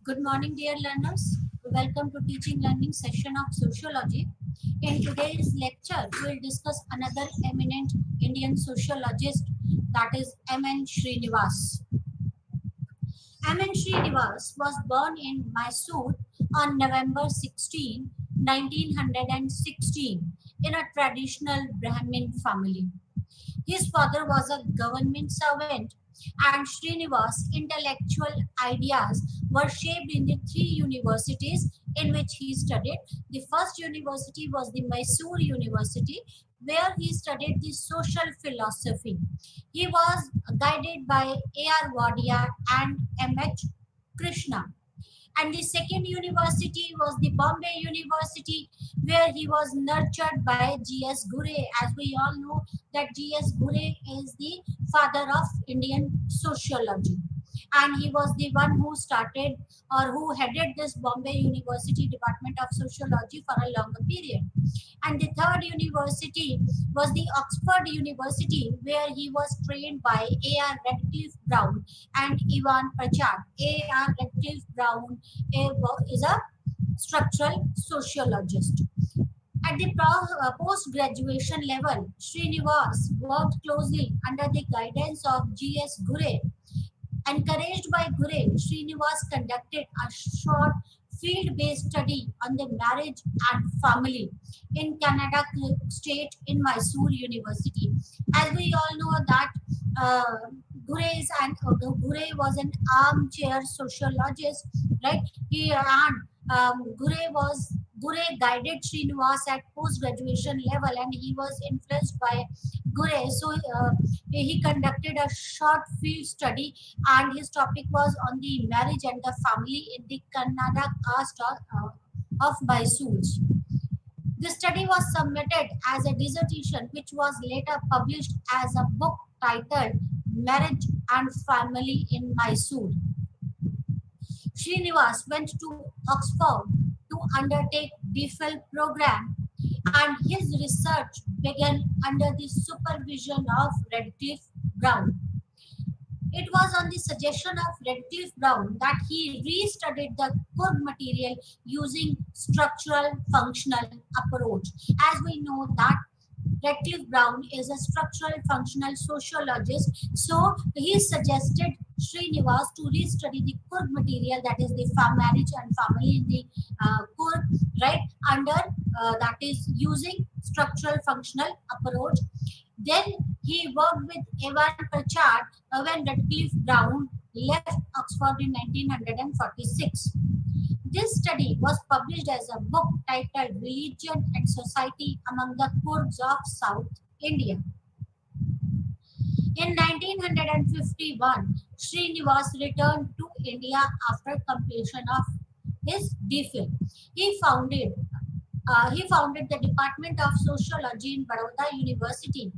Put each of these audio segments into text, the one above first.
Good morning, dear learners. Welcome to Teaching Learning session of Sociology. In today's lecture, we will discuss another eminent Indian sociologist, that is M.N. Srinivas. M.N. Srinivas was born in Mysore on November 16, 1916, in a traditional Brahmin family. His father was a government servant, and Srinivas' intellectual ideas were shaped in the three universities in which he studied. The first university was the Mysore University, where he studied the social philosophy. He was guided by A.R. Wadia and M.H. Krishna. And the second university was the Bombay University, where he was nurtured by G.S. Ghurye. As we all know that G.S. Ghurye is the father of Indian sociology. And he was the one who started or who headed this Bombay University Department of Sociology for a longer period. And the third university was the Oxford University, where he was trained by A.R. Radcliffe Brown and Ivan Pachard. A.R. Radcliffe Brown is a structural sociologist. At the post-graduation level, Srinivas worked closely under the guidance of G.S. Ghurye. Encouraged by Ghurye, Srinivas conducted a short field-based study on the marriage and family in Kannada state in Mysore University. As we all know that Ghurye was an armchair sociologist, right? Ghurye guided Srinivas at post-graduation level, and he was influenced by Ghurye. So he conducted a short field study, and his topic was on the marriage and the family in the Kannada caste of Mysore. The study was submitted as a dissertation, which was later published as a book titled Marriage and Family in Mysore. Srinivas went to Oxford to undertake DPhil program, and his research began under the supervision of Radcliffe Brown. It was on the suggestion of Radcliffe Brown that he restudied the Kurd material using structural functional approach. As we know that Radcliffe Brown is a structural functional sociologist, so he suggested Srinivas to restudy the Kurd material, that is the marriage and family in the Kurd, right, under that is using structural functional approach. Then he worked with Evan Pritchard when Radcliffe Brown left Oxford in 1946. This study was published as a book titled Religion and Society Among the Kurds of South India. In 1951, Srinivas returned to India after completion of his DPhil. He founded the Department of Sociology in Baroda University,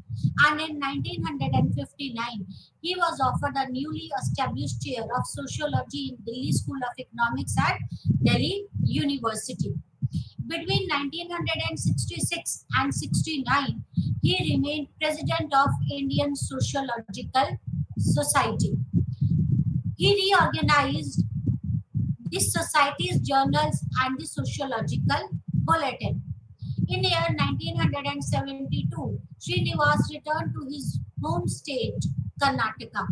and in 1959 he was offered a newly established chair of sociology in Delhi School of Economics at Delhi University. Between 1966 and 69, he remained president of Indian Sociological Society. He reorganized the society's journals and the sociological bulletin. In year 1972, Srinivas returned to his home state, Karnataka.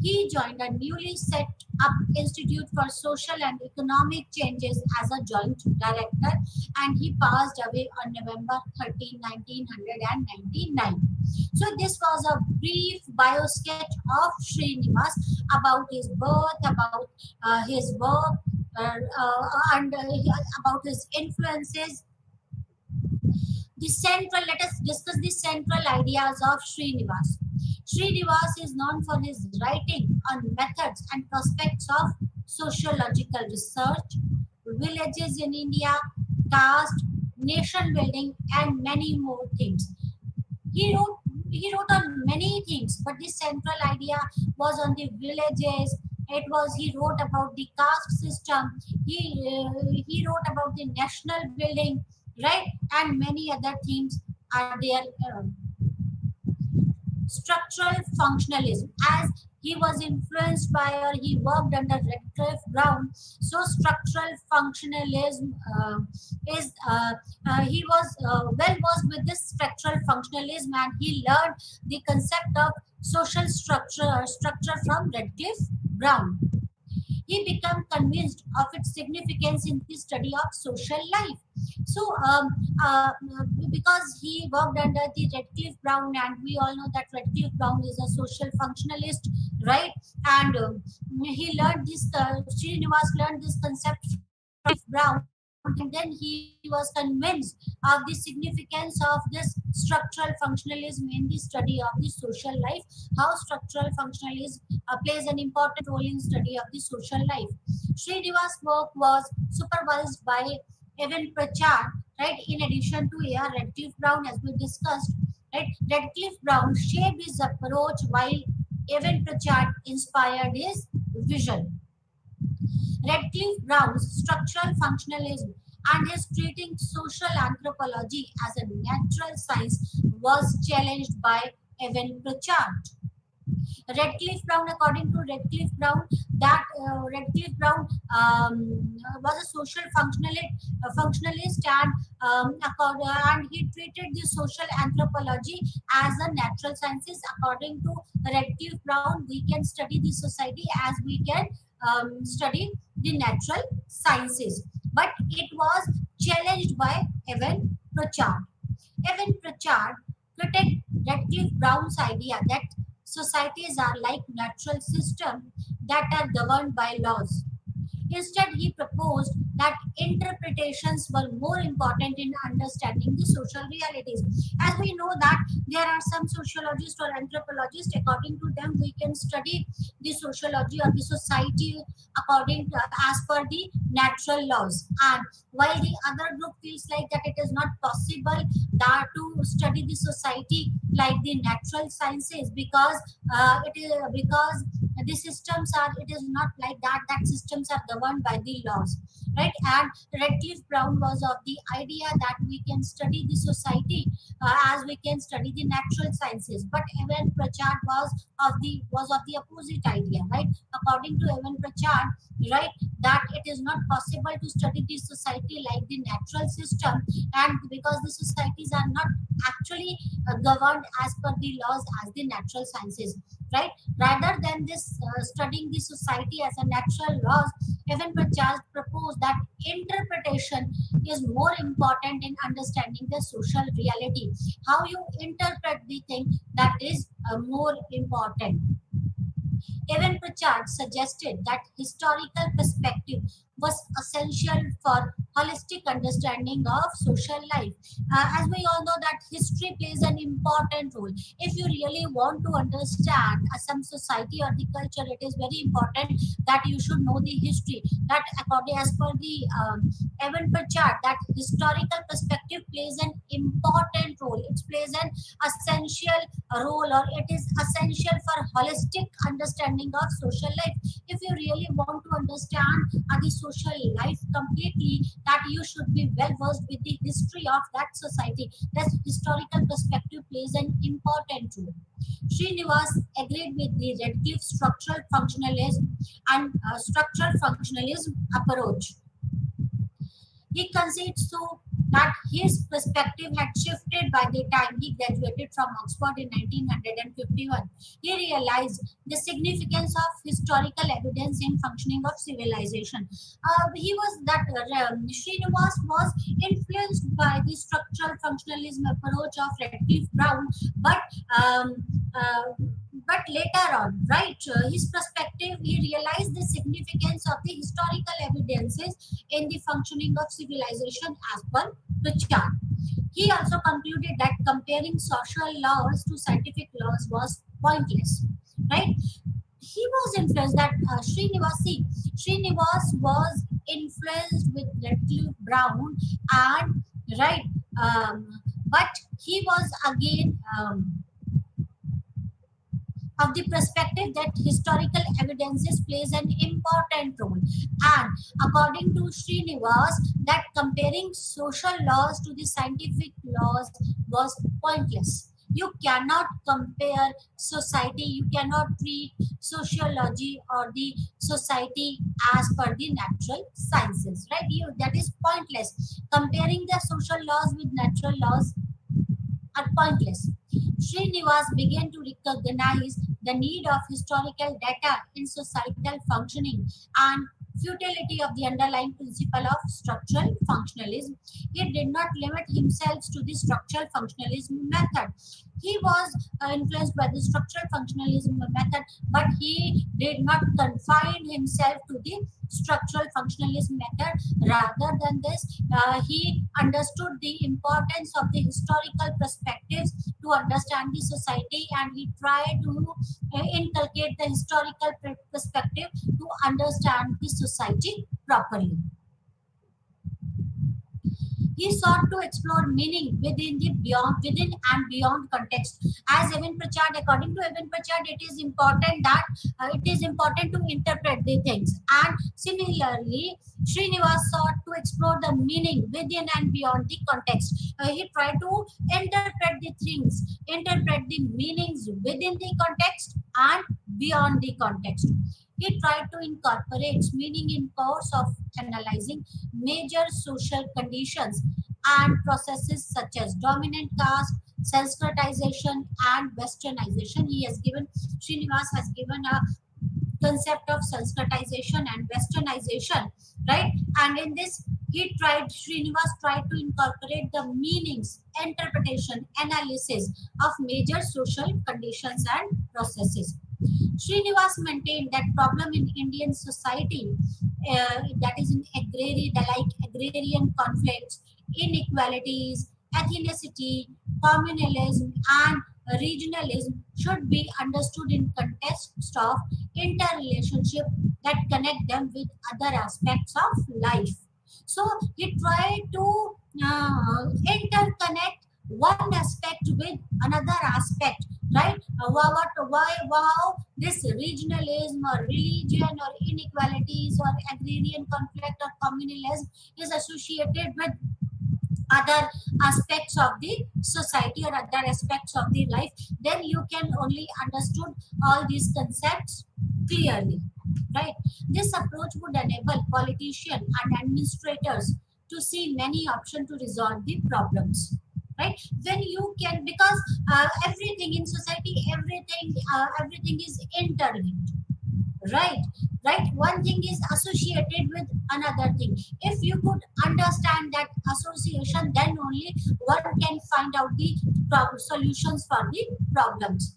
He joined a newly set up Institute for Social and Economic Changes as a joint director, and he passed away on November 13, 1999. So this was a brief bio sketch of Srinivas about his birth, about his work, and about his influences. Let us discuss the central ideas of Srinivas. Srinivas is known for his writing on methods and prospects of sociological research, villages in India, caste, nation building, and many more things. He wrote on many things, but the central idea was on the villages. He wrote about the caste system. He wrote about the national building, right, and many other themes are there. Structural functionalism. As he was influenced by or he worked under Radcliffe Brown. So structural functionalism is he was well versed with this structural functionalism, and he learned the concept of social structure from Radcliffe Brown. He became convinced of its significance in the study of social life. So, because he worked under the Radcliffe Brown, and we all know that Radcliffe Brown is a social functionalist, right? And he learned this, Srinivas learned this concept from Brown, and then he was convinced of the significance of this structural functionalism in the study of the social life, how structural functionalism plays an important role in study of the social life. Srinivas' work was supervised by Evan Pritchard, right? In addition to A.R. Radcliffe Brown, as we discussed, right? Radcliffe Brown shaped his approach while Evan Pritchard inspired his vision. Radcliffe Brown's structural functionalism and his treating social anthropology as a natural science was challenged by Evan Pritchard. Radcliffe Brown, according to Radcliffe Brown, that Radcliffe Brown was a social functionalist, and and he treated the social anthropology as a natural sciences. According to Radcliffe Brown, we can study the society as we can study the natural sciences. But it was challenged by Evan Pritchard. Evan Pritchard critiqued Radcliffe Brown's idea that societies are like natural systems that are governed by laws. Instead, he proposed that interpretations were more important in understanding the social realities. As we know that there are some sociologists or anthropologists, according to them, we can study the sociology of the society according to, as per the natural laws. And while the other group feels like that it is not possible that to study the society like the natural sciences, because it is because the systems are, it is not like that, that systems are governed by the laws, right? And Radcliffe Brown was of the idea that we can study the society as we can study the natural sciences. But Evan Pritchard was of the opposite idea, right? According to Evan Pritchard, right, that it is not possible to study the society like the natural system, and because the societies are not actually governed as per the laws as the natural sciences, right? Rather than this studying the society as a natural laws, Evan Pritchard proposed that interpretation is more important in understanding the social reality. How you interpret the thing, that is more important. Evan Pritchard suggested that historical perspective was essential for holistic understanding of social life. As we all know that history plays an important role. If you really want to understand some society or the culture, it is very important that you should know the history. That according as per the Evan Pritchard, that historical perspective plays an important role. It plays an essential role, or it is essential for holistic understanding of social life. If you really want to understand the social life completely, that you should be well versed with the history of that society. That historical perspective plays an important role. Srinivas agreed with the Radcliffe structural functionalism approach. He concedes so that his perspective had shifted by the time he graduated from Oxford in 1951. He realized the significance of historical evidence in functioning of civilization. Srinivas was influenced by the structural functionalism approach of Radcliffe Brown, but um, uh, but later on, right, his perspective, he realized the significance of the historical evidences in the functioning of civilization as per Pritchard. He also concluded that comparing social laws to scientific laws was pointless, right? He was influenced that Srinivas was influenced with Radcliffe Brown, and right, but he was again of the perspective that historical evidences plays an important role. And according to Srinivas, that comparing social laws to the scientific laws was pointless. You cannot compare society, you cannot treat sociology or the society as per the natural sciences, right? That is pointless. Comparing the social laws with natural laws are pointless. Srinivas began to recognize the need of historical data in societal functioning and futility of the underlying principle of structural functionalism. He did not limit himself to the structural functionalism method. He was influenced by the structural functionalism method, but he did not confine himself to the structural functionalism method. Rather than this, he understood the importance of the historical perspectives to understand the society, and he tried to inculcate the historical perspective to understand the society properly. He sought to explore meaning within and beyond context. As Evan Pritchard, according to Evan Pritchard, it is important to interpret the things. And similarly, Srinivas sought to explore the meaning within and beyond the context. He tried to interpret the meanings within the context and beyond the context. He tried to incorporate meaning in course of analyzing major social conditions and processes such as dominant caste, Sanskritization, and westernization. Srinivas has given a concept of Sanskritization and westernization, right? And in this, Srinivas tried to incorporate the meanings, interpretation, analysis of major social conditions and processes. Srinivas maintained that problem in Indian society, that is in agrarian conflicts, inequalities, ethnicity, communalism, and regionalism should be understood in context of interrelationship that connect them with other aspects of life. So he tried to interconnect one aspect with another aspect, right? How this regionalism or religion or inequalities or agrarian conflict or communalism is associated with other aspects of the society or other aspects of the life, then you can only understood all these concepts clearly, right? This approach would enable politicians and administrators to see many options to resolve the problems, right? When you can, because everything in society, everything is interlinked, right? One thing is associated with another thing. If you could understand that association, then only one can find out the solutions for the problems.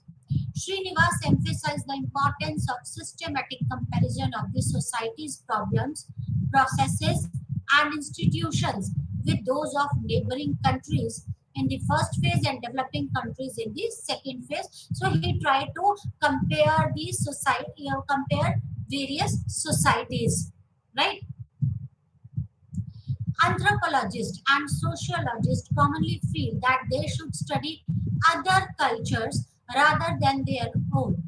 Srinivas emphasized the importance of systematic comparison of the society's problems, processes, and institutions with those of neighboring countries in the first phase and developing countries in the second phase. So he tried to compare compare various societies, right? Anthropologists and sociologists commonly feel that they should study other cultures rather than their own.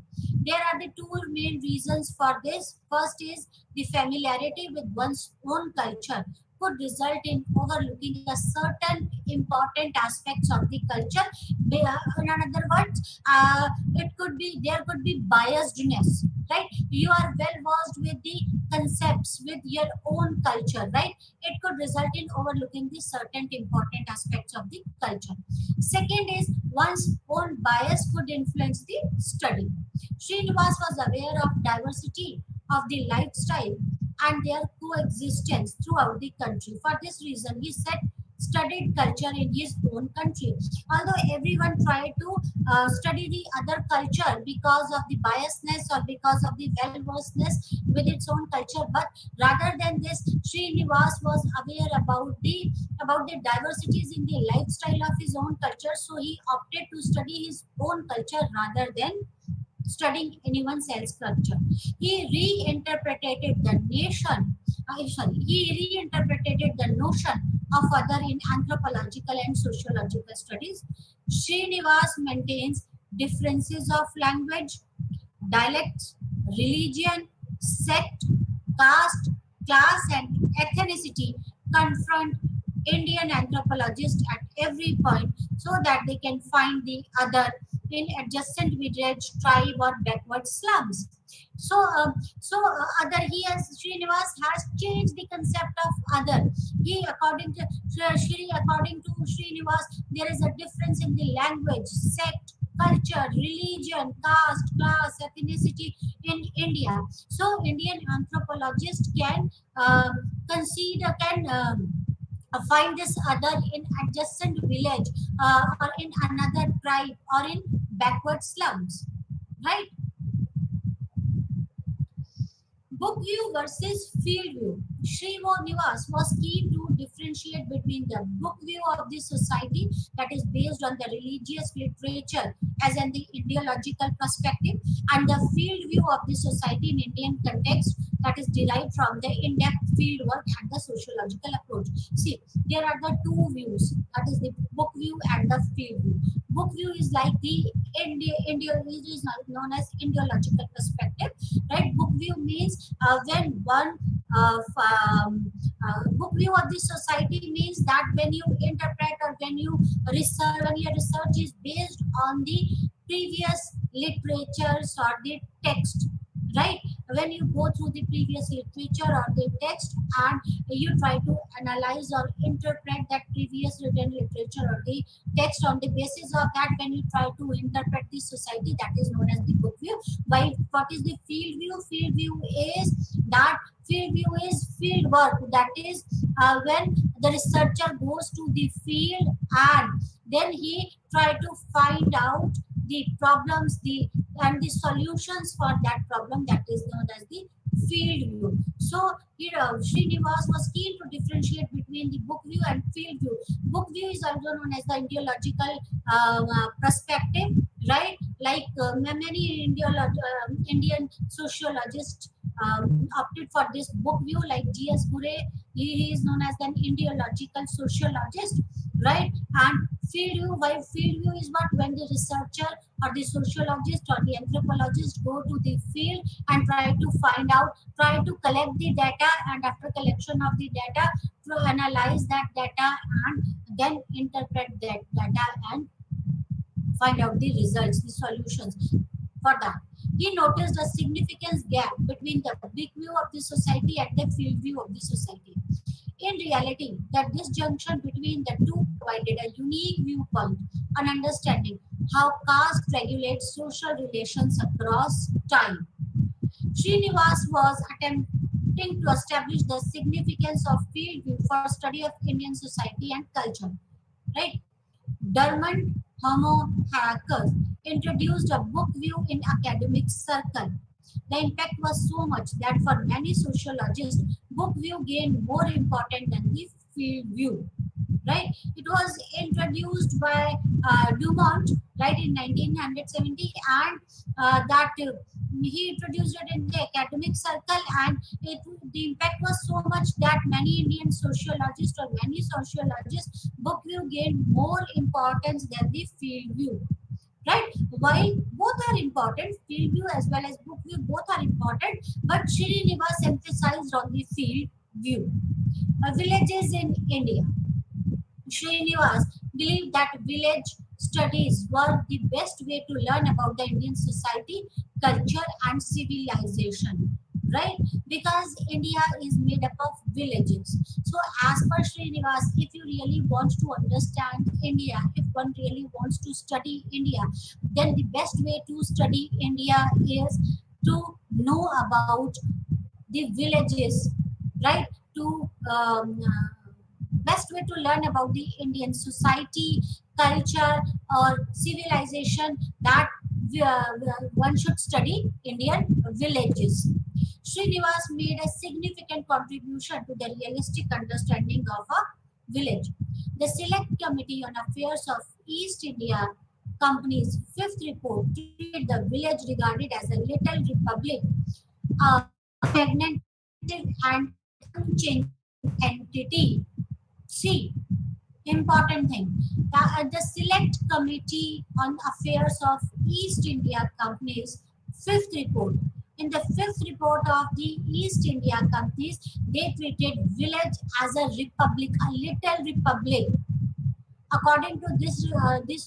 There are the two main reasons for this. First is the familiarity with one's own culture could result in overlooking a certain important aspects of the culture. In other words, there could be biasedness, right? You are well versed with the concepts with your own culture, right? It could result in overlooking the certain important aspects of the culture. Second is one's own bias could influence the study. Srinivas was aware of diversity of the lifestyle and their coexistence throughout the country. For this reason, he studied culture in his own country. Although everyone tried to study the other culture because of the biasness or because of the well-versedness with its own culture, but rather than this, Srinivas was aware about the diversities in the lifestyle of his own culture, so he opted to study his own culture rather than studying anyone else's culture. He reinterpreted the notion of other in anthropological and sociological studies. Srinivas maintains differences of language, dialects, religion, sect, caste, class, and ethnicity confront Indian anthropologists at every point so that they can find the other in adjacent village, tribe, or backward slums. So, other he has Srinivas has changed the concept of other. He, according to Srinivas, there is a difference in the language, sect, culture, religion, caste, class, ethnicity in India. So, Indian anthropologists can consider can. Find this other in adjacent village or in another tribe or in backward slums, right? Book view versus field view. Srinivas was keen to differentiate between the book view of the society that is based on the religious literature as in the ideological perspective and the field view of the society in Indian context that is derived from the in-depth field work and the sociological approach. See, there are the two views, that is the book view and the field view. Book view is like the it is known as ideological perspective, right? Book view means when one book view of the society means that when you interpret or when you research, when your research is based on the previous literatures or the text, right? When you go through the previous literature or the text and you try to analyze or interpret that previous written literature or the text, on the basis of that when you try to interpret the society, that is known as the book view. Why? What is the field view? Field view is that field view is field work, that is when the researcher goes to the field and then he try to find out the problems and the solutions for that problem, that is known as the field view. So here Srinivas was keen to differentiate between the book view and field view. Book view is also known as the ideological perspective, right? Like many Indian sociologists opted for this book view, like G.S. Murray. He is known as an ideological sociologist, right? And field view, why field view is what? When the researcher or the sociologist or the anthropologist go to the field and try to find out, try to collect the data, and after collection of the data, to analyze that data and then interpret that data and find out the results, the solutions for that. He noticed a significant gap between the big view of the society and the field view of the society. In reality, that this junction between the two provided a unique viewpoint on understanding how caste regulates social relations across time. Srinivas was attempting to establish the significance of field view for study of Indian society and culture. Right? Dermot Homo Hackers introduced a book view in academic circle. The impact was so much that for many sociologists, book view gained more important than the field view. Right? It was introduced by Dumont, right, in 1970, and that he introduced it in the academic circle, and the impact was so much that many Indian sociologists or many sociologists, book view gained more importance than the field view. Right? While both are important, field view as well as book view, both are important, but Srinivas emphasized on the field view. Villages in India. Srinivas believed that village studies were the best way to learn about the Indian society, culture, and civilization. Right? Because India is made up of villages. So, as per Srinivas, if you really want to understand India, if one really wants to study India, then the best way to study India is to know about the villages, right? To best way to learn about the Indian society, culture, or civilization, that one should study Indian villages. Srinivas made a significant contribution to the realistic understanding of a village. The Select Committee on Affairs of East India Company's fifth report treated the village regarded as a little republic, a fragmented and unchanged entity. See, important thing. The Select Committee on Affairs of East India Company's fifth report In the fifth report of the East India Companies, they treated village as a republic, a little republic. According to this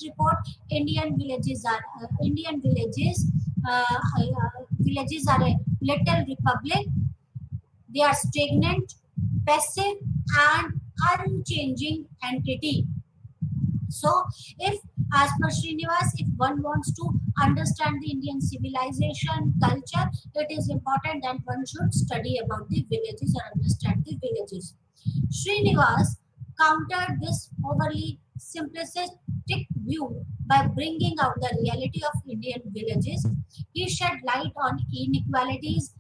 report, villages are a little republic. They are stagnant, passive, and unchanging entity. So, if as per Srinivas, if one wants to understand the Indian civilization, culture, it is important that one should study about the villages or understand the villages. Srinivas countered this overly simplistic view by bringing out the reality of Indian villages. He shed light on inequalities,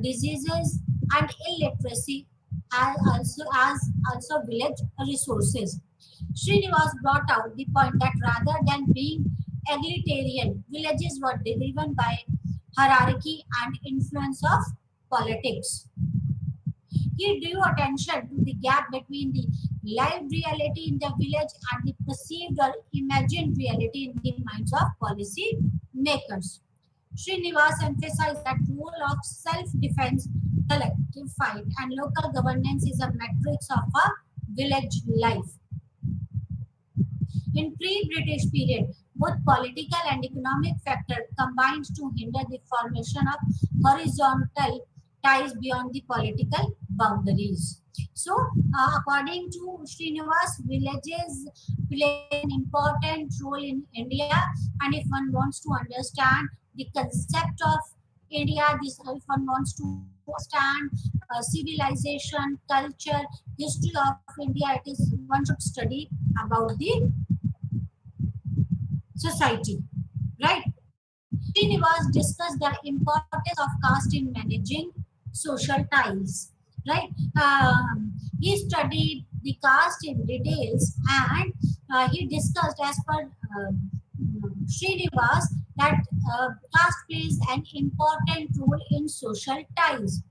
diseases, and illiteracy, as also village resources. Srinivas brought out the point that rather than being egalitarian, villages were driven by hierarchy and influence of politics. He drew attention to the gap between the lived reality in the village and the perceived or imagined reality in the minds of policy makers. Srinivas emphasized that role of self-defense, collective fight, and local governance is a matrix of a village life. In pre-British period, both political and economic factors combined to hinder the formation of horizontal ties beyond the political boundaries. So, according to Srinivas, villages play an important role in India, and if one wants to understand the concept of India, if one wants to understand civilization, culture, history of India, it is one should study about the society, right? Srinivas discussed the importance of caste in managing social ties, right? He studied the caste in details, and he discussed, as per Srinivas, that caste plays an important role in social ties.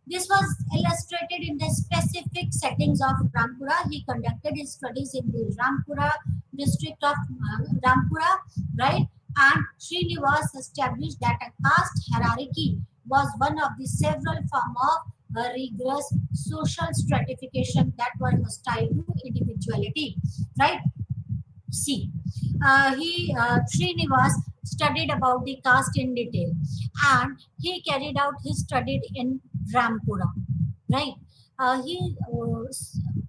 This was illustrated in the specific settings of Rampura. He conducted his studies in the Rampura district of Rampura, right? And Srinivas established that a caste hierarchy was one of the several forms of rigorous social stratification that were hostile to individuality, right? See, Srinivas studied about the caste in detail, and he carried out his study in Rampura, right?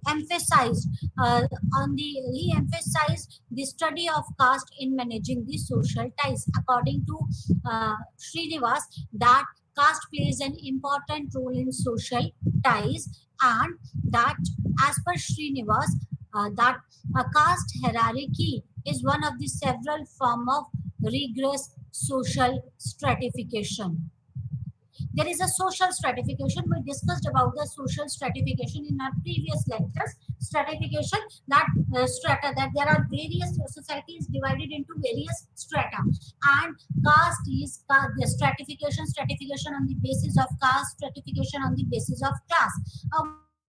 Emphasized he emphasized the study of caste in managing the social ties. According to Srinivas, that caste plays an important role in social ties, and that, as per Srinivas, that a caste hierarchy is one of the several forms of rigorous social stratification. There is a social stratification. We discussed about the social stratification in our previous lectures. Stratification, that strata, that there are various societies divided into various strata, and caste is the stratification on the basis of caste, stratification on the basis of class.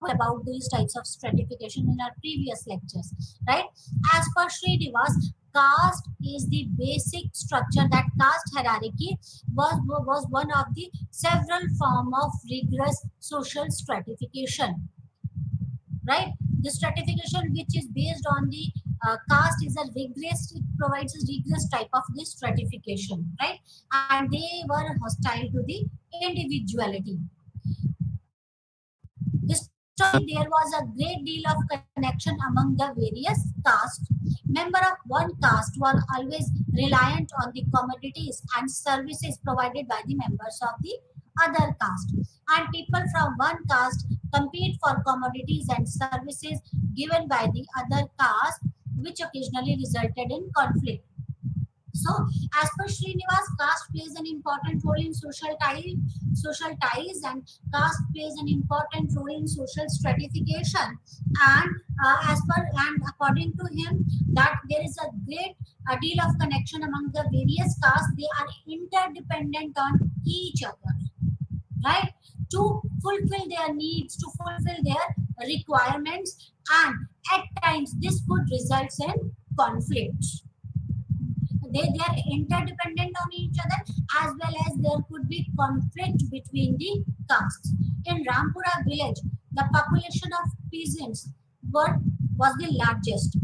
About these types of stratification in our previous lectures, right? As per Srinivas, caste is the basic structure. That caste hierarchy was one of the several forms of rigorous social stratification, right? The stratification which is based on the caste is a rigorous, it provides a rigorous type of this stratification, right? And they were hostile to the individuality. There was a great deal of connection among the various castes. Members of one caste were always reliant on the commodities and services provided by the members of the other caste, and people from one caste compete for commodities and services given by the other caste, which occasionally resulted in conflict. So, as per Srinivas, caste plays an important role in social ties, and caste plays an important role in social stratification. And according to him, that there is a great deal of connection among the various castes. They are interdependent on each other, right? To fulfill their needs, to fulfill their requirements, and at times this could result in conflicts. they are interdependent on each other, as well as there could be conflict between the castes. In Rampura village, the population of peasants were was the largest.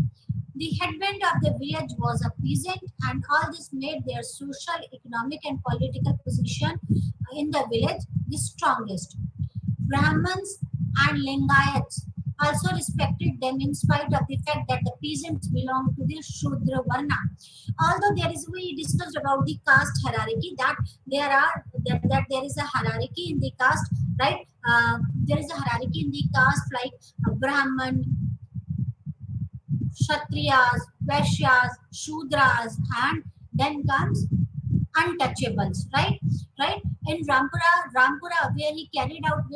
The headman of the village was a peasant, and all this made their social, economic, and political position in the village the strongest. Brahmins and Lingayats also respected them in spite of the fact that the peasants belonged to the Shudra Varna. Although there is, we discussed about the caste hierarchy, that that there is a hierarchy in the caste, right? There is a hierarchy in the caste like Brahman, Kshatriyas, Vaishyas, Shudras, and then comes untouchables, right. In Rampura, where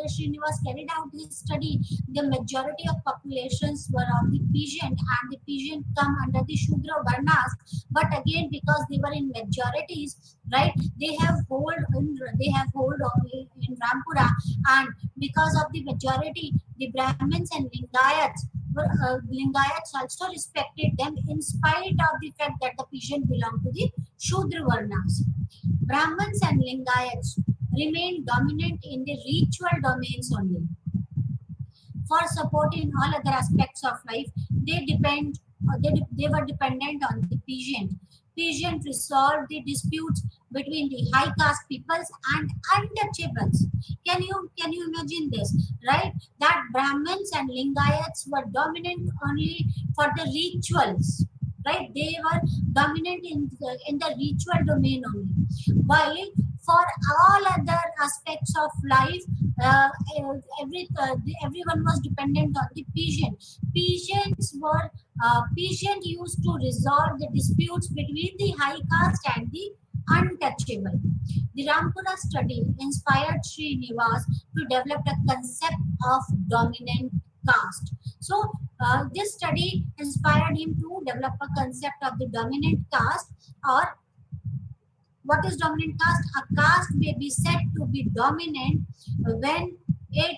Srinivas carried out his study, the majority of populations were of the Peasant, and the Peasant come under the Shudra Varnas. But again, because they were in majorities, right, they have hold in Rampura, and because of the majority, the Brahmins and Lingayats also respected them in spite of the fact that the Peasant belonged to the Shudra Varnas. Brahmins and Lingayats remained dominant in the ritual domains only. For support in all other aspects of life, they were dependent on the Peasant. Peasant resolved the disputes between the high caste peoples and untouchables. Can you imagine this, right? That Brahmins and Lingayats were dominant only for the rituals, right? They were dominant in the ritual domain only, while for all other aspects of life, everyone was dependent on the Peasant. Peasant used to resolve the disputes between the high caste and the untouchable. The Rampura study inspired Srinivas to develop a concept of dominant caste. So this study inspired him to develop a concept of the dominant caste. Or what is dominant caste? A caste may be said to be dominant when it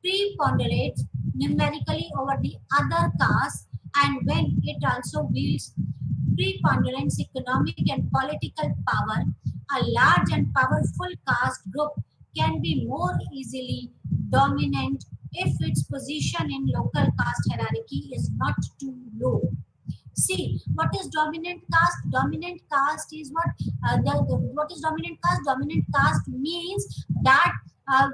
preponderates numerically over the other castes, and when it also wields preponderance economic and political power. A large and powerful caste group can be more easily dominant if its position in local caste hierarchy is not too low. See, what is dominant caste? Dominant caste is what is dominant caste? Dominant caste means that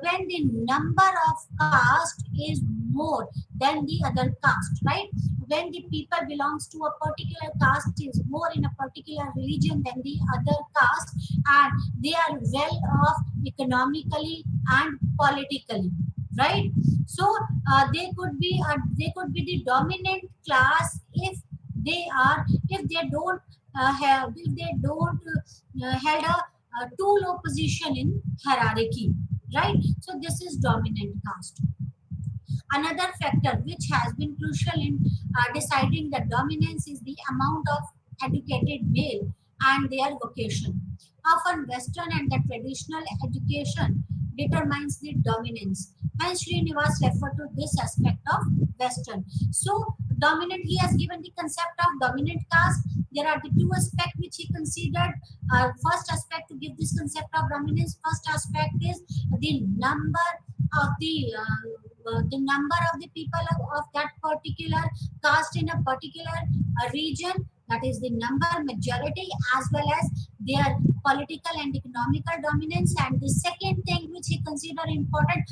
when the number of caste is more than the other caste, right? When the people belongs to a particular caste is more in a particular religion than the other caste, and they are well off economically and politically, right? So they could be the dominant class if they don't held a too low position in hierarchy, right? So this is dominant caste. Another factor which has been crucial in deciding the dominance is the amount of educated male and their vocation. Often Western and the traditional education determines the dominance. Hence Srinivas referred to this aspect of Western. So dominant, he has given the concept of dominant caste. There are the two aspects which he considered. First aspect to give this concept of dominance, first aspect is the number of the number of the people of that particular caste in a particular region, that is the number majority, as well as their political and economical dominance. And the second thing which he considered important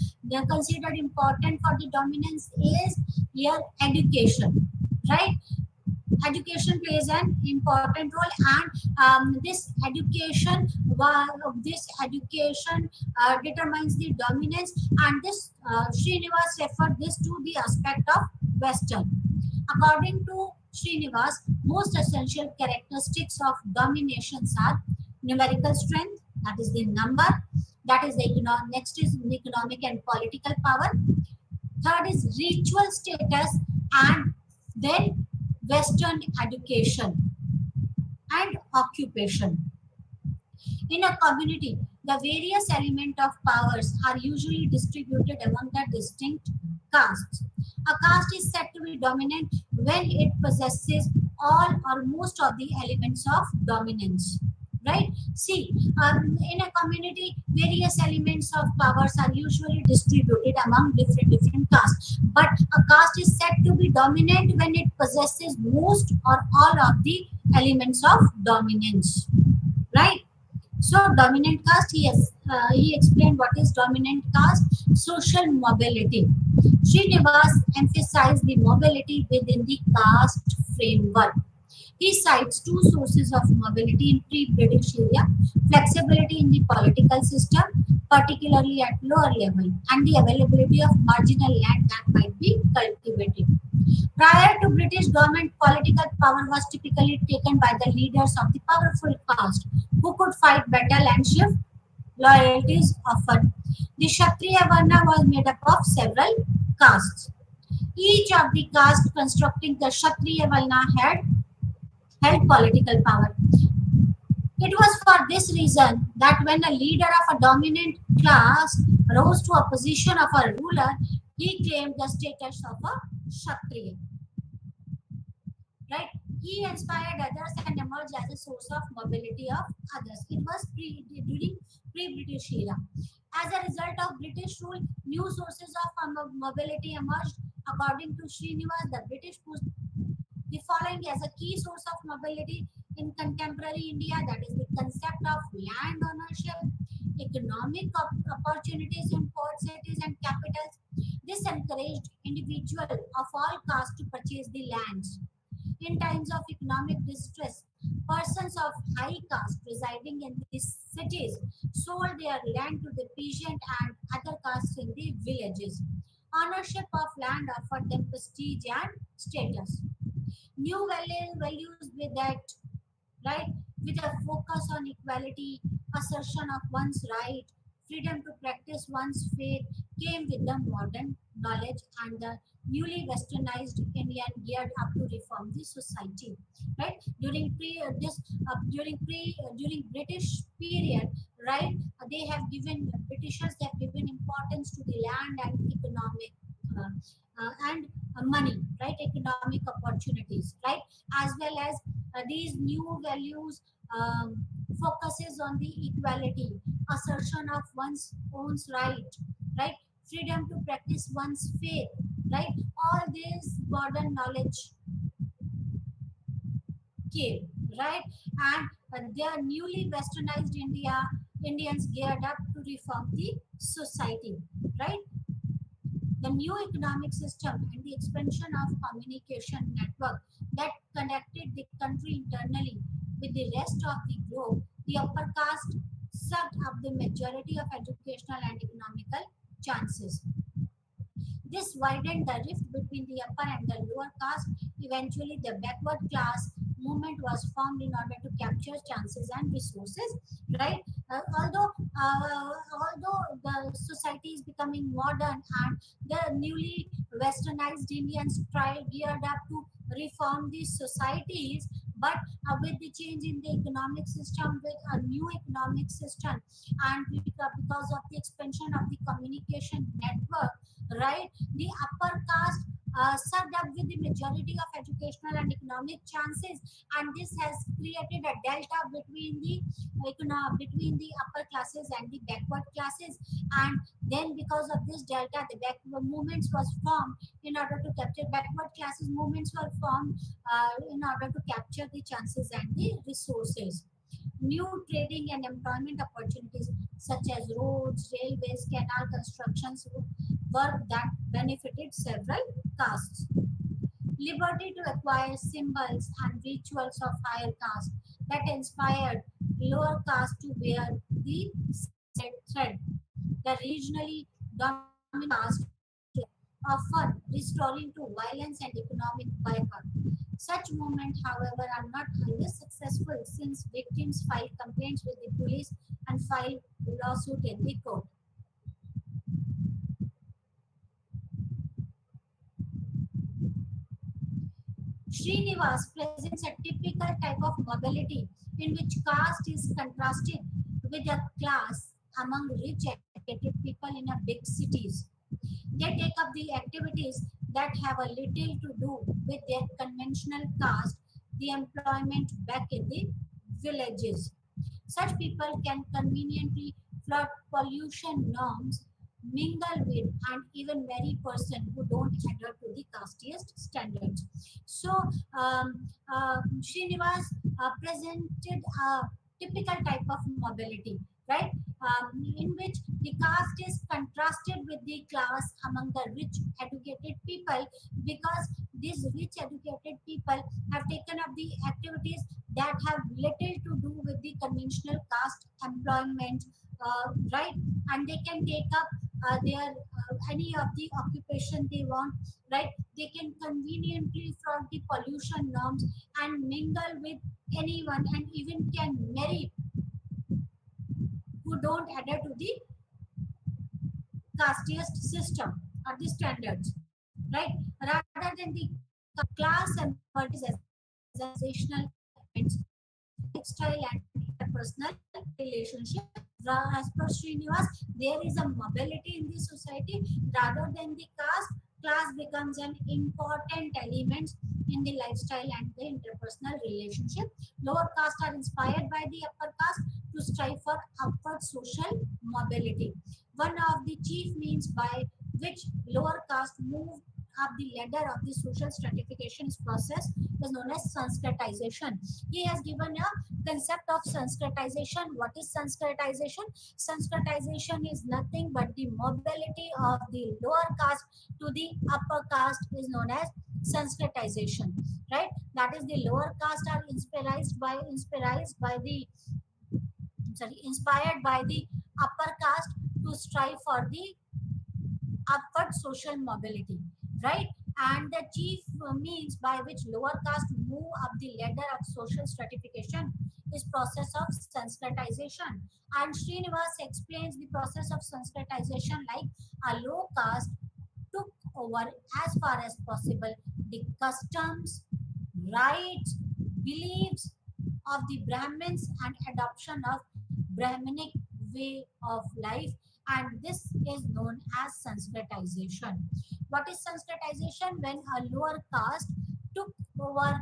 for the dominance is your education, right? Education plays an important role, and this education determines the dominance, and this Srinivas referred this to the aspect of Western. According to Srinivas, most essential characteristics of dominations are numerical strength, that is the number, that is the next is the economic and political power, third is ritual status, and then Western education and occupation. In a community, the various elements of powers are usually distributed among the distinct castes. A caste is said to be dominant when it possesses all or most of the elements of dominance. Right? See, in a community, various elements of powers are usually distributed among different castes. But a caste is said to be dominant when it possesses most or all of the elements of dominance. Right? So dominant caste, he explained what is dominant caste: social mobility. Srinivas emphasized the mobility within the caste framework. He cites two sources of mobility in pre-British area: flexibility in the political system, particularly at lower level, and the availability of marginal land that might be cultivated. Prior to British government, political power was typically taken by the leaders of the powerful caste, who could fight battle and shift loyalties often. The Kshatriya Varna was made up of several castes. Each of the castes constructing the Kshatriya Varna had held political power. It was for this reason that when a leader of a dominant class rose to a position of a ruler, he claimed the status of a Kshatriya. Right? He inspired others and emerged as a source of mobility of others. It was during pre-British era. As a result of British rule, new sources of mobility emerged. According to Srinivas, the British pushed the following as a key source of mobility in contemporary India, that is the concept of land ownership, economic opportunities in port cities and capitals. This encouraged individuals of all castes to purchase the lands. In times of economic distress, persons of high caste residing in these cities sold their land to the peasant and other castes in the villages. Ownership of land offered them prestige and status. New values with that, right? With a focus on equality, assertion of one's right, freedom to practice one's faith came with the modern knowledge, and the newly westernized Indian geared up to reform the society. Right? During British period, right? They have given Britishers have given importance to the land and economic and money, right? Economic opportunities, right? As well as these new values focuses on the equality, assertion of one's own right? Freedom to practice one's faith, right? All this modern knowledge came, right? And their newly westernized Indians geared up to reform the society, right? The new economic system and the expansion of communication network that connected the country internally with the rest of the globe, the upper caste sucked up the majority of educational and economical chances. This widened the rift between the upper and the lower caste. Eventually, the backward class movement was formed in order to capture chances and resources. Right? Although the society is becoming modern and the newly westernized Indians geared up to reform these societies, but with the change in the economic system, with a new economic system, and because of the expansion of the communication network, right? The upper caste sucked up with the majority of educational and economic chances, and this has created a delta between the between the upper classes and the backward classes. And then, because of this delta, the backward movements was formed in order to capture backward classes. Movements were formed in order to capture the chances and the resources. New trading and employment opportunities such as roads, railways, canal constructions work that benefited several castes. Liberty to acquire symbols and rituals of higher caste that inspired lower caste to wear the sacred thread. The regionally dominant caste often restoring to violence and economic boycott. Such movements, however, are not always successful since victims file complaints with the police and file lawsuit in the court. Srinivas presents a typical type of mobility in which caste is contrasted with a class among rich educated people in a big cities. They take up the activities that have a little to do with their conventional caste, the employment back in the villages. Such people can conveniently flout pollution norms, mingle with, and even marry person who don't adhere to the casteist standards. So, Srinivas presented a typical type of mobility, right? In which the caste is contrasted with the class among the rich educated people, because these rich educated people have taken up the activities that have little to do with the conventional caste employment, right? And they can take up their any of the occupation they want, right? They can conveniently from the pollution norms and mingle with anyone, and even can marry who don't adhere to the casteist system or the standards, right? Rather than the class and organizational elements, lifestyle and interpersonal relationship. As per Srinivas, there is a mobility in the society rather than the caste. Class becomes an important element in the lifestyle and the interpersonal relationship. Lower caste are inspired by the upper caste to strive for upward social mobility. One of the chief means by which lower caste move up the ladder of the social stratification process is known as Sanskritization. He has given a concept of Sanskritization. What is Sanskritization? Sanskritization is nothing but the mobility of the lower caste to the upper caste is known as Sanskritization, right? That is, the lower caste are inspired by the upper caste to strive for the upward social mobility, right? And the chief means by which lower caste move up the ladder of social stratification is process of Sanskritization. And Srinivas explains the process of Sanskritization like a low caste took over as far as possible the customs, rights, beliefs of the Brahmins and adoption of Brahminic way of life, and this is known as Sanskritization. What is Sanskritization? When a lower caste took over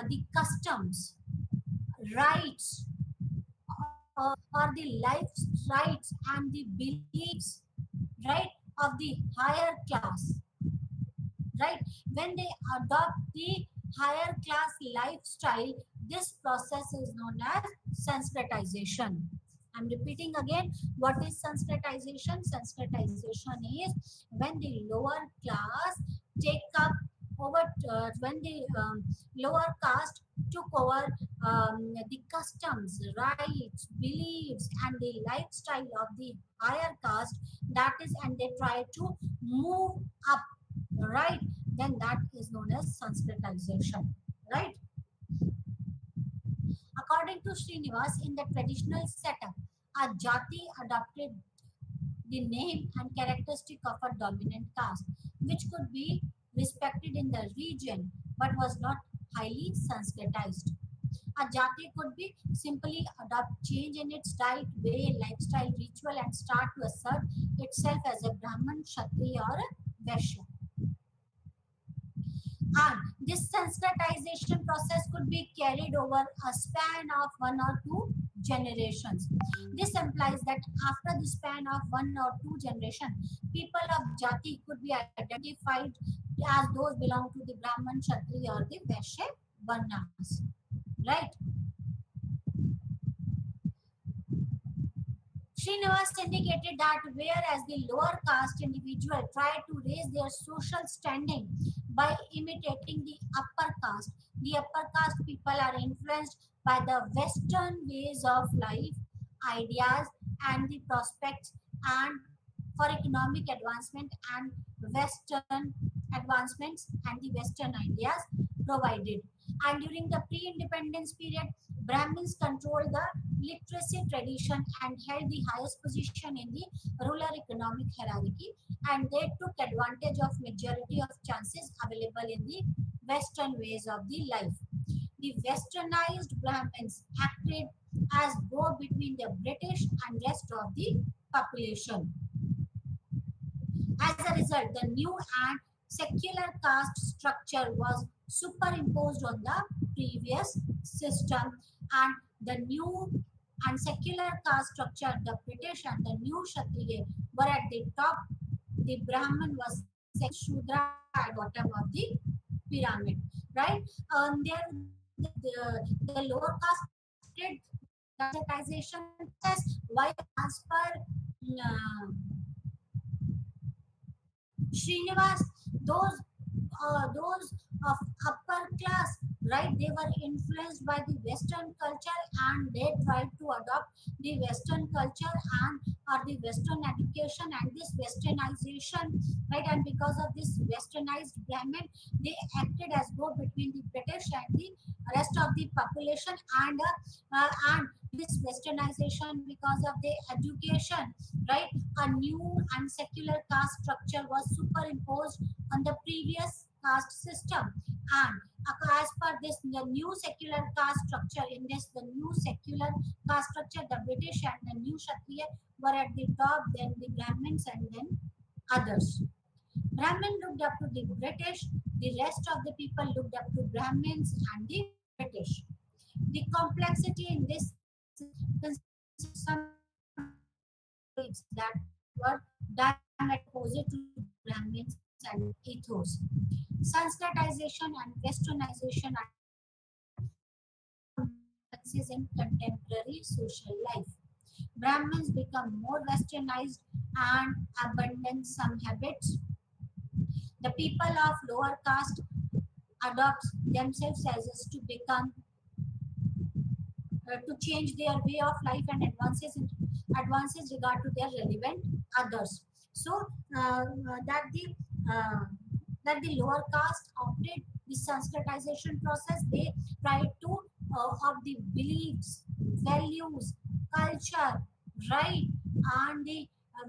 the customs, rights, or the life rights and the beliefs, right, of the higher class, right? When they adopt the higher class lifestyle, this process is known as Sanskritization. I'm repeating again, what is Sanskritization? Sanskritization is when the lower class take up over, when the lower caste took over the customs, rights, beliefs, and the lifestyle of the higher caste, that is, and they try to move up, right? Then that is known as Sanskritization, right? According to Srinivas, in the traditional setup, a jati adopted the name and characteristic of a dominant caste, which could be respected in the region but was not highly Sanskritized. A jati could be simply adopt change in its diet, way, lifestyle, ritual, and start to assert itself as a Brahman, Kshatriya, or a Vaishya. And this Sanskritization process could be carried over a span of 1 or 2 generations. This implies that after the span of 1 or 2 generations, people of Jati could be identified as those belong to the Brahman, Kshatriya, or the Vaishya Varnas. Right? Srinivas indicated that whereas the lower caste individual try to raise their social standing by imitating the upper caste, the upper caste people are influenced by the Western ways of life, ideas, and the prospects, and for economic advancement and Western advancements and the Western ideas provided. And during the pre-independence period, Brahmins controlled the literacy tradition and held the highest position in the rural economic hierarchy, and they took advantage of majority of chances available in the Western ways of the life. The westernized Brahmins acted as go between the British and rest of the population. As a result, the new and secular caste structure was superimposed on the previous system, and the new and secular caste structure, the British and the new Kshatriya were at the top, the Brahman was second, Shudra at bottom of the pyramid, right? There the lower caste accepted the sanitization process, while as per Srinivas, those those of upper class, right? They were influenced by the Western culture and they tried to adopt the Western culture and or the Western education and this Westernization, right? And because of this Westernized Brahmin, they acted as both between the British and the rest of the population, and this Westernization because of the education, right? A new and secular caste structure was superimposed on the previous caste system, and as per this the new secular caste structure, in this the new secular caste structure, the British and the new Kshatriya were at the top, then the Brahmins and then others. Brahmin looked up to the British, the rest of the people looked up to Brahmins and the British. The complexity in this consists some that were diametrically opposite to Brahmins and ethos. Sanskritization and Westernization are differences in contemporary social life. Brahmins become more westernized and abandon some habits. The people of lower caste adopt themselves as to become to change their way of life and advances regard to their relevant others. So that the uh, that the lower caste opted the Sanskritization process. They tried to of the beliefs, values, culture, right, and the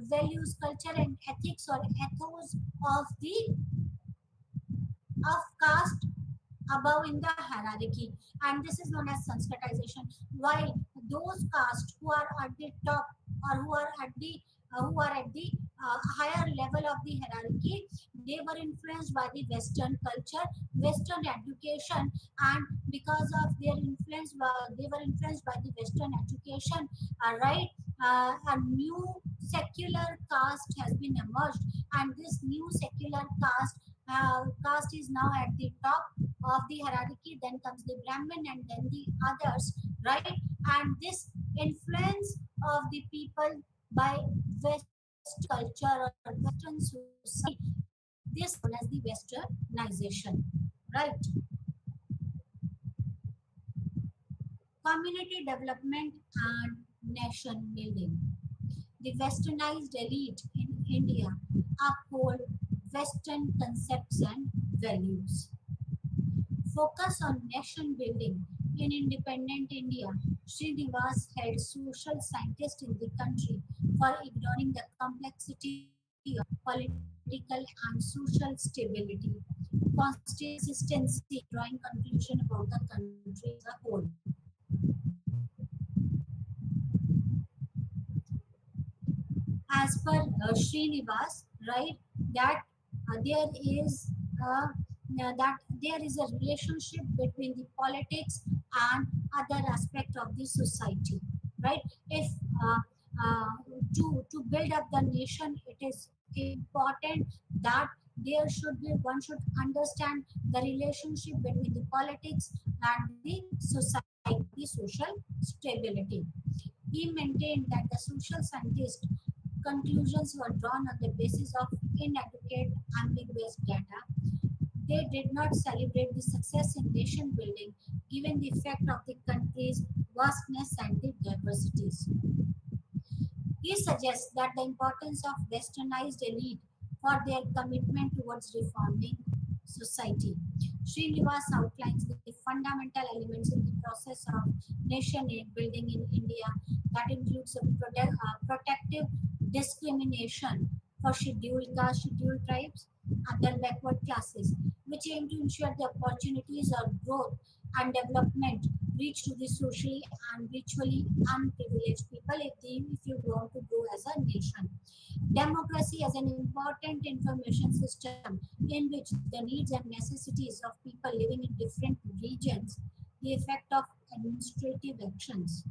values, culture, and ethics or ethos of the of caste above in the hierarchy, and this is known as Sanskritization. While those castes who are at the top or who are at the higher level of the hierarchy, they were influenced by the Western culture, Western education, and because of their influence, they were influenced by the Western education. Right, a new secular caste has been emerged, and this new secular caste is now at the top of the hierarchy. Then comes the Brahmin and then the others, right? And this influence of the people by West culture or Western society, this known as the Westernization, right? Community development and nation building. The westernized elite in India uphold Western concepts and values. Focus on nation building. In independent India, Srinivas held social scientists in the country for ignoring the complexity of political and social stability, consistency, drawing conclusion about the country as a whole. As per Srinivas, right, that there is uh, there is a relationship between the politics and other aspect of the society, right? If uh, uh, to build up the nation, it is important that there should be one should understand the relationship between the politics and the society, the social stability. He maintained that the social scientists conclusions were drawn on the basis of inadequate, ambiguous data. They did not celebrate the success in nation building given the effect of the country's vastness and the diversities. He suggests that the importance of westernized elite for their commitment towards reforming society. Srinivas outlines the fundamental elements in the process of nation building in India that includes a protective discrimination for scheduled caste, scheduled tribes, other backward classes, which aim to ensure the opportunities of growth and development reach to the socially and virtually unprivileged people if you want to grow as a nation. Democracy as an important information system in which the needs and necessities of people living in different regions, the effect of administrative actions.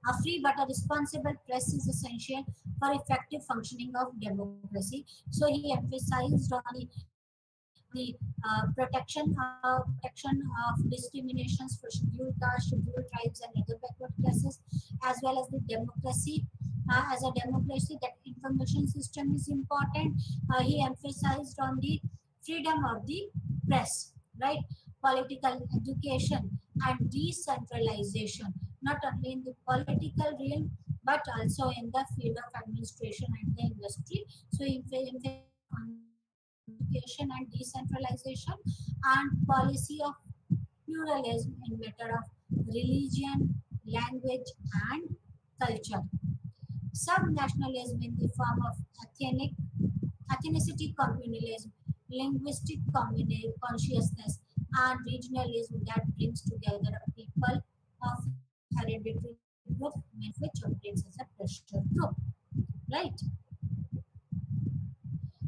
A free but a responsible press is essential for effective functioning of democracy. So he emphasized on the protection of discriminations for scheduled castes, scheduled tribes, and other backward classes, as well as the democracy. As a democracy, that information system is important. He emphasized on the freedom of the press, right? Political education and decentralization, not only in the political realm but also in the field of administration and the industry. So, on education and decentralization and policy of pluralism in matter of religion, language, and culture. Subnationalism in the form of ethnicity communalism, linguistic consciousness, and regionalism that brings together a people of hereditary group, which operates as a pressure group. Right?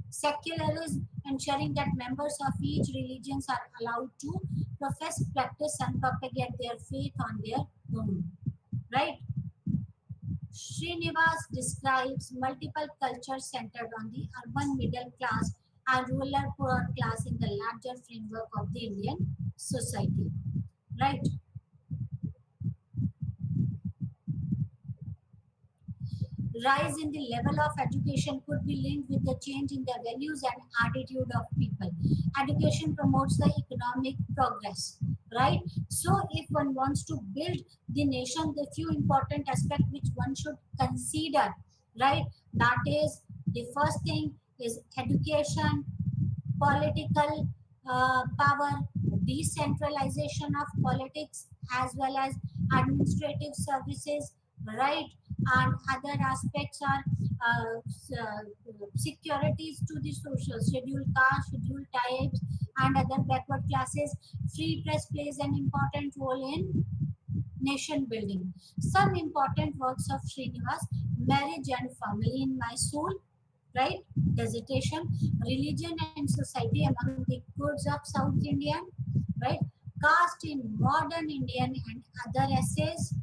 Secularism, ensuring that members of each religions are allowed to profess, practice, and propagate their faith on their own. Right? Srinivas describes multiple cultures centered on the urban middle class and rural poor class in the larger framework of the Indian society. Right? Rise in the level of education could be linked with the change in the values and attitude of people. Education promotes the economic progress, right? So if one wants to build the nation, the few important aspects which one should consider, right? That is, the first thing is education, political power, decentralization of politics, as well as administrative services, right? And other aspects are securities to the social, scheduled caste, scheduled types, and other backward classes. Free press plays an important role in nation building. Some important works of Srinivas: Marriage and Family in My Soul, right? Dissertation, Religion and Society Among the Kurds of South India, right? Caste in Modern Indian and Other Essays,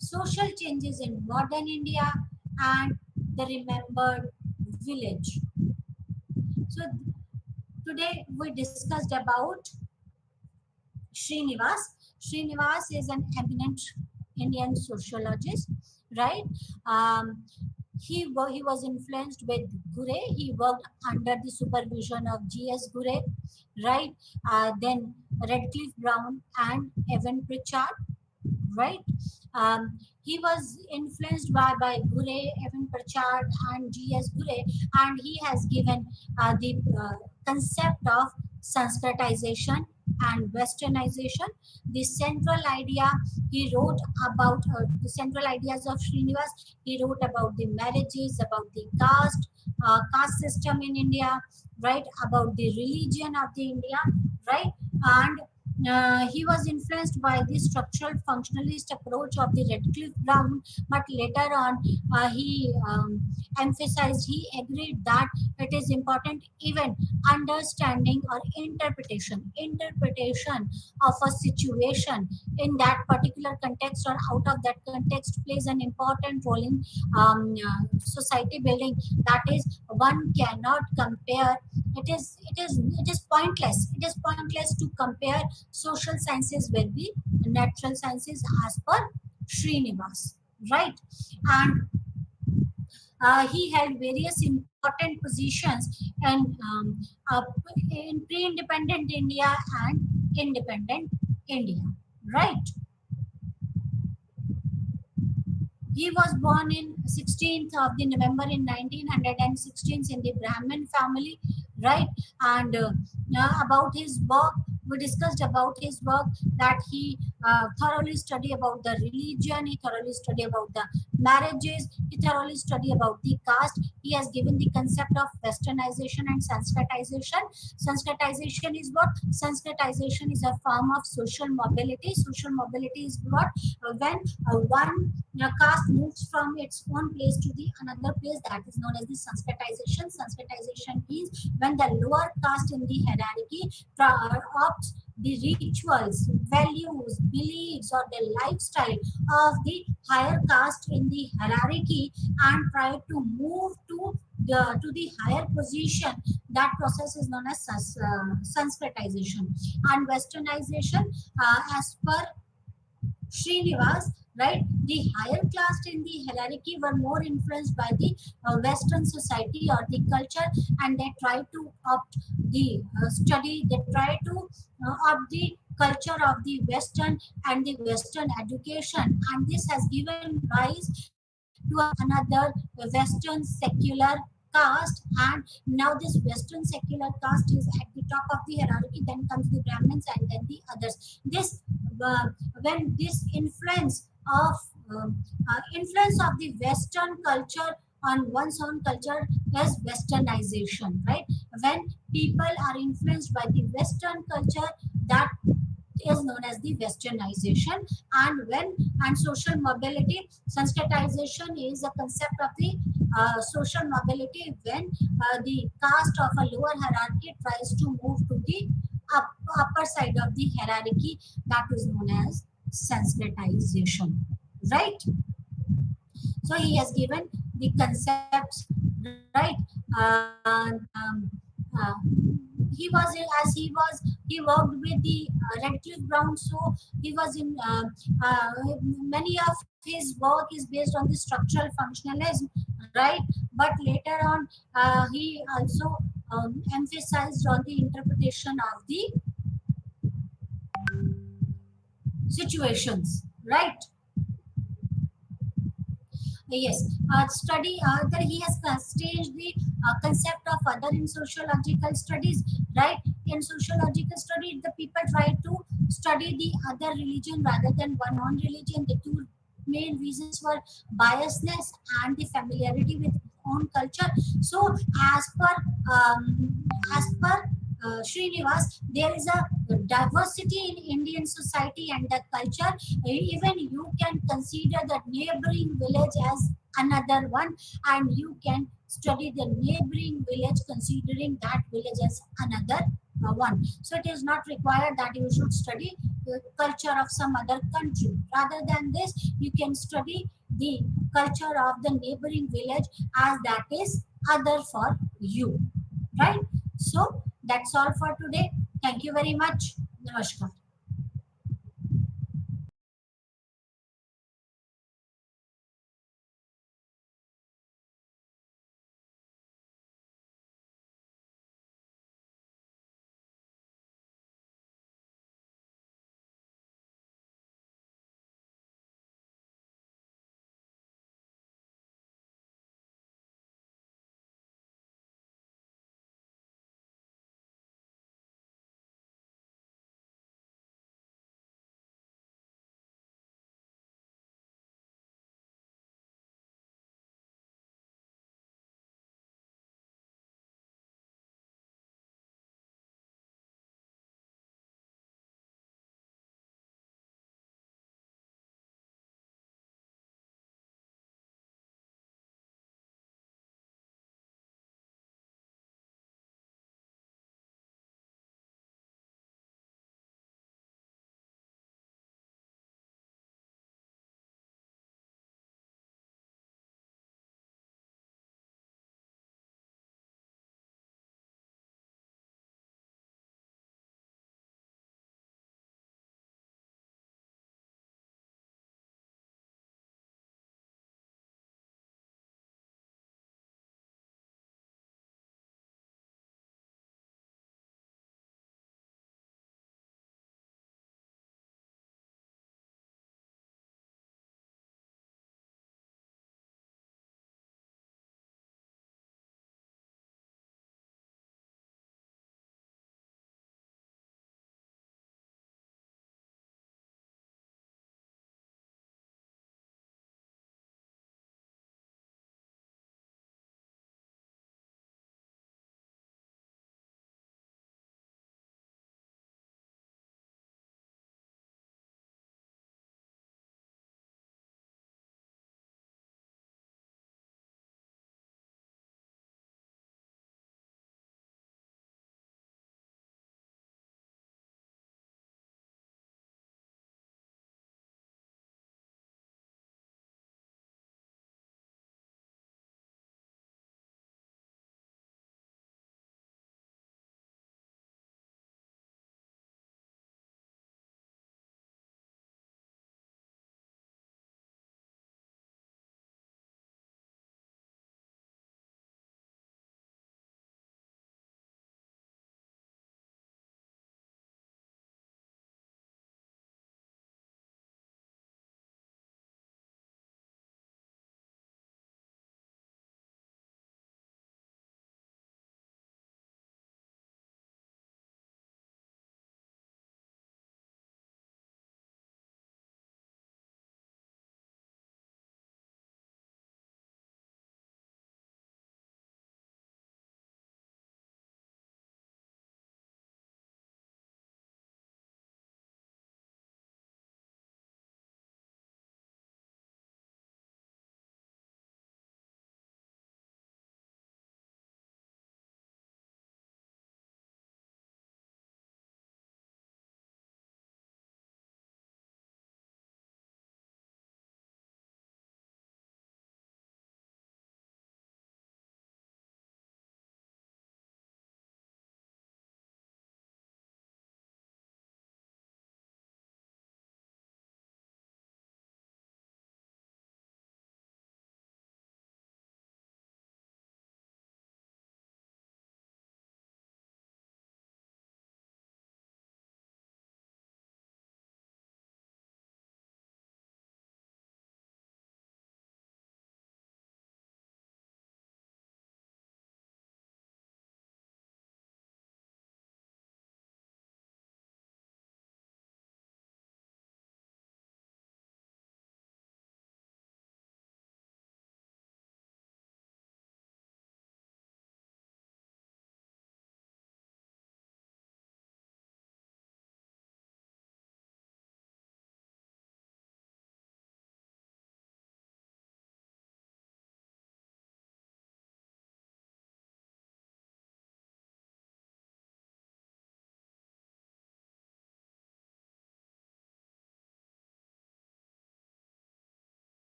Social Changes in Modern India, and The Remembered Village. So today we discussed about Srinivas. Srinivas is an eminent Indian sociologist, right? He was influenced with Gure. He worked under the supervision of G.S. Gure, right? Then Redcliffe Brown and Evan Pritchard, right? He was influenced by Gure, Evan Pritchard, and G.S. Gure, and he has given the concept of Sanskritization and Westernization. The central idea he wrote about, the central ideas of Srinivas, he wrote about the marriages, about the caste system in India, right? About the religion of the India, right? And he was influenced by the structural functionalist approach of the Redcliffe Brown, but later on he emphasized, he agreed that it is important even understanding or interpretation of a situation in that particular context or out of that context plays an important role in society building. That is, one cannot compare. It is pointless to compare social sciences with the natural sciences as per Srinivas, right? And he held various important positions in pre-independent India and independent India, right? He was born in 16th of the November in 1916 in the Brahmin family, right? And about his work, we discussed about his work that he thoroughly studied about the religion, he thoroughly studied about the marriages. He thoroughly study about the caste. He has given the concept of westernization and sanskritization. Sanskritization is what? Sanskritization is a form of social mobility. Social mobility is what? When one caste moves from its own place to the another place, that is known as the sanskritization. Sanskritization is when the lower caste in the hierarchy opts the rituals, values, beliefs, or the lifestyle of the higher caste in the hierarchy and try to move to the higher position. That process is known as Sanskritization. And westernization, as per Srinivas, right? The higher class in the hierarchy were more influenced by the Western society or the culture, and they try to opt the study. They try to opt the culture of the Western and the Western education, and this has given rise to another Western secular caste. And now this Western secular caste is at the top of the hierarchy. Then comes the Brahmins, and then the others. This when this influence of the Western culture on one's own culture is westernization, right? When people are influenced by the Western culture, that is known as the westernization. And social mobility, sanskritization is a concept of the social mobility when the caste of a lower hierarchy tries to move to the upper side of the hierarchy. That is known as sanskritization, right? So he has given the concepts, right? Uh, he was as he worked with the Redcliffe Brown, so he was in many of his work is based on the structural functionalism, right? But later on, he also emphasized on the interpretation of the situations, right? Yes, study that he has staged the concept of other in sociological studies, right? In sociological study, the people try to study the other religion rather than one own religion. The two main reasons were biasness and the familiarity with own culture. So, as per Srinivas, there is a diversity in Indian society and the culture. Even you can consider the neighboring village as another one, and you can study the neighboring village considering that village as another one. So it is not required that you should study the culture of some other country. Rather than this, you can study the culture of the neighboring village as that is other for you, right? So that's all for today. Thank you very much. Namaskar.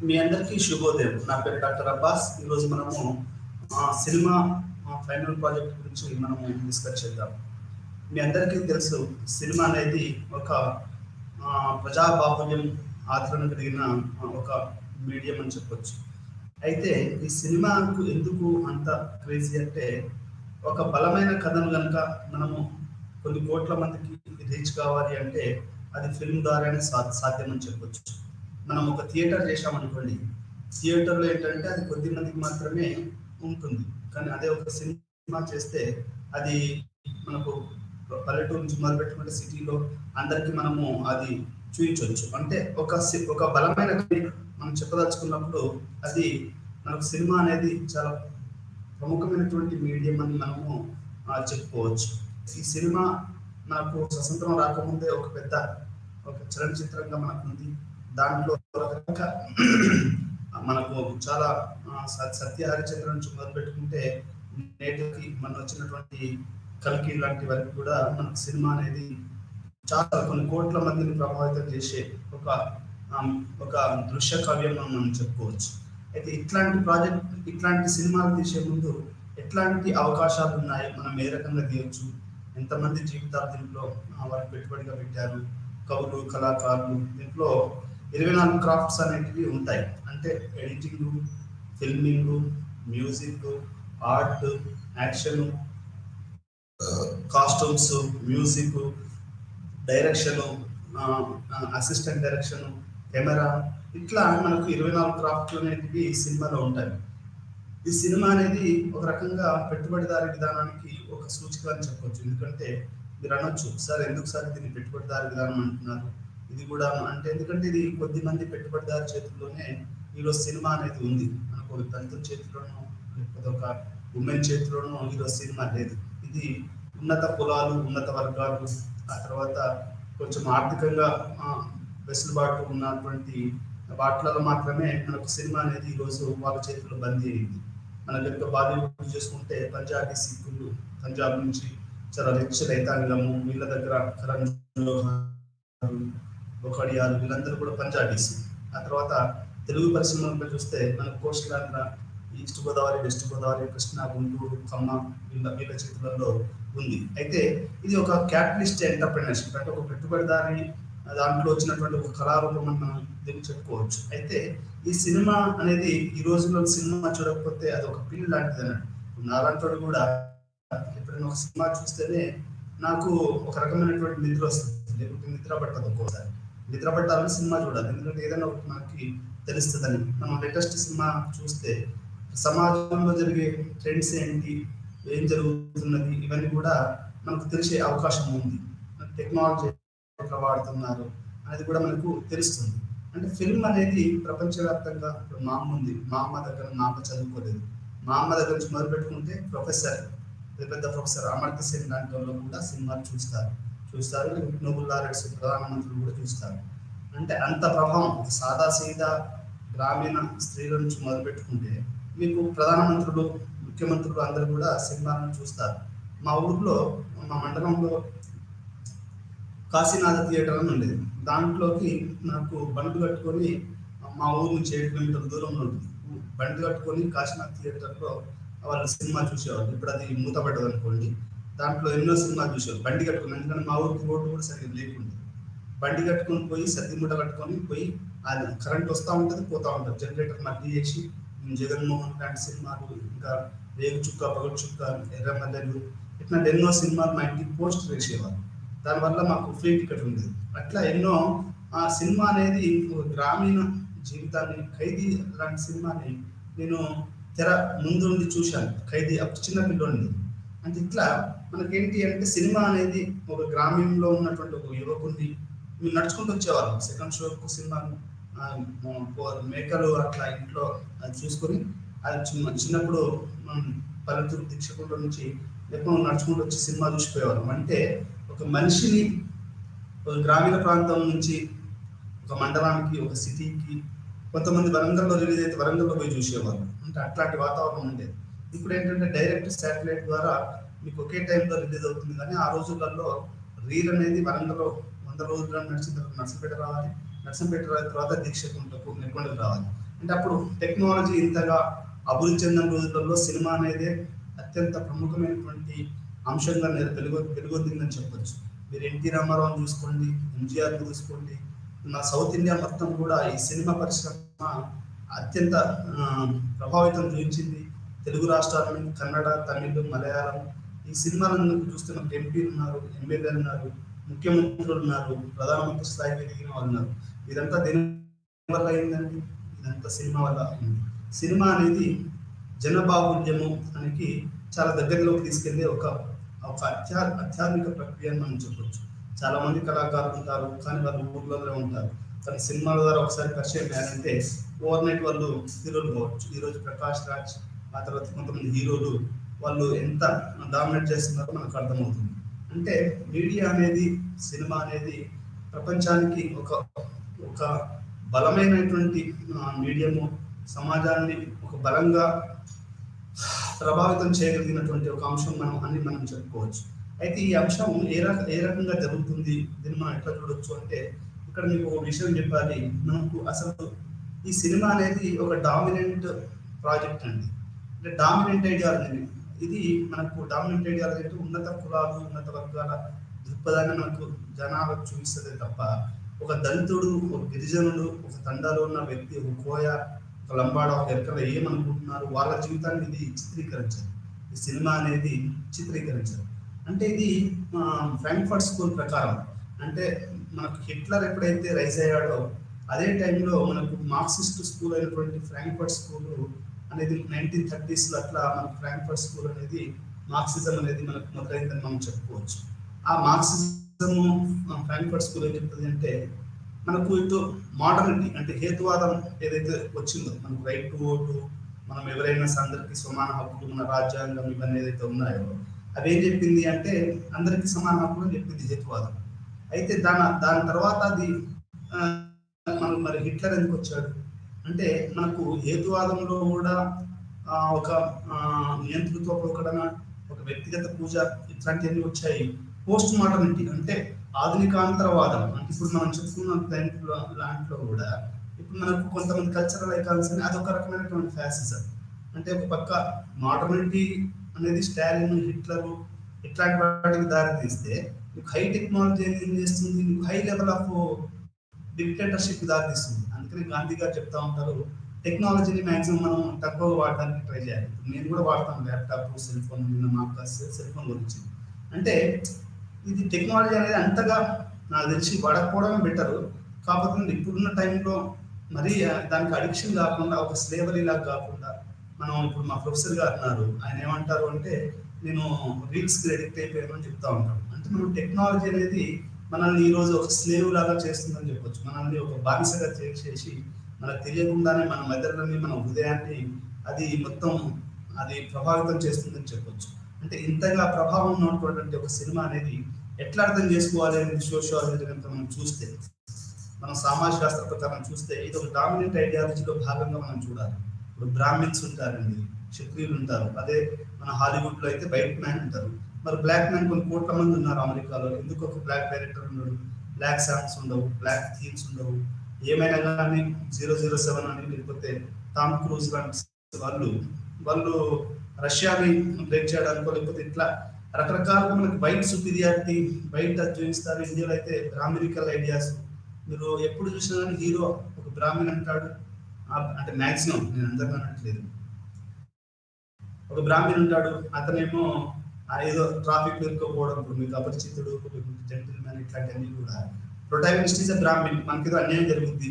మీ అందరికీ శుభోదయం. నా పేరు doctor Abbas. ఈరోజు మనము cinema final project గురించి మనము discuss చేద్దాం. మీ అందరికీ తెలుసు, సినిమా అనేది ఒక ప్రజాబాహుల్యం ఆదరణ కలిగిన ఒక మీడియం అని చెప్పొచ్చు. అయితే ఈ సినిమాకు ఎందుకు అంత క్రేజీ అంటే, ఒక బలమైన కథను కనుక మనము కొన్ని కోట్ల మందికి రీచ్ కావాలి అంటే అది ఫిల్మ్ ద్వారానే సాధ్యం అని చెప్పొచ్చు. మనం ఒక థియేటర్ చేసామనుకోండి, థియేటర్లో ఏంటంటే అది కొద్ది మందికి మాత్రమే ఉంటుంది. కానీ అదే ఒక సినిమా చేస్తే అది మనకు పల్లెటూరు నుంచి మొదలు పెట్టుకుంటే సిటీలో అందరికీ మనము అది చూపించవచ్చు. అంటే ఒక బలమైన మనం చెప్పదలుచుకున్నప్పుడు అది మనకు సినిమా అనేది చాలా ప్రముఖమైనటువంటి మీడియం అని మనము చెప్పుకోవచ్చు. ఈ సినిమా మనకు స్వతంత్రం రాకముందే ఒక చలనచిత్రంగా మనకు ఉంది. దాంట్లో మనకు చాలా సత్య హరిచంద్ర నుంచి మొదలు పెట్టుకుంటే నేటికి మనం వచ్చినటువంటి కల్కి లాంటి వరకు కూడా మనకు సినిమా అనేది చాలా కొన్ని కోట్ల మందిని ప్రభావితం చేసే ఒక దృశ్య కావ్యం మనం చెప్పుకోవచ్చు. అయితే ఇట్లాంటి సినిమాలు తీసే ముందు ఎట్లాంటి అవకాశాలు ఉన్నాయి, మనం ఏ రకంగా తీయవచ్చు, ఎంతమంది జీవితాలు దీంట్లో వారికి పెట్టుబడిగా పెట్టారు, కవులు, కళాకారులు, దీంట్లో 24 క్రాఫ్ట్స్ అనేటివి ఉంటాయి. అంటే editing, filming, music, art, action, costumes, music, direction, assistant direction, camera, ఇట్లా మనకు 24 క్రాఫ్ట్లు అనేటివి సినిమాలో ఉంటాయి. ఈ సినిమా అనేది ఒక రకంగా పెట్టుబడిదారి విధానానికి ఒక సూచిక అని చెప్పొచ్చు. ఎందుకంటే మీరు అనొచ్చు, సార్ ఎందుకు సార్ దీన్ని పెట్టుబడిదారి విధానం అంటున్నారు, ఇది కూడా అంటే ఎందుకంటే ఇది కొద్ది మంది పెట్టుబడిదారు చేతుల్లోనే ఈరోజు సినిమా అనేది ఉంది. మనకు ఒక తంతుల చేతిలోనో లేకపోతే ఒక ఉమెన్ చేతిలోనో ఈరోజు సినిమా లేదు. ఇది ఉన్నత కులాలు, ఉన్నత వర్గాలు, ఆ తర్వాత కొంచెం ఆర్థికంగా వెసులుబాటు ఉన్నటువంటి వాటిలలో మాత్రమే మనకు సినిమా అనేది ఈరోజు వాళ్ళ చేతిలో బందీ అయింది. మన కనుక బాలీవుడ్ చేసుకుంటే పంజాబీ సిక్కులు, పంజాబ్ నుంచి చాలా రిచ్ రైతాంగము, వీళ్ళ దగ్గర కరణ్ జోహర్, బొకడియాలు, వీళ్ళందరూ కూడా పంజాబీస్. ఆ తర్వాత తెలుగు పరిశ్రమలో చూస్తే మనకు coastal Andhra, east Godavari, west Godavari, Krishna, Guntur, Khammam, వీళ్ళ చేతులలో ఉంది. అయితే ఇది ఒక క్యాపిటలిస్ట్ ఎంటర్ప్రెనర్షిప్, అంటే ఒక పెట్టుబడిదారి దాంట్లో వచ్చినటువంటి ఒక కళారూపం అని మనం దీన్ని చెప్పుకోవచ్చు. అయితే ఈ సినిమా అనేది ఈ రోజుల్లో సినిమా చూడకపోతే అది ఒక పిల్లి లాంటిది అన్నట్టు. నాలాంటి కూడా ఎప్పుడైనా ఒక సినిమా చూస్తేనే నాకు ఒక రకమైనటువంటి నిద్ర వస్తుంది, లేకపోతే నిద్ర పట్టదు. ఒక్కోసారి నిద్ర పట్టాలని సినిమా చూడాలి, ఎందుకంటే ఏదైనా ఒకటి మనకి తెలుస్తుందని. మనం లేటెస్ట్ సినిమా చూస్తే సమాజంలో జరిగే ట్రెండ్స్ ఏంటి, ఏం జరుగుతున్నది, ఇవన్నీ కూడా మనకు తెలిసే అవకాశం ఉంది. టెక్నాలజీ ఎట్లా వాడుతున్నారు అనేది కూడా మనకు తెలుస్తుంది. అంటే ఫిల్మ్ అనేది ప్రపంచవ్యాప్తంగా ఇప్పుడు మా అమ్మ దగ్గర, మా అమ్మ చదువుకోలేదు, మా అమ్మ దగ్గర నుంచి మొదలు పెట్టుకుంటే పెద్ద ప్రొఫెసర్ అమర్త్య సేన్ లాంటి వాళ్ళు కూడా సినిమాలు చూస్తారు. నోబెల్ లారెట్స్, ప్రధానమంత్రులు కూడా చూస్తారు. అంటే అంత ప్రభావం సాదా సీదా గ్రామీణ స్త్రీల నుంచి మొదలు పెట్టుకుంటే మీకు ప్రధానమంత్రులు, ముఖ్యమంత్రులు అందరూ కూడా సినిమాలను చూస్తారు. మా ఊర్లో, మా మండలంలో కాశీనాథ థియేటర్ అని ఉండేది. దాంట్లోకి నాకు బండి కట్టుకొని, మా ఊరు నుంచి 7 కిలోమీటర్ల దూరంలో ఉంటుంది, బండి కట్టుకొని కాశీనాథ్ థియేటర్లో వాళ్ళు సినిమా చూసేవాళ్ళు. ఇప్పుడు అది మూతపడ్డది అనుకోండి. దాంట్లో ఎన్నో సినిమాలు చూసేవాళ్ళు బండి కట్టుకుని. ఎందుకంటే మా ఊరికి రోడ్డు కూడా సరిగ్గా లేకుండా బండి కట్టుకొని పోయి, సద్ది మూట కట్టుకొని పోయి, అది కరెంట్ వస్తూ ఉంటుంది, పోతూ ఉంటుంది, జనరేటర్ మళ్ళీ చేసి జగన్మోహన్ లాంటి సినిమాలు, ఇంకా రేగు చుక్క, పగలు చుక్క, ఎర్రమల్లెలు, ఇట్లాంటి ఎన్నో సినిమాలు మా ఇంటికి పోస్ట్ వేసేవాళ్ళు. దానివల్ల మాకు ఫ్రీ టికెట్ ఉండేది. అట్లా ఎన్నో ఆ సినిమా అనేది ఒక గ్రామీణ జీవితాన్ని, ఖైదీ లాంటి సినిమాని నేను తెర ముందు నుండి చూశాను. ఖైదీ అప్పుడు చిన్న పిల్లోండి. అంటే ఇట్లా మనకేంటి అంటే సినిమా అనేది ఒక గ్రామీణంలో ఉన్నటువంటి ఒక యువకుడిని మేము నడుచుకుంటూ వచ్చేవాళ్ళం. సెకండ్ షోకు సినిమాను మేకలు అట్లా ఇంట్లో అది చూసుకొని, అది చిన్నప్పుడు పల్లెటూరు దీక్షకుల నుంచి ఎప్పుడు నడుచుకుంటూ వచ్చి సినిమా చూసిపోయేవాళ్ళం. అంటే ఒక మనిషిని ఒక గ్రామీణ ప్రాంతం నుంచి ఒక మండలానికి, ఒక సిటీకి, కొంతమంది వరంగల్లో రిలీజ్ అయితే వరంగల్లో పోయి చూసేవాళ్ళు. అంటే అట్లాంటి వాతావరణం ఉండేది. ఇప్పుడు ఏంటంటే డైరెక్ట్ శాటిలైట్ ద్వారా మీకు ఒకే టైంలో రిలీజ్ అవుతుంది. కానీ ఆ రోజులలో రీల్ అనేది వరంగల్లో 100 రోజులు నడిచిన తర్వాత నర్సంపేట రావాలి, నర్సంపేట తర్వాత దీక్షకుంటకు, నెక్కొండకు రావాలి. అంటే అప్పుడు టెక్నాలజీ ఇంతగా అభివృద్ధి చెందిన రోజులలో సినిమా అనేది అత్యంత ప్రముఖమైనటువంటి అంశంగా వెలుగొందిందని చెప్పొచ్చు. మీరు ఎన్టీ రామారావుని చూసుకోండి, ఎంజీఆర్ని చూసుకోండి, మన సౌత్ ఇండియా మొత్తం కూడా ఈ సినిమా పరిశ్రమ అత్యంత ప్రభావితం చూపించింది. తెలుగు రాష్ట్రాలను కన్నడ, తమిళ, మలయాళం ఈ సినిమాలను చూస్తే మనకు ఎంపీలు ఉన్నారు, ఎమ్మెల్యేలు ఉన్నారు, ముఖ్యమంత్రులు ఉన్నారు, ప్రధానమంత్రి స్థాయికి ఎదిగిన వాళ్ళు ఉన్నారు. ఇదంతా దేని వల్ల అయిందండి? ఇదంతా సినిమా వల్ల అయింది. సినిమా అనేది జనబాహుల్యము అనేది చాలా దగ్గరలోకి తీసుకెళ్లే ఒక ఆధ్యాత్మిక ప్రక్రియ అని మనం చెప్పొచ్చు. చాలా మంది కళాకారులు ఉంటారు, కానీ వాళ్ళు ఊర్లలో ఉంటారు. కానీ సినిమాల ద్వారా ఒకసారి పరిచయం అయ్యారంటే ఓవర్ నైట్ వాళ్ళు హీరోలు కావచ్చు. ఈరోజు ప్రకాష్ రాజ్, ఆ తర్వాత కొంతమంది హీరోలు వాళ్ళు ఎంత డామినేట్ చేస్తున్నారో మనకు అర్థమవుతుంది. అంటే మీడియా అనేది, సినిమా అనేది ప్రపంచానికి ఒక బలమైనటువంటి మీడియము, సమాజాన్ని ఒక బలంగా ప్రభావితం చేయగలిగినటువంటి ఒక అంశం మనం చెప్పుకోవచ్చు. అయితే ఈ అంశం ఏ రకంగా జరుగుతుంది, దీన్ని మనం ఎట్లా చూడొచ్చు అంటే, ఇక్కడ మీకు ఒక విషయం చెప్పాలి. మనకు అసలు ఈ సినిమా అనేది ఒక డామినెంట్ ప్రాజెక్ట్ అండి. అంటే డామినెంట్ ఐడియాలజీ ఇది. మనకు డామినెంట్ ఐడియాలజీ అంటే ఉన్నత కులాలు, ఉన్నత వర్గాల దృక్పథాన్ని మనకు జనాలకు చూపిస్తుంది తప్ప, ఒక దళితుడు, ఒక గిరిజనుడు, ఒక తండాలో ఉన్న వ్యక్తి, ఒక కోయ, ఒక లంబాడ, ఒక ఎరకల ఏమనుకుంటున్నారు వాళ్ళ జీవితాన్ని ఇది చిత్రీకరించారు. ఈ సినిమా అనేది చిత్రీకరించారు. అంటే ఇది ఫ్రాంక్ఫర్ట్ స్కూల్ ప్రకారం, అంటే మనకు హిట్లర్ ఎప్పుడైతే రైజ్ అయ్యాడో అదే టైంలో మనకు మార్క్సిస్ట్ స్కూల్ అయినటువంటి ఫ్రాంక్ఫర్ట్ స్కూల్ అనేది 1930s అట్లా మనకు ఫ్రాంక్ఫర్ట్ స్కూల్ అనేది మార్క్సిజం అనేది మనకు మొదలైందని మనం చెప్పుకోవచ్చు. ఆ మార్క్సిజము ఫ్రాంక్ఫర్ట్ స్కూల్ ఏం చెప్తుంది అంటే, మనకు ఇటు మోడర్నిటీ అంటే హేతువాదం ఏదైతే వచ్చిందో, మనకు రైట్ టు ఓటు, మనం ఎవరైనా అందరికీ సమాన హక్కులు, మన రాజ్యాంగం ఇవన్నీ ఏదైతే ఉన్నాయో అవి ఏం చెప్పింది అంటే అందరికీ సమాన హక్కులు అని చెప్పింది హేతువాదం. అయితే దాని తర్వాత అది మనకు మరి హిట్లర్ ఎందుకు వచ్చాడు అంటే, మనకు హేతువాదంలో కూడా ఒక నియంతృత్వ పోకడన, ఒక వ్యక్తిగత పూజ ఇట్లాంటివన్నీ వచ్చాయి. పోస్ట్ మోడర్నిటీ అంటే ఆధునికాంతరవాదం, అంటే ఇప్పుడు మనం చెప్పుకున్న దాంట్లో కూడా ఇప్పుడు మనకు కొంతమంది కల్చరల్ ఐకాన్స్ అని అదొక రకమైనటువంటి ఫ్యాసిజం. అంటే ఒక పక్క మోడర్నిటీ అనేది స్టాలిన్, హిట్లర్ ఇట్లాంటి వాటికి దారి తీస్తే, మీకు హై టెక్నాలజీ ఏం చేస్తుంది, మీకు హై లెవెల్ ఆఫ్ డిక్టేటర్షిప్ దారితీస్తుంది. అందుకని గాంధీ గారు చెప్తా ఉంటారు, టెక్నాలజీని మ్యాక్సిమం మనం తక్కువ వాడడానికి ట్రై చేయాలి. నేను కూడా వాడతాను ల్యాప్టాప్, సెల్ ఫోన్. నిన్న మాకు సెల్ ఫోన్ గురించి అంటే, ఇది టెక్నాలజీ అనేది అంతగా నాకు తెలిసి వాడకపోవడమే బెటరు. కాకపోతే ఇప్పుడున్న టైంలో మరి దానికి అడిక్షన్ కాకుండా, ఒక స్లేవరీ లాగా కాకుండా, మనం ఇప్పుడు మా ప్రొఫెసర్ గారు అన్నారు, ఆయన ఏమంటారు అంటే, నేను రీల్స్కి అడిక్ట్ అయిపోయాను అని చెప్తా ఉంటాను. అంటే మనం టెక్నాలజీ అనేది మనల్ని ఈరోజు ఒక స్లేవ్ లాగా చేస్తుందని చెప్పొచ్చు. మనల్ని ఒక బానిసగా చేసి మనకు తెలియకుండానే మన మెదడుని, మన హృదయాన్ని అది మొత్తం అది ప్రభావితం చేస్తుందని చెప్పొచ్చు. అంటే ఇంతగా ప్రభావం ఉన్నటువంటి ఒక సినిమా అనేది ఎట్లా అర్థం చేసుకోవాలి అనేది సోషియాలజీ కనుక మనం చూస్తే, మనం సమాజ శాస్త్ర ప్రకారం చూస్తే, ఇది ఒక డామినెంట్ ఐడియాలజీలో భాగంగా మనం చూడాలి. ఇప్పుడు బ్రాహ్మిన్స్ ఉంటారండి, క్షత్రియులు ఉంటారు. అదే మన హాలీవుడ్లో అయితే వైట్ మ్యాన్ ఉంటారు. మరి బ్లాక్ మ్యాన్ కొన్ని కోట్ల మంది ఉన్నారు అమెరికాలో. ఎందుకు ఒక బ్లాక్ డైరెక్టర్ ఉన్నాడు, బ్లాక్ సాంగ్స్ ఉండవు, బ్లాక్ థీమ్స్ ఉండవు. ఏమైనా కానీ 007 అని, లేకపోతే టామ్ క్రూజ్ లాంటి వాళ్ళు రష్యాని బ్రేక్ చేయడానికో, లేకపోతే ఇట్లా రకరకాలుగా మనకి వైట్ సుపీరియారిటీ బయట చూపిస్తారు. ఇండియాలో అయితే బ్రాహ్మణికల్ ఐడియాస్. మీరు ఎప్పుడు చూసినా కానీ హీరో ఒక బ్రాహ్మణ్ అంటాడు, అంటే మ్యాక్సిమం, నేను అందరికీ అనట్లేదు, ఒక బ్రాహ్మణ్ ఉంటాడు, అతనేమో ఏదో ట్రాఫిక్ ఇరుక్కోపోవడం, ఇప్పుడు మీకు అపరిచితుడు, జెంటిల్ మ్యాన్, ఇట్లాంటివన్నీ కూడా ప్రొటాగనిస్ట్ ఈజ్ ఎ బ్రాహ్మణ్, మనకి ఏదో అన్యాయం జరుగుద్ది,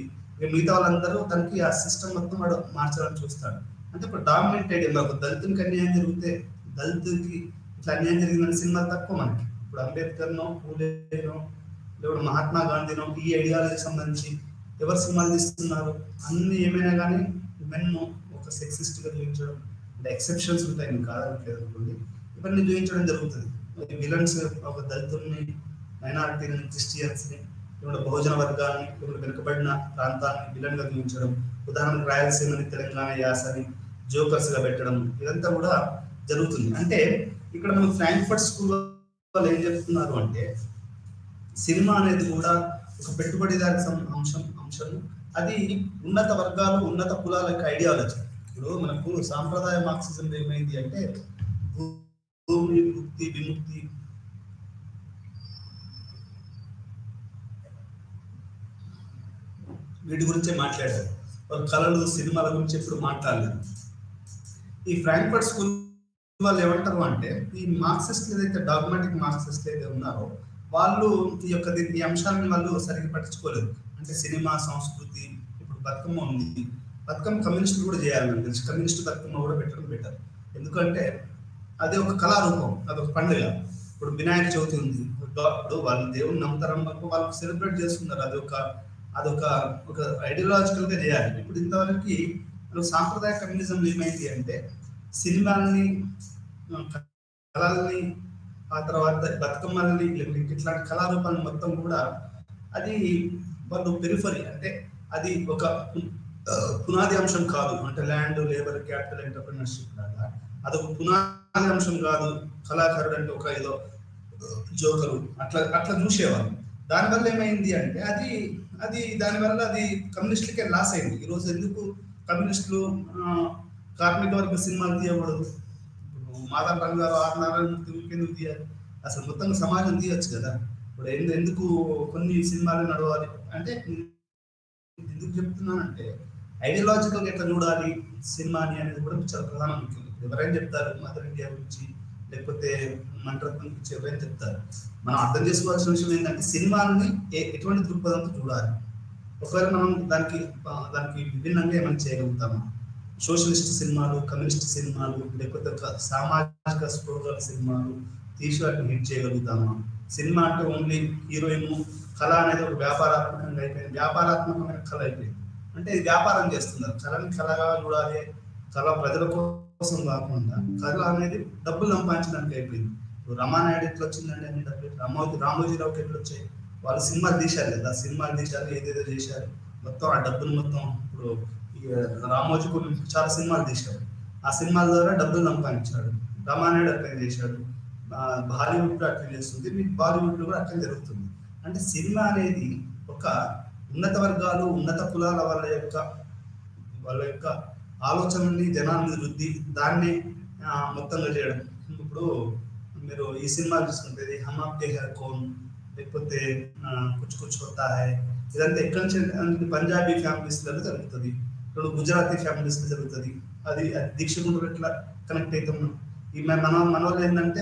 మిగతా వాళ్ళందరూ తనకి ఆ సిస్టమ్ మొత్తం వాడు మార్చాలని చూస్తాడు. అంటే ఇప్పుడు డామినెంట్ ఐడియా, మాకు దళితునికి అన్యాయం జరిగితే, దళితులకి ఇట్లా అన్యాయం జరిగిందని సినిమా తక్కువ మనకి. ఇప్పుడు అంబేద్కర్నో, పూలేనో, లేకపోతే మహాత్మా గాంధీనో ఈ ఐడియాలజీకి సంబంధించి ఎవరు సినిమాలు తీస్తున్నారు, అన్ని ఏమైనా కానీ మెన్ ఒక సెక్సిస్ట్గా చూపించడం, అంటే ఎక్సెప్షన్స్ ఉంటాయి, నేను కాదనట్లేదు అనుకోండి, ఇవన్నీ చూపించడం జరుగుతుంది. విలన్స్ ఒక దళితుల్ని, మైనారిటీని, క్రిస్టియన్స్ని, లేకుంటే బహుజన వర్గాన్ని, లేకుంటే వెనుకబడిన ప్రాంతాన్ని విలన్గా చూపించడం, ఉదాహరణకు రాయలసీమని తెలంగాణ యాసని జోకర్స్గా పెట్టడం, ఇదంతా కూడా జరుగుతుంది. అంటే ఇక్కడ మనం ఫ్రాంక్ఫర్ట్ స్కూల్ వాళ్ళు ఏం చెప్తున్నారు అంటే, సినిమా అనేది కూడా ఒక పెట్టుబడిదారి అంశం. అది ఉన్నత వర్గాలు ఉన్నత కులాల యొక్క ఐడియాలజీ. ఇప్పుడు మనకు సాంప్రదాయ మార్క్సిజం ఏమైంది అంటే భూమి భుక్తి విముక్తి వీటి గురించే మాట్లాడారు. వాళ్ళు కళలు సినిమాల గురించి ఎప్పుడు మాట్లాడలేదు. ఈ ఫ్రాంక్ఫర్ట్ స్కూల్ వాళ్ళు ఏమంటారు అంటే ఈ మార్క్సిస్టులు ఏదైతే డాగ్మాటిక్ మార్క్సిస్టులు ఏదైతే ఉన్నారో వాళ్ళు ఈ అంశాలను వాళ్ళు సరిగ్గా పట్టించుకోలేదు. అంటే సినిమా సంస్కృతి, ఇప్పుడు బతుకమ్మ ఉంది, బతుకమ్మ కమ్యూనిస్టులు కూడా చేయాలని తెలిసి కమ్యూనిస్టు బతుకమ్మ కూడా పెట్టడం బెటర్. ఎందుకంటే అది ఒక కళారూపం, అది ఒక పండుగ. ఇప్పుడు వినాయక చవితి ఉంది, ఇప్పుడు వాళ్ళు దేవుని నమ్ముతారన్నప్పుడు వాళ్ళు సెలబ్రేట్ చేస్తున్నారు. అదొక ఒక ఐడియాలజికల్ గా చేయాలి. ఇప్పుడు ఇంతవరకు సాంప్రదాయ కమ్యూనిజం ఏమైంది అంటే సినిమాల్ని, కళల్ని, ఆ తర్వాత బతుకమ్మల్ని, ఇట్లాంటి కళారూపాలను మొత్తం కూడా అది వాళ్ళు పెరిఫరీ, అంటే అది ఒక పునాది అంశం కాదు. అంటే ల్యాండ్, లేబర్, క్యాపిటల్, ఎంటర్ప్రినర్షిప్ లాగా అదొక పునాది అంశం కాదు. కళాకారుడు అంటే ఒక ఏదో జోకరు అట్లా చూసేవాళ్ళు. దానివల్ల ఏమైంది అంటే అది దానివల్ల అది కమ్యూనిస్టులకే లాస్ అయింది. ఈరోజు ఎందుకు కమ్యూనిస్టులు కార్మిక వర్గ సినిమాలు తీయకూడదు? మాధవ్ రంగ్ గారు, ఆర్ నారాయణమూర్తి ఎందుకు తీయాలి? అసలు మొత్తం సమాజం తీయచ్చు కదా. ఇప్పుడు ఎందుకు కొన్ని సినిమాలు నడవాలి అంటే ఎందుకు చెప్తున్నానంటే ఐడియాలజికల్ గా ఎట్లా చూడాలి సినిమాని అనేది కూడా చాలా ప్రధాన ముఖ్యం. ఎవరైనా చెప్తారు మదర్ ఇండియా గురించి, లేకపోతే మంటరత్నం గురించి ఎవరైనా చెప్తారు. మనం అర్థం చేసుకోవాల్సిన విషయం ఏంటంటే సినిమాని ఎటువంటి దృక్పథంతో చూడాలి. ఒకవేళ మనం దానికి విభిన్నంగా ఏమైనా చేయగలుగుతామా? సోషలిస్ట్ సినిమాలు, కమ్యూనిస్ట్ సినిమాలు, లేకపోతే సామాజిక స్పృహల సినిమాలు తీసి వాటిని హిట్ చేయగలుగుతామా? సినిమా అంటే ఓన్లీ హీరోయిన్, కళ అనేది ఒక వ్యాపారాత్మకంగా అయిపోయింది, వ్యాపారాత్మకమైన కళ అయిపోయింది. అంటే ఇది వ్యాపారం చేస్తున్నారు. కళని కళగా చూడాలి, కళ ప్రజల కోసం కాకుండా కళ అనేది డబ్బులు సంపాదించడానికి అయిపోయింది. ఇప్పుడు రమానాయుడు ఎట్లా వచ్చిందండి అన్ని డబ్బులు, రామోజీరావుకి ఎట్లా వచ్చాయి? వాళ్ళు సినిమాలు తీశారు కదా, సినిమాలు తీశారు, ఏదేదో చేశారు, మొత్తం ఆ డబ్బులు మొత్తం. ఇప్పుడు రామోజీ కొన్ని చాలా సినిమాలు తీశాడు, ఆ సినిమాల ద్వారా డబ్బులు సంపాదించాడు. రమానాయుడు అట్లా చేశాడు, బాలీవుడ్ అట్లా చేస్తుంది, మీకు బాలీవుడ్ కూడా అట్లా జరుగుతుంది. అంటే సినిమా అనేది ఒక ఉన్నత వర్గాలు, ఉన్నత కులాల వాళ్ళ యొక్క ఆలోచనల్ని జనాల మీద రుద్ది దాన్ని మొత్తంగా చేయడం. ఇప్పుడు మీరు ఈ సినిమాలు చూసుకుంటే హమ్ ఆప్కే హై కౌన్, లేకపోతే కుచ్ కుచ్ హోతా హై, ఇదంతా ఎక్కడి నుంచి పంజాబీ ఫ్యామిలీస్లలో జరుగుతుంది, ఇప్పుడు గుజరాతీ ఫ్యామిలీస్లో జరుగుతుంది. అది దీక్షకుడు ఎట్లా కనెక్ట్ అవుతాం? ఈ మన ఏంటంటే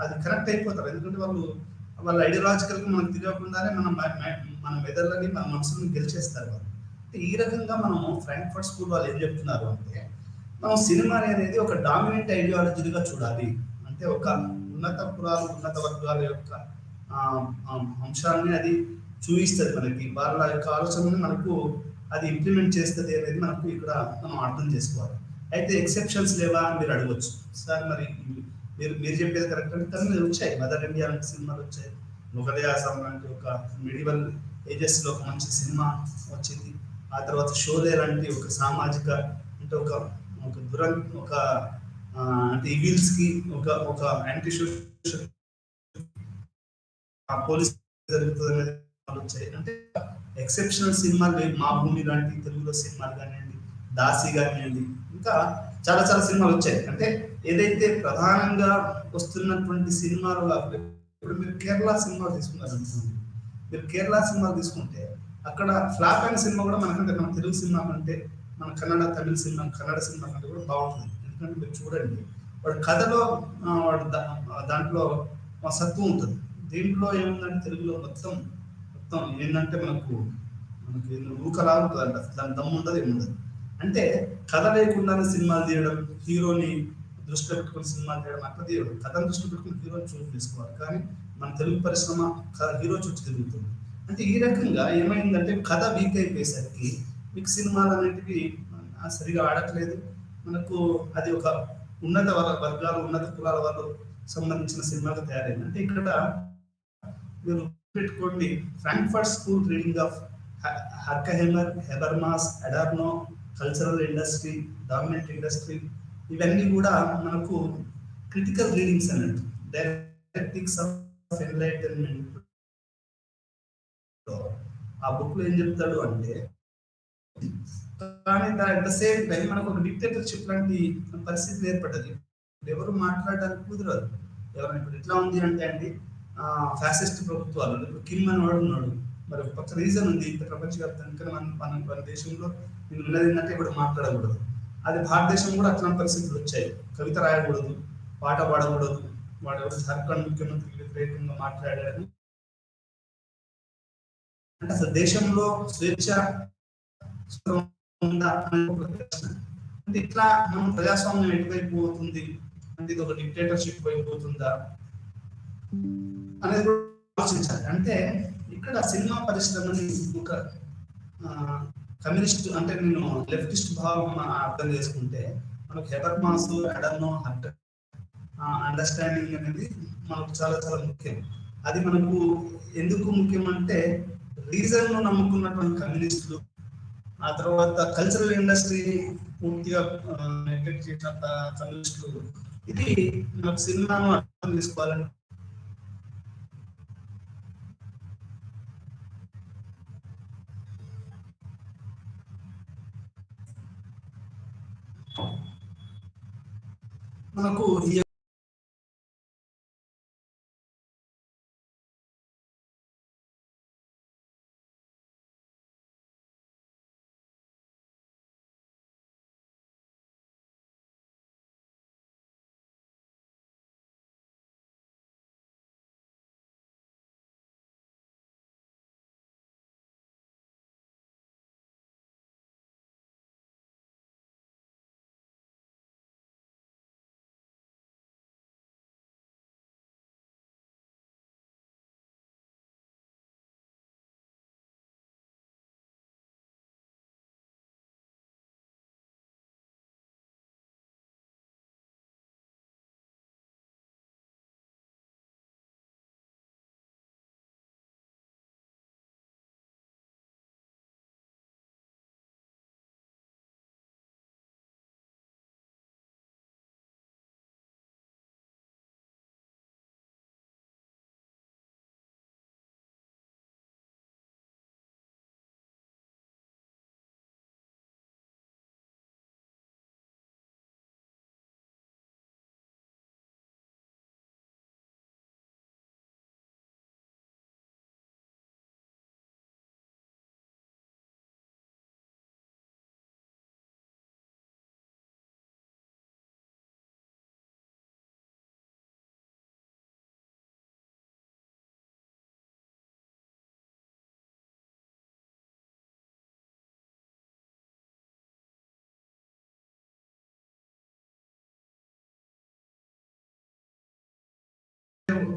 అది కనెక్ట్ అయిపోతారు. ఎందుకంటే వాళ్ళ ఐడియాలజికల్గా మనకు తెలియకుండానే మన మెదళ్ళని, మన మనసుని గెలిచేస్తారు వాళ్ళు. ఈ రకంగా మనము ఫ్రాంక్ఫర్ట్ స్కూల్ వాళ్ళు ఏం చెప్తున్నారు అంటే మనం సినిమా అనేది ఒక డామినెంట్ ఐడియాలజీగా చూడాలి. అంటే ఒక ఉన్నత కులాలు, ఉన్నత వర్గాల యొక్క అంశాన్ని అది చూపిస్తుంది మనకి, వాళ్ళ యొక్క ఆలోచనని మనకు అది ఇంప్లిమెంట్ చేస్తుంది అనేది మనకు ఇక్కడ మనం అర్థం చేసుకోవాలి. అయితే ఎక్సెప్షన్స్ లేవా అని మీరు అడగవచ్చు. సార్ మరి మీరు చెప్పేది కరెక్ట్ అంటే కానీ వచ్చాయి, మదర్ ఇండియా లాంటి సినిమాలు వచ్చాయి, మొఘలయాసం లాంటి ఒక మిడివల్ ఏజెస్ లో ఒక మంచి సినిమా వచ్చింది. ఆ తర్వాత షోలే లాంటి ఒక సామాజిక, అంటే ఒక అంటే ఈవిల్స్ కి ఒక యాంటీ సోషల్ పోలీస్ జరుగుతుంది అనేది వచ్చాయి. అంటే ఎక్సెప్షనల్ సినిమాలు మా భూమి లాంటి తెలుగులో సినిమాలు కానివ్వండి, దాసి కానివ్వండి, ఇంకా చాలా చాలా సినిమాలు వచ్చాయి. అంటే ఏదైతే ప్రధానంగా వస్తున్నటువంటి సినిమాలు, ఇప్పుడు మీరు కేరళ సినిమాలు తీసుకున్నారు అనుకోండి, మీరు కేరళ సినిమాలు తీసుకుంటే అక్కడ ఫ్లాప్ అయిన సినిమా కూడా మనకంటే, మన తెలుగు సినిమా కంటే, మన కన్నడ సినిమా కంటే కూడా బాగుంటుంది. ఎందుకంటే మీరు చూడండి, వాడు కథలో దాంట్లో సత్వం ఉంటుంది. దీంట్లో ఏముందంటే తెలుగులో మొత్తం ఏంటంటే మనకి ఊకలాగుతుంది అంట, దాని దమ్ము ఉండదు, ఏముండదు. అంటే కథ లేకుండానే సినిమాలు తీయడం, హీరోని దృష్టిలో పెట్టుకుని సినిమాలు తీయడం, అట్లా తీయడం. కథను దృష్టిలో పెట్టుకుని హీరోని చూసి తీసుకోవాలి. కానీ మన తెలుగు పరిశ్రమ హీరో చుట్టూ తిరుగుతుంది. అంటే ఈ రకంగా ఏమైందంటే కథ వీక్ అయిపోయేసరికి మీకు సినిమాలు అనేటివి సరిగా ఆడట్లేదు. మనకు అది ఒక ఉన్నత వర్గాలు, ఉన్నత కులాల వాళ్ళు సంబంధించిన సినిమాలు తయారైంది. అంటే ఇక్కడ మీరు పెట్టుకోండి, Frankfurt school reading of Horkheimer, Habermas, Adorno, cultural industry, dominant industry, ఇవన్నీ కూడా మనకు క్రిటికల్ రీడింగ్స్ అన్నట్టు. డైరెక్టిక్స్ ఆఫ్ ఎన్లైటన్మెంట్ ఆ బుక్ లో ఏం చెప్తాడు అంటే కానీ అట్ ద సేమ్ టైం మనకు ఒక డిక్టేటర్షిప్ లాంటి పరిస్థితి ఏర్పడ్డది. ఎవరు మాట్లాడడానికి కుదరదు. ఎవరైనా ఇప్పుడు ఎట్లా ఉంది అంటే అండి, ఫ్యాసిస్ట్ ప్రభుత్వాలు ఇప్పుడు కిమ్ అని వాడు ఉన్నాడు. మరి ఒక పక్క రీజన్ ఉంది, ఇంత ప్రపంచవ్యాప్తంగా మన దేశంలో నేను ఉన్నది ఏంటంటే ఇప్పుడు మాట్లాడకూడదు. అది భారతదేశం కూడా అట్లాంటి పరిస్థితులు వచ్చాయి. కవిత రాయకూడదు, పాట పాడకూడదు, వాడు ఎవరు జార్ఖండ్ ముఖ్యమంత్రికి వ్యతిరేకంగా మాట్లాడారు అంటే అసలు దేశంలో స్వేచ్ఛ ఉందా అనే ఒక ప్రశ్న. అంటే ఇట్లా మనం ప్రజాస్వామ్యం ఎటువైపు పోతుంది అంటే ఇది ఒక డిక్టేటర్షిప్ వైపు పోతుందా అనేది కూడా ఆలోచించాలి. అంటే ఇక్కడ సినిమా పరిశ్రమని ఒక కమ్యూనిస్ట్ అంటే నేను లెఫ్టిస్ట్ భావం అర్థం చేసుకుంటే మనకు హెబర్మాస్ అడర్నో హట్ అండర్స్టాండింగ్ అనేది మనకు చాలా చాలా ముఖ్యం. అది మనకు ఎందుకు ముఖ్యం అంటే రీజన్ ను నమ్ముకున్నటువంటి కమ్యూనిస్టులు, ఆ తర్వాత కల్చరల్ ఇండస్ట్రీ పూర్తిగా నెగ్లెక్ట్ చేసిన కమ్యూనిస్టులు, ఇది మనకు సినిమాను అర్థం చేసుకోవాలని మనకు ఈ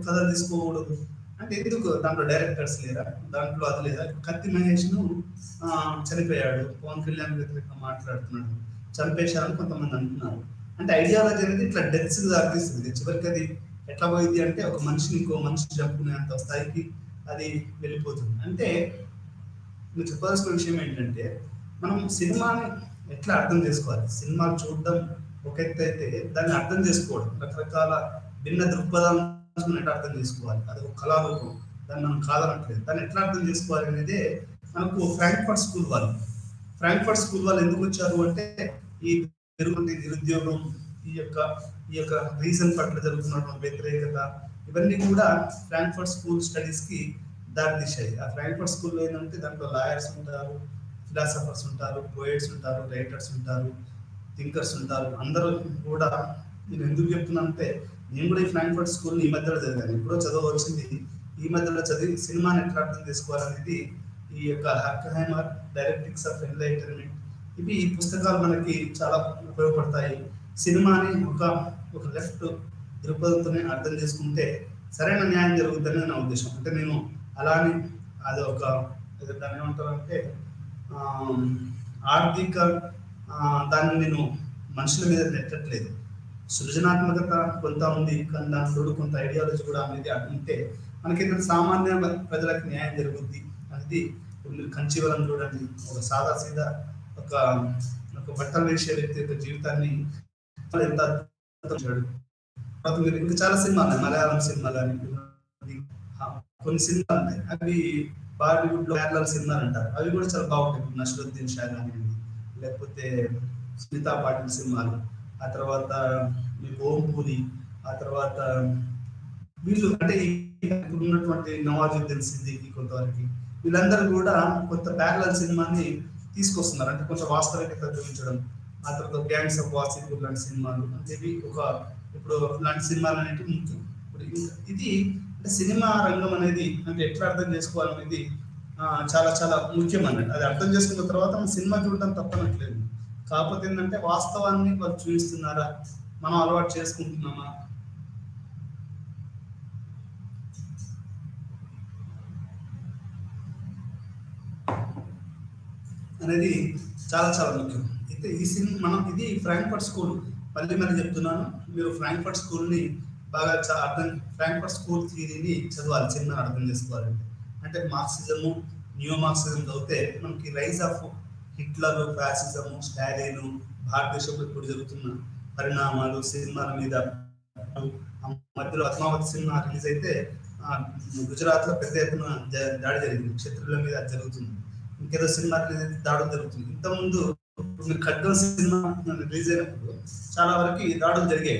కథలు తీసుకోకూడదు అంటే ఎందుకు? దాంట్లో డైరెక్టర్స్ లేరా, దాంట్లో అది లేదా? కత్తి మహేష్ ను చనిపోయాడు, పవన్ కళ్యాణ్ వ్యతిరేకంగా మాట్లాడుతున్నాడు, చంపేశారని కొంతమంది అంటున్నారు. అంటే ఐడియాలజీ అనేది ఇట్లా డెత్స్ దారితీస్తుంది. చివరికి అది ఎట్లా పోయింది అంటే ఒక మనిషిని ఇంకో మనిషి చంపుకునేంత స్థాయికి అది వెళ్ళిపోతుంది. అంటే మీరు చెప్పాల్సిన విషయం ఏంటంటే మనం సినిమాని ఎట్లా అర్థం చేసుకోవాలి. సినిమా చూడడం ఒక ఎత్తు అయితే దాన్ని అర్థం చేసుకోవడం, రకరకాల భిన్న దృక్పథాలను ఎట్లా అర్థం చేసుకోవాలి, అది ఒక కళారూపం, దాన్ని మనం కాదనట్లేదు. దాన్ని ఎట్లా అర్థం చేసుకోవాలి అనేది మనకు ఫ్రాంక్ఫర్ట్ స్కూల్ వాళ్ళు ఎందుకు వచ్చారు అంటే ఈ పెరుగుతున్న నిరుద్యోగం, ఈ యొక్క రీజన్ పట్ల జరుగుతున్నటువంటి వ్యతిరేకత, ఇవన్నీ కూడా ఫ్రాంక్ఫర్ట్ స్కూల్ స్టడీస్ కి దారితీశాయి. ఆ ఫ్రాంక్ఫర్ట్ స్కూల్లో ఏంటంటే దాంట్లో లాయర్స్ ఉంటారు, ఫిలాసఫర్స్ ఉంటారు, పోయిట్స్ ఉంటారు, రైటర్స్ ఉంటారు, థింకర్స్ ఉంటారు. అందరూ కూడా నేను ఎందుకు చెప్తున్నా అంటే నేను కూడా ఈ ఫ్రాంక్ఫర్ట్ స్కూల్ ఈ మధ్యలో చదివాను, ఎప్పుడో చదవవలసింది ఈ మధ్యలో చదివి సినిమాని ఎట్లా అర్థం చేసుకోవాలనేది ఈ యొక్క హర్క్హైమర్ డైరెక్టిక్స్ ఆఫ్ ఎన్లైటన్మెంట్, ఇవి ఈ పుస్తకాలు మనకి చాలా ఉపయోగపడతాయి. సినిమాని ఒక లెఫ్ట్ దృక్పథంతోనే అర్థం చేసుకుంటే సరైన న్యాయం జరుగుతుందని నా ఉద్దేశం. అంటే నేను అలానే అది ఒక దాన్ని ఏమంటారంటే ఆర్థిక దాన్ని నేను మనుషుల మీద నెట్టట్లేదు. సృజనాత్మకత కొంత ఉంది, కానీ దాంట్లో కొంత ఐడియాలజీ కూడా అనేది ఉంటే మనకి సామాన్య ప్రజలకు న్యాయం జరుగుద్ది అనేది. మీరు కంచివరం చూడండి, ఒక సాదా సీదా ఒక బట్టలు వేసే వ్యక్తి యొక్క జీవితాన్ని ఎంత అద్భుతం. మీరు ఇంకా చాలా సినిమాలు ఉన్నాయి, మలయాళం సినిమాలు కానీ కొన్ని సినిమాలు ఉన్నాయి, అవి బాలీవుడ్ లో ప్యారలల్ సినిమాలు అంటారు, అవి కూడా చాలా బాగుంటాయి. నసరుద్దీన్ షా కానివ్వండి, లేకపోతే స్మితా పాటిల్ సినిమాలు, ఆ తర్వాత మీకు ఓం పూరి, ఆ తర్వాత వీళ్ళు అంటే ఇప్పుడు ఉన్నటువంటి నవాజుద్దీన్ సిద్దికి కొంతవరకు వీళ్ళందరూ కూడా కొత్త ప్యారలల్ సినిమాని తీసుకొస్తున్నారు. అంటే కొంచెం వాస్తవికత చూపించడం, ఆ తర్వాత గ్యాంగ్స్ ఆఫ్ వాసేపూర్ లాంటి సినిమాలు అంటే ఒక ఇప్పుడు లాంటి సినిమాలు అనేవి ముఖ్యం. ఇప్పుడు ఇది అంటే సినిమా రంగం అనేది అంటే ఎట్లా అర్థం చేసుకోవాలనేది చాలా చాలా ముఖ్యం అన్నట్టు. అది అర్థం చేసుకున్న తర్వాత మనం సినిమా చూడటం తప్పనట్లేదు. కాకపోతే ఏంటంటే వాస్తవాన్ని వాళ్ళు చూపిస్తున్నారా, మనం అలవాటు చేసుకుంటున్నామా అనేది చాలా చాలా ముఖ్యం. అయితే ఈ సినిమా మనం ఇది ఫ్రాంక్ఫర్ట్ స్కూల్, మళ్ళీ మళ్ళీ చెప్తున్నాను, మీరు ఫ్రాంక్ఫర్ట్ స్కూల్ని బాగా అర్థం ఫ్రాంక్ఫర్ట్ స్కూల్ థియరీని చదవాలి సినిమాని అర్థం చేసుకోవాలంటే. అంటే మార్క్సిజము, న్యూ మార్క్సిజం చదివితే మనకి రైజ్ ఆఫ్ హిట్లర్, ఫ్యాసిజము, స్టాలిన్, భారతదేశంలో ఇప్పుడు జరుగుతున్న పరిణామాలు, సినిమాల మీద మధ్యలో పద్మావతి సినిమా రిలీజ్ అయితే గుజరాత్ లో పెద్ద ఎత్తున దాడి జరిగింది, క్షత్రుల మీద జరుగుతుంది. ఇంకేదో సినిమా దాడులు జరుగుతుంది. ఇంతకుముందు ఖడ్గం సినిమా రిలీజ్ అయినప్పుడు చాలా వరకు దాడులు జరిగాయి.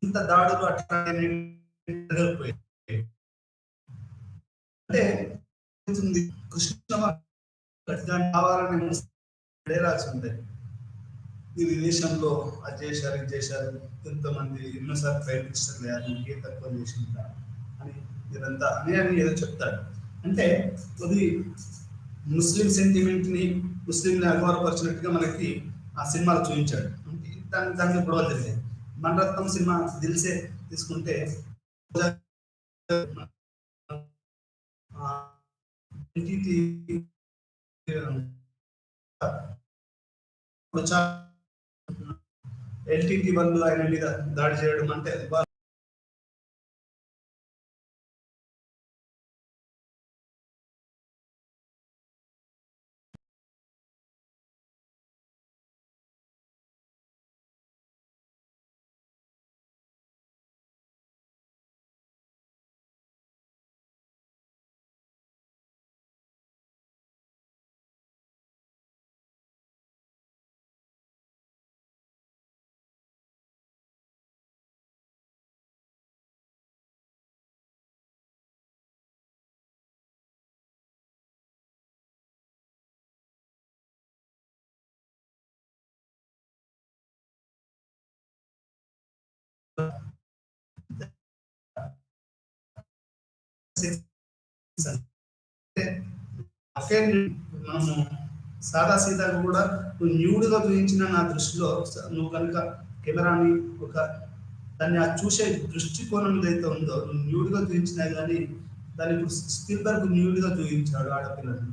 ఇంత దాడులు అట్లా అంటే కృష్ణ కావాలని డైలాగ్స్ ఉంటాయి. ఈ దేశంలో అది చేశారు, ఇది చేశారు, ఎంతమంది ఎన్నోసార్లు ప్రైమ్ మినిస్టర్లు అయ్యారు, ఇంకే తక్కువ చేసిందా అని ఇదంతా అని ఏదో చెప్తాడు. అంటే అది ముస్లిం సెంటిమెంట్ ని, ముస్లింని అగౌరవపరిచినట్టుగా మనకి ఆ సినిమాలు చూపించాడు. దాన్ని గొడవలు జరిగాయి. మణరత్నం సినిమా దిల్సే తీసుకుంటే ఎల్టీటీ వాళ్ళు ఆయన మీద దాడి చేయడం అంటే మనము సాదా సీదా కూడా నువ్వు న్యూడ్గా చూపించిన నా దృష్టిలో నువ్వు కనుక కెమెరాని ఒక దాన్ని ఆ చూసే దృష్టికోణం ఏదైతే ఉందో నువ్వు న్యూడ్గా చూపించినా కానీ దాన్ని ఇప్పుడు స్పిల్బర్గ్ న్యూడ్గా చూపించాడు ఆడపిల్లని.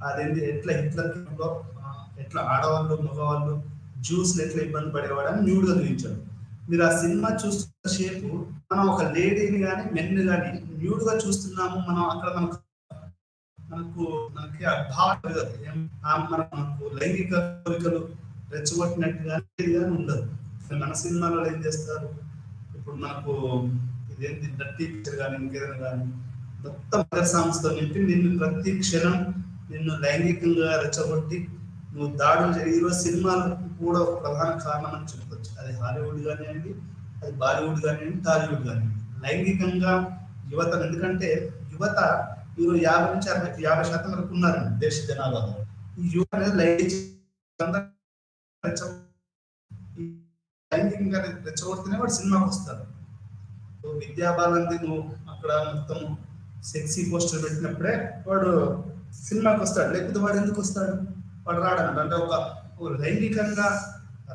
అదేంటి ఎట్లా హిట్లర్లో ఎట్లా ఆడవాళ్ళు, మగవాళ్ళు, జ్యూస్లు ఎట్లా ఇబ్బంది పడేవాడని న్యూడ్గా చూపించాడు. మీరు ఆ సినిమా చూస్తున్న షేపు మనం ఒక లేడీని కానీ మెన్ కానీ న్యూడ్గా చూస్తున్నాము, మనం అక్కడ మనకి మనకు లైంగిక కోరికలు రెచ్చగొట్టినట్టుగా ఉండదు. మన సినిమాలో ఏం చేస్తారు, ఇప్పుడు మనకు ఇదేంటి డర్టీ పిక్చర్ కానీ ఇంకేదైనా కానీ మొత్తం సంస్థ నింపి నిన్ను ప్రతి క్షణం నిన్ను లైంగికంగా రెచ్చగొట్టి నువ్వు దాడులు ఈరోజు సినిమాలు కూడా ఒక ప్రధాన కారణం అని చెప్పవచ్చు. అది హాలీవుడ్ కానివ్వండి, అది బాలీవుడ్ కానివ్వండి, టాలీవుడ్ కానివ్వండి. లైంగికంగా యువత, ఎందుకంటే యువత ఈరోజు 50 నుంచి 50% వరకు ఉన్నారండి దేశ జనాభాలో. ఈ యువత అనేది లైంగికంగా రెచ్చగొడితేనే వాడు సినిమాకి వస్తారు. విద్యాబాలంది నువ్వు అక్కడ మొత్తం సెక్సీ పోస్టర్ పెట్టినప్పుడే వాడు సినిమాకి వస్తాడు, లేకపోతే వాడు ఎందుకు వస్తాడు, వాడు రాడన్నమాట. అంటే ఒక లైంగికంగా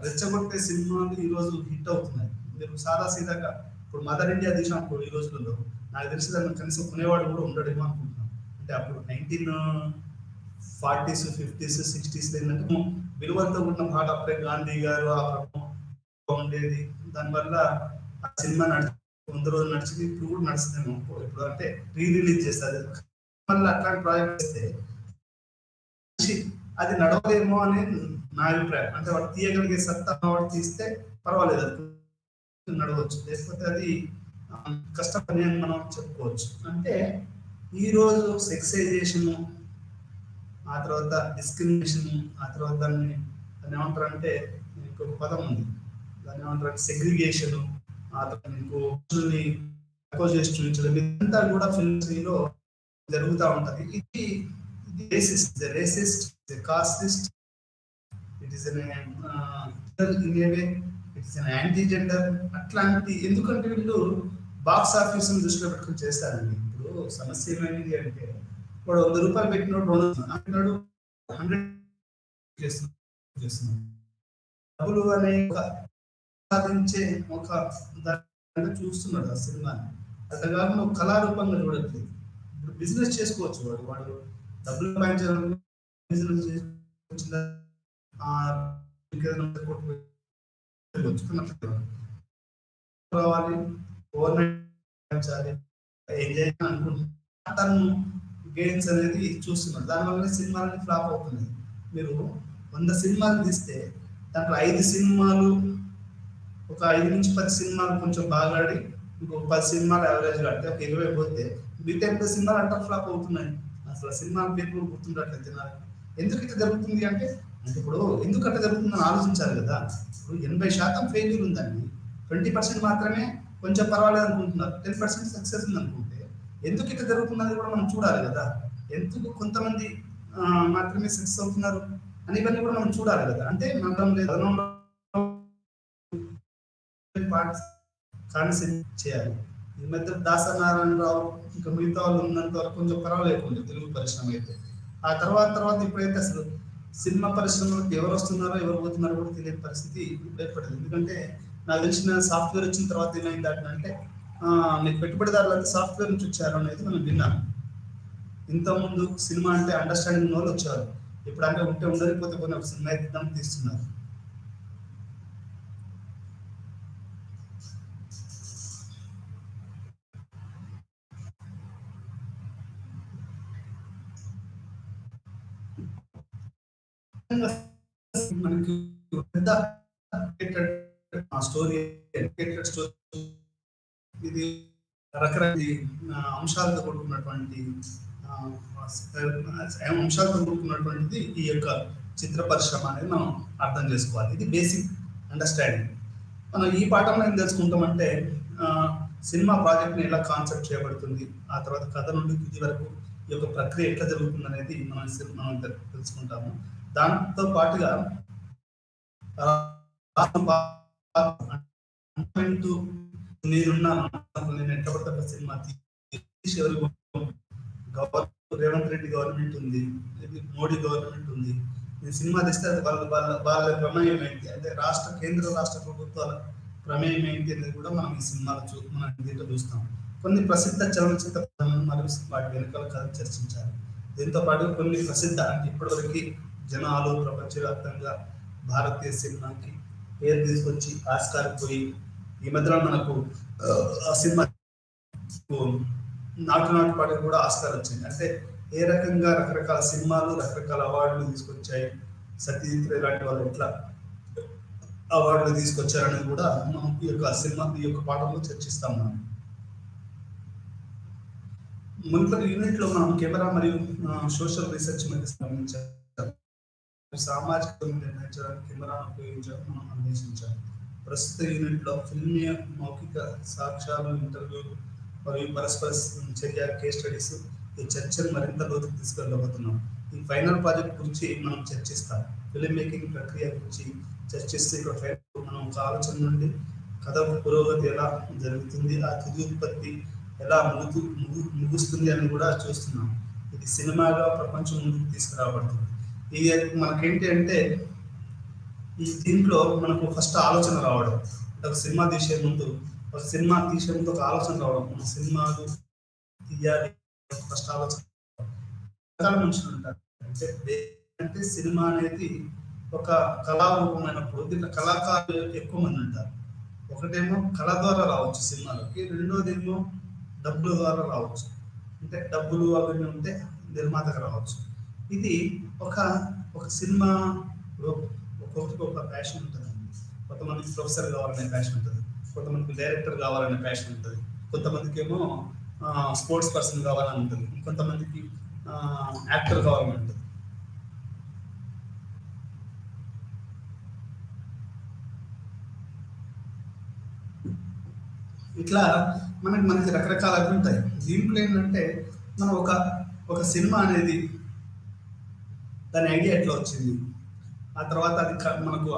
రెచ్చగొట్టే సినిమాలు ఈరోజు హిట్ అవుతున్నాయి. మీరు సాదా సీదాగా ఇప్పుడు మదర్ ఇండియా తీసినప్పుడు ఈ రోజులలో నాకు తెలిసి దాన్ని కనీసం కొనేవాడు కూడా ఉండడేమో అనుకుంటున్నాను. అంటే అప్పుడు 1940s, 50s, 60s ఏంటంటే విలువలతో ఉన్న పాట అప్పుడే గాంధీ గారు ఆ ఉండేది. దానివల్ల ఆ సినిమా 100 రోజులు నడిచింది, ఇప్పుడు కూడా నడుస్తుందేమో. ఇప్పుడు అంటే రిలీజ్ చేస్తారు, మళ్ళీ అట్లాంటి ప్రాజెక్ట్ చేస్తే అది నడవలేమో అనేది నా అభిప్రాయం. అంటే వాడు తీయగలిగే సత్తా వాడు తీస్తే పర్వాలేదు, అది నడవచ్చు. లేకపోతే అది కష్టపడి అని మనం చెప్పుకోవచ్చు. అంటే ఈరోజు సెక్సైజేషన్, ఆ తర్వాత డిస్క్రిమినేషన్, ఆ తర్వాత దాన్ని ఏమంటారు అంటే ఇంకొక పదం ఉంది, దాన్ని ఏమంటారు సెగ్రిగేషన్, ఆ తర్వాత ఇంకో తక్కువ చేసి చూపించడం, ఇదంతా కూడా ఫిల్మ్స్లో జరుగుతూ ఉంటది. ఇది racist, racist, casteist, it is in a way, it is an anti gender. అట్లాంటి ఎందుకంటే వీళ్ళు బాక్స్ ఆఫీస్ దృష్టిలో పెట్టుకుని చేస్తారండి. ఇప్పుడు సమస్య ఏమైంది అంటే వాడు ₹100 పెట్టినోడు 200 చేస్తున్నాడు. డబ్బులు అనే సాధించే ఒక దాన్ని చూస్తున్నాడు ఆ సినిమాని. అట్లా కాకుండా ఒక కళారూపంగా చూడట్లేదు. ఇప్పుడు బిజినెస్ చేసుకోవచ్చు, వాడు డబ్బులు సంపాదించాలని బిజినెస్ చేసుకొచ్చిన రావాలి, ఎంజాయ్ అనుకుంటున్నాను, తను గెయిన్స్ అనేది చూస్తున్నాడు. దానివల్ల సినిమాలని ఫ్లాప్ అవుతున్నాయి. మీరు 100 సినిమాలు తీస్తే దాంట్లో 5 సినిమాలు, ఒక 5 నుంచి 10 సినిమాలు కొంచెం బాగా ఆడి, ఇంకొక 10 సినిమాలు యావరేజ్ ఆడితే ఒక 20 పోతే మిగతా 80 సినిమాలు అంటర్ ఫ్లాప్ అవుతున్నాయి. అసలు సినిమా పేరు కూడా గుర్తుండట్లేదు తినాలి. ఎందుకు ఇట్లా జరుగుతుంది అంటే ఇప్పుడు ఎందుకు అట్లా జరుగుతుందని ఆలోచించాలి కదా. ఇప్పుడు 80% ఫెయిల్యూర్ ఉందండి, 20% మాత్రమే కొంచెం పర్వాలేదు అనుకుంటున్నారు, 10% సక్సెస్ ఉంది అనుకుంటే ఎందుకు ఇట్లా జరుగుతుందని కూడా మనం చూడాలి కదా. ఎందుకు కొంతమంది మాత్రమే సక్సెస్ అవుతున్నారు అని ఇవన్నీ కూడా మనం చూడాలి కదా. అంటే మనం చేయాలి. ఈ మధ్య దాసనారాయణరావు ఇంకా మిగతా వాళ్ళు ఉన్నంత వరకు కొంచెం పర్వాలేకుండా తెలుగు పరిశ్రమ అయితే, ఆ తర్వాత ఇప్పుడైతే అసలు సినిమా పరిశ్రమలోకి ఎవరు వస్తున్నారో ఎవరు పోతున్నారో కూడా తెలియని పరిస్థితి ఇప్పుడు ఏర్పడింది. ఎందుకంటే నాకు తెలిసిన సాఫ్ట్వేర్ వచ్చిన తర్వాత ఏమైంది అంటే మీకు పెట్టుబడిదారులు సాఫ్ట్వేర్ నుంచి వచ్చారు అనేది మనం విన్నాం. ఇంతకుముందు సినిమా అంటే అండర్స్టాండింగ్ వాళ్ళు వచ్చారు, ఇప్పుడు అంటే ఉంటే ఉండకపోతే కొన్ని ఒక సినిమా ఇద్దాం తీస్తున్నారు. మనకి పెద్ద స్టోరీ, ఇది రకరకాల అంశాలతో కూడుకున్నటువంటిది ఈ యొక్క చిత్ర పరిశ్రమ అనేది మనం అర్థం చేసుకోవాలి. ఇది బేసిక్ అండర్స్టాండింగ్. మనం ఈ పాఠంలో ఏం తెలుసుకుంటామంటే సినిమా ప్రాజెక్ట్ని ఎలా కాన్సెప్ట్ చేయబడుతుంది, ఆ తర్వాత కథ నుండి తుది వరకు ఈ యొక్క ప్రక్రియ ఎట్లా జరుగుతుంది అనేది మనం తెలుసుకుంటాము. దాంతో పాటుగా నేను ఎట్టబడ్డ సినిమా రేవంత్ రెడ్డి గవర్నమెంట్ ఉంది, మోడీ గవర్నమెంట్ ఉంది, ఈ సినిమా తెస్తే అది వాళ్ళ ప్రమేయం ఏంటి అంటే కేంద్ర రాష్ట్ర ప్రభుత్వాల ప్రమేయం ఏంటి అనేది కూడా మనం ఈ సినిమాలో మనం దీంట్లో చూస్తాం. కొన్ని ప్రసిద్ధ చలనచిత్ర మరియు వాటి వెనుకల కథ చర్చించాలి. దీంతో పాటు కొన్ని ప్రసిద్ధ అంటే ఇప్పటివరకు జనాలు ప్రపంచవ్యాప్తంగా భారతీయ సినిమాకి పేరు తీసుకొచ్చి ఆస్కార్ పోయి ఈ మధ్యలో మనకు ఆ సినిమా నాటు పాటకు కూడా ఆస్కార్ వచ్చింది. అంటే ఏ రకంగా రకరకాల సినిమాలు రకరకాల అవార్డులు తీసుకొచ్చాయి, సత్యజిత్ ఇలాంటి వాళ్ళు ఎట్లా అవార్డులు తీసుకొచ్చారనేది కూడా మనం ఈ యొక్క పాఠంలో చర్చిస్తాం. మనం మునుపటి యూనిట్లో మనం కెమెరా మరియు సోషల్ రీసెర్చ్ మధ్య సంబంధించారు. సామాజిక నిర్ణయించడానికి కెమెరాను ఉపయోగించడం మనం అన్వేషించాలి. ప్రస్తుత యూనిట్లో ఫిల్మ్ మౌఖిక సాక్ష్యాలు, ఇంటర్వ్యూలు మరియు పరస్పర చర్య, కేస్ స్టడీస్ ఈ చర్చను మరింత లోతుకు తీసుకెళ్ళబోతున్నాం. ఈ ఫైనల్ ప్రాజెక్ట్ గురించి మనం చర్చిస్తాం. ఫిల్మ్ మేకింగ్ ప్రక్రియ గురించి చర్చిస్తే ఇక్కడ మనం ఒక ఆలోచన నుండి కథ పురోగతి ఎలా జరుగుతుంది, ఆ తుది ఉత్పత్తి ఎలా ముగుస్తుంది అని కూడా చూస్తున్నాం. ఇది సినిమాగా ప్రపంచం ముందుకు తీసుకురాబడుతుంది. ఇది మనకేంటి అంటే ఈ దీంట్లో మనకు ఫస్ట్ ఆలోచన రావడం, అంటే ఒక సినిమా తీసే ముందు ఒక ఆలోచన రావడం, మన సినిమాలు తీయాలి ఫస్ట్ ఆలోచన. రకాల మనుషులు ఉంటారు అంటే సినిమా అనేది ఒక కళారూపమైనప్పుడు దీంట్లో కళాకారులు ఎక్కువ మంది ఉంటారు. ఒకటేమో కళ ద్వారా రావచ్చు సినిమాలకి, రెండోదేమో డబ్బుల ద్వారా రావచ్చు. అంటే డబ్బులు అవన్నీ ఉంటే నిర్మాతగా రావచ్చు. ఇది ఒక సినిమా ఒక్కొక్కరికి ఒక ప్యాషన్ ఉంటుందండి. కొంతమందికి ప్రొఫెసర్ కావాలనే ప్యాషన్ ఉంటుంది, కొంతమందికి డైరెక్టర్ కావాలనే ప్యాషన్ ఉంటుంది, కొంతమందికి ఏమో స్పోర్ట్స్ పర్సన్ కావాలని ఉంటుంది, కొంతమందికి యాక్టర్ కావాలని ఉంటుంది. ఇట్లా మనకి రకరకాల అవి ఉంటాయి. దీంట్లో ఏంటంటే మనం ఒక సినిమా అనేది దాని ఐడియా ఎట్లా వచ్చింది, ఆ తర్వాత మనకు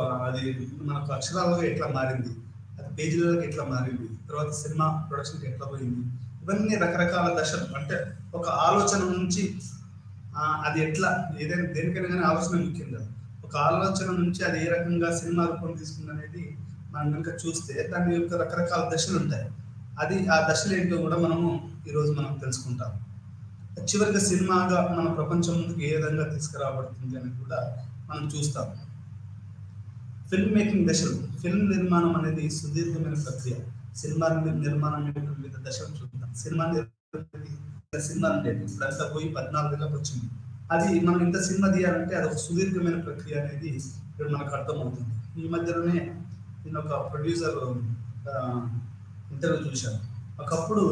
అక్షరాలుగా ఎట్లా మారింది, అది పేజీలకు ఎట్లా మారింది, తర్వాత సినిమా ప్రొడక్షన్కి ఎట్లా పోయింది, ఇవన్నీ రకరకాల దశలు. అంటే ఒక ఆలోచన నుంచి అది ఎట్లా ఏదైనా దేనికైనా కానీ ఆలోచన ముఖ్యం కదా. ఒక ఆలోచన నుంచి అది ఏ రకంగా సినిమా రూపం తీసుకుంది అనేది మనం కనుక చూస్తే దాని యొక్క రకరకాల దశలు ఉంటాయి. ఆ దశలు ఏంటో కూడా ఈరోజు మనం తెలుసుకుంటాం. చివరిగా సినిమాగా మన ప్రపంచం ముందుకు ఏ విధంగా తీసుకురాబడుతుంది అని కూడా మనం చూస్తాం. ఫిల్మ్ మేకింగ్ దశలు. ఫిల్మ్ నిర్మాణం అనేది సుదీర్ఘమైన ప్రక్రియ. సినిమా నిర్మాణం వివిధ దశలు చూద్దాం. సినిమా ఇప్పుడంతా పోయి 14 ఏళ్ళకి వచ్చింది. అది మనం ఇంత సినిమా తీయాలంటే అది ఒక సుదీర్ఘమైన ప్రక్రియ అనేది ఇప్పుడు మనకు అర్థమవుతుంది. ఈ మధ్యలోనే నేను ఒక ప్రొడ్యూసర్ ఇంటర్వ్యూ చూశాను. ఒకప్పుడు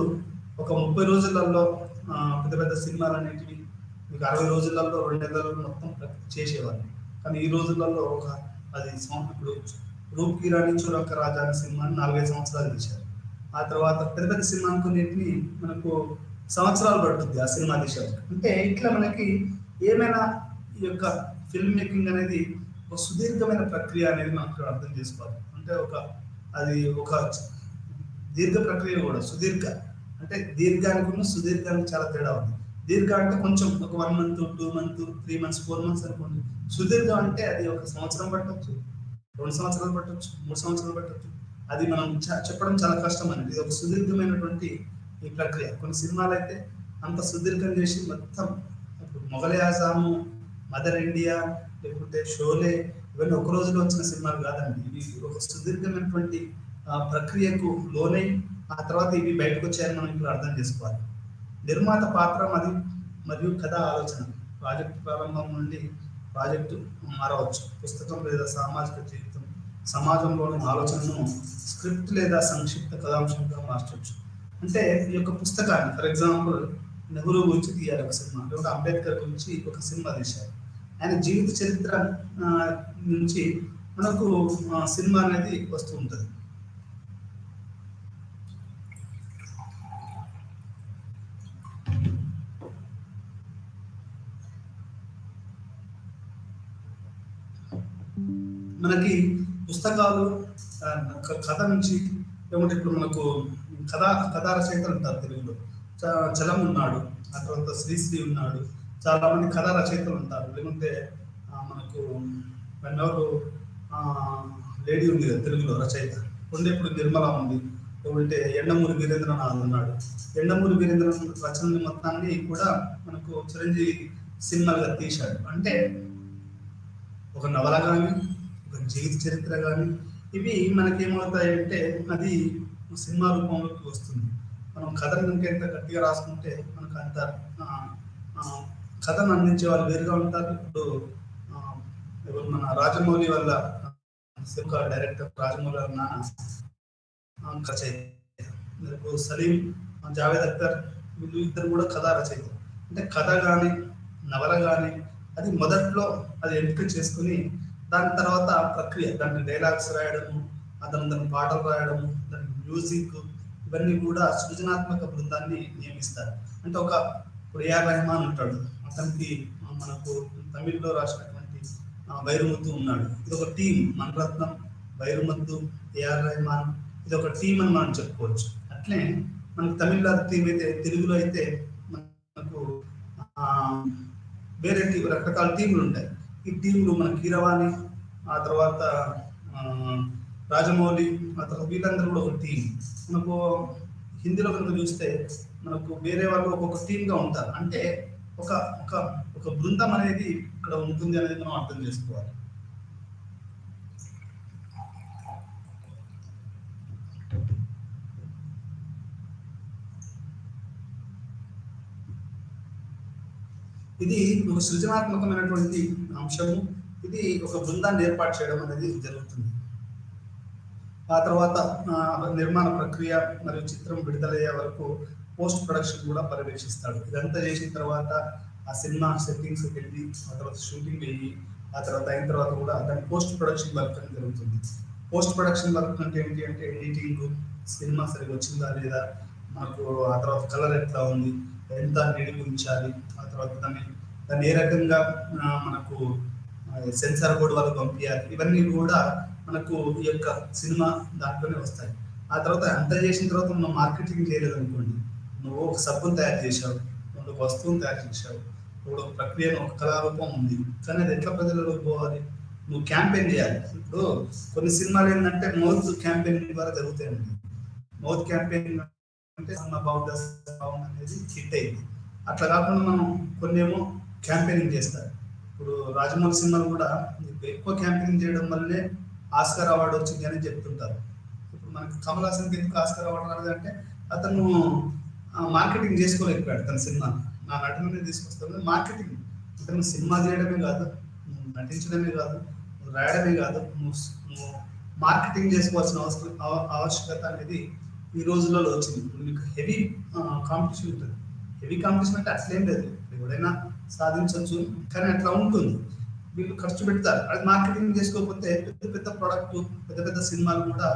ఒక 30 రోజులలో పెద్ద పెద్ద సినిమాలు అనేటివి మీకు 60 రోజులలో 2 నెలల్లో మొత్తం చేసేవాళ్ళు. కానీ ఈ రోజులలో ఇప్పుడు రూప్ కిరాణి చూరొక్క రాజా అనే సినిమాని 4-5 సంవత్సరాలు తీశారు. ఆ తర్వాత పెద్ద పెద్ద సినిమా కొన్నిటిని మనకు సంవత్సరాలు పడుతుంది ఆ సినిమా తీశారు. అంటే ఇట్లా మనకి ఏమైనా ఈ యొక్క ఫిల్మ్ మేకింగ్ అనేది ఒక సుదీర్ఘమైన ప్రక్రియ అనేది మనం అర్థం చేసుకోవాలి. అంటే అది ఒక దీర్ఘ ప్రక్రియ కూడా. సుదీర్ఘ అంటే దీర్ఘానికి సుదీర్ఘానికి చాలా తేడా ఉంది. దీర్ఘ అంటే కొంచెం ఒక 1 month 2 months 3 months 4 months అనుకోండి. సుదీర్ఘం అంటే అది 1 సంవత్సరం పట్టవచ్చు, 2 సంవత్సరాలు పట్టవచ్చు, 3 సంవత్సరాలు పట్టవచ్చు. అది మనం చెప్పడం చాలా కష్టం అనేది. ఇది ఒక సుదీర్ఘమైనటువంటి ఈ ప్రక్రియ. కొన్ని సినిమాలు అయితే అంత సుదీర్ఘం చేసి మొత్తం మొఘల్ ఆజాము, మదర్ ఇండియా, లేకుంటే షోలే, ఇవన్నీ ఒక రోజులో వచ్చిన సినిమాలు కాదండి. ఇవి ఒక సుదీర్ఘమైనటువంటి ప్రక్రియకు లోనై ఆ తర్వాత ఇవి బయటకు వచ్చాయని మనం ఇప్పుడు అర్థం చేసుకోవాలి. నిర్మాత పాత్ర మరియు కథ ఆలోచన. ప్రాజెక్టు ప్రారంభం నుండి ప్రాజెక్టు మారవచ్చు. పుస్తకం లేదా సామాజిక జీవితం, సమాజంలోని ఆలోచనను స్క్రిప్ట్ లేదా సంక్షిప్త కథాంశంగా మార్చవచ్చు. అంటే ఈ యొక్క పుస్తకాన్ని ఫర్ ఎగ్జాంపుల్ నెహ్రూ గురించి తీయాలి ఒక సినిమా, లేకపోతే అంబేద్కర్ గురించి ఒక సినిమా తీశారు. ఆయన జీవిత చరిత్ర నుంచి మనకు సినిమా అనేది వస్తూ ఉంటుంది. మనకి పుస్తకాలు కథ నుంచి ఏమంటే ఇప్పుడు మనకు కథా రచయితలు ఉంటారు తెలుగులో. చలం ఉన్నాడు, ఆ తర్వాత శ్రీశ్రీ ఉన్నాడు, చాలా మంది కథా రచయితలు ఉంటారు. లేకుంటే మనకు ఎవరు లేడీ ఉంది కదా తెలుగులో రచయిత, ఉండేప్పుడు నిర్మల ఉంది, లేకుంటే ఎండమూరి వీరేంద్రనాథ్ ఉన్నాడు. ఎండమూరి వీరేంద్రనాథ్ రచనని మొత్తాన్ని కూడా మనకు చిరంజీవి సినిమాలుగా తీశాడు. అంటే ఒక నవల కానీ, ఒక జీవిత చరిత్ర కానీ, ఇవి మనకేమవుతాయంటే అది సినిమా రూపంలోకి వస్తుంది. మనం కథను కనుక ఎంత గట్టిగా రాసుకుంటే మనకు అంత కథను అందించే వాళ్ళు వేరుగా ఉంటారు. ఇప్పుడు మన రాజమౌళి వల్ల డైరెక్టర్ రాజమౌళి వాళ్ళ నాన్న రచయిత, సలీం, జావేద్ అఖ్తర్, వీళ్ళు ఇద్దరు కూడా కథా రచయిత. అంటే కథ కానీ నవల కానీ అది మొదట్లో అది ఎంపిక చేసుకుని దాని తర్వాత ప్రక్రియ, దాన్ని డైలాగ్స్ రాయడము, దాని పాటలు రాయడము, దాని మ్యూజిక్, ఇవన్నీ కూడా సృజనాత్మక బృందాన్ని నియమిస్తారు. అంటే ఇప్పుడు ఏఆర్ రెహమాన్ ఉంటాడు, అతనికి మనకు తమిళ్లో రాసినటువంటి వైరముత్తు ఉన్నాడు. ఇది ఒక టీం. మణరత్నం, వైరముత్తు, ఏఆర్ రెహమాన్, ఇది ఒక టీం అని మనం చెప్పుకోవచ్చు. అట్లే మనకు తమిళ టీం అయితే, తెలుగులో అయితే మనకు వేరే రకరకాల టీంలు ఉంటాయి. ఈ టీంలు మన కీరవాణి, ఆ తర్వాత రాజమౌళి, ఆ తర్వాత వీళ్ళందరూ కూడా ఒక టీం. మనకు హిందీలో కనుక చూస్తే మనకు వేరే వాళ్ళు ఒక్కొక్క టీంగా ఉంటారు. అంటే ఒక బృందం అనేది ఇక్కడ ఉంటుంది అనేది మనం అర్థం చేసుకోవాలి. ఇది ఒక సృజనాత్మకమైనటువంటి అంశము. ఇది ఒక బృందాన్ని ఏర్పాటు చేయడం అనేది జరుగుతుంది. ఆ తర్వాత నిర్మాణ ప్రక్రియ మరియు చిత్రం విడుదలయ్యే వరకు పోస్ట్ ప్రొడక్షన్ కూడా పర్యవేక్షిస్తాడు. ఇదంతా చేసిన తర్వాత ఆ సినిమా సెట్టింగ్స్ వెళ్ళి ఆ తర్వాత షూటింగ్ వెళ్ళి ఆ తర్వాత అయిన తర్వాత కూడా దాని పోస్ట్ ప్రొడక్షన్ వర్క్ అని జరుగుతుంది. పోస్ట్ ప్రొడక్షన్ వర్క్ అంటే ఏంటి అంటే ఎడిటింగ్, సినిమా సరిగ్గా వచ్చిందా లేదా, మనకు ఆ తర్వాత కలర్ ఎట్లా ఉంది, ఎంత నిడిగి ఉంచాలి, ఆ తర్వాత దాన్ని ఏ రకంగా మనకు సెన్సార్ బోర్డు వరకు పంపించాలి, ఇవన్నీ కూడా మనకు ఈ యొక్క సినిమా దాంట్లోనే వస్తాయి. ఆ తర్వాత అంత చేసిన తర్వాత మనం మార్కెటింగ్ చేయలేదు అనుకోండి, నువ్వు ఒక సబ్బును తయారు చేశావు, నువ్వు ఒక వస్తువును తయారు చేశావు, ఇప్పుడు ప్రక్రియను ఒక కళారూపం ఉంది, కానీ అది ఎట్లా ప్రజలకు పోవాలి, నువ్వు క్యాంపెయిన్ చేయాలి. ఇప్పుడు కొన్ని సినిమాలు ఏంటంటే మౌత్ క్యాంపెయిన్ ద్వారా జరుగుతాయండి. మౌత్ క్యాంపెయిన్ అంటే అనేది హిట్ అయింది. అట్లా కాకుండా మనం కొన్ని ఏమో క్యాంపెయినింగ్ చేస్తారు. ఇప్పుడు రాజమౌళి సినిమాలు కూడా ఎక్కువ క్యాంపెయినింగ్ చేయడం వల్లే ఆస్కార్ అవార్డు వచ్చింది అని చెప్తుంటారు. ఇప్పుడు మనకి కమల్ హాసన్కి ఎందుకు ఆస్కార్ అవార్డు రాలేదు అంటే అతను మార్కెటింగ్ చేసుకోలేకపోయాడు. తన సినిమా నా నటనని తీసుకొస్తాను, మార్కెటింగ్ అతను సినిమా చేయడమే కాదు, నటించడమే కాదు, రాయడమే కాదు, నువ్వు మార్కెటింగ్ చేసుకోవాల్సిన ఆవశ్యకత అనేది ఈ రోజులలో వచ్చింది. మీకు హెవీ కాంపిటీషన్ ఉంటుంది. హెవీ కాంపిటీషన్ అంటే అట్లేం లేదు, ఎవరైనా సాధించవచ్చు, కానీ అట్లా ఉంటుంది. వీళ్ళు ఖర్చు పెడతారు, అది మార్కెటింగ్ చేసుకోకపోతే పెద్ద పెద్ద ప్రోడక్ట్, పెద్ద పెద్ద సినిమాలు కూడా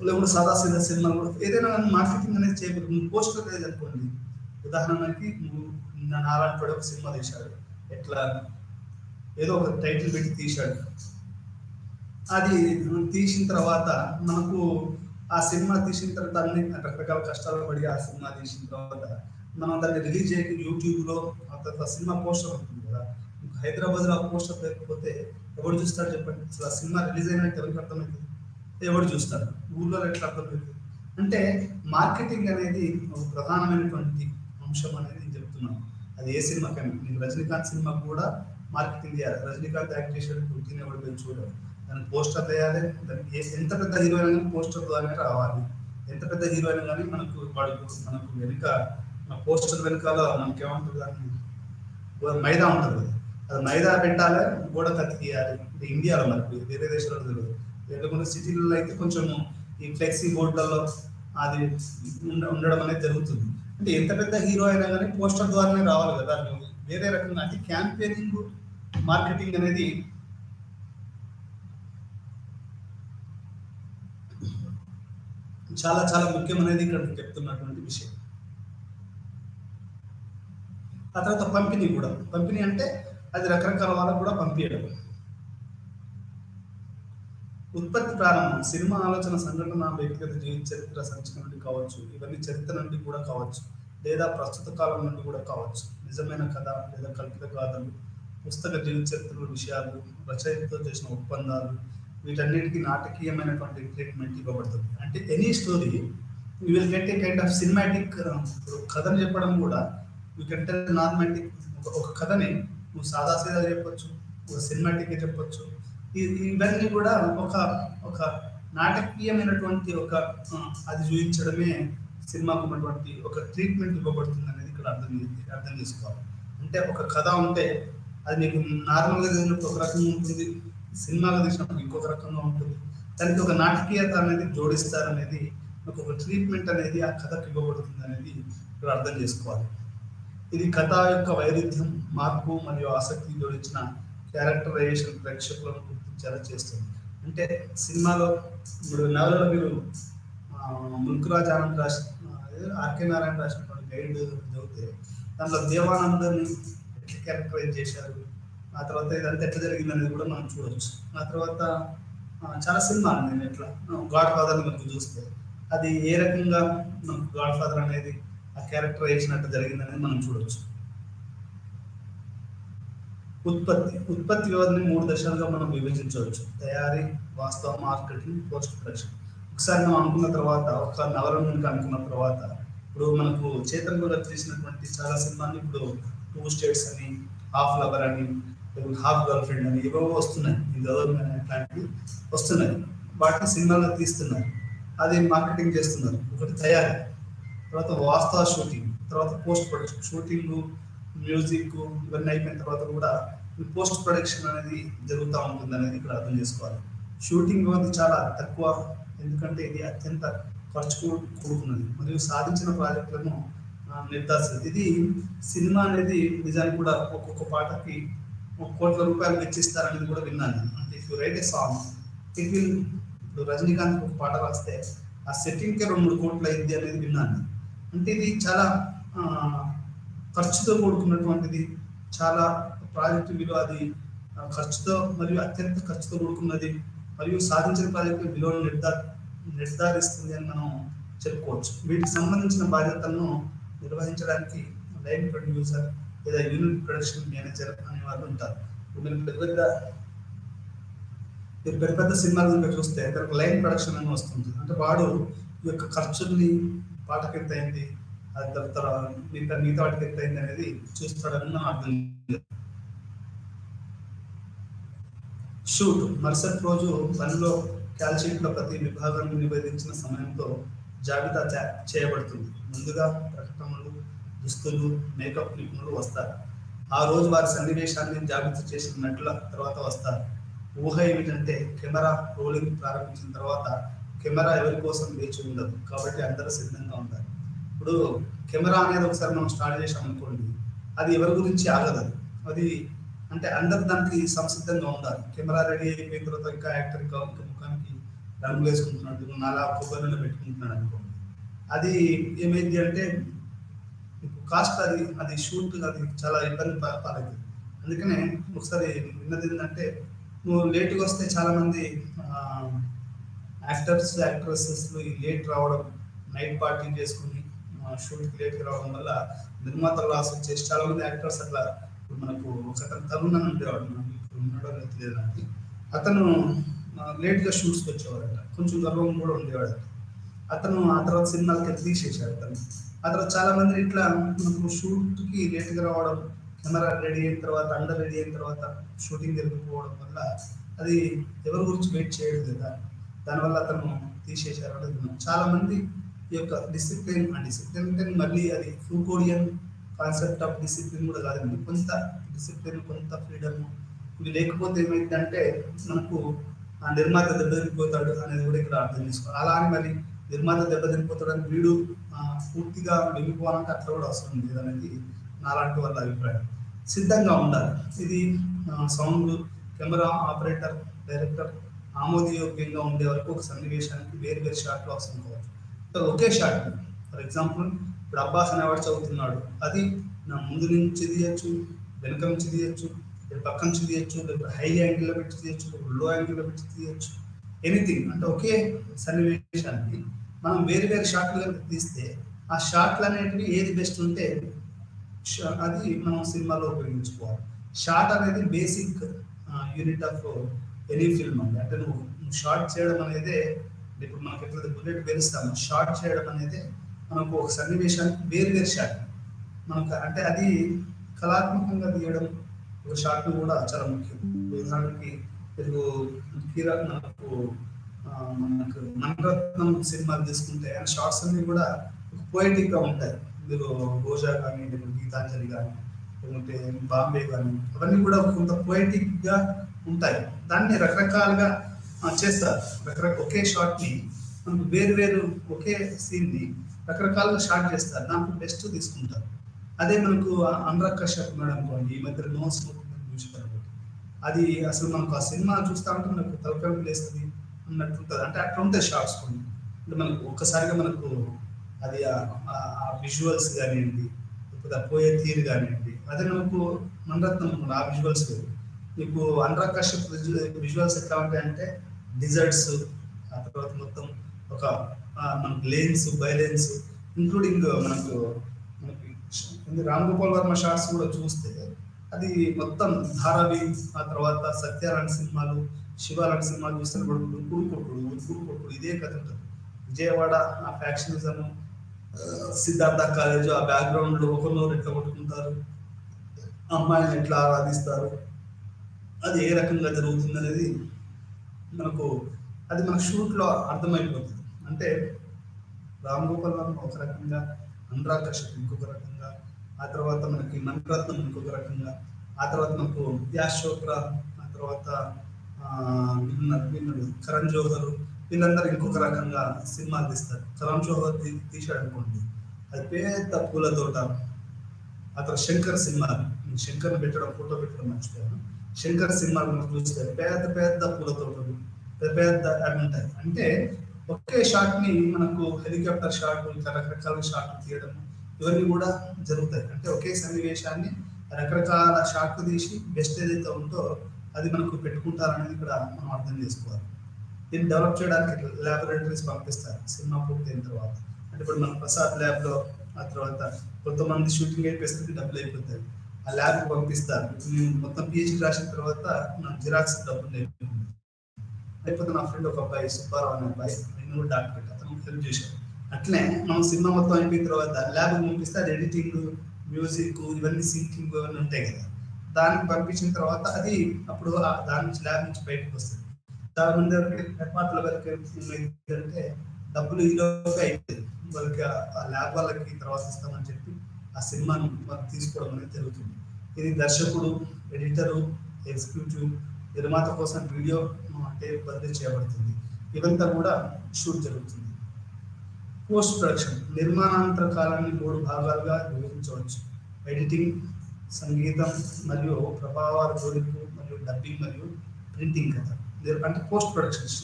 లేకుండా సాదాసీదా సినిమాలు కూడా ఏదైనా మార్కెటింగ్ అనేది చేయకూడదు. నువ్వు పోస్టర్ లేదు అనుకోండి, ఉదాహరణకి నువ్వు నాలాంటి ఒక సినిమా తీశాడు, ఎట్లా ఏదో ఒక టైటిల్ పెట్టి తీశాడు, అది తీసిన తర్వాత మనకు ఆ సినిమా తీసిన తర్వాత అన్ని రకరకాల కష్టాలు పడి ఆ సినిమా తీసిన తర్వాత మనం దాన్ని రిలీజ్ చేయక యూట్యూబ్లో ఆ తర్వాత సినిమా పోస్టర్ ఉంటుంది కదా, హైదరాబాద్లో ఆ పోస్టర్ లేకపోతే ఎవరు చూస్తాడు చెప్పండి? అసలు ఆ సినిమా రిలీజ్ అయినట్టు ఎవరికి అర్థమవుతుంది? ఎవరు చూస్తారు? ఊళ్ళో ఎట్లా అర్థమవుతుంది? అంటే మార్కెటింగ్ అనేది ఒక ప్రధానమైనటువంటి అంశం అనేది నేను చెప్తున్నాను. అది ఏ సినిమాకైనా, నేను రజనీకాంత్ సినిమాకు కూడా మార్కెటింగ్ చేయాలి. రజనీకాంత్ యాక్ట్ చేసేది పుట్టిన ఎవరు వెళ్ళి చూడాలి, దానికి పోస్టర్ వేయాలి. దానికి ఎంత పెద్ద హీరోయిన్ కానీ పోస్టర్ ద్వారానే రావాలి. ఎంత పెద్ద హీరోయిన్ కానీ మనకు వెనుక పోస్టర్ వెనకాల మనకి ఏమంటుంది, దాన్ని మైదా ఉంటుంది, అది మైదా పెట్టాలి, గోడ కత్తికియాలి. ఇది ఇండియాలో మనకు, వేరే దేశాల్లో తెలియదు. లేకపోతే సిటీలలో అయితే కొంచెం ఈ ఫ్లెక్సీ బోర్డులలో అది ఉండడం అనేది జరుగుతుంది. అంటే ఎంత పెద్ద హీరో అయినా కానీ పోస్టర్ ద్వారానే రావాలి కదా. వేరే రకంగా అంటే క్యాంపెయినింగ్, మార్కెటింగ్ అనేది చాలా చాలా ముఖ్యమైనది ఇక్కడ చెప్తున్నటువంటి విషయం. ఆ తర్వాత పంపిణీ కూడా, పంపిణీ అంటే అది రకరకాల వాళ్ళకు కూడా పంపించడం. ఉత్పత్తి ప్రారంభం, సినిమా ఆలోచన, సంఘటన, వ్యక్తిగత జీవిత చరిత్ర సంచిక నుండి కావచ్చు, ఇవన్నీ చరిత్ర నుండి కూడా కావచ్చు, లేదా ప్రస్తుత కాలం నుండి కూడా కావచ్చు. నిజమైన కథ లేదా కల్పిత గాథలు, పుస్తక జీవిత చరిత్రల విషయాలు, రచయితతో చేసిన ఒప్పందాలు, వీటన్నిటికీ నాటకీయమైనటువంటి ట్రీట్మెంట్ ఇవ్వబడుతుంది. అంటే any story you will get a kind of cinematic. కథను చెప్పడం కూడా యూ కెన్ టెల్ నార్మాటిక్. ఒక కథని నువ్వు సాదాసీదా చెప్పొచ్చు, ఒక సినిమాటిక్గా చెప్పొచ్చు. ఇవన్నీ కూడా ఒక నాటకీయమైనటువంటి ఒక అది చూపించడమే సినిమాకు ఉన్నటువంటి ఒక ట్రీట్మెంట్ ఇవ్వబడుతుంది అనేది ఇక్కడ అర్థం చేసుకోవాలి. అంటే ఒక కథ ఉంటే అది నీకు నార్మల్గా చదివినప్పుడు ఒక రకంగా ఉంటుంది, సినిమాలో తీసినప్పుడు ఇంకొక రకంగా ఉంటుంది. దానికి ఒక నాటకీయత అనేది జోడిస్తారనేది, ఒక ట్రీట్మెంట్ అనేది ఆ కథకు ఇవ్వబడుతుంది అనేది ఇక్కడ అర్థం చేసుకోవాలి. ఇది కథ యొక్క వైరుధ్యం, మార్పు మరియు ఆసక్తి జోడించిన క్యారెక్టరైజేషన్ ప్రేక్షకులను గుర్తించేలా చేస్తుంది. అంటే సినిమాలో ఇప్పుడు నవలలో మీరు ముల్కురాజ్ ఆనంద్ ఆర్కే నారాయణ రాసినటువంటి గైడ్ చదివితే దాంట్లో దేవానందని ఎట్లా క్యారెక్టరైజ్ చేశారు, ఆ తర్వాత ఇదంతా ఎట్లా జరిగింది అనేది కూడా మనం చూడవచ్చు. ఆ తర్వాత చాలా సినిమాలు నేను ఎట్లా గాడ్ ఫాదర్ని మనకు చూస్తే అది ఏ రకంగా మనకు గాడ్ ఫాదర్ అనేది ఆ క్యారెక్టరైజేషన్ అట్లా జరిగింది అనేది మనం చూడవచ్చు. ఉత్పత్తి వ్యవధిని 3 దశలుగా మనం విభజించవచ్చు: తయారీ, వాస్తవ, మార్కెటింగ్, పోస్ట్ ప్రొడక్షన్. ఒకసారి మనం అనుకున్న తర్వాత, ఒక నవరం నుండి అనుకున్న తర్వాత, ఇప్పుడు మనకు చేతన్ కూడా తీసినటువంటి చాలా సినిమాని ఇప్పుడు 2 స్టేట్స్ అని, హాఫ్ లవర్ అని, హాఫ్ గర్ల్ ఫ్రెండ్ అని ఏవో వస్తున్నాయి, ఈ గవర్నమెంట్ అట్లాంటివి వస్తున్నాయి. వాటిని సినిమాలో తీస్తున్నారు, అది మార్కెటింగ్ చేస్తున్నారు. ఒకటి తయారీ, తర్వాత వాస్తవ షూటింగ్, తర్వాత పోస్ట్ ప్రొడక్షన్. షూటింగ్, మ్యూజిక్ ఇవన్నీ అయిపోయిన తర్వాత కూడా పోస్ట్ ప్రొడక్షన్ అనేది జరుగుతూ ఉంటుంది అనేది ఇక్కడ అర్థం చేసుకోవాలి. షూటింగ్ అది చాలా తక్కువ, ఎందుకంటే ఇది అత్యంత ఖర్చు కూడుకున్నది మరియు సాధించిన ప్రాజెక్టులను నిర్ధారిస్తుంది. ఇది సినిమా అనేది నిజానికి కూడా ఒక్కొక్క పాటకి ₹1,00,00,000 వెచ్చిస్తారనేది కూడా విన్నాను. అంటే if you right A song it will, ఇప్పుడు రజనీకాంత్ ఒక పాట రాస్తే ఆ సెట్టింగ్కే 2-3 కోట్లు అయింది అనేది విన్నాను. అంటే ఇది చాలా ఖర్చుతో కూడుకున్నటువంటిది, చాలా ప్రాజెక్టు విలువ అది ఖర్చుతో మరియు అత్యంత ఖర్చుతో కూడుకున్నది మరియు సాధించిన ప్రాజెక్టు విలువను నిర్ధారిస్తుంది అని మనం చెప్పుకోవచ్చు. వీటికి సంబంధించిన బాధ్యతలను నిర్వహించడానికి లైన్ ప్రొడ్యూసర్ లేదా యూనిట్ ప్రొడక్షన్ మేనేజర్ అనే వాళ్ళు ఉంటారు. మీరు పెద్ద పెద్ద సినిమాలు కనుక చూస్తే దానికి లైన్ ప్రొడక్షన్ అని వస్తుంది. అంటే వాడు ఈ యొక్క ఖర్చుల్ని, పాటకి ఎంత అయింది, అది తర్వాత మిగతా వాటికి ఎంత అయింది అనేది చూస్తాడని మనం అర్థం. షూట్ మరుసటి రోజు పనిలో కాల్షీట్లో ప్రతి విభాగాన్ని నివేదించిన సమయంతో జాబితా చేయబడుతుంది. ముందుగా ప్రకటనలు, దుస్తులు, మేకప్ నిపుణులు వస్తారు. ఆ రోజు వారి సన్నివేశాన్ని జాబితా చేసిన నటుల తర్వాత వస్తారు. ఊహ ఏమిటంటే కెమెరా రోలింగ్ ప్రారంభించిన తర్వాత కెమెరా ఎవరి కోసం వేచి ఉండదు, కాబట్టి అందరూ సిద్ధంగా ఉంటారు. ఇప్పుడు కెమెరా అనేది ఒకసారి మనం స్టార్ట్ చేసాం అనుకోండి, అది ఎవరి గురించి ఆగదు. అది అంటే అందరు దానికి సంసిద్ధంగా ఉండాలి. కెమెరా రెడీ అయిపోయిన తర్వాత ఇంకా యాక్టర్ ఇంకా ముఖానికి రంగు వేసుకుంటున్నాడు, నాలా కొబ్బరిలో పెట్టుకుంటున్నాడు అనుకోండి, అది ఏమైంది అంటే కాస్ట్ అది షూట్ అది చాలా ఇబ్బంది పాలైంది. అందుకనే ఒకసారి విన్నది ఏంటంటే, నువ్వు లేట్గా వస్తే చాలా మంది యాక్టర్స్ యాక్ట్రెసెస్లు లేట్ రావడం, నైట్ పార్టీ చేసుకుని షూట్కి లేట్గా రావడం వల్ల నిర్మాతలు లాస్ వచ్చేసి చాలా మంది యాక్టర్స్ అట్లా. ఇప్పుడు మనకు ఒక తరుణ్ అని ఉండేవాడు, ఇప్పుడు ఉన్నాడో తెలియదు నాకు, అతను లేట్గా షూట్స్కి వచ్చేవాడట, కొంచెం గర్వం కూడా ఉండేవాడు. అతను ఆ తర్వాత సినిమాలకి తీసేసాడు అతను. ఆ తర్వాత చాలా మంది ఇట్లా మనకు షూట్కి లేట్గా రావడం, కెమెరా రెడీ అయిన తర్వాత, అండర్ రెడీ అయిన తర్వాత షూటింగ్ జరిగిపోవడం వల్ల అది ఎవరి గురించి వెయిట్ చేయడు కదా, దానివల్ల అతను తీసేశారు అనేది. చాలా మంది ఈ యొక్క డిసిప్లిన్ అంటే మళ్ళీ అది ఫ్రూకోడియన్ కాన్సెప్ట్ ఆఫ్ డిసిప్లిన్ కూడా కాదండి. కొంత డిసిప్లిన్, కొంత ఫ్రీడమ్ ఇవి లేకపోతే ఏమైందంటే మనకు ఆ నిర్మాత దెబ్బతిరిగిపోతాడు అనేది కూడా ఇక్కడ అర్థం చేసుకోవాలి. అలా అని మరి నిర్మాత దెబ్బతిరిగిపోతాడని వీడు పూర్తిగా వెళ్ళిపోవాలంటే అట్లా కూడా అవసరం లేదనేది నాలాంటి వాళ్ళ అభిప్రాయం. సిద్ధంగా ఉండాలి. ఇది సౌండ్, కెమెరా, ఆపరేటర్, డైరెక్టర్ ఆమోదయోగ్యంగా ఉండే వరకు ఒక సన్నివేశానికి వేరు వేరు షాట్లు అవసరం కావచ్చు. ఒకే షాట్, ఫర్ ఎగ్జాంపుల్ ఇప్పుడు అబ్బాస్ అనేవాడు చదువుతున్నాడు, అది నా ముందు నుంచి తీయచ్చు, వెనక నుంచి తీయచ్చు, పక్క నుంచి తీయచ్చు, లేకపోతే హై యాంగిల్లో పెట్టి తీయచ్చు, లో యాంగిల్లో పెట్టి తీయచ్చు, ఎనీథింగ్. అంటే ఒకే సన్నివేశాన్ని మనం వేరు వేరు షాట్లు తీస్తే ఆ షాట్లు అనేటివి ఏది బెస్ట్ ఉంటే అది మనం సినిమాలో ఉపయోగించుకోవాలి. షాట్ అనేది basic unit of any film అండి. అంటే నువ్వు షార్ట్ చేయడం అనేది, ఇప్పుడు మనకి ఎట్లా బుల్లెట్ పేరుస్తాము, షార్ట్ చేయడం అనేది మనకు ఒక సన్నివేశానికి వేరు వేరు షాట్ మనకు, అంటే అది కళాత్మకంగా తీయడం ఒక షాట్లు కూడా చాలా ముఖ్యం. ఉదాహరణకి తెలుగు మనకు మణరత్నం సినిమాలు తీసుకుంటే ఆ షార్ట్స్ అన్ని కూడా పోయిటిక్గా ఉంటాయి. మీరు భోజా కానీ, లేకపోతే గీతాంజలి కానీ, లేకపోతే బాంబే కానీ, అవన్నీ కూడా కొంత పోయిటిక్గా ఉంటాయి. దాన్ని రకరకాలుగా చేస్తారు. ఒకే షాట్ని మనకు వేరు వేరు ఒకే సీన్ని రకరకాలుగా షాట్ చేస్తారు, దాంట్లో బెస్ట్ తీసుకుంటారు. అదే మనకు అనురాగ్ కశ్యప్ ఉన్నాడు అనుకోండి, ఈ మధ్య నో స్మోకింగ్ చూసారు, అది అసలు మనకు ఆ సినిమా చూస్తా ఉంటే మనకు తలకాయ లేస్తుంది అన్నట్టు ఉంటుంది. అంటే అట్లా ఉంటాయి షార్ట్స్ కొన్ని. అంటే మనకు ఒక్కసారిగా మనకు అది ఆ విజువల్స్ కానివ్వండి, లేకపోతే ఆ పోయే తీరు కానివ్వండి, అదే మనకు మణరత్నం ఆ విజువల్స్ వేరు. మీకు అనురాగ్ కశ్యప్ విజువల్స్ ఎట్లా ఉంటాయంటే డిజర్ట్స్, ఆ తర్వాత మొత్తం ఒక మనకు లేన్స్, బైలేన్స్, ఇంక్లూడింగ్ మనకి రామ్ గోపాల్ వర్మ షార్ట్స్ కూడా చూస్తే అది మొత్తం ధారావి, ఆ తర్వాత సత్యారాయణ సినిమాలు, శివారాయణ సినిమాలు చూస్తే ఉరుకుడు కొట్టుడు ఇదే కథ ఉంటుంది. విజయవాడ ఆ ఫ్యాక్షనిజం, సిద్ధార్థ కాలేజ్ ఆ బ్యాక్గ్రౌండ్ లో ఒకరినొకరు ఎట్లా కొట్టుకుంటారు, అమ్మాయిని ఎట్లా ఆరాధిస్తారు, అది ఏ రకంగా జరుగుతుంది అనేది మనకు అది మన షూట్లో అర్థమైపోతుంది. అంటే రామ్ గోపాల్ వర్మ ఒక రకంగా, అనురాగ్ కశ్యప్ ఇంకొక రకంగా, ఆ తర్వాత మనకి మణరత్నం ఇంకొక రకంగా, ఆ తర్వాత మనకు యాష్ చోప్రా, ఆ తర్వాత వీళ్ళు కరణ్ జోహర్ వీళ్ళందరూ ఇంకొక రకంగా సినిమాలు తీస్తారు. కరణ్ జోహర్ తీశాడు అనుకోండి, అది పెద్ద పూల తోట. అతను శంకర్ సినిమా, శంకర్ పెట్టడం ఫోటో పెట్టడం మర్చిపోయాను. శంకర్ సినిమాలు మనం చూస్తే పెద్ద పెద్ద పూల తోటలు, పెద్ద పెద్ద అవి ఉంటాయి. అంటే ఒకే షాట్ ని మనకు హెలికాప్టర్ షాట్, ఇంకా రకరకాల షాట్లు తీయడం ఇవన్నీ కూడా జరుగుతాయి. అంటే ఒకే సన్నివేశాన్ని రకరకాల షాట్లు తీసి బెస్ట్ ఏదైతే ఉందో అది మనకు పెట్టుకుంటారనేది ఇక్కడ మనం అర్థం చేసుకోవాలి. దీన్ని డెవలప్ చేయడానికి ల్యాబొరేటరీస్ పంపిస్తారు సినిమా పూర్తయిన తర్వాత. అంటే ఇప్పుడు మన ప్రసాద్ ల్యాబ్లో ఆ తర్వాత కొంతమంది షూటింగ్ అయిపోయి డబ్బులు అయిపోతాయి, ఆ ల్యాబ్కి పంపిస్తారు. నేను మొత్తం పిహెచ్డి రాసిన తర్వాత నాకు జిరాక్స్ డబ్బులు అయిపోతే నా ఫ్రెండ్ ఒక అబ్బాయి సుబ్బారావు అనే అబ్బాయి, నేను డాక్టర్, అతను హెల్ప్ చేశాను. అట్లే మనం సినిమా మొత్తం అయిపోయిన తర్వాత ల్యాబ్కి పంపిస్తే అది ఎడిటింగ్, మ్యూజిక్, ఇవన్నీ సింకింగ్ ఇవన్నీ ఉంటాయి కదా, దానికి పంపించిన తర్వాత అది అప్పుడు దాని నుంచి ల్యాబ్ నుంచి బయటకు వస్తుంది. చాలా మంది నిర్మాతల వరకు ఏంటంటే డబ్బులు ఈలోగా అయిపోయింది, వాళ్ళకి ఆ ల్యాబ్ వాళ్ళకి తర్వాత ఇస్తామని చెప్పి ఆ సినిమాను వాళ్ళు తీసుకోవడం అనేది జరుగుతుంది. ఇది దర్శకుడు, ఎడిటరు, ఎగ్జిక్యూటివ్, నిర్మాత కోసం వీడియో అంటే బదిలీ చేయబడుతుంది. ఇవంతా కూడా షూట్ జరుగుతుంది. పోస్ట్ ప్రొడక్షన్ నిర్మాణాంతర కాలాన్ని 3 భాగాలుగా విభజించవచ్చు. ఎడిటింగ్, సంగీతం మరియు ప్రభావాల జోడింపు మరియు డబ్బింగ్ మరియు ప్రింటింగ్ కదా. అంటే పోస్ట్ ప్రొడక్షన్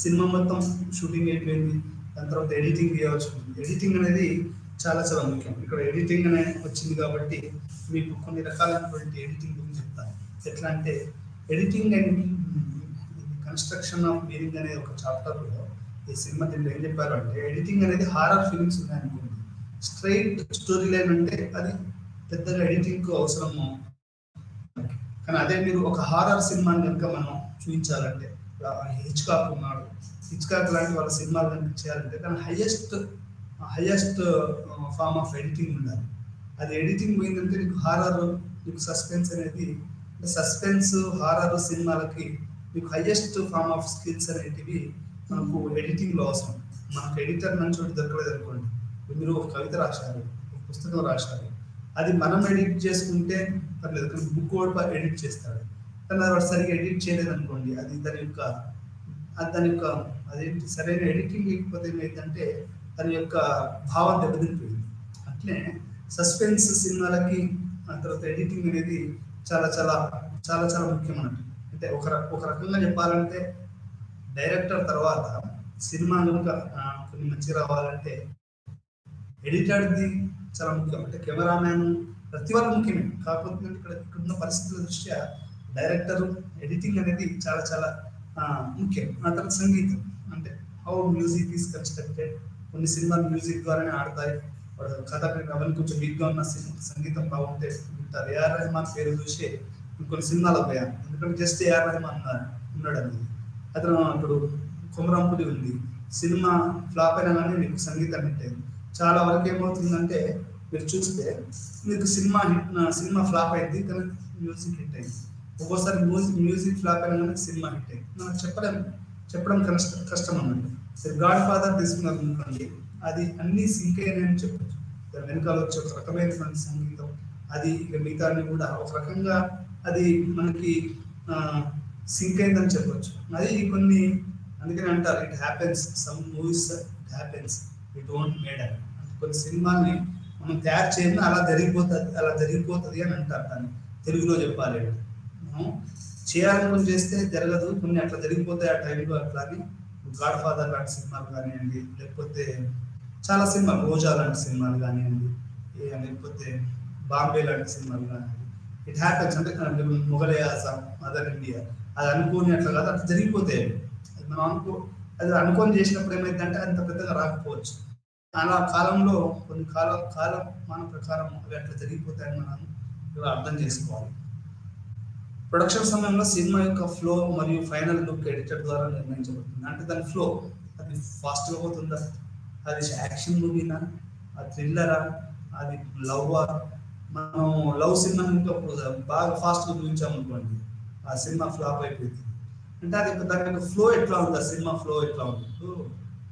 సినిమా మొత్తం షూటింగ్ అయిపోయింది, దాని తర్వాత ఎడిటింగ్ చేయవచ్చు. ఎడిటింగ్ అనేది చాలా చాలా ముఖ్యం. ఇక్కడ ఎడిటింగ్ అనే వచ్చింది కాబట్టి మీకు కొన్ని రకాలైనటువంటి ఎడిటింగ్ గురించి చెప్తాను. ఎట్లా అంటే editing and construction of meaning అనే ఒక చాప్టర్లో ఈ సినిమా దీంట్లో ఏం చెప్పారు అంటే, ఎడిటింగ్ అనేది హారర్ ఫిలిమ్స్ ఉన్నాయనుకోండి, స్ట్రైట్ స్టోరీ లైన్ అంటే అది పెద్దగా ఎడిటింగ్ అవసరము. కానీ అదే మీరు ఒక హారర్ సినిమాని కనుక మనం చూపించాలంటే, హిచ్కాక్ ఉన్నాడు, హిచ్కాక్ లాంటి వాళ్ళ సినిమాలు కనుక చేయాలంటే దాని హైయెస్ట్ ఫార్మ్ ఆఫ్ ఎడిటింగ్ ఉండాలి. అది ఎడిటింగ్ పోయిందంటే నీకు హారర్, నీకు సస్పెన్స్ అనేది, సస్పెన్స్ హారర్ సినిమాలకి మీకు హైయెస్ట్ ఫార్మ్ ఆఫ్ స్కిల్స్ అనేటివి మనకు ఎడిటింగ్లో అవసరం. మనకు ఎడిటర్ మంచి దొరకలేదు అనుకోండి, మీరు ఒక కవిత రాశారు, ఒక పుస్తకం రాశారు, అది మనం ఎడిట్ చేసుకుంటే పర్లేదు, కానీ బుక్ కూడా ఎడిట్ చేస్తాడు, కానీ అది సరిగ్గా ఎడిట్ చేయలేదు అనుకోండి, అది దాని యొక్క అదేంటి సరైన ఎడిటింగ్ లేకపోతే ఏమైందంటే దాని యొక్క భావం దెబ్బతింటుంది. అట్లే సస్పెన్స్ సినిమాలకి ఆ తర్వాత ఎడిటింగ్ అనేది చాలా చాలా చాలా చాలా ముఖ్యం అన్నట్టు. అంటే ఒక రకంగా చెప్పాలంటే డైరెక్టర్ తర్వాత సినిమా కనుక కొన్ని మంచి రావాలంటే ఎడిటర్ది చాలా ముఖ్యం. అంటే కెమెరామ్యాన్ ప్రతి వాళ్ళు ముఖ్యమే, కాకపోతే ఇక్కడున్న పరిస్థితుల దృష్ట్యా డైరెక్టర్, ఎడిటింగ్ అనేది చాలా చాలా ముఖ్యం. ఆ తర్వాత సంగీతం, అంటే హౌ మ్యూజిక్ ఈస్ కన్స్ట్రక్టెడ్. కొన్ని సినిమాలు మ్యూజిక్ ద్వారానే ఆడతాయి, కథ అవన్నీ కొంచెం వీక్గా ఉన్న సంగీతం బాగుంటే వింటారు. ఏఆర్ రెహమాన్ పేరు చూసి కొన్ని సినిమాలు పోయాను, ఎందుకంటే జస్ట్ ఏఆర్ రెహమాన్ ఉన్నాడు అనేది. అతను ఇప్పుడు కొమరంపుడి ఉంది, సినిమా ఫ్లాప్ అయినా కానీ మీకు సంగీతం హిట్ అయింది. చాలా వరకు ఏమవుతుందంటే మీరు చూస్తే మీకు సినిమా ఫ్లాప్ అయింది కానీ మ్యూజిక్ హిట్ అయింది. ఒక్కోసారి మ్యూజిక్ ఫ్లాప్ అయినా కానీ సినిమా హిట్ అయింది. మనకు చెప్పడం కష్టం అన్నట్టు. గాడ్ ఫాదర్ తీసుకున్నారు అనుకోండి, అది అన్ని సింక్ అయినాయని చెప్పచ్చు. వెనకాల వచ్చే ఒక రకమైనటువంటి సంగీతం, అది ఇక మిగతా కూడా ఒక రకంగా అది మనకి సింక్ అయిందని చెప్పొచ్చు. అది కొన్ని అందుకని అంటారు it happens, some movies it happens, it don't made అని. కొన్ని సినిమాల్ని మనం తయారు చేయడం అలా జరిగిపోతుంది అని అంటారు. దాన్ని తెలుగులో చెప్పాలి, మనం చేయాలని చేస్తే జరగదు, కొన్ని అట్లా జరిగిపోతాయి ఆ టైంలో. అట్లా అని గాడ్ ఫాదర్ లాంటి సినిమాలు కానివ్వండి, లేకపోతే చాలా సినిమాలు, రోజా లాంటి సినిమాలు కానివ్వండి, లేకపోతే బాంబే లాంటి సినిమాలు కానివ్వండి, ఇట్ హ్యాపెన్స్. అంటే మొఘలై ఆజం, మదర్ ఇండియా, అది అనుకోని అట్లా కాదు, అట్లా జరిగిపోతాయి. అది మనం అనుకోని చేసినప్పుడు ఏమైందంటే అంత పెద్దగా రాకపోవచ్చు. అలా కాలంలో కొన్ని కాలమాన ప్రకారం అవి అట్లా జరిగిపోతాయని మనం ఇలా అర్థం చేసుకోవాలి. ప్రొడక్షన్ సమయంలో సినిమా యొక్క ఫ్లో మరియు ఫైనల్ లుక్ ఎడిటర్ ద్వారా నిర్ణయించబడుతుంది. అంటే దాని ఫ్లో, అది ఫాస్ట్గా పోతుందా, అది యాక్షన్ మూవీనా, అది థ్రిల్లరా, అది లవ్వా. మనం లవ్ సినిమా ఇంకా బాగా ఫాస్ట్గా చూపించామనుకోండి, ఆ సినిమా ఫ్లాప్ అయిపోయింది. అంటే అది దాని యొక్క ఫ్లో ఎట్లా ఉంది, ఆ సినిమా ఫ్లో ఎట్లా ఉంది.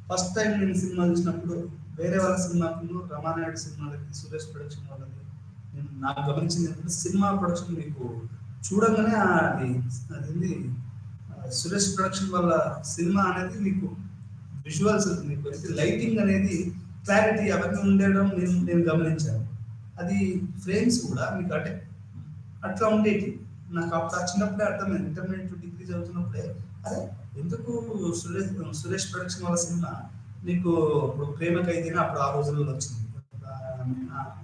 ఫస్ట్ టైం నేను సినిమా చూసినప్పుడు వేరే వాళ్ళ సినిమాకు, రమానాయుడు సినిమాలకి, సురేష్ ప్రొడక్షన్ వాళ్ళకి నాకు గమనించింది ఏంటంటే, సినిమా ప్రొడక్షన్ మీకు చూడంగానే అది సురేష్ ప్రొడక్షన్ వల్ల సినిమా అనేది మీకు విజువల్స్, మీకు లైటింగ్ అనేది క్లారిటీ అవన్నీ ఉండడం నేను గమనించాను. అది ఫ్రేమ్స్ కూడా మీకు అంటే అట్లా ఉండేది. నాకు అప్పుడు చిన్నప్పుడే అర్థమైంది, ఇంటర్మీడియట్ డిగ్రీ చదువుతున్నప్పుడే అదే ఎందుకు సురేష్ ప్రొడక్షన్ వాళ్ళ సినిమా నీకు ఇప్పుడు ప్రేమ ఖైదీనా అప్పుడు ఆ రోజుల్లో వచ్చింది,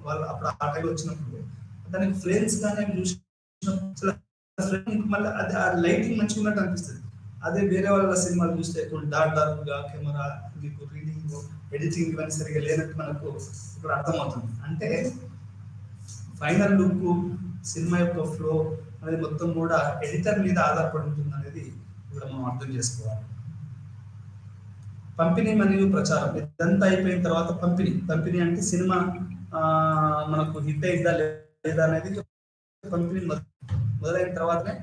వాళ్ళు అప్పుడు ఆ టైం వచ్చినప్పుడు దానికి ఫ్రేమ్స్ కానీ చూసినప్పుడు మళ్ళీ అది ఆ లైటింగ్ మంచిగా ఉన్నట్టు అనిపిస్తుంది. అదే వేరే వాళ్ళ సినిమాలు చూస్తే డార్క్ డార్క్ గా కెమెరా, మీకు రీడింగ్ ఎడిటింగ్ ఇవన్నీ సరిగా లేనట్టు మనకు ఇప్పుడు అర్థమవుతుంది. అంటే ఫైనల్ లుక్, సినిమా యొక్క ఫ్లో అనేది మొత్తం కూడా ఎడిటర్ మీద ఆధారపడి ఉంటుంది అనేది కూడా మనం అర్థం చేసుకోవాలి. పంపిణీ మరియు ప్రచారం ఇదంతా అయిపోయిన తర్వాత పంపిణీ అంటే సినిమా మనకు హిట్ అయిందా లేదా అనేది పంపిణీ మొదలైన తర్వాతనే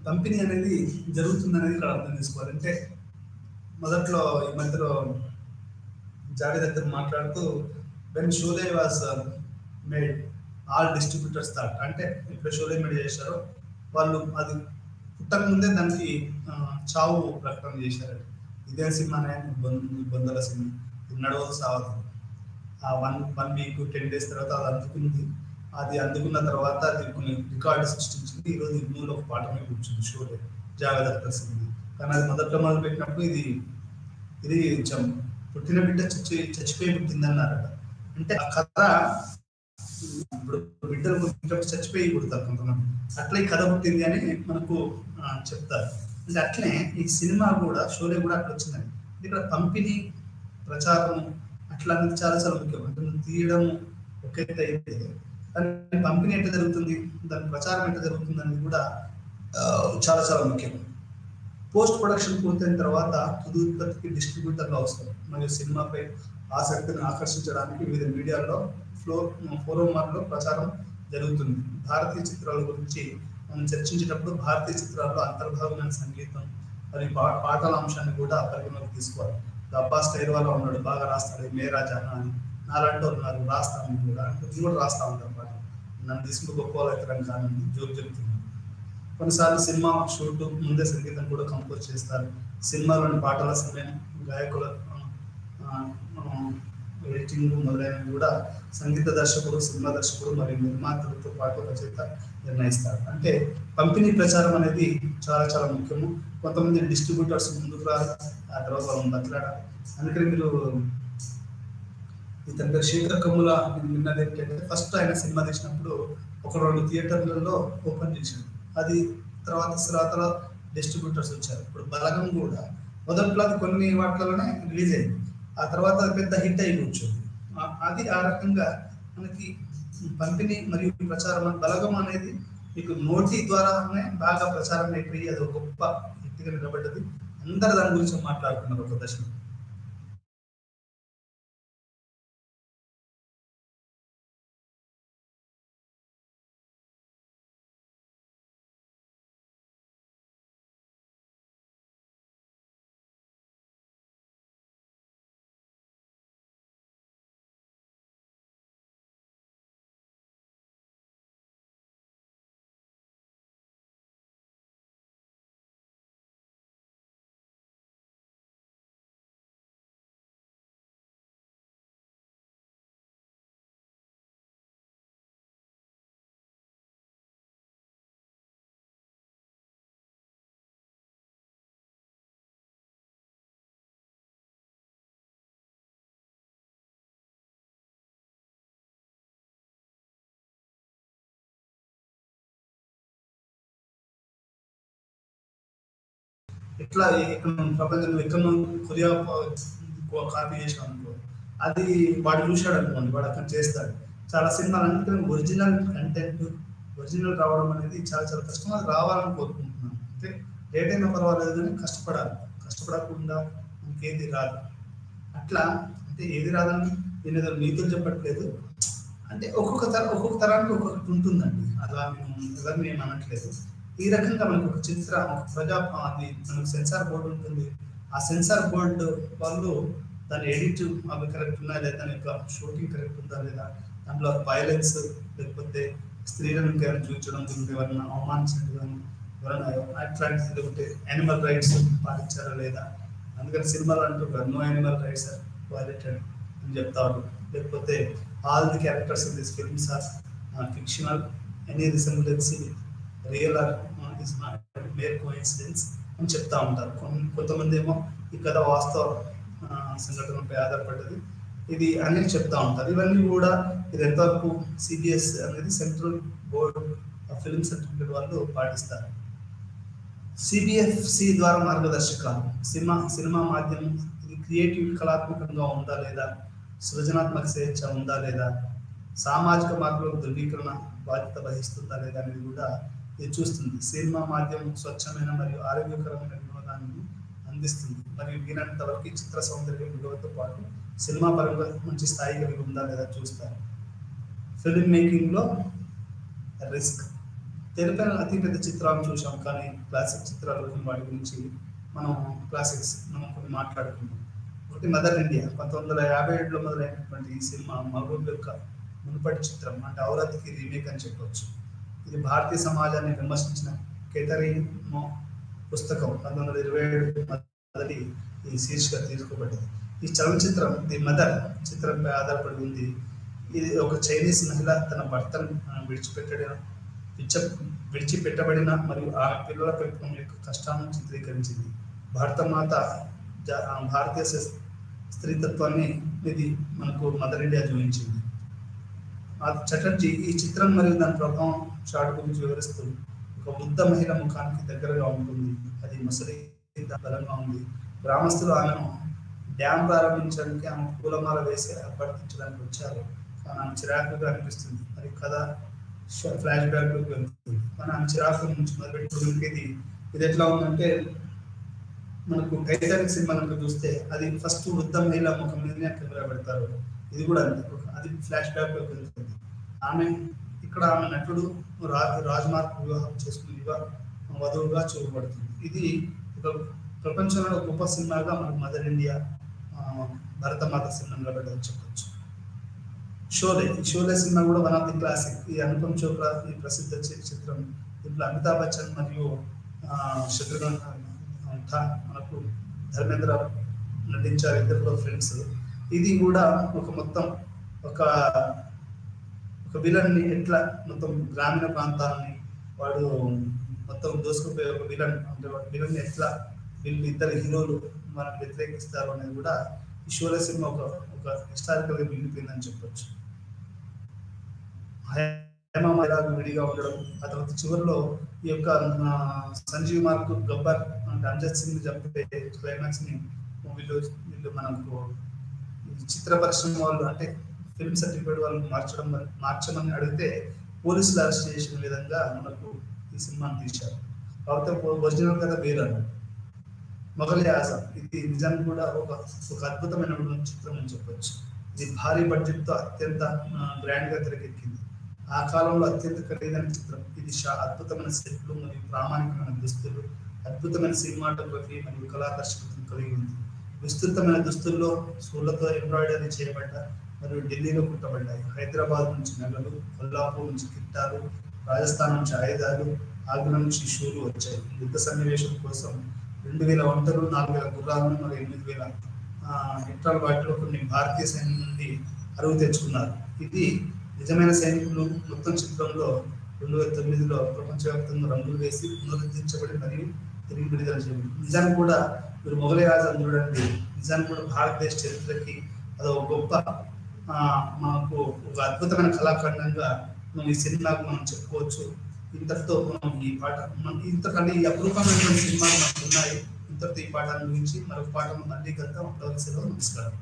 పంపిణీ అనేది జరుగుతుందనేది ఇక్కడ అర్థం చేసుకోవాలి. అంటే మొదట్లో ఈ మధ్యలో జావేద్ అఖ్తర్ మాట్లాడుతూ when Sholay was made all distributors thought, అంటే ఇప్పుడు షోలే మేడ్ చేశారో వాళ్ళు అది పుట్టక ముందే దానికి చావు ప్రకటన చేశారు. ఇదే సినిమానే బొందల సినిమా నడవదు సావదు, ఆ వన్ వీక్ 10 days తర్వాత అది అందుకుంది. అది అందుకున్న తర్వాత అది కొన్ని రికార్డు సృష్టించింది. ఈరోజు ఇగ్నూలో ఒక పాట మీద కూర్చుంది షోలే, జావేద్ అఖ్తర్ సినిమా. కానీ అది మొదట్లో మొదలు పెట్టినప్పుడు ఇది పుట్టిన బిడ్డ చచ్చిపోయి పుట్టిందన్నారట. అంటే ఆ కథ ఇప్పుడు బిడ్డలు పుట్టినప్పుడు చచ్చిపోయి పుడతారు కొంతమంది, అట్లా ఈ కథ పుట్టింది అని మనకు చెప్తారు. అంటే అట్లనే ఈ సినిమా కూడా షోలే కూడా అట్లా వచ్చిందని. ఇక్కడ పంపిణీ ప్రచారం అట్లా అనేది చాలా చాలా ముఖ్యం. అంటే తీయడం ఒక ఎత్తు అయితే దాని పంపిణీ ఎట్లా జరుగుతుంది, దాని ప్రచారం ఎట్లా జరుగుతుంది అనేది కూడా చాలా చాలా ముఖ్యం. పోస్ట్ ప్రొడక్షన్ పూర్తయిన తర్వాత తుది ఉత్పత్తికి డిస్ట్రిబ్యూటర్లు అవసరం మరియు సినిమాపై ఆసక్తిని ఆకర్షించడానికి వివిధ మీడియాల్లో ఫోరంలో ప్రచారం జరుగుతుంది. భారతీయ చిత్రాల గురించి మనం చర్చించేటప్పుడు భారతీయ చిత్రాల్లో అంతర్భాగమైన సంగీతం మరియు పాటల అంశాన్ని కూడా పరిగణలోకి తీసుకోవాలి. అబ్బాస్ ఖైర్వాలా ఉన్నాడు, బాగా రాస్తాడు, మేరా జహాన్ అని నాలంటూ ఉన్నారు, రాస్తాను కూడా అంటే కూడా రాస్తా ఉంటాను పాట. నన్ను తీసుకుంటూ గొప్ప వాళ్ళు ఎక్కడం కానీ జోక్ చెప్తున్నాను. కొన్నిసార్లు సినిమా షూట్ ముందే సంగీతం కూడా కంపోజ్ చేస్తారు. సినిమాలోని పాటల సమయం, గాయకుల ఎడిటింగ్ మొదలైనవి కూడా సంగీత దర్శకుడు, సినిమా దర్శకుడు మరియు నిర్మాతలతో పాటు రచయిత నిర్ణయిస్తారు. అంటే పంపిణీ ప్రచారం అనేది చాలా చాలా ముఖ్యము. కొంతమంది డిస్ట్రిబ్యూటర్స్ ముందుకు రాదు, ఆ తర్వాత వాళ్ళని బతలాడాలి. అందుకని మీరు ఇతని పేరు శేఖర్ కమ్ముల విన్నది ఏంటంటే ఫస్ట్ ఆయన సినిమా తీసినప్పుడు 1-2 థియేటర్లలో ఓపెన్ చేశాడు. అది తర్వాత డిస్ట్రిబ్యూటర్స్ వచ్చారు. ఇప్పుడు బలగం కూడా మొదట్లో అది కొన్ని వాటిలోనే రిలీజ్ అయింది, ఆ తర్వాత అది పెద్ద హిట్ అయి కూర్చోంది. అది ఆ రకంగా మనకి పంపిణీ మరియు ప్రచారం. బలగం అనేది మీకు నోటి ద్వారానే బాగా ప్రచారం అయిపోయి అది ఒక గొప్ప హిట్గా నిలబడ్డది. అందరు దాని గురించి మాట్లాడుతున్నారు ఒక దశలో. ఇట్లా ప్రపంచంలో ఎక్కడ కొరియా కాపీ చేసాం అనుకో, అది వాడు చూశాడు అనుకోండి, వాడు అక్కడ చేస్తాడు. చాలా సినిమాలు అందుకని ఒరిజినల్ కంటెంట్, ఒరిజినల్ రావడం అనేది చాలా చాలా కష్టం. అది రావాలని కోరుకుంటున్నాను. అంటే లేట్ అయినా పర్వాలేదు కానీ కష్టపడాలి. కష్టపడకుండా మనకేది రాదు. అట్లా అంటే ఏది రాదని నేను ఏదో నీతులు చెప్పట్లేదు. అంటే ఒక్కొక్క తరానికి ఒక్కొక్కటి ఉంటుందండి. అలా మేము ఎవరిని ఏమి అనట్లేదు. ఈ రకంగా మనకు ఒక అది మనకు సెన్సార్ బోర్డు ఉంటుంది. ఆ సెన్సార్ బోర్డు వాళ్ళు దాని ఎడిట్ అవి కరెక్ట్ ఉన్నాయా లేదా, దాని యొక్క షూటింగ్ కరెక్ట్ ఉందా లేదా, దాంట్లో వైలెన్స్ లేకపోతే స్త్రీలను ఇంకేమైనా చూపించడం, ఎవరైనా అవమానించినట్టు కానీ ఎవరైనా అట్లాంటిది, లేకపోతే యానిమల్ రైట్స్ పాటించారా లేదా. అందుకని సినిమాలు అంటుంటారు no animal rights are violated అని చెప్తారు. లేకపోతే all the characters in this films are fictional, any resemblance real or is not mere coincidence అని చెప్తా ఉంటారు. కొంతమంది ఏమో ఈ కథ వాస్తవ సంఘటనపై ఆధారపడ్డది ఇది అని చెప్తా ఉంటారు. ఇవన్నీ కూడా ఇది ఎంతవరకు సిబిఎస్ అనేది central board of film certificate వాళ్ళు పాటిస్తారు. సిబిఎఫ్సి ద్వారా మార్గదర్శకాలు, సినిమా మాధ్యమం ఇది క్రియేటివ్ కళాత్మకంగా ఉందా లేదా, సృజనాత్మక స్వేచ్ఛ ఉందా లేదా, సామాజిక మార్పులకు ధృవీకరణ బాధ్యత వహిస్తుందా లేదా అనేది కూడా ఇది చూస్తుంది. సినిమా మాధ్యమం స్వచ్ఛమైన మరియు ఆరోగ్యకరమైన వినోదాన్ని అందిస్తుంది మరియు వీనంత వరకు చిత్ర సౌందర్యం విలువతో పాటు సినిమా పరంగా మంచి స్థాయి కలిగి ఉందా లేదా చూస్తారు. ఫిల్మ్ మేకింగ్లో రిస్క్, తెరపైన అతి పెద్ద చిత్రాలను చూసాం కానీ క్లాసిక్ చిత్రాలు వాటి గురించి మనం కొన్ని మాట్లాడుకున్నాం. ఒకటి మదర్ ఇండియా 1957లో మొదలైనటువంటి ఈ సినిమా మహబూబ్ యొక్క మునుపటి చిత్రం, అంటే ఔరత్కి రీమేక్ అని చెప్పవచ్చు. ఇది భారతీయ సమాజాన్ని విమర్శించిన కేథరిన్ పుస్తకం 1927 మొదటి ఈ శీర్షిక తీసుకోబడింది. ఈ చలనచిత్రం ది మదర్ చిత్రంపై ఆధారపడి ఉంది. ఇది ఒక చైనీస్ మహిళ తన భర్తను విడిచిపెట్టబడిన మరియు ఆమె పిల్లల పెంపకం యొక్క కష్టాలను చిత్రీకరించింది. భారతమాత భారతీయ స్త్రీతత్వాన్ని ఇది మనకు మదర్ ఇండియా చూపించింది. చటర్జీ ఈ చిత్రం మరియు దాని ప్రభావం షాట్ గురించి వివరిస్తూ, ఒక వృద్ధ మహిళ ముఖానికి దగ్గరగా ఉంటుంది, అది ముసలి బలంగా ఉంది, గ్రామస్తులు ఆమెను డ్యామ్ ప్రారంభించడానికి ఆమె పూలమాల వేసి అభ్యర్థించడానికి వచ్చారు, కానీ ఆమె చిరాకుగా అనిపిస్తుంది. మరి కథ ఫ్లాష్ బ్యాక్లోకి వెళ్తుంది, కానీ ఆమె చిరాకు నుంచి మొదలుపెట్టుకుని ఇది ఎట్లా ఉందంటే, మనకు టైటానిక్ సినిమా చూస్తే అది ఫస్ట్ వృద్ధ మహిళ ముఖం మీదనే కెమెరా పెడతారు, ఇది కూడా అంతే, అది ఫ్లాష్ బ్యాక్లోకి వెళ్తుంది. ఇక్కడ ఆమె నటుడు రాజ్మార్గ్ వివాహం చేసుకుని వధువుగా చూపబడుతుంది. ఇది ఒక ప్రపంచంలో గొప్ప సినిమాగా మనకు మదర్ ఇండియా భరతమాత సినిమా నిలబెట్టని చెప్పచ్చు. షోలే సినిమా కూడా వన్ ఆఫ్ ది క్లాసిక్. ఈ అనుపమ్ చోప్రా ఈ ప్రసిద్ధ చిత్రం, దీంట్లో అమితాబ్ బచ్చన్ మరియు శత్రుఘ్న మనకు ధర్మేంద్ర నటించారు, ఇద్దరు ఫ్రెండ్స్. ఇది కూడా ఒక విలన్ని ఎట్లా మొత్తం గ్రామీణ ప్రాంతాలని వాడు మొత్తం దోసుకుపోయే ఒక విలన్, అంటే విలన్ ఎట్లా వీళ్ళు ఇద్దరు హీరోలు మనకు వ్యతిరేకిస్తారు అనేది కూడా ఈ షోలే సినిమా ఒక హిస్టారికల్గా మిగిలిపోయిందని చెప్పొచ్చు. హేమమాలిని విడిగా ఉండడం, ఆ తర్వాత చివరిలో ఈ యొక్క సంజీవ్ మార్క్ గబ్బర్ అంటే అంజద్ సింగ్ చంపే క్లైమాక్స్ ని వీళ్ళు మనకు చిత్ర పరిశ్రమ వాళ్ళు అంటే ఫిల్మ్ సర్టిఫికేట్ వాళ్ళు మార్చమని అడిగితే పోలీసులు అరెస్ట్ చేసిన విధంగా మనకు ఈ సినిమాని తీశారు. కాకపోతే ఒరిజినల్ కథ వేరే. మొఘల్ ఆజం ఇది నిజానికి కూడా ఒక అద్భుతమైన చిత్రం అని చెప్పొచ్చు. ఇది భారీ బడ్జెట్తో అత్యంత గ్రాండ్గా తెరకెక్కింది. ఆ కాలంలో అత్యంత ఖరీదైన చిత్రం. ఇది అద్భుతమైన సెట్లు మరియు ప్రామాణికమైన దుస్తులు, అద్భుతమైన సినిమాటోగ్రఫీ మరియు కళాదర్శకత్వం కలిగి ఉంది. విస్తృతమైన దుస్తుల్లో సూళ్లతో ఎంబ్రాయిడరీ చేయబడ్డ మరియు ఢిల్లీలో కుట్టబడ్డాయి. హైదరాబాద్ నుంచి నగలు, కొల్లాపూర్ నుంచి కిట్టాలు, రాజస్థాన్ నుంచి ఆయుధాలు, ఆగ్రా నుంచి షూలు వచ్చాయి. యుద్ధ సన్నివేశం కోసం 2000 ఒంటలు, 4000 గుర్రాలను మరియు 8000 హెక్టార్ వాటిలో కొన్ని భారతీయ సైన్యం నుండి అరువు తెచ్చుకున్నారు. ఇది నిజమైన సైనికులు. మొత్తం చిత్రంలో 2009లో ప్రపంచవ్యాప్తంగా రంగులు వేసి పునరుద్ధరించబడి మరియు తిరిగి విడుదల చేయండి. నిజానికి కూడా మీరు మొఘల్ ఆజం చూడండి, నిజానికి కూడా భారతదేశ చరిత్రకి అదొక గొప్ప మనకు ఒక అద్భుతమైన కళాఖండంగా మనం ఈ సినిమాకు మనం చెప్పుకోవచ్చు. ఇంతటితో మనం ఈ పాట ఇంతకంటే ఈ అపరూపమైన సినిమాలు మనకు ఉన్నాయి. ఇంతటితో ఈ పాఠాన్ని గురించి మరొక పాఠం మళ్ళీ కలుద్దాం. అప్పటివరకు నమస్కారం.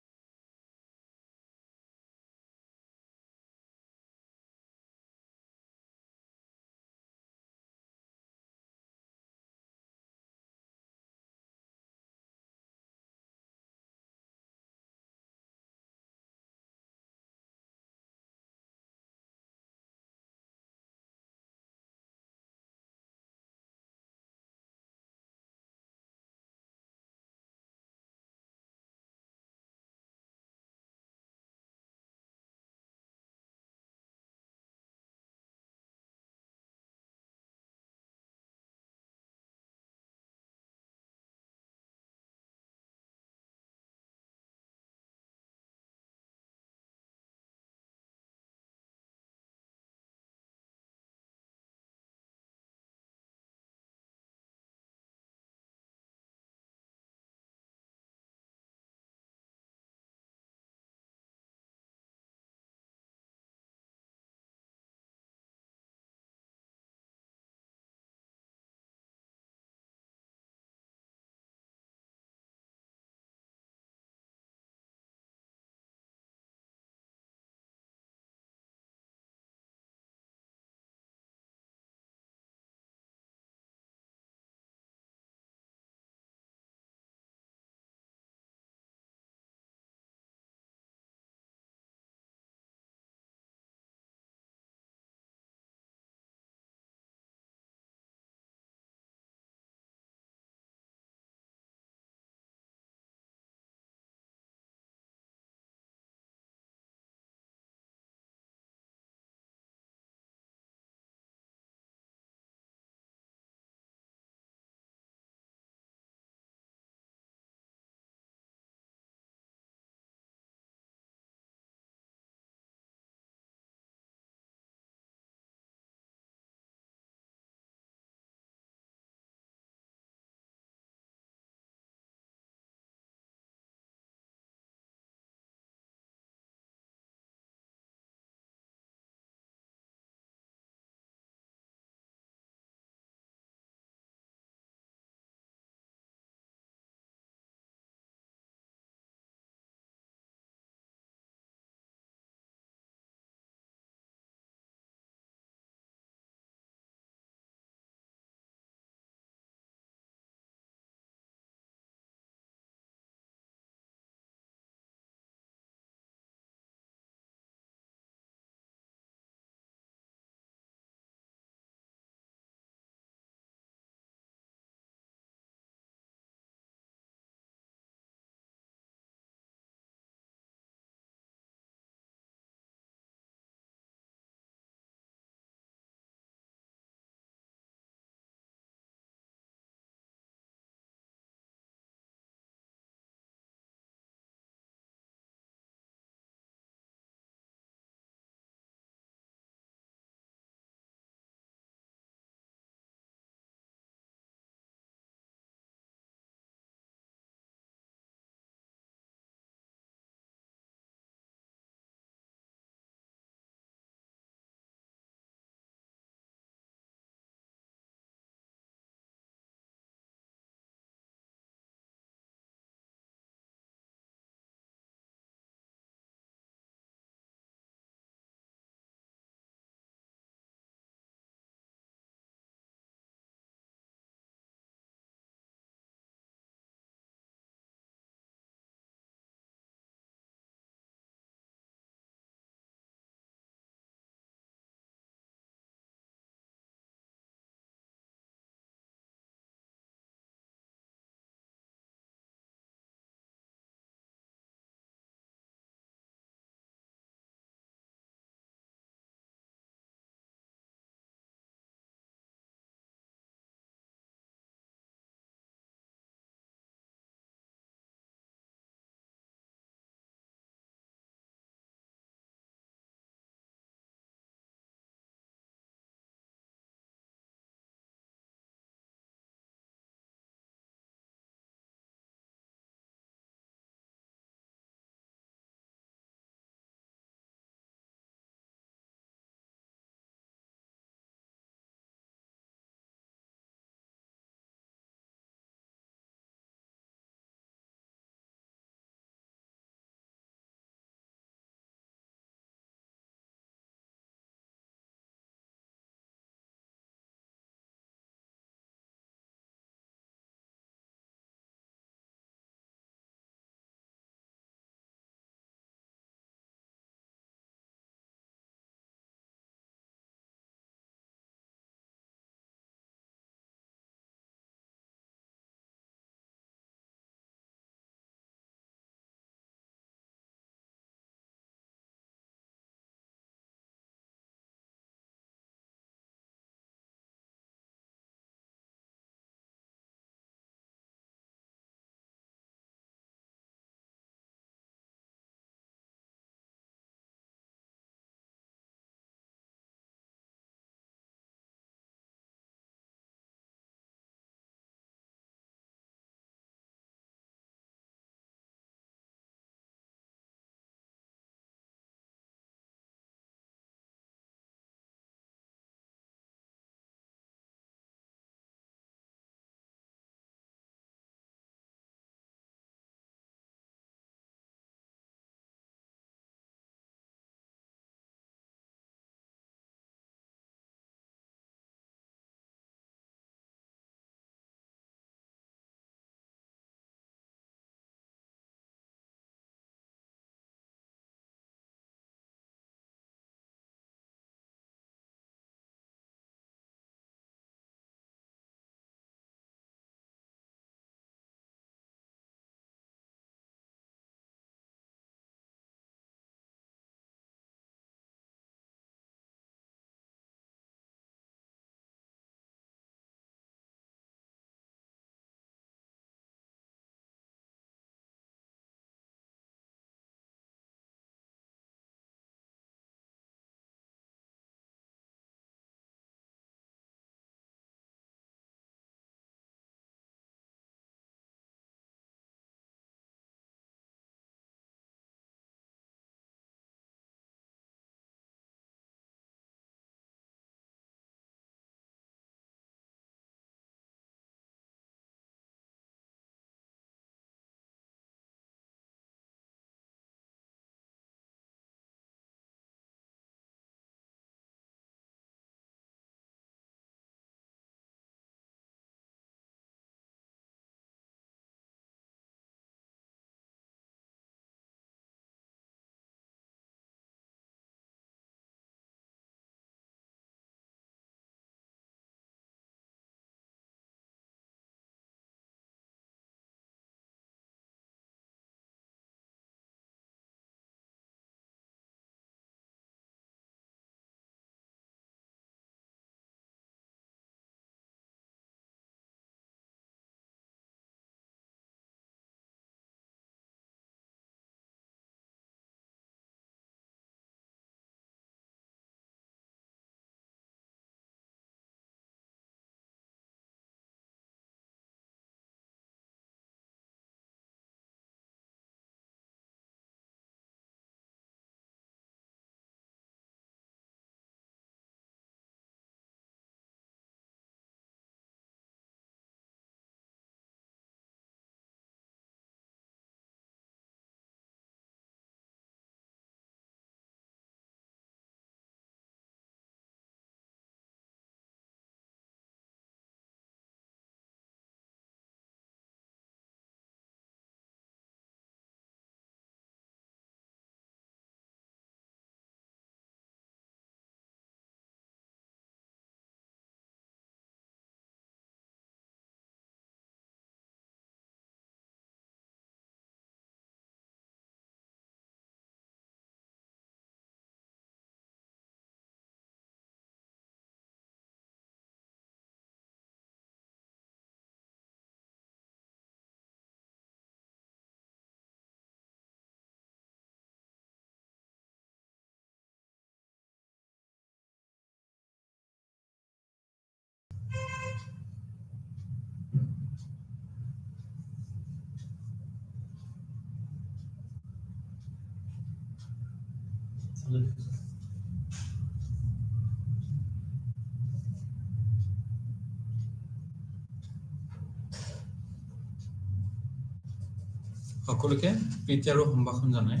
সকলোকে প্ৰীতি আৰু সম্ভাষণ জনাই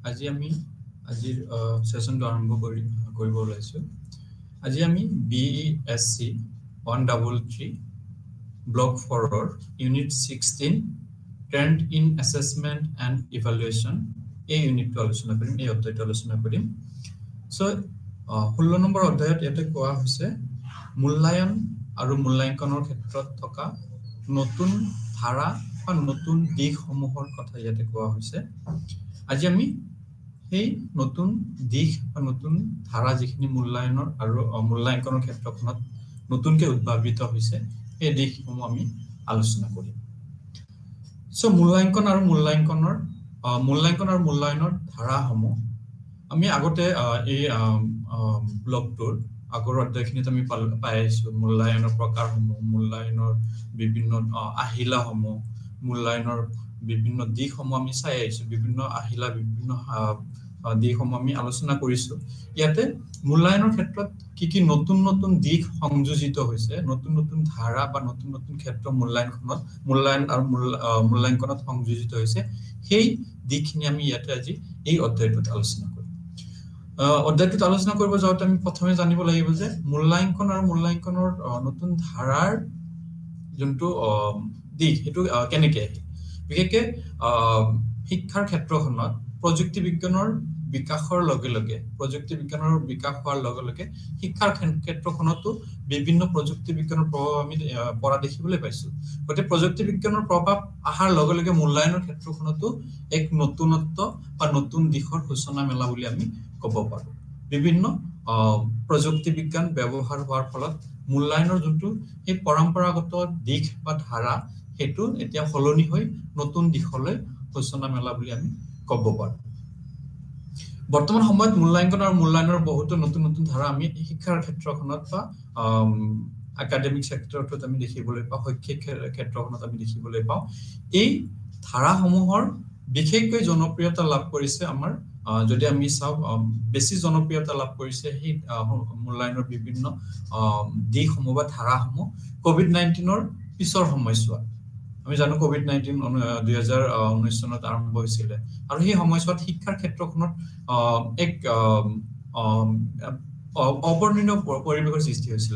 আজি আমি আজিৰ সেশনটো আৰম্ভ কৰিব ওলাইছো আজি আমি BESC 133 ব্লক 4 ৰ unit 16 trend in assessment and evaluation এই ইউনিটটো আলোচনা কৰিম এই অধ্যায়টো আলোচনা কৰিম সো 16 নম্বৰ অধ্যায়ত ইয়াতে কোৱা হৈছে মূল্যায়ন আৰু মূল্যাঙ্কনৰ ক্ষেত্ৰত থকা নতুন ধাৰা বা নতুন দিশসমূহৰ কথা ইয়াতে কোৱা হৈছে আজি আমি এই নতুন দিশ বা নতুন ধাৰা যিখিনি মূল্যায়নৰ আৰু মূল্যাঙ্কনৰ ক্ষেত্ৰখনত নতুনকৈ উদ্ভাৱিত হৈছে এই দিশসমূহ আমি আলোচনা কৰিম সো মূল্যাঙ্কন আৰু মূল্যায়নৰ ধাৰাসমূহ আমি আগতে এই ব্লগটোৰ আগৰ অধ্যায়খিনিত আমি পাই আছো মূল্যায়নৰ প্ৰকাৰসমূহ মূল্যায়নৰ বিভিন্ন আহিলাসমূহ মূল্যায়নৰ বিভিন্ন দিশসমূহ আমি চাই আহিছো বিভিন্ন আহিলা বিভিন্ন দিশসমূহ আমি আলোচনা কৰিছো ইয়াতে মূল্যায়নৰ ক্ষেত্ৰত কি নতুন নতুন দিশ সংযোজিত হৈছে নতুন নতুন ধাৰা বা নতুন নতুন ক্ষেত্ৰ মূল্যায়ন আৰু মূল্যাঙ্কনত সংযোজিত হৈছে সেই দিশখিনি আমি ইয়াতে আজি এই অধ্যায়টোত আলোচনা কৰিম অধ্যায়টোত আলোচনা কৰিব যাওঁতে আমি প্ৰথমে জানিব লাগিব যে মূল্যাঙ্কন আৰু মূল্যাঙ্কনৰ নতুন ধাৰাৰ যোনটো দিশ হেতু কেনেকে বিশেষকৈ শিক্ষাৰ ক্ষেত্ৰখনত প্ৰযুক্তি বিজ্ঞানৰ বিকাশৰ লগে লগে শিক্ষাৰ ক্ষেত্ৰখনতো বিভিন্ন প্ৰযুক্তি বিজ্ঞানৰ প্ৰভাৱ আমি পৰা দেখিবলৈ পাইছো গতে প্ৰযুক্তি বিজ্ঞানৰ প্ৰভাৱ আহাৰ লগে লগে মূল্যায়নৰ ক্ষেত্ৰখনতো এক নতুনত্ব বা নতুন দিশৰ সূচনা মেলা বুলি আমি ক'ব পাৰো বিভিন্ন প্ৰযুক্তি বিজ্ঞান ব্যৱহাৰ হোৱাৰ ফলত মূল্যায়নৰ যোনটো এই পৰম্পৰাগত দিশ বা ধাৰা হেতু এতিয়া সলনি হৈ নতুন দিশলৈ সূচনা মেলা বুলি আমি ক'ব পাৰো বৰ্তমান সময়ত মূল্যাঙ্কন আৰু মূল্যায়নৰ বহুতো নতুন নতুন ধাৰা আমি শিক্ষাৰ ক্ষেত্ৰখনত বা একাডেমিক সেক্টৰটোত আমি দেখিবলৈ পাওঁ শৈক্ষিক ক্ষেত্ৰখনত আমি দেখিবলৈ পাওঁ এই ধাৰাসমূহৰ বিশেষকৈ জনপ্ৰিয়তা লাভ কৰিছে আমাৰ যদি আমি চাওঁ বেছি জনপ্ৰিয়তা লাভ কৰিছে সেই মূল্যায়নৰ বিভিন্ন দিশসমূহ বা ধাৰাসমূহ কোভিড-19ৰ পিছৰ সময়ছোৱা আমি জানো কোভিড-19 2019 চনত আৰম্ভ হৈছিল আৰু সেই সময়ছোৱাত শিক্ষাৰ ক্ষেত্ৰখনত এক অপৰ্ণনীয় পৰিৱেশৰ সৃষ্টি হৈছিল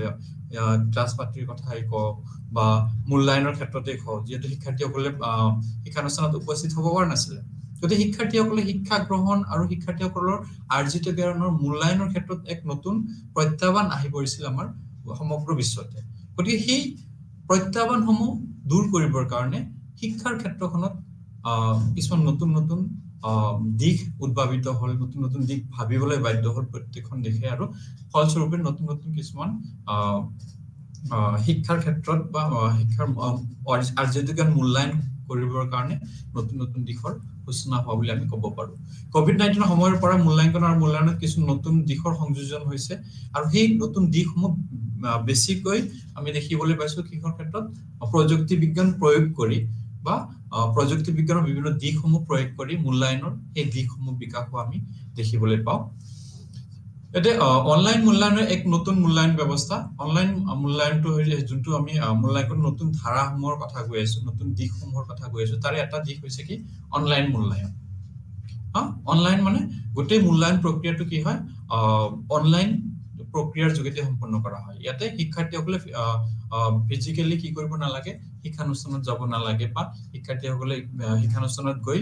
ক্লাছ পাতিৰ কথাই কওক বা মূল্যায়নৰ ক্ষেত্ৰতে কওক যেহেতু শিক্ষাৰ্থীসকলে শিক্ষানুষ্ঠানত উপস্থিত হ'ব পৰা নাছিল গতিকে শিক্ষাৰ্থীসকলে শিক্ষা গ্ৰহণ আৰু শিক্ষাৰ্থীসকলৰ আৰ্জিত জ্ঞানৰ মূল্যায়নৰ ক্ষেত্ৰত এক নতুন প্ৰত্যাহ্বান আহি পৰিছিল আমাৰ সমগ্ৰ বিশ্বতে গতিকে সেই প্ৰত্যাহ্বানসমূহ দূৰ কৰিবৰ কাৰণে শিক্ষাৰ ক্ষেত্ৰখনত কিছুমান নতুন নতুন দিশ উদ্ভাৱিত হ'ল নতুন নতুন দিশ ভাবিবলৈ বাধ্য হ'ল প্ৰত্যেকখন দেশে আৰু ফলস্বৰূপে নতুন নতুন কিছুমান শিক্ষাৰ ক্ষেত্ৰত বা শিক্ষাৰ আৰ্জিত জ্ঞান মূল্যায়ন কৰিবৰ কাৰণে নতুন নতুন দিশৰ সূচনা হোৱা বুলি আমি ক'ব পাৰো কোভিড-19 সময়ৰ পৰা মূল্যাঙ্কন আৰু মূল্যায়নত কিছু নতুন দিশৰ সংযোজন হৈছে আৰু সেই নতুন দিশসমূহ বেছিকৈ আমি দেখিবলৈ পাইছো কিহৰ ক্ষেত্ৰত প্ৰযুক্তি বিজ্ঞান প্ৰয়োগ কৰি বা প্ৰযুক্তি বিজ্ঞানৰ বিভিন্ন দিশসমূহ প্ৰয়োগ কৰি মূল্যায়নৰ এই দিশসমূহ বিকাশ হোৱা আমি দেখিবলৈ পাওঁ এতে অনলাইন মূল্যায়নৰ এক নতুন মূল্যায়ন ব্যৱস্থা অনলাইন মূল্যায়নটো যোনটো আমি মূল্যায়নৰ নতুন ধাৰাসমূহৰ কথা কৈ আছো নতুন দিশসমূহৰ কথা কৈ আছো তাৰে এটা দিশ হৈছে কি অনলাইন মূল্যায়ন অনলাইন মানে গোটেই মূল্যায়ন প্ৰক্ৰিয়াটো কি হয় অনলাইন প্ৰক্ৰিয়াৰ যোগেদি সম্পন্ন কৰা হয় ইয়াতে শিক্ষাৰ্থীসকলে ফিজিক্যালি কি কৰিব নালাগে শিক্ষানুষ্ঠানত যাব নালাগে বা শিক্ষাৰ্থীসকলে শিক্ষানুষ্ঠানত গৈ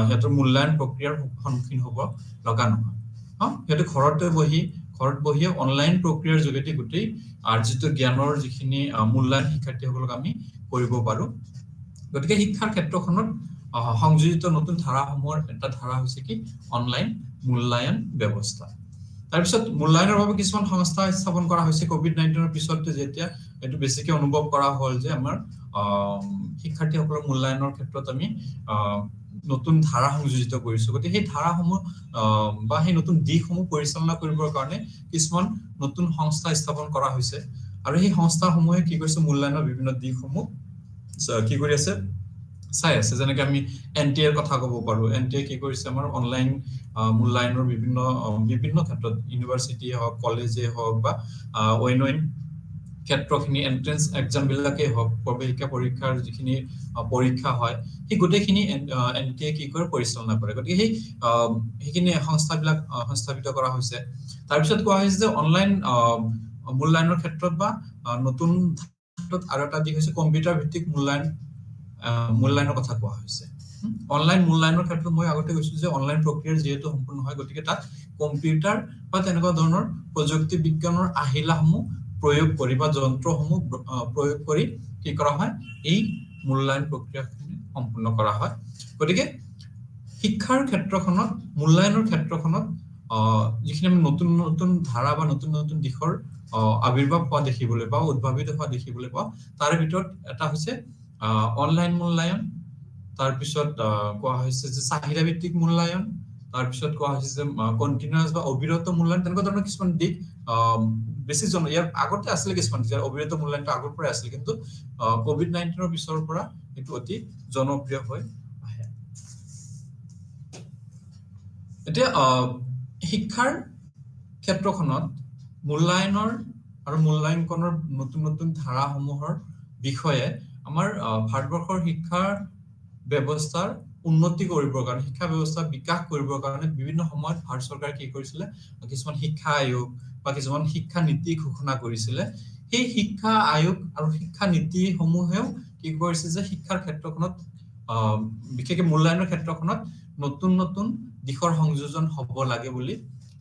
হেতৰ মূল্যায়ন প্ৰক্ৰিয়াৰ সন্মুখীন হ'ব লগা নহয় হেতু ঘৰত বহি অনলাইন প্ৰক্ৰিয়াৰ যোগেদি গোটেই আৰ্জিত জ্ঞানৰ যিখিনি মূল্যায়ন শিক্ষাৰ্থীসকলক আমি কৰিব পাৰো গতিকে শিক্ষাৰ ক্ষেত্ৰখনত সংযোজিত নতুন ধাৰাসমূহৰ এটা ধাৰা হৈছে কি অনলাইন মূল্যায়ন ব্যৱস্থা তাৰপিছত মূল্যায়নৰ বাবে কিছুমান সংস্থা স্থাপন কৰা হৈছে কোভিড-19ৰ পিছত যেতিয়া এটো বেছিকৈ অনুভৱ কৰা হ'ল যে আমাৰ শিক্ষাৰ্থীসকলৰ মূল্যায়নৰ ক্ষেত্ৰত আমি নতুন ধাৰা সংযোজিত কৰিছো গতিকে সেই ধাৰাসমূহ বা সেই নতুন দিশসমূহ পৰিচালনা কৰিবৰ কাৰণে কিছুমান নতুন সংস্থা স্থাপন কৰা হৈছে আৰু সেই সংস্থাসমূহে কি কৰিছে মূল্যায়নৰ বিভিন্ন দিশসমূহ কি কৰি আছে চাই আছে যেনেকৈ আমি এনটিএৰ কথা ক'ব পাৰো এনটিএ কি কৰিছে আমাৰ অনলাইন মূল্যায়নৰ বিভিন্ন ক্ষেত্ৰত ইউনিভাৰ্চিটিয়ে হওক কলেজে হওক বা অন্য ক্ষেত্ৰখিনি এন্ট্ৰেন্স এক্সাম বিলাকে হওক প্ৰৱেশিকা পৰীক্ষাৰ যিখিনি পৰীক্ষা হয় সেই গোটেইখিনি এনটিএ কি কৰে পৰিচালনা কৰে গতিকে সেইখিনি সংস্থাবিলাক সংস্থাপিত কৰা হৈছে তাৰপিছত কোৱা হৈছে যে অনলাইন মূল্যায়নৰ ক্ষেত্ৰত বা নতুন ক্ষেত্ৰত আৰু এটা দিশ হৈছে কম্পিউটাৰ ভিত্তিক মূল্যায়নৰ কথা কোৱা হৈছে অনলাইন মূল্যায়নৰ ক্ষেত্ৰত মই আগতে কৈছো যে অনলাইন প্ৰক্ৰিয়াৰ যেহেতু সম্পূৰ্ণ হয় গতিকে তাত কম্পিউটাৰ বা তেনেকুৱা ধৰণৰ প্ৰযুক্তি বিজ্ঞানৰ আহিলাসমূহ প্ৰয়োগ কৰি বা যন্ত্ৰসমূহ প্ৰয়োগ কৰি কি কৰা হয় এই মূল্যায়ন প্ৰক্ৰিয়াখিনি সম্পূৰ্ণ কৰা হয় গতিকে শিক্ষাৰ ক্ষেত্ৰখনত মূল্যায়নৰ ক্ষেত্ৰখনত যিখিনি আমি নতুন নতুন ধাৰা বা নতুন নতুন দিশৰ আবিৰ্ভাৱ হোৱা দেখিবলৈ পাওঁ উদ্ভাৱিত হোৱা দেখিবলৈ পাওঁ তাৰে ভিতৰত এটা হৈছে অনলাইন মূল্যায়ন তাৰপিছত কোৱা হৈছে যে চাহিদা ভিত্তিক মূল্যায়ন তাৰপিছত কোৱা হৈছে যে কন্টিনিউয়াছ বা অবিৰত মূল্যায়ন তেনেকুৱা ধৰণৰ কিছুমান দিশ বেছি ইয়াৰ আগতে আছিলে কিছুমান যে অবিৰত মূল্যায়নটো আগৰ পৰাই আছিল কিন্তু কোভিড-19 পিছৰ পৰা এইটো অতি জনপ্ৰিয় হৈ আহে এতিয়া শিক্ষাৰ ক্ষেত্ৰখনত মূল্যায়নৰ আৰু মূল্যাংকনৰ নতুন নতুন ধাৰাসমূহৰ বিষয়ে আমাৰ ভাৰতবৰ্ষৰ শিক্ষাৰ ব্যৱস্থাৰ উন্নতি কৰিবৰ কাৰণে শিক্ষা ব্যৱস্থা বিকাশ কৰিবৰ কাৰণে বিভিন্ন সময়ত ভাৰত চৰকাৰে কি কৰিছিলে কিছুমান শিক্ষা আয়োগ বা কিছুমান শিক্ষা নীতি ঘোষণা কৰিছিলে সেই শিক্ষা আয়োগ আৰু শিক্ষা নীতিসমূহেও কি কৰিছে যে শিক্ষাৰ ক্ষেত্ৰখনত বিশেষকৈ মূল্যায়নৰ ক্ষেত্ৰখনত নতুন নতুন দিশৰ সংযোজন হ'ব লাগে বুলি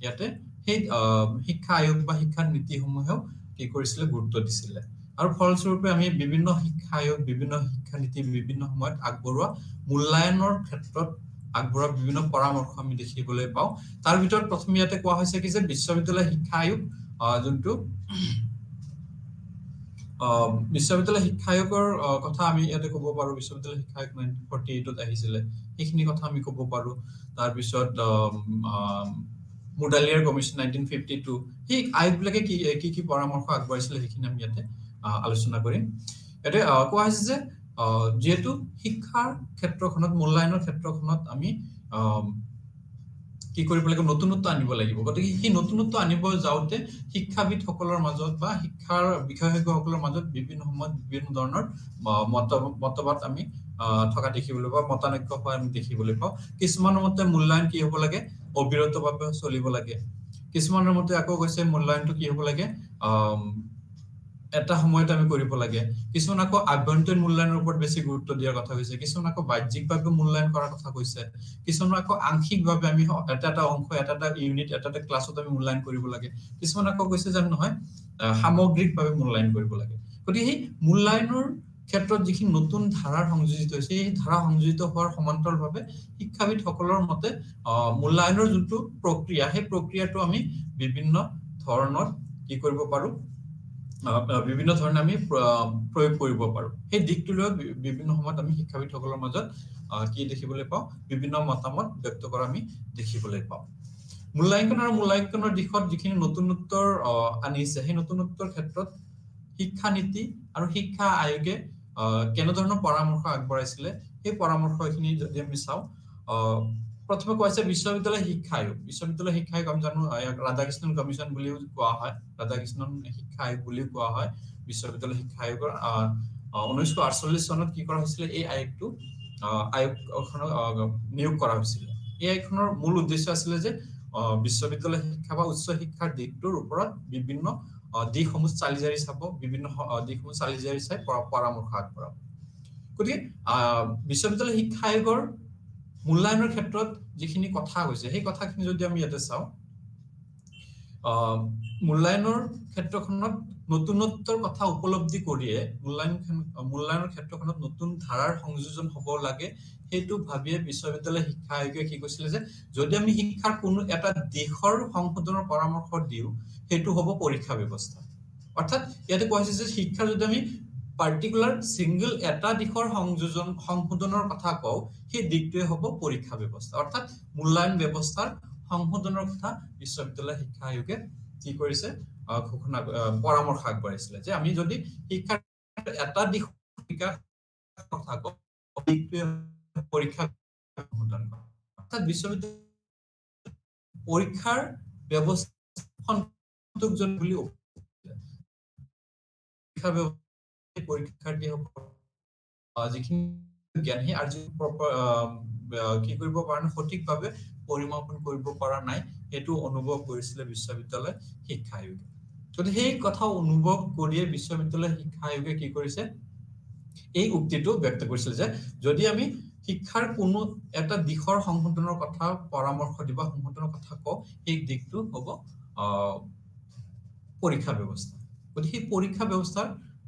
ইয়াতে সেই শিক্ষা আয়োগ বা শিক্ষা নীতিসমূহেও কি কৰিছিলে গুৰুত্ব দিছিলে আৰু ফলস্বৰূপে আমি বিভিন্ন শিক্ষা আয়োগ বিভিন্ন শিক্ষা নীতি বিভিন্ন সময়ত আগবঢ়োৱা মূল্যায়নৰ ক্ষেত্ৰত আগবঢ়োৱা বিভিন্ন পৰামৰ্শ আমি দেখিবলৈ পাওঁ তাৰ ভিতৰত প্ৰথমে ইয়াতে কোৱা হৈছে কি যে বিশ্ববিদ্যালয় শিক্ষা আয়োগ যোনটো বিশ্ববিদ্যালয় শিক্ষা আয়োগৰ কথা আমি ইয়াতে ক'ব পাৰো বিশ্ববিদ্যালয় শিক্ষা আয়োগ 1948 ত আহিছিলে সেইখিনি কথা আমি ক'ব পাৰো তাৰ পিছত মুডালিয়াৰ কমিশ্যন 1952 সেই আয়োগবিলাকে কি পৰামৰ্শ আগবঢ়াইছিলে সেইখিনি আমি ইয়াতে আলোচনা কৰিম ইয়াতে কোৱা হৈছে যে যেহেতু শিক্ষাৰ ক্ষেত্ৰখনত মূল্যায়নৰ ক্ষেত্ৰখনত আমি কি কৰিব লাগিব নতুনত্ব আনিব লাগিব গতিকে সেই নতুনত্ব আনিব যাওঁতে শিক্ষাবিদসকলৰ মাজত বা শিক্ষাৰ বিশেষজ্ঞসকলৰ মাজত বিভিন্ন সময়ত বিভিন্ন ধৰণৰ মতবাদ আমি থকা দেখিবলৈ পাওঁ মতানৈক্য হোৱা আমি দেখিবলৈ পাওঁ কিছুমানৰ মতে মূল্যায়ন কি হ'ব লাগে অবিৰতভাৱে চলিব লাগে কিছুমানৰ মতে আকৌ কৈছে মূল্যায়নটো কি হ'ব লাগে এটা সময়ত আমি কৰিব লাগে কিছুমান আকৌ আভ্যন্তৰীণ মূল্যায়নৰ ওপৰত বেছি গুৰুত্ব দিয়াৰ কথা কৈছে কিছুমান আকৌ বাহ্যিকভাৱে মূল্যায়ন কৰাৰ কথা কৈছে কিছুমান আকৌ আংশিকভাৱে আমি এটা অংশ এটা ইউনিট এটা ক্লাছত আমি মূল্যায়ন কৰিব লাগে কিছুমান আকৌ কৈছে যে নহয় সামগ্ৰিকভাৱে মূল্যায়ন কৰিব লাগে গতিকে সেই মূল্যায়নৰ ক্ষেত্ৰত যিখিনি নতুন ধাৰাৰ সংযোজিত হৈছে সেই ধাৰা সংযোজিত হোৱাৰ সমান্তৰালভাৱে শিক্ষাবিদসকলৰ মতে মূল্যায়নৰ যোনটো প্ৰক্ৰিয়া সেই প্ৰক্ৰিয়াটো আমি বিভিন্ন ধৰণৰ কি কৰিব পাৰো বিভিন্ন ধৰণে আমি প্ৰয়োগ কৰিব পাৰো সেই দিশটোলৈ বিভিন্ন সময়ত আমি শিক্ষাবিদসকলৰ মাজত কি দেখিবলৈ পাওঁ বিভিন্ন মতামত ব্যক্ত কৰা আমি দেখিবলৈ পাওঁ মূল্যাংকন আৰু মূল্যাংকনৰ দিশত যিখিনি নতুনত্বৰ আনিছে সেই নতুনত্বৰ ক্ষেত্ৰত শিক্ষা নীতি আৰু শিক্ষা আয়োগে কেনেধৰণৰ পৰামৰ্শ আগবঢ়াইছিলে সেই পৰামৰ্শখিনি যদি আমি চাওঁ প্ৰথমে কৈছে বিশ্ববিদ্যালয় শিক্ষা আয়োগ আমি জানো ৰাধাকৃষ্ণন কমিশ্যন বুলিও কোৱা হয় ৰাধাকৃষ্ণন শিক্ষা আয়োগ বুলিও কোৱা হয় বিশ্ববিদ্যালয় শিক্ষা আয়োগৰ 1948 চনত কি কৰা হৈছিলে এই আয়োগখনক নিয়োগ কৰা হৈছিল এই আয়োগখনৰ মূল উদ্দেশ্য আছিল যে বিশ্ববিদ্যালয় শিক্ষা বা উচ্চ শিক্ষাৰ দিশটোৰ ওপৰত বিভিন্ন দিশসমূহ চালি জাৰি চাব বিভিন্ন দিশসমূহ চালি জাৰি চাই পৰামৰ্শ আগবঢ়াব গতিকে বিশ্ববিদ্যালয় শিক্ষা আয়োগৰ মূল্যায়নৰ ক্ষেত্ৰত যিখিনি কথা হৈছে সেই কথাখিনি যদি আমি ইয়াতে চাওঁ মূল্যায়নৰ ক্ষেত্ৰখনত নতুনত্বৰ কথা উপলব্ধি কৰিয়ে মূল্যায়নৰ ক্ষেত্ৰখনত নতুন ধাৰাৰ সংযোজন হ'ব লাগে সেইটো ভাবিয়ে বিশ্ববিদ্যালয় শিক্ষা আয়োগে কি কৈছিলে যে যদি আমি শিক্ষাৰ কোনো এটা দিশৰ সংশোধনৰ পৰামৰ্শ দিওঁ সেইটো হ'ব পৰীক্ষা ব্যৱস্থা অৰ্থাৎ ইয়াতে কোৱা হৈছে যে শিক্ষা যদি আমি পাৰ্টিকুলাৰ সিঙ্গল এটা দিশৰ সংশোধনৰ কথা কওঁ সেই দিকটোৱে হ'ব পৰীক্ষা ব্যৱস্থা অৰ্থাৎ মূল্যায়ন ব্যৱস্থাৰ সংশোধনৰ কথা বিশ্ববিদ্যালয় শিক্ষা আয়োগে কি কৰিছে ঘোষণা পৰামৰ্শ আগবঢ়াইছিলে যে আমি যদি শিক্ষাৰ এটা দিশ কথা কওঁ পৰীক্ষা সম্বোধন কৰা অৰ্থাৎ বিশ্ববিদ্যালয় পৰীক্ষাৰ ব্যৱস্থা সন্তোষজনক বুলি পৰীক্ষাৰ্থীসকল যিখিনি জ্ঞান সেই আৰ্জিত কি কৰিব পৰা নাই সঠিকভাৱে পৰিমাপন কৰিব পৰা নাই সেইটো অনুভৱ কৰিছিলে বিশ্ববিদ্যালয় শিক্ষা আয়োগে গতিকে সেই কথা অনুভৱ কৰিয়ে বিশ্ববিদ্যালয় শিক্ষা আয়োগে কি কৰিছে এই উক্তিটো ব্যক্ত কৰিছিল যে যদি আমি শিক্ষাৰ কোনো এটা দিশৰ সংশোধনৰ কথা পৰামৰ্শ দিবা সংশোধনৰ কথা কওঁ এই দিকটো হ'ব পৰীক্ষা ব্যৱস্থা গতিকে সেই পৰীক্ষা ব্যৱস্থাৰ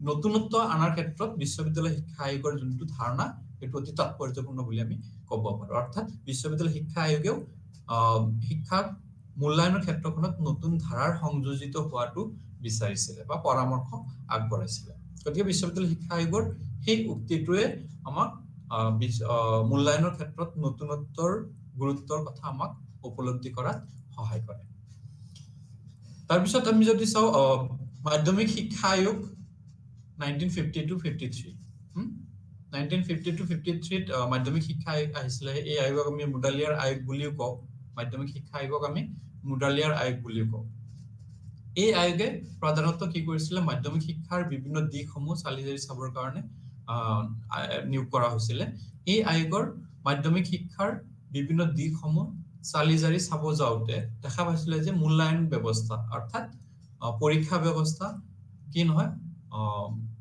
নতুনত্ব আনাৰ ক্ষেত্ৰত বিশ্ববিদ্যালয় শিক্ষা আয়োগৰ যোনটো ধাৰণা সেইটো অতি তাৎপৰ্যপূৰ্ণ বুলি আমি ক'ব পাৰো অৰ্থাৎ বিশ্ববিদ্যালয় শিক্ষা আয়োগেও শিক্ষা মূল্যায়নৰ ক্ষেত্ৰখনত নতুন ধাৰাৰ সংযোজিত হোৱাটো বিচাৰিছিলে বা পৰামৰ্শ আগবঢ়াইছিলে গতিকে বিশ্ববিদ্যালয় শিক্ষা আয়োগৰ সেই উক্তিটোৱে আমাক মূল্যায়নৰ ক্ষেত্ৰত নতুনত্বৰ গুৰুত্বৰ কথা আমাক উপলব্ধি কৰাত সহায় কৰে তাৰপিছত আমি যদি চাওঁ মাধ্যমিক শিক্ষা আয়োগ 1952-53 1952-53 মাধ্যমিক শিক্ষা আয়োগ আহিছিলে এই আয়োগক আমি মুডালিয়াৰ আয়োগ বুলিও কওঁ মাধ্যমিক শিক্ষা আয়োগক আমি মুডালিয়াৰ আয়োগ বুলিও কওঁ এই আয়োগে প্ৰধানতঃ কি কৰিছিল মাধ্যমিক শিক্ষাৰ বিভিন্ন দিশসমূহ চালিজাৰি চাবৰ কাৰণে নিয়োগ কৰা হৈছিল এই আয়োগৰ মাধ্যমিক শিক্ষাৰ বিভিন্ন দিশসমূহ চালিজাৰি চাব যাওঁতে দেখা পাইছিল যে মূল্যায়ন ব্যৱস্থা অৰ্থাৎ পৰীক্ষা ব্যৱস্থা কি নহয়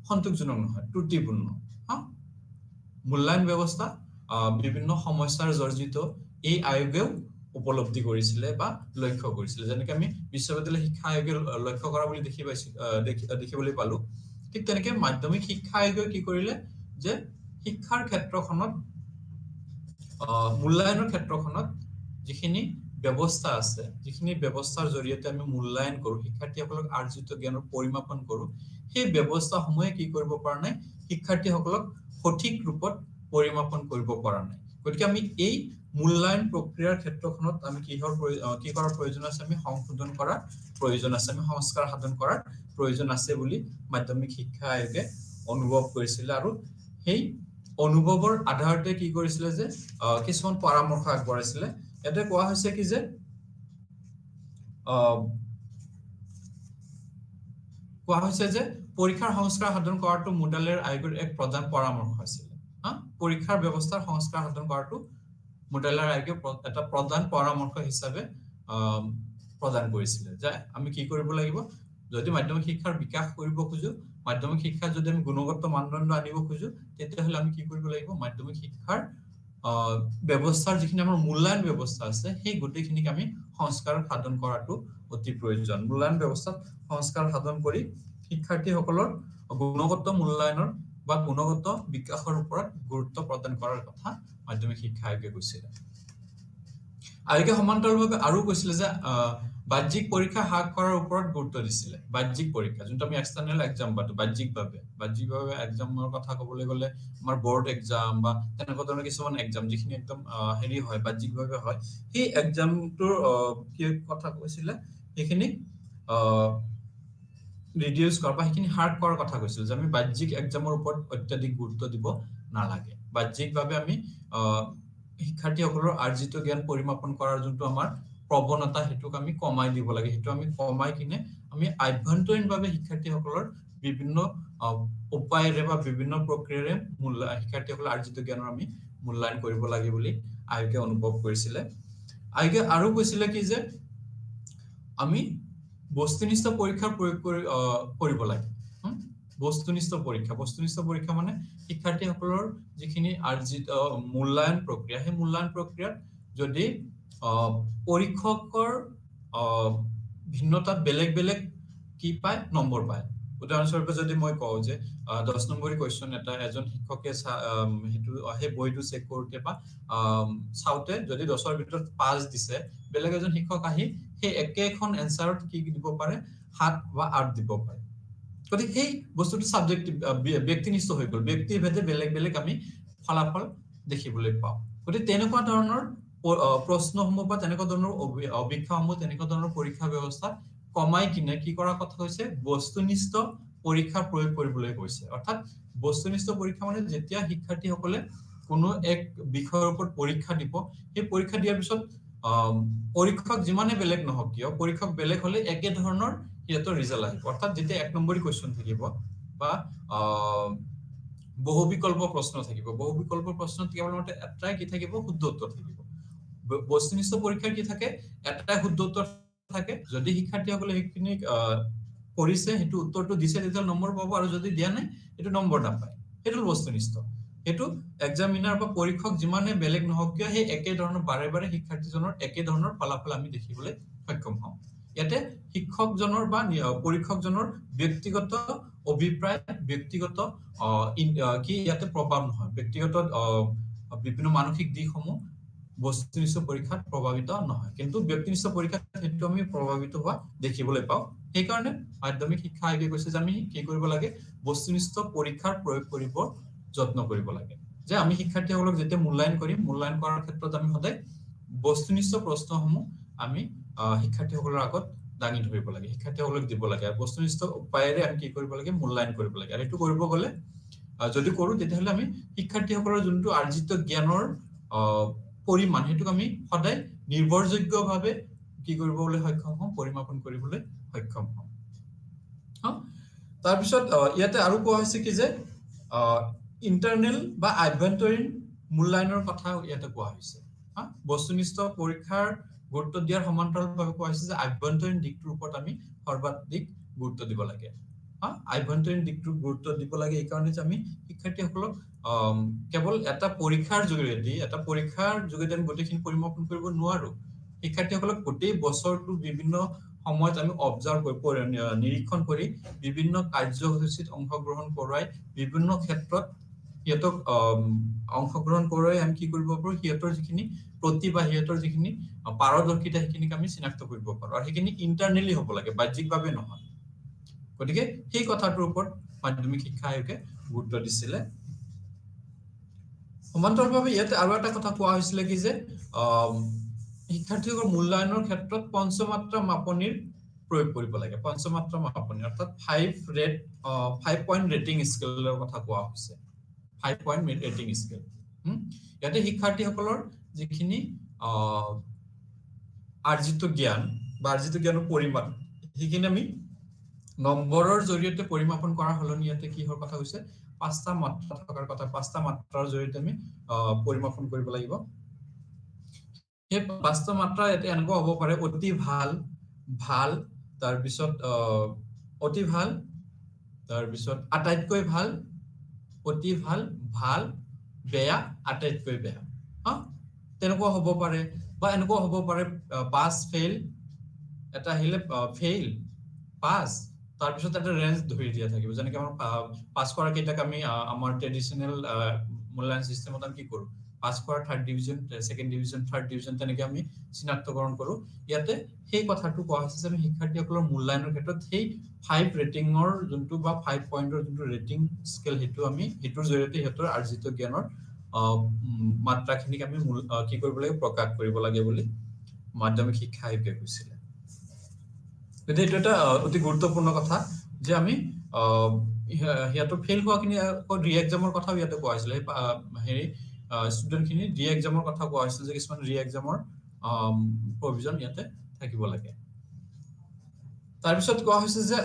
সন্তোষজনক নহয় ত্ৰুটিপূৰ্ণ মূল্যায়ন ব্যৱস্থা বিভিন্ন সমস্যাৰ জৰ্জিত এই আয়োগেও উপলব্ধি কৰিছিল বা লক্ষ্য কৰিছিল যেনেকৈ আমি বিশ্ববিদ্যালয় শিক্ষা আয়োগে লক্ষ্য কৰা বুলি দেখিবলৈ পালো ঠিক তেনেকৈ মাধ্যমিক শিক্ষা আয়োগে কি কৰিলে যে শিক্ষাৰ ক্ষেত্ৰখনত মূল্যায়নৰ ক্ষেত্ৰখনত যিখিনি ব্যৱস্থা আছে যিখিনি ব্যৱস্থাৰ জৰিয়তে আমি মূল্যায়ন কৰো শিক্ষাৰ্থীসকলক আৰ্জিত জ্ঞানৰ পৰিমাপন কৰো সেই ব্যৱস্থাসমূহে কি কৰিব পৰা নাই শিক্ষাৰ্থীসকলক সঠিক ৰূপত পৰিমাপন কৰিব পৰা নাই গতিকে আমি এই মূল্যায়ন প্ৰক্ৰিয়াৰ ক্ষেত্ৰখনত আমি কি কৰাৰ প্ৰয়োজন আছে আমি সংশোধন কৰাৰ প্ৰয়োজন আছে আমি সংস্কাৰ সাধন কৰাৰ প্ৰয়োজন আছে বুলি মাধ্যমিক শিক্ষা আয়োগে অনুভৱ কৰিছিল আৰু সেই অনুভৱৰ আধাৰতে কি কৰিছিল যে কিছুমান পৰামৰ্শ আগবঢ়াইছিল এটা কোৱা হৈছে কি যে পৰীক্ষাৰ সংস্কাৰ সাধন কৰাটো মুডালিয়াৰ আয়োগৰ এক প্ৰধান পৰামৰ্শ আছিল পৰীক্ষাৰ ব্যৱস্থাৰ সংস্কাৰ সাধন কৰাটো মুডালিয়াৰ আয়োগে এটা প্ৰধান পৰামৰ্শ হিচাপে প্ৰদান কৰিছিল যে আমি কি কৰিব লাগিব যদি মাধ্যমিক শিক্ষাৰ বিকাশ কৰিব খোজো মাধ্যমিক শিক্ষা যদি আমি গুণগত মানদণ্ড আনিব খোজো তেতিয়াহ'লে আমি কি কৰিব লাগিব মাধ্যমিক শিক্ষাৰ ব্যৱস্থাৰ যিখিনি আমাৰ মূল্যায়ন ব্যৱস্থা আছে সেই গোটেইখিনিক আমি সংস্কাৰ সাধন কৰাটো অতি প্ৰয়োজন মূল্যায়ন ব্যৱস্থাত সংস্কাৰ সাধন কৰি শিক্ষাৰ্থীসকলৰ গুণগত মূল্যায়নৰ বা গুণগত বিকাশৰ ওপৰত গুৰুত্ব প্ৰদান কৰাৰ কথা মাধ্যমিক শিক্ষা আয়োগে কৈছিল আয়োগে সমান্তৰালভাৱে আৰু কৈছিল যে বাহ্যিক পৰীক্ষা হ্ৰাস কৰাৰ ওপৰত গুৰুত্ব দিছিলে বাহ্যিক পৰীক্ষা যোনটো আমি এক্সটাৰ্নেল এক্সাম পাতো বাহ্যিকভাৱে এক্সামৰ কথা ক'বলৈ গ'লে আমাৰ বৰ্ড এক্সাম বা তেনেকুৱা ধৰণৰ কিছুমান এক্সাম যিখিনি একদম হেৰি হয় বাহ্যিকভাৱে হয় সেই এক্সামটোৰ কি কথা কৈছিলে সেইখিনি ৰিডিউস কৰা বা সেইখিনি হ্ৰাস কৰাৰ কথা কৈছিল যে আমি বাহ্যিক এক্সামৰ ওপৰত অত্যাধিক গুৰুত্ব দিব নালাগে বাহ্যিকভাৱে আমি শিক্ষাৰ্থীসকলৰ আৰ্জিত জ্ঞান পৰিমাপন কৰাৰ যোনটো আমাৰ প্ৰৱণতা হেতুক আমি কমাই দিব লাগে হেতু আমি কমাই কিনে আমি আভ্যন্তৰীণভাৱে শিক্ষাৰ্থীসকলৰ বিভিন্ন উপায়েৰে বা বিভিন্ন প্ৰক্ৰিয়াৰে শিক্ষাৰ্থীসকলৰ আৰ্জিত জ্ঞানৰ আমি মূল্যায়ন কৰিব লাগে বুলি আয়োগে অনুভৱ কৰিছিল আয়োগে আৰু কৈছিল কি যে আমি বস্তুনিষ্ঠ পৰীক্ষাৰ প্ৰয়োগ কৰিব লাগে বস্তুনিষ্ঠ পৰীক্ষা মানে শিক্ষাৰ্থীসকলৰ যিখিনি আৰ্জিত মূল্যায়ন প্ৰক্ৰিয়া সেই মূল্যায়ন প্ৰক্ৰিয়াত যদি পৰীক্ষকৰ ভিন্নতাত বেলেগ কি পায় নম্বৰ পায় উদাহৰণস্বৰূপে যদি মই কওঁ যে 10 নম্বৰী কোৱেশ্চন এটা এজন শিক্ষকে হেতু হে বইটো চেক কৰোতে বা চাওতে যদি 10ৰ ভিতৰত 5 দিছে বেলেগ এজন শিক্ষক আহি সেই একেখন এনসাৰত কি দিব পাৰে 7 বা 8 দিব পাৰে গতিকে সেই বস্তুটো সাবজেক্টিভ ব্যক্তিনিষ্ঠ হৈ গ'ল ব্যক্তিভেদে বেলেগ আমি ফলাফল দেখিবলৈ পাওঁ গতিকে তেনেকুৱা ধৰণৰ প্ৰশ্নসমূহ বা তেনেকুৱা ধৰণৰ অভিক্ষাসমূহ তেনেকুৱা ধৰণৰ পৰীক্ষা ব্যৱস্থা কমাই কিনে কি কৰা কথা হৈছে বস্তুনিষ্ঠ পৰীক্ষা প্ৰয়োগ কৰিবলৈ কৈছে অৰ্থাৎ বস্তুনিষ্ঠ পৰীক্ষা মানে যেতিয়া শিক্ষাৰ্থীসকলে কোনো এক বিষয়ৰ ওপৰত পৰীক্ষা দিব সেই পৰীক্ষা দিয়াৰ পিছত পৰীক্ষক যিমানে বেলেগ নহওক কিয় পৰীক্ষক বেলেগ হলে একে ধৰণৰ হিয়তৰ ৰিজাল্ট আহিব অৰ্থাৎ যেতিয়া এক নম্বৰী কোৱেশ্চন থাকিব বা বহু বিকল্প প্ৰশ্ন থাকিব বহু বিকল্প প্ৰশ্নত কেৱল মাত্ৰ এটাই কি থাকিব শুদ্ধ উত্তৰ থাকিব বস্তুনিষ্ঠ পৰীক্ষাৰ কি থাকে এটাই শুদ্ধ উত্তৰ থাকে যদি শিক্ষাৰ্থীসকলে সেইখিনি কৰিছে হেতু উত্তৰটো দিছে তেতিয়া নম্বৰ পাব আৰু যদি দিয়া নাই এটো নম্বৰ নাপায় হেতু বস্তুনিষ্ঠ হেতু এক্সামিনাৰ বা পৰীক্ষক যিমানে বেলেগ নহওক কিয় সেই একে ধৰণৰ বাৰে বাৰে শিক্ষাৰ্থীজনৰ একে ধৰণৰ ফলাফল আমি দেখিবলৈ সক্ষম হওঁ ইয়াতে শিক্ষকজনৰ বা পৰীক্ষকজনৰ ব্যক্তিগত অভিপ্ৰায় ব্যক্তিগত কি ইয়াতে প্ৰভাৱ নহয় ব্যক্তিগত বিভিন্ন মানসিক দিশসমূহ বস্তুনিষ্ঠ পৰীক্ষাত প্ৰভাৱিত নহয় কিন্তু ব্যক্তিনিষ্ঠ পৰীক্ষাত হেতু আমি প্ৰভাৱিত হোৱা দেখিবলৈ পাওঁ সেই কাৰণে মাধ্যমিক শিক্ষা আয়োগে কৈছে যে আমি কি কৰিব লাগে বস্তুনিষ্ঠ পৰীক্ষাৰ প্ৰয়োগ কৰিব যত্ন কৰিব লাগে যে আমি শিক্ষাৰ্থীসকলক যেতিয়া মূল্যায়ন কৰিম মূল্যায়ন কৰাৰ ক্ষেত্ৰত আমি সদায় বস্তুনিষ্ঠ প্ৰশ্নসমূহ আমি শিক্ষাৰ্থীসকলৰ আগত দাঙি ধৰিব লাগে শিক্ষাৰ্থীসকলক দিব লাগে আৰু বস্তুনিষ্ঠ উপায়েৰে আমি কি কৰিব লাগে মূল্যায়ন কৰিব লাগে আৰু এটো কৰিব গলে যদি কৰো তেতিয়াহলে আমি শিক্ষাৰ্থীসকলৰ যোনটো আৰ্জিত জ্ঞানৰ পৰিমাণ হেতুক আমি সদায় নিৰ্ভৰযোগ্যভাৱে কি কৰিবলৈ সক্ষম হম পৰিমাপন কৰিবলৈ সক্ষম হম তাৰ পিছত ইয়াতে আৰু কোৱা হৈছে কি যে ইন্টাৰনেল বা আভ্যন্তৰীণ মূল্যায়নৰ কথা ইয়াতে কোৱা হৈছে বস্তুনিষ্ঠ পৰীক্ষাৰ গুৰুত্ব দিয়াৰ সমান্তৰালভাৱে কোৱা হৈছে যে আভ্যন্তৰীণ দিকটোৰ ওপৰত আমি সৰ্বাধিক গুৰুত্ব দিব লাগে আভ্যন্তৰীণ দিকটোৰ গুৰুত্ব দিব লাগে এই কাৰণে যে আমি শিক্ষাৰ্থীসকলক কেৱল এটা পৰীক্ষাৰ যোগেদি আমি গোটেইখিনি পৰিমাপন কৰিব নোৱাৰো শিক্ষাৰ্থীসকলক গোটেই বছৰটো বিভিন্ন সময়ত আমি অবজাৰ্ভ কৰি নিৰীক্ষণ কৰি বিভিন্ন কাৰ্যসূচীত অংশগ্ৰহণ কৰোৱাই বিভিন্ন ক্ষেত্ৰত হিয়তক অংশগ্ৰহণ কৰোৱাই আমি কি কৰিব পাৰো হিয়তৰ যিখিনি প্ৰতিভা হিয়তৰ যিখিনি পাৰদৰ্শিতা সেইখিনিক আমি চিনাক্ত কৰিব পাৰো আৰু সেইখিনি ইন্টাৰনেলি হ'ব লাগে বাহ্যিকভাৱে নহয় গতিকে সেই কথাটোৰ ওপৰত মাধ্যমিক শিক্ষা আয়োগে গুৰুত্ব দিছিলে সমান্তৰালভাৱে ইয়াতে আৰু এটা কথা কোৱা হৈছিল কি যে শিক্ষাৰ্থীসকলৰ মূল্যায়নৰ ক্ষেত্ৰত পঞ্চমাত্ৰা মাপনিৰ প্ৰয়োগ কৰিব লাগে পঞ্চমাত্ৰা মাপনি অৰ্থাৎ 5 পইণ্ট ৰেটিং স্কেলৰ কথা কোৱা হৈছে 5 পইণ্ট ৰেটিং স্কেল ইয়াতে শিক্ষাৰ্থীসকলৰ যিখিনি আৰ্জিত জ্ঞান বা আৰ্জিত জ্ঞানৰ পৰিমাণ সেইখিনি আমি নম্বৰৰ জৰিয়তে পৰিমাপন কৰা হলনি ইয়াতে কি হৰ কথা হৈছে পাঁচটা মাত্ৰা থকাৰ কথা পাঁচটা মাত্ৰাৰ জৰিয়তে আমি পৰিমাপন কৰিব লাগিব এই পাঁচটা মাত্ৰা এটা এনেকুৱা হ'ব পাৰে অতি ভাল তাৰ পিছত অতি ভাল তাৰ পিছত আটাইতকৈ ভাল অতি ভাল বেয়া আটাইতকৈ বেয়া তেনেকুৱা হ'ব পাৰে বা এনেকুৱা হ'ব পাৰে পাস ফেইল এটা আহিলে ফেইল পাস তাৰ পিছত এটা ৰেঞ্জ ধৰি দিয়া থাকিব যেনেকৈ আমাৰ পাস কৰা কেইটাক আমি আমাৰ ট্ৰেডিশনাল মূল্যায়ন সিস্টেমত আমি কি কৰো পাস কৰা third division second division third division তেনেকৈ আমি চিনাক্তকৰণ কৰো ইয়াতে সেই কথাটো কোৱা হৈছে যে আমি শিক্ষাৰ্থীসকলৰ মূল্যায়নৰ ক্ষেত্ৰত সেই 5 ৰেটিংৰ যোনটো বা 5 পইণ্টৰ যোনটো ৰেটিং স্কেল হেতু আমি হেতুৰ জৰিয়তে হেতৰ আৰ্জিত জ্ঞানৰ মাত্ৰাখিনিক আমি কি কৰিব লাগে প্ৰকাশ কৰিব লাগে বুলি মাধ্যমিক শিক্ষা আয়োগে কৈছিলে গতিকে এটা অতি গুৰুত্বপূৰ্ণ কথা যে আমি হিয়াটো ফেইল হোৱাখিনি ৰি এক্সামৰ কথা ইয়াতে কোৱা হৈছিল হেৰি ষ্টুডেন্ট খিনি ৰি এক্সামৰ কথা কোৱা হৈছিল যে কিছুমান ৰি এক্সামৰ প্ৰভিজন ইয়াতে থাকিব লাগে তাৰ পিছত কোৱা হৈছে যে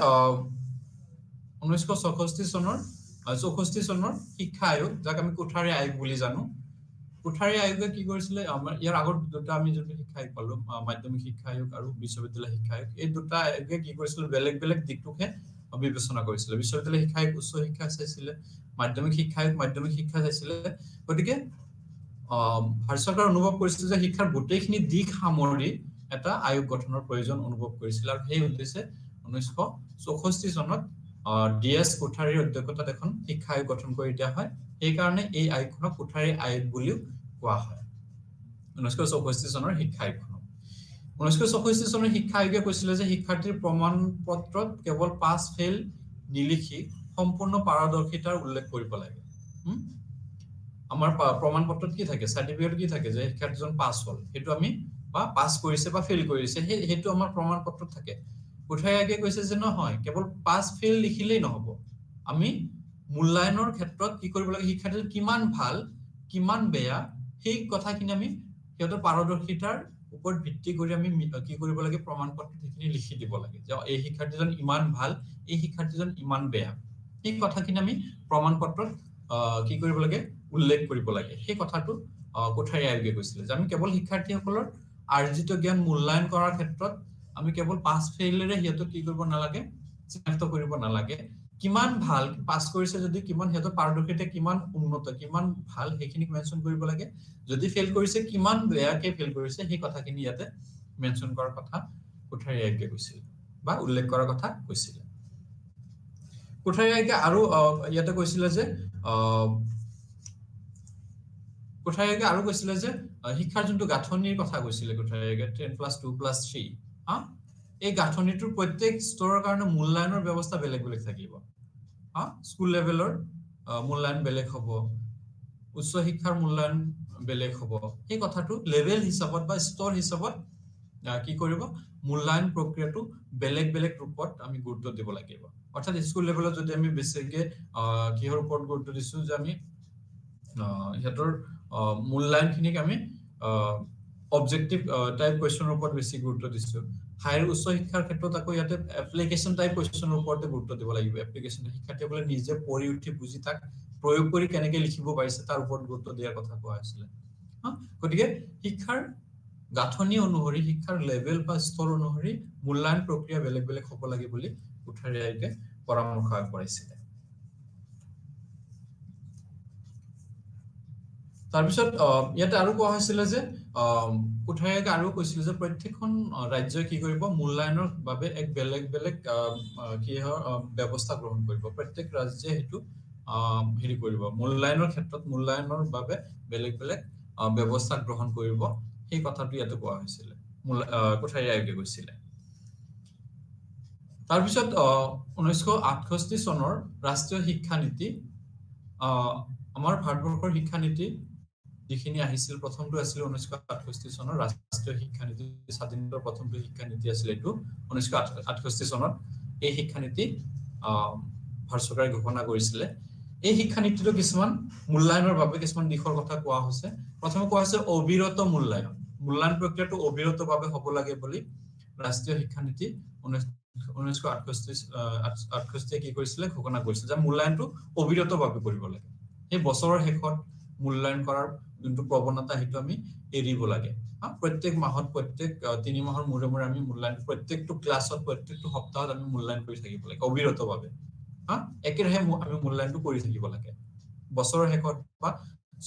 1964 চনৰ 64 চনৰ শিক্ষা আয়োগ যাক আমি কোঠাৰী আয়োগ বুলি জানো কোঠাৰী আয়োগে কি কৰিছিলে আমাৰ ইয়াৰ আগত দুটা আমি যদি শিক্ষা আয়োগ পালো মাধ্যমিক শিক্ষা আয়োগ আৰু বিশ্ববিদ্যালয় শিক্ষা আয়োগ এই দুটা আয়োগে কি কৰিছিল বেলেগ দিকটোকে বিবেচনা কৰিছিল বিশ্ববিদ্যালয় শিক্ষা আয়োগ উচ্চ শিক্ষা চাইছিলে মাধ্যমিক শিক্ষা আয়োগ মাধ্যমিক শিক্ষা চাইছিলে গতিকে ভাৰত চৰকাৰ অনুভৱ কৰিছিল যে শিক্ষাৰ গোটেইখিনি দিশ সামৰি এটা আয়োগ গঠনৰ প্ৰয়োজন অনুভৱ কৰিছিল আৰু সেই উদ্দেশ্যে 1964 চনত ডিএছ কোঠাৰীৰ অধ্যক্ষতাত এখন শিক্ষা আয়োগ গঠন কৰি দিয়া হয় এই কাৰণে এই আয়োগখনক কোঠাৰী আয়োগ বুলিও কোৱা হয় 1964 চনৰ শিক্ষা আয়োগখন 1964 চনৰ শিক্ষা আয়োগে কৈছিল যে শিক্ষাৰ্থীৰ প্ৰমাণ পত্ৰত কেৱল পাস ফেইল নিলিখি সম্পূৰ্ণ পাৰদৰ্শিতাৰ উল্লেখ কৰিব লাগে আমাৰ প্ৰমাণ পত্ৰত কি থাকে সাৰ্টিফিকেট কি থাকে যে শিক্ষাৰ্থীজন পাস হ'ল হেতু আমি বা পাস কৰিছে বা ফেইল কৰিছে হেতু আমাৰ প্ৰমাণ পত্ৰত থাকে কোঠাৰী আয়োগে কৈছে যে নহয় কেৱল পাস ফেইল লিখিলেই নহব আমি মূল্যায়নৰ ক্ষেত্ৰত কি কৰিব লাগে শিক্ষাৰ্থীজন কিমান ভাল কিমান বেয়া সেই কথাখিনি আমি সিহঁতৰ পাৰদৰ্শিতাৰ ওপৰত ভিত্তি কৰি আমি কি কৰিব লাগে প্ৰমাণ পত্ৰত সেইখিনি লিখি দিব লাগে যে এই শিক্ষাৰ্থীজন ইমান ভাল এই শিক্ষাৰ্থীজন ইমান বেয়া এই কথাখিনি আমি প্ৰমাণ পত্ৰত কি কৰিব লাগে উল্লেখ কৰিব লাগে সেই কথাটো কোঠাৰী আয়োগে কৈছিলে যে আমি কেৱল শিক্ষাৰ্থীসকলৰ আৰ্জিত জ্ঞান মূল্যায়ন কৰাৰ ক্ষেত্ৰত আমি কেৱল পাছ ফেইলেৰে সিহঁতক কি কৰিব নালাগে চিনাক্ত কৰিব নালাগে কিমান ভাল পাছ কৰিছে যদি কিমান সিহঁতৰ পাৰদৰ্শিতা কিমান উন্নত কিমান ভাল সেইখিনি মেনশন কৰিব লাগে যদি ফেল কৰিছে কিমান বেয়াকে ফেল কৰিছে সেই কথাখিনি ইয়াতে মেনশন কৰাৰ কথা কোঠাৰী আয়োগে কৈছিল বা উল্লেখ কৰাৰ কথা কৈছিল কোঠাৰী আয়োগে আৰু ইয়াতে কৈছিলে যে কোঠাৰী আয়োগে আৰু কৈছিলে যে শিক্ষাৰ যোনটো গাঁথনিৰ কথা কৈছিলে কোঠাৰী আয়োগে 10+2+3 এই গাঁথনিটোৰ প্ৰত্যেক স্তৰৰ কাৰণে মূল্যায়নৰ ব্যৱস্থা বেলেগ বেলেগ থাকিব স্কুল লেভেলৰ মূল্যায়ন বেলেগ হ'ব উচ্চ শিক্ষাৰ মূল্যায়ন বেলেগ হ'ব এই কথাটো লেভেল হিচাপত বা স্তৰ হিচাপত কি কৰিব মূল্যায়ন প্ৰক্ৰিয়াটো বেলেগ বেলেগ ৰূপত আমি গুৰুত্ব দিব লাগিব অৰ্থাৎ স্কুল লেভেলত যদি আমি বেছিকে কিহৰ ওপৰত গুৰুত্ব দিছো যে আমি হেতৰ মূল্যায়নখিনিক আমি অবজেক্টিভ টাইপ কোৱেশ্চনৰ ওপৰত বেছি গুৰুত্ব দিছো হায়াৰ উচ্চ শিক্ষাৰ ক্ষেত্ৰত আকৌ ইয়াতে এপ্লিকেশন টাইপ কোৱেশ্চনৰ ওপৰত গুৰুত্ব দিব লাগিব এপ্লিকেশন শিক্ষাৰ্থীসকলে নিজে পঢ়ি উঠি বুজি তাক প্ৰয়োগ কৰি কেনেকৈ লিখিব পাৰিছে তাৰ ওপৰত গুৰুত্ব দিয়াৰ কথা কোৱা হৈছিল গতিকে শিক্ষাৰ গাঁথনি অনুসৰি শিক্ষাৰ লেভেল বা স্তৰ অনুসৰি মূল্যায়ন প্ৰক্ৰিয়া বেলেগ বেলেগ হ'ব লাগে বুলি কোঠাৰী আয়োগে পৰামৰ্শ আগবঢ়াইছিল তাৰপিছত ইয়াতে আৰু কোৱা হৈছিল যে কোঠাৰী আয়োগে আৰু কৈছিল যে প্ৰত্যেকখন ৰাজ্যই কি কৰিব মূল্যায়নৰ বাবে এক বেলেগ বেলেগ ব্যৱস্থা গ্ৰহণ কৰিব প্ৰত্যেক ৰাজ্যই হেতু হেৰি কৰিব মূল্যায়নৰ ক্ষেত্ৰত মূল্যায়নৰ বাবে বেলেগ বেলেগ ব্যৱস্থা গ্ৰহণ কৰিব সেই কথাটো ইয়াতে কোৱা হৈছিল কোঠাৰী আয়োগে কৈছিল তাৰপিছত 1968 চনৰ ৰাষ্ট্ৰীয় শিক্ষা নীতি আমাৰ ভাৰতবৰ্ষৰ শিক্ষা নীতি যিখিনি আহিছিল প্ৰথমটো আছিল 1968 চনৰ ৰাষ্ট্ৰীয় শিক্ষা নীতি স্বাধীনতাৰ প্ৰথমটো শিক্ষা নীতি আছিল এটো 1968 চনত এই শিক্ষা নীতি ভাৰত চৰকাৰে ঘোষণা কৰিছিল এই শিক্ষা নীতিটো কিছুমান মূল্যায়নৰ বাবে কিছুমান দিশৰ কথা কোৱা হৈছে প্ৰথমে কোৱা হৈছে অবিৰত মূল্যায়ন প্ৰক্ৰিয়াটো অবিৰতভাৱে হ'ব লাগে বুলি ৰাষ্ট্ৰীয় শিক্ষা নীতি 1968 কি কৰিছিল ঘোষণা কৰিছিল যে মূল্যায়নটো অবিৰতভাৱে কৰিব লাগে এই বছৰৰ শেষত মূল্যায়ন কৰাৰ যোনটো প্ৰৱণতা হেতু আমি এৰিব লাগে প্ৰত্যেক মাহত প্ৰত্যেক 3 মাহৰ মূৰে মূৰে আমি মূল্যায়ন প্ৰত্যেকটো ক্লাছত প্ৰত্যেকটো সপ্তাহত আমি মূল্যায়ন কৰি থাকিব লাগে অবিৰতভাৱে একেৰাহে আমি মূল্যায়নটো কৰি থাকিব লাগে বছৰৰ শেষত বা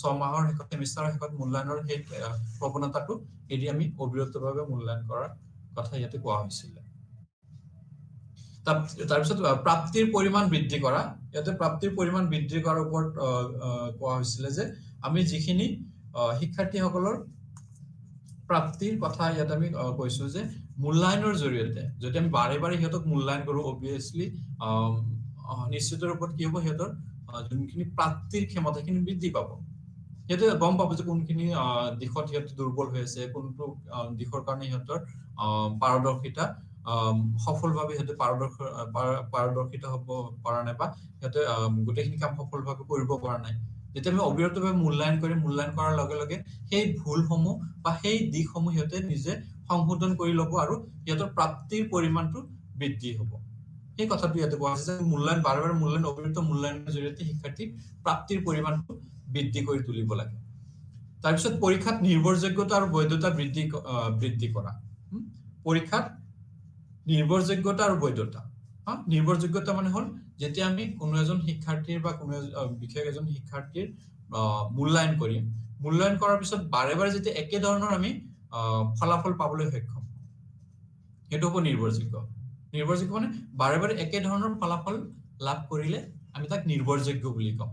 6 মাহৰ শেষত সেমিষ্টাৰৰ শেষত মূল্যায়নৰ সেই প্ৰৱণতাটো এৰি আমি অবিৰতভাৱে মূল্যায়ন কৰাৰ কথা ইয়াতে কোৱা হৈছিল তাৰপিছত প্ৰাপ্তিৰ পৰিমাণ বৃদ্ধি কৰা ইয়াতে প্ৰাপ্তিৰ পৰিমাণ বৃদ্ধি কৰাৰ ওপৰত কোৱা হৈছিল যে আমি যিখিনি শিক্ষাৰ্থীসকলৰ প্ৰাপ্তিৰ কথা ইয়াত আমি কৈছো যে মূল্যায়নৰ জৰিয়তে যদি আমি বাৰে বাৰে হিয়তক মূল্যায়ন কৰো অবিয়াসলি নিশ্চিত ৰূপত কি হ'ব হিয়তৰ যোনখিনি প্ৰাপ্তিৰ ক্ষমতাখিনি বৃদ্ধি পাব হেতু গম পাব যে কোনখিনি দিশত হিয়ত দুৰ্বল হৈ আছে কোনটো দিশৰ কাৰণে হিয়তৰ পাৰদৰ্শিতা সফলভাৱে হেতু পাৰদৰ্শিতা হ'ব পৰা নাই বা হেতু গোটেইখিনি কাম সফলভাৱে কৰিব পৰা নাই যেতিয়া আমি অবিৰতভাৱে মূল্যায়ন কৰাৰ লগে লগে সেই ভুলসমূহ বা সেই দিশসমূহ হিয়তে নিজে সংশোধন কৰি ল'ব আৰু হিয়তৰ প্ৰাপ্তিৰ পৰিমাণটো বৃদ্ধি হ'ব এই কথাটো ইয়াতে কোৱা হৈছে যে মূল্যায়ন বাৰে বাৰে মূল্যায়ন অবিৰত মূল্যায়নৰ জৰিয়তে শিক্ষাৰ্থী প্ৰাপ্তিৰ পৰিমাণটো বৃদ্ধি কৰি তুলিব লাগে তাৰপিছত পৰীক্ষাত নিৰ্ভৰযোগ্যতা আৰু বৈধতা বৃদ্ধি কৰা পৰীক্ষাত নিৰ্ভৰযোগ্যতা আৰু বৈধতা নিৰ্ভৰযোগ্যতা মানে হ'ল যেতিয়া আমি কোনো এজন শিক্ষাৰ্থীৰ বা কোনো বিশেষ এজন শিক্ষাৰ্থীৰ মূল্যায়ন কৰিম মূল্যায়ন কৰাৰ পিছত বাৰে বাৰে যেতিয়া একে ধৰণৰ আমি ফলাফল পাবলৈ সক্ষম হেতু হ'ব নিৰ্ভৰযোগ্য মানে বাৰে বাৰে একে ধৰণৰ ফলাফল লাভ কৰিলে আমি তাক নিৰ্ভৰযোগ্য বুলি কওঁ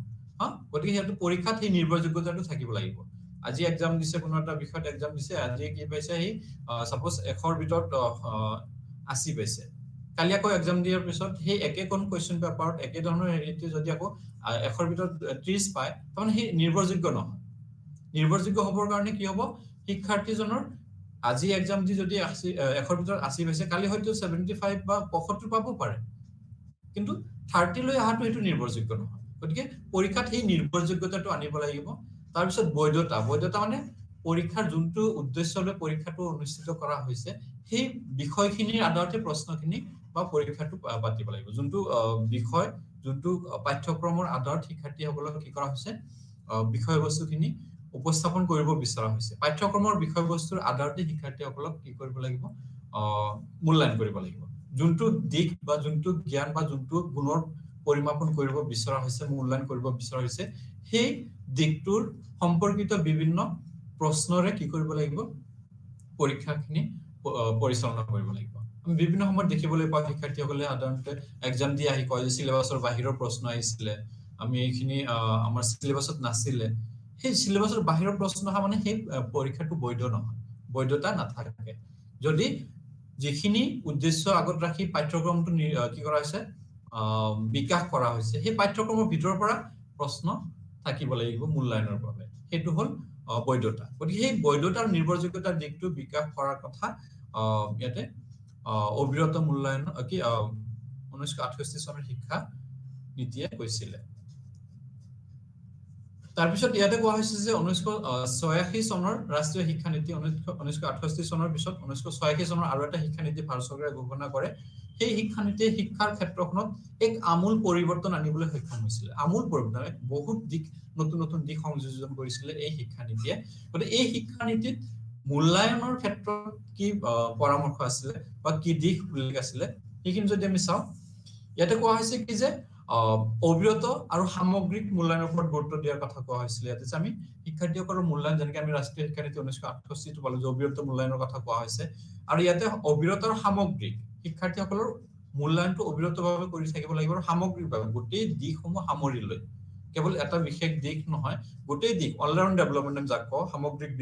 গতিকে হেতু পৰীক্ষাত এই নিৰ্ভৰযোগ্যতাটো থাকিব লাগিব আজি এক্সাম দিছে কোনো এটা বিষয়ত এক্সাম দিছে আজি কি পাইছে এই সাপোজ 100 ৰ ভিতৰত 80 পাইছে কালি আকৌ এক্সাম দিয়াৰ পিছত সেই একেখন কোৱেশ্চন পেপাৰত একে ধৰণৰ হেৰিটো যদি আকৌ 100 ৰ ভিতৰত 30 পায় তাৰমানে সেই নিৰ্ভৰযোগ্য নহয় নিৰ্ভৰযোগ্য হ'বৰ কাৰণে কি হ'ব শিক্ষাৰ্থীজনৰ আজি এক্সাম দি যদি 100 ৰ ভিতৰত 80 পাইছে কালি হয়তো 75 বা 75 পাব পাৰে কিন্তু 30 লৈ আহাটো হেতু নিৰ্ভৰযোগ্য নহয় গতিকে পৰীক্ষাত সেই নিৰ্ভৰযোগ্যতাটো আনিব লাগিব তাৰপিছত বৈধতা মানে পৰীক্ষাৰ যোনটো উদ্দেশ্যলৈ পৰীক্ষাটো অনুষ্ঠিত কৰা হৈছে সেই বিষয়খিনিৰ আধাৰতে প্ৰশ্নখিনি বা পৰীক্ষাটো পাতিব লাগিব যোনটো বিষয় যোনটো পাঠ্যক্ৰমৰ আধাৰত শিক্ষাৰ্থীসকলক কি কৰা হৈছে বিষয়বস্তুখিনি উপস্থাপন কৰিব বিচৰা হৈছে পাঠ্যক্ৰমৰ বিষয়বস্তুৰ আধাৰতে শিক্ষাৰ্থীসকলক কি কৰিব লাগিব মূল্যায়ন কৰিব লাগিব যোনটো দিক বা যোনটো জ্ঞান বা যোনটো গুণৰ পৰিমাপন কৰিব বিচৰা হৈছে মূল্যায়ন কৰিব বিচৰা হৈছে সেই দিকটোৰ সম্পৰ্কিত বিভিন্ন প্ৰশ্নৰে কি কৰিব লাগিব পৰীক্ষাখিনি পৰিচালনা কৰিব লাগিব আমি বিভিন্ন সময়ত দেখিবলৈ পাওঁ শিক্ষাৰ্থীসকলে সাধাৰণতে এক্সাম দি আহি কয় যে সিলেবাছৰ বাহিৰৰ প্ৰশ্ন আহিছিলে আমি এইখিনি আমাৰ সিলেবাছত নাছিলে সেই সিলেবাছৰ বাহিৰৰ প্ৰশ্ন অহা মানে সেই পৰীক্ষাটো বৈধ নহয় বৈধতা নাথাকে যদি যিখিনি উদ্দেশ্য আগত ৰাখি পাঠ্যক্ৰমটো কি কৰা হৈছে বিকাশ কৰা হৈছে সেই পাঠ্যক্ৰমৰ ভিতৰৰ পৰা প্ৰশ্ন থাকিব লাগিব মূল্যায়নৰ বাবে সেইটো হল বৈধতা গতিকে সেই বৈধতাৰ নিৰ্ভৰযোগ্যতাৰ দিকটো বিকাশ কৰাৰ কথা ইয়াতে অবিৰত মূল্যায়ন কি 1968 চনৰ শিক্ষা নীতিয়ে কৈছিলে তাৰপিছত ইয়াতে কোৱা হৈছে যে 1986 চনৰ ৰাষ্ট্ৰীয় শিক্ষা নীতি 1968 চনৰ পিছত 1986 চনৰ আৰু এটা শিক্ষা নীতি ভাৰত চৰকাৰে ঘোষণা কৰে সেই শিক্ষা নীতিয়ে শিক্ষাৰ ক্ষেত্ৰখনত এক আমূল পৰিৱৰ্তন আনিবলৈ সক্ষম হৈছিল আমূল পৰিৱৰ্তন বহুত দিক নতুন দিক সংযোজন কৰিছিল এই শিক্ষা নীতিয়ে গতিকে এই শিক্ষা নীতিত মূল্যায়নৰ ক্ষেত্ৰত কি পৰামৰ্শ আছিল বা কি দিক উল্লেখ আছিল সেইখিনি যদি আমি চাওঁ ইয়াতে কোৱা হৈছে কি যে অবিৰত আৰু সামগ্ৰিক মূল্যায়নৰ ওপৰত গুৰুত্ব দিয়াৰ কথা কোৱা হৈছিল ইয়াতে আমি শিক্ষাৰ্থীসকলৰ মূল্যায়ন যেনেকৈ আমি ৰাষ্ট্ৰীয় শিক্ষা নীতি 1968 টো পালো যে অবিৰত মূল্যায়নৰ কথা কোৱা হৈছে আৰু ইয়াতে অবিৰত আৰু সামগ্ৰিক শিক্ষাৰ্থীসকলৰ মূল্যায়নটো অবিৰতভাৱে কৰি থাকিব লাগিব আৰু সামগ্ৰিকভাৱে গোটেই দিশসমূহ সামৰি লৈ কেৱল এটা বিশেষ দিশ নহয় গোটেই দিশ অলৰাউণ্ড ডেভেলপমেন্ট যাক কওঁ সামগ্ৰিক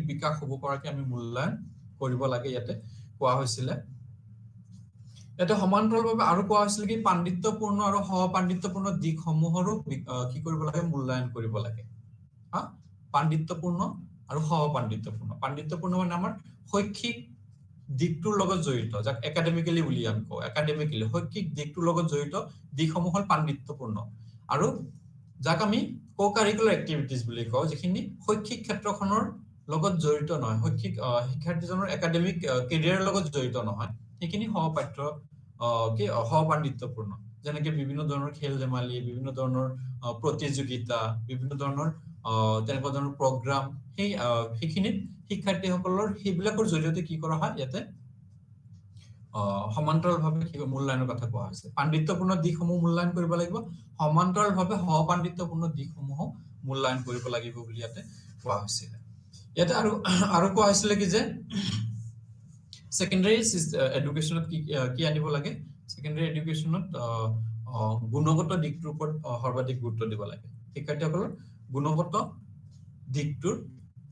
বিকাশ হ'ব পৰাকৈ আমি মূল্যায়ন কৰিব লাগে ইয়াতে কোৱা হৈছিল এটা সমান্তৰালভাৱে আৰু কোৱা হৈছিল কি পাণ্ডিত্যপূৰ্ণ আৰু সহপাণ্ডিত্যপূৰ্ণ দিশসমূহৰো কি কৰিব লাগে মূল্যায়ন কৰিব লাগে পাণ্ডিত্যপূৰ্ণ আৰু সহপাণ্ডিত্যপূৰ্ণ মানে আমাৰ শৈক্ষিক দিকটোৰ লগত জড়িত যাক একাডেমিক্যালি বুলি আমি কওঁ একাডেমিক্যালি শৈক্ষিক দিকটোৰ লগত জড়িত দিশসমূহ হল পাণ্ডিত্যপূৰ্ণ আৰু যাক আমি কো-কাৰিকুলাৰ এক্টিভিটিজ বুলি কওঁ যিখিনি শৈক্ষিক ক্ষেত্ৰখনৰ লগত জড়িত নহয় শৈক্ষিক শিক্ষাৰ্থীজনৰ একাডেমিক কেৰিয়াৰৰ লগত জড়িত নহয় সেইখিনি সহপাণ্ডিত্যপূৰ্ণ যেনেকৈ বিভিন্ন ধৰণৰ খেল ধেমালি বিভিন্ন ধৰণৰ প্ৰতিযোগিতা বিভিন্ন ধৰণৰ তেনেকুৱা ধৰণৰ প্ৰগ্ৰাম সেইখিনিত শিক্ষাৰ্থীসকলৰ সেইবিলাকৰ জৰিয়তে কি কৰা হয় ইয়াতে সমান্তৰালভাৱে মূল্যায়নৰ কথা কোৱা হৈছে পাণ্ডিত্যপূৰ্ণ দিশসমূহ মূল্যায়ন কৰিব লাগিব সমান্তৰালভাৱে সহপাণ্ডিত্যপূৰ্ণ দিশসমূহ মূল্যায়ন কৰিব লাগিব বুলি ইয়াতে কোৱা হৈছিল ইয়াতে আৰু কোৱা হৈছিল কি যে সেকেন্ডাৰী এডুকেশ্যনত কি আনিব লাগে সেকেন্ডাৰী এডুকেশ্যনত গুণগত দিকটোৰ ওপৰত সৰ্বাধিক গুৰুত্ব দিব লাগে শিক্ষাৰ্থীসকলৰ গুণগত দিকটোৰ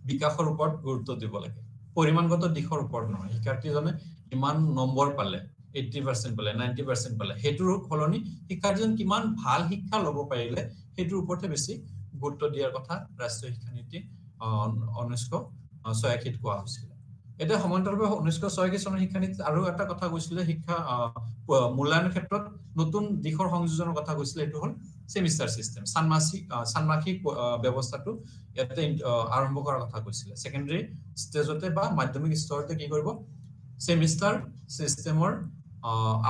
বিকাশৰ ওপৰত গুৰুত্ব দিব লাগে পৰিমাণগত দিশৰ ওপৰত নহয় শিক্ষাৰ্থীজনে কিমান নম্বৰ পালে 80% পালে 90% পালে হেতুৰ ফলনি শিক্ষাৰ্থীজন কিমান ভাল শিক্ষা ল'ব পাৰিলে হেতুৰ ওপৰতে বেছি গুৰুত্ব দিয়াৰ কথা ৰাষ্ট্ৰীয় শিক্ষা নীতি 1986 কোৱা হৈছিল এটা সমান্তৰালভাৱে 1986 চনৰ শিক্ষা নীতিত আৰু এটা কথা কৈছিল শিক্ষা মূল্যায়নৰ ক্ষেত্ৰত নতুন দিশৰ সংযোজনৰ কথা কৈছিল এটো হল সেমিষ্টাৰ সিস্টেম ষান্মাসিক ব্যৱস্থাটো ইয়াতে আৰম্ভ কৰাৰ কথা কৈছিল সেকেন্ডাৰী ষ্টেজতে বা মাধ্যমিক স্তৰতে কি কৰিব সেমিষ্টাৰ সিস্টেমৰ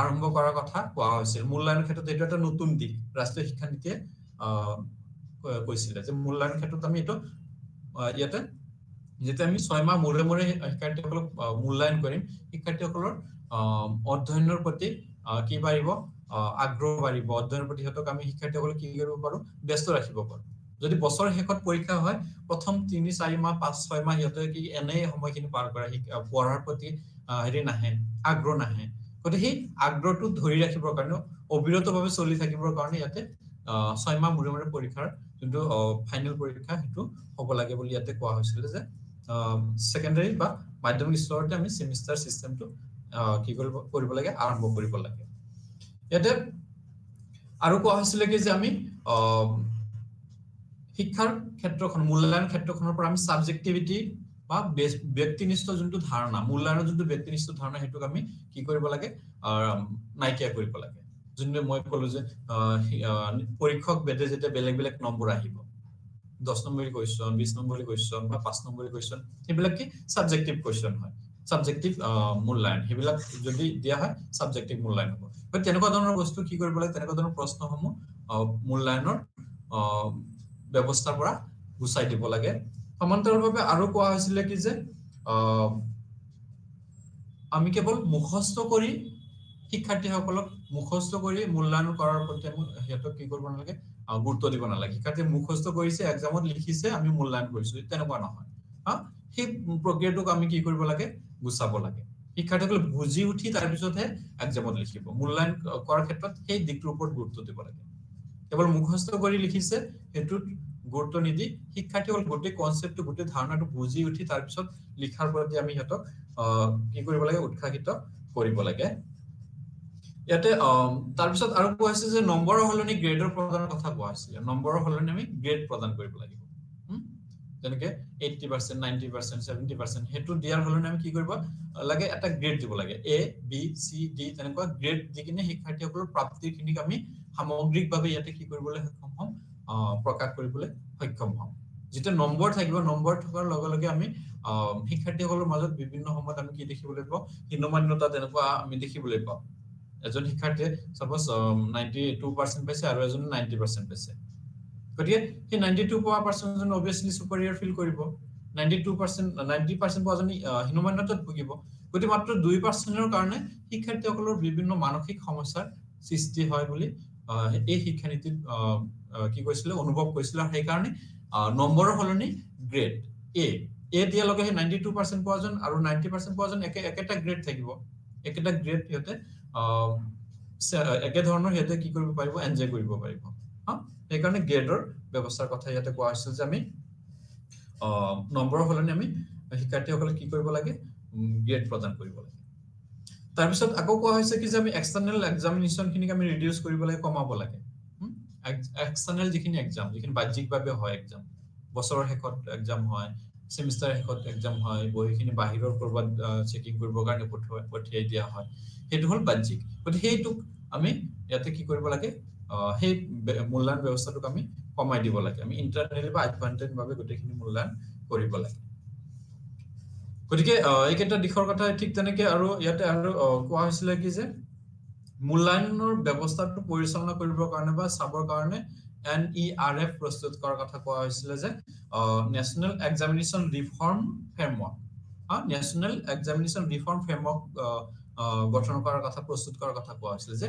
আৰম্ভ কৰাৰ কথা কোৱা হৈছিল মূল্যায়নৰ ক্ষেত্ৰত এটা এটা নতুন দিক ৰাষ্ট্ৰীয় শিক্ষা নীতিয়ে কৈছিল যে মূল্যায়নৰ ক্ষেত্ৰত আমি এটো ইয়াতে যেটা আমি 6 মাহ মূৰে শিক্ষাৰ্থীসকলক মূল্যায়ন কৰিম শিক্ষাৰ্থীসকলৰ অধ্যয়নৰ প্ৰতি কি বাঢ়িব আগ্ৰহ বাঢ়িব অধ্যয়নৰ প্ৰতি হেতক আমি শিক্ষাৰ্থীসকলক কি কৰিব পাৰো ব্যস্ত ৰাখিব পাৰো যদি বছৰ শেষত পৰীক্ষা হয় প্ৰথম 3-4 মাহ 5-6 মাহ হেতক কি এনে সময়খিনি পাৰ কৰা পঢ়াৰ প্ৰতি হেৰি নাহে আগ্ৰহ নাহে গতিকে সেই আগ্ৰহটো ধৰি ৰাখিবৰ কাৰণে অবিৰতভাৱে চলি থাকিবৰ কাৰণে ইয়াতে 6 মাহ মূৰে পৰীক্ষাৰ কিন্তু ফাইনেল পৰীক্ষা হেতু হ'ব লাগে বুলি ইয়াতে কোৱা হৈছিল যে সেকেন্ডাৰী বা মাধ্যমিক স্তৰতে আমি সেমিষ্টাৰ সিস্টেমটো কি কৰিব লাগে আৰম্ভ কৰিব লাগে ইয়াতে আৰু কোৱা হৈছিল কি যে আমি শিক্ষাৰ ক্ষেত্ৰখন মূল্যায়ন ক্ষেত্ৰখনৰ পৰা আমি সাবজেক্টিভিটি বা ব্যক্তিনিষ্ঠ যোনটো ধাৰণা মূল্যায়নৰ যোনটো ব্যক্তিনিষ্ঠ ধাৰণা হেতুক আমি কি কৰিব লাগে নাইকিয়া কৰিব লাগে যোনটো মই ক'লো যে পৰীক্ষক বেদে যেতে বেলেগ নম্বৰ আহিব 10 নম্বৰী কোৱেশ্চন 20 নম্বৰী কোৱেশ্চন বা 5 নম্বৰী কোৱেশ্চন এইবিলাক কি সাবজেক্টিভ কোৱেশ্চন হয় সাবজেক্টিভ মূল্যায়ন সেইবিলাক যদি দিয়া হয় সাবজেক্টিভ মূল্যায়ন হ'ব গতিকে তেনেকুৱা ধৰণৰ বস্তু কি কৰিব লাগে তেনেকুৱা ধৰণৰ প্ৰশ্নসমূহ মূল্যায়নৰ ব্যৱস্থাৰ পৰা গুচাই দিব লাগে সমান্তৰালভাৱে আৰু কোৱা হৈছিল কি যে আমি কেৱল মুখস্থ কৰি শিক্ষাৰ্থীসকলক মুখস্থ কৰি মূল্যায়ন কৰাৰ প্ৰতি আমি হেতক কি কৰিব নালাগে গুৰুত্ব দিব নালাগে শিক্ষাৰ্থী মুখস্থ কৰিছে এক্সামত লিখিছে আমি মূল্যায়ন কৰিছো তেনেকুৱা নহয় সেই প্ৰক্ৰিয়াটোক আমি কি কৰিব লাগে গুচাব লাগে শিক্ষাৰ্থীসকল বুজি উঠি তাৰ পিছতহে এক্সামত লিখিব মূল্যায়ন কৰাৰ ক্ষেত্ৰত সেই দিকটোৰ ওপৰত গুৰুত্ব দিব লাগে কেৱল মুখস্থ কৰি লিখিছে হেতুত গুৰুত্ব নিদি শিক্ষাৰ্থীসকল গোটেই কনসেপ্টটো গোটেই ধাৰণাটো বুজি উঠি তাৰ পিছত লিখাৰ প্ৰতি আমি হেতক কি কৰিব লাগে উৎসাহিত কৰিব লাগে ইয়াতে তাৰ পিছত আৰু কোৱা হৈছে যে নম্বৰৰ হলনি গ্ৰেডৰ প্ৰদানৰ কথা কোৱা হৈছে নম্বৰৰ হলনি আমি গ্ৰেড প্ৰদান কৰিব লাগিব যেনেকে 80% 90% 70% হেতু দিয়াৰ হলনি আমি কি কৰিব লাগে এটা গ্ৰেড দিব লাগে A B C D তেনেকুৱা গ্ৰেড দি কিনে শিক্ষাৰ্থীসকলৰ প্ৰাপ্তিখিনিক আমি সামগ্ৰিকভাৱে ইয়াতে কি কৰিবলৈ সক্ষম হ'ম প্ৰকাশ কৰিবলৈ সক্ষম হ'ম যেটা নম্বৰ থাকিব নম্বৰ থকাৰ লগে লগে আমি শিক্ষাৰ্থীসকলৰ মাজত বিভিন্ন সময়ত আমি কি দেখিবলৈ পাওঁ হীনমান্যতা তেনেকুৱা আমি দেখিবলৈ পাওঁ এজন শিক্ষাৰ্থীয়ে সাপোজ 92% পাইছে আৰু এজন 90% পাইছে গতিকে সেই 92% জন obviously superior feel কৰিব 90% পোৱাজনী হীনমান্যতাত ভুগিব গতিকে মাত্ৰ 2% ৰ কাৰণে শিক্ষাৰ্থীসকলৰ বিভিন্ন মানসিক সমস্যাৰ সৃষ্টি হয় বুলি এই শিক্ষানীতিত কি কৈছিল অনুভৱ কৰিছিল আৰু সেই কাৰণে নম্বৰৰ হলনি গ্ৰেড A দিয়া লগে 92% পোৱাজন আৰু 90% পোৱাজন একেটা গ্ৰেড থাকিব একেটা গ্ৰেড হেতে একে ধৰণৰ হেতে কি কৰিব পাৰিব এনজয় কৰিব পাৰিব সেই কাৰণে গ্ৰেডৰ ব্যৱস্থাৰ কথা ইয়াতে কোৱা হৈছিল যে আমি নম্বৰৰ হলনি আমি শিক্ষাৰ্থীসকলক কি কৰিব লাগে গ্ৰেড প্ৰদান কৰিব লাগে তাৰ পিছত আকৌ কোৱা হৈছে কি যে আমি এক্সটাৰ্নেল এক্সামিনেশন খিনিক আমি ৰিডিউস কৰিব লাগে কমাব লাগে এক্সটাৰ্নেল যিখিনি এক্সাম যিখিনি বাহ্যিকভাৱে হয় এক্সাম বছৰৰ শেষত এক্সাম হয় সেমিস্টাৰ শেষত এক্সাম হয় বহিখিনি বাহিৰৰ কৰবাত চেকিং কৰিবৰ কাৰণে পঠিয়াই দিয়া হয় হেতু হল বাহ্যিক গতিকে হেতুক আমি ইয়াতে কি কৰিব লাগে সেই মূল্যায়ন ব্যৱস্থাটোক আমি কমাই দিব লাগে আমি ইন্টাৰনেলি বা আভ্যন্তৰীণ ভাৱে গোটেইখিনি মূল্যায়ন কৰিব লাগে গতিকে এইকেইটা দিশৰ কথা ঠিক তেনেকে আৰু ইয়াতে আৰু কোৱা হৈছিল কি যে মূল্যায়নৰ ব্যৱস্থাটো পৰিচালনা কৰিবৰ কাৰণে বা চাবৰ কাৰণে NERF প্ৰস্তুত কৰাৰ কথা কোৱা হৈছিল যে national examination reform framework national examination reform framework গঠন কৰাৰ কথা প্ৰস্তুত কৰাৰ কথা কোৱা হৈছিল যে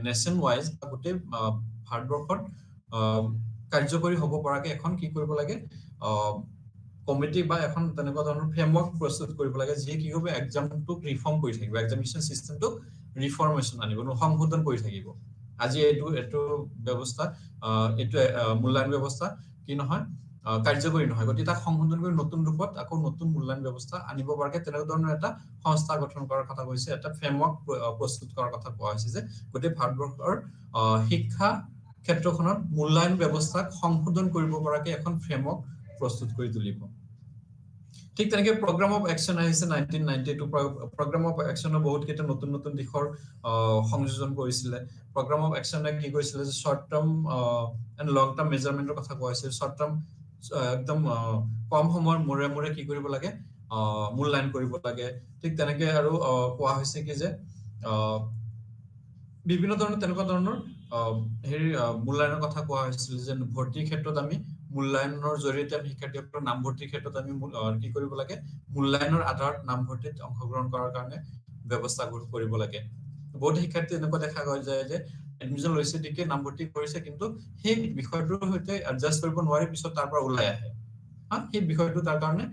নেশন ওয়াইজ গোটেই ভাৰতবৰ্ষত কাৰ্যকৰী হ'ব পৰাকে এখন কি কৰিব লাগে কমিটি বা এখন তেনেকুৱা ধৰণৰ ফ্ৰেমৱৰ্ক প্ৰস্তুত কৰিব লাগে যি কি হ'ব এক্সামটোক ৰিফৰ্ম কৰি থাকিব এক্সামিনেশন সিস্টেমটো ৰিফৰ্মেশন আনিব সংশোধন কৰি থাকিব আজি এটো ব্যৱস্থা এটো মূল্যায়ন ব্যৱস্থা কি নহয় কাৰ্যকৰী নহয় গতিকে তাক সংশোধন কৰি নতুন ৰূপত আকৌ নতুন মূল্যায়ন ব্যৱস্থা আনিব পৰাকে তেনেকুৱা ধৰণৰ এটা সংস্থা গঠন কৰাৰ কথা কৈছে এটা ফ্ৰেমৱৰ্ক প্ৰস্তুত কৰাৰ কথা কোৱা হৈছে যে গোটেই ভাৰতবৰ্ষৰ শিক্ষা ক্ষেত্ৰখনত মূল্যায়ন ব্যৱস্থাক সংশোধন কৰিব পৰাকে এখন ফ্ৰেমৱৰ্ক প্ৰস্তুত কৰি তুলিব ঠিক তেনেকে প্ৰগ্ৰাম অফ একচন আহিছে 1992 প্ৰগ্ৰাম অফ একচনৰ বহুত কেইটা নতুন নতুন দিশৰ সংযোজন কৰিছিল প্ৰগ্ৰাম অফ একচনে কি কৰিছিল যে short term and long term মেজাৰমেন্টৰ কথা কৈছিল শৰ্ট টাৰ্ম একদম কম সময়ৰ মূৰে কি কৰিব লাগে মূল্যায়ন কৰিব লাগে ঠিক তেনেকে আৰু কোৱা হৈছে কি যে বিভিন্ন ধৰণৰ তেনেকুৱা ধৰণৰ হেৰি মূল্যায়নৰ কথা কোৱা হৈছিল যে ভৰ্তিৰ ক্ষেত্ৰত আমি মূল্যায়নৰ জৰিয়তে আমি শিক্ষাৰ্থীসকলৰ নামভৰ্তিৰ ক্ষেত্ৰত আমি কি কৰিব লাগে মূল্যায়নৰ আধাৰত নামভৰ্তিত অংশগ্ৰহণ কৰাৰ কাৰণে ব্যৱস্থা কৰিব লাগে বহুত শিক্ষাৰ্থী এনেকুৱা দেখা যায় যে এডমিশন লৈছে ঠিকে নামভৰ্তি কৰিছে কিন্তু সেই বিষয়টোৰ সৈতে এডজাষ্ট কৰিব নোৱাৰি পিছত তাৰ পৰা ওলাই আহে সেই বিষয়টো তাৰ কাৰণে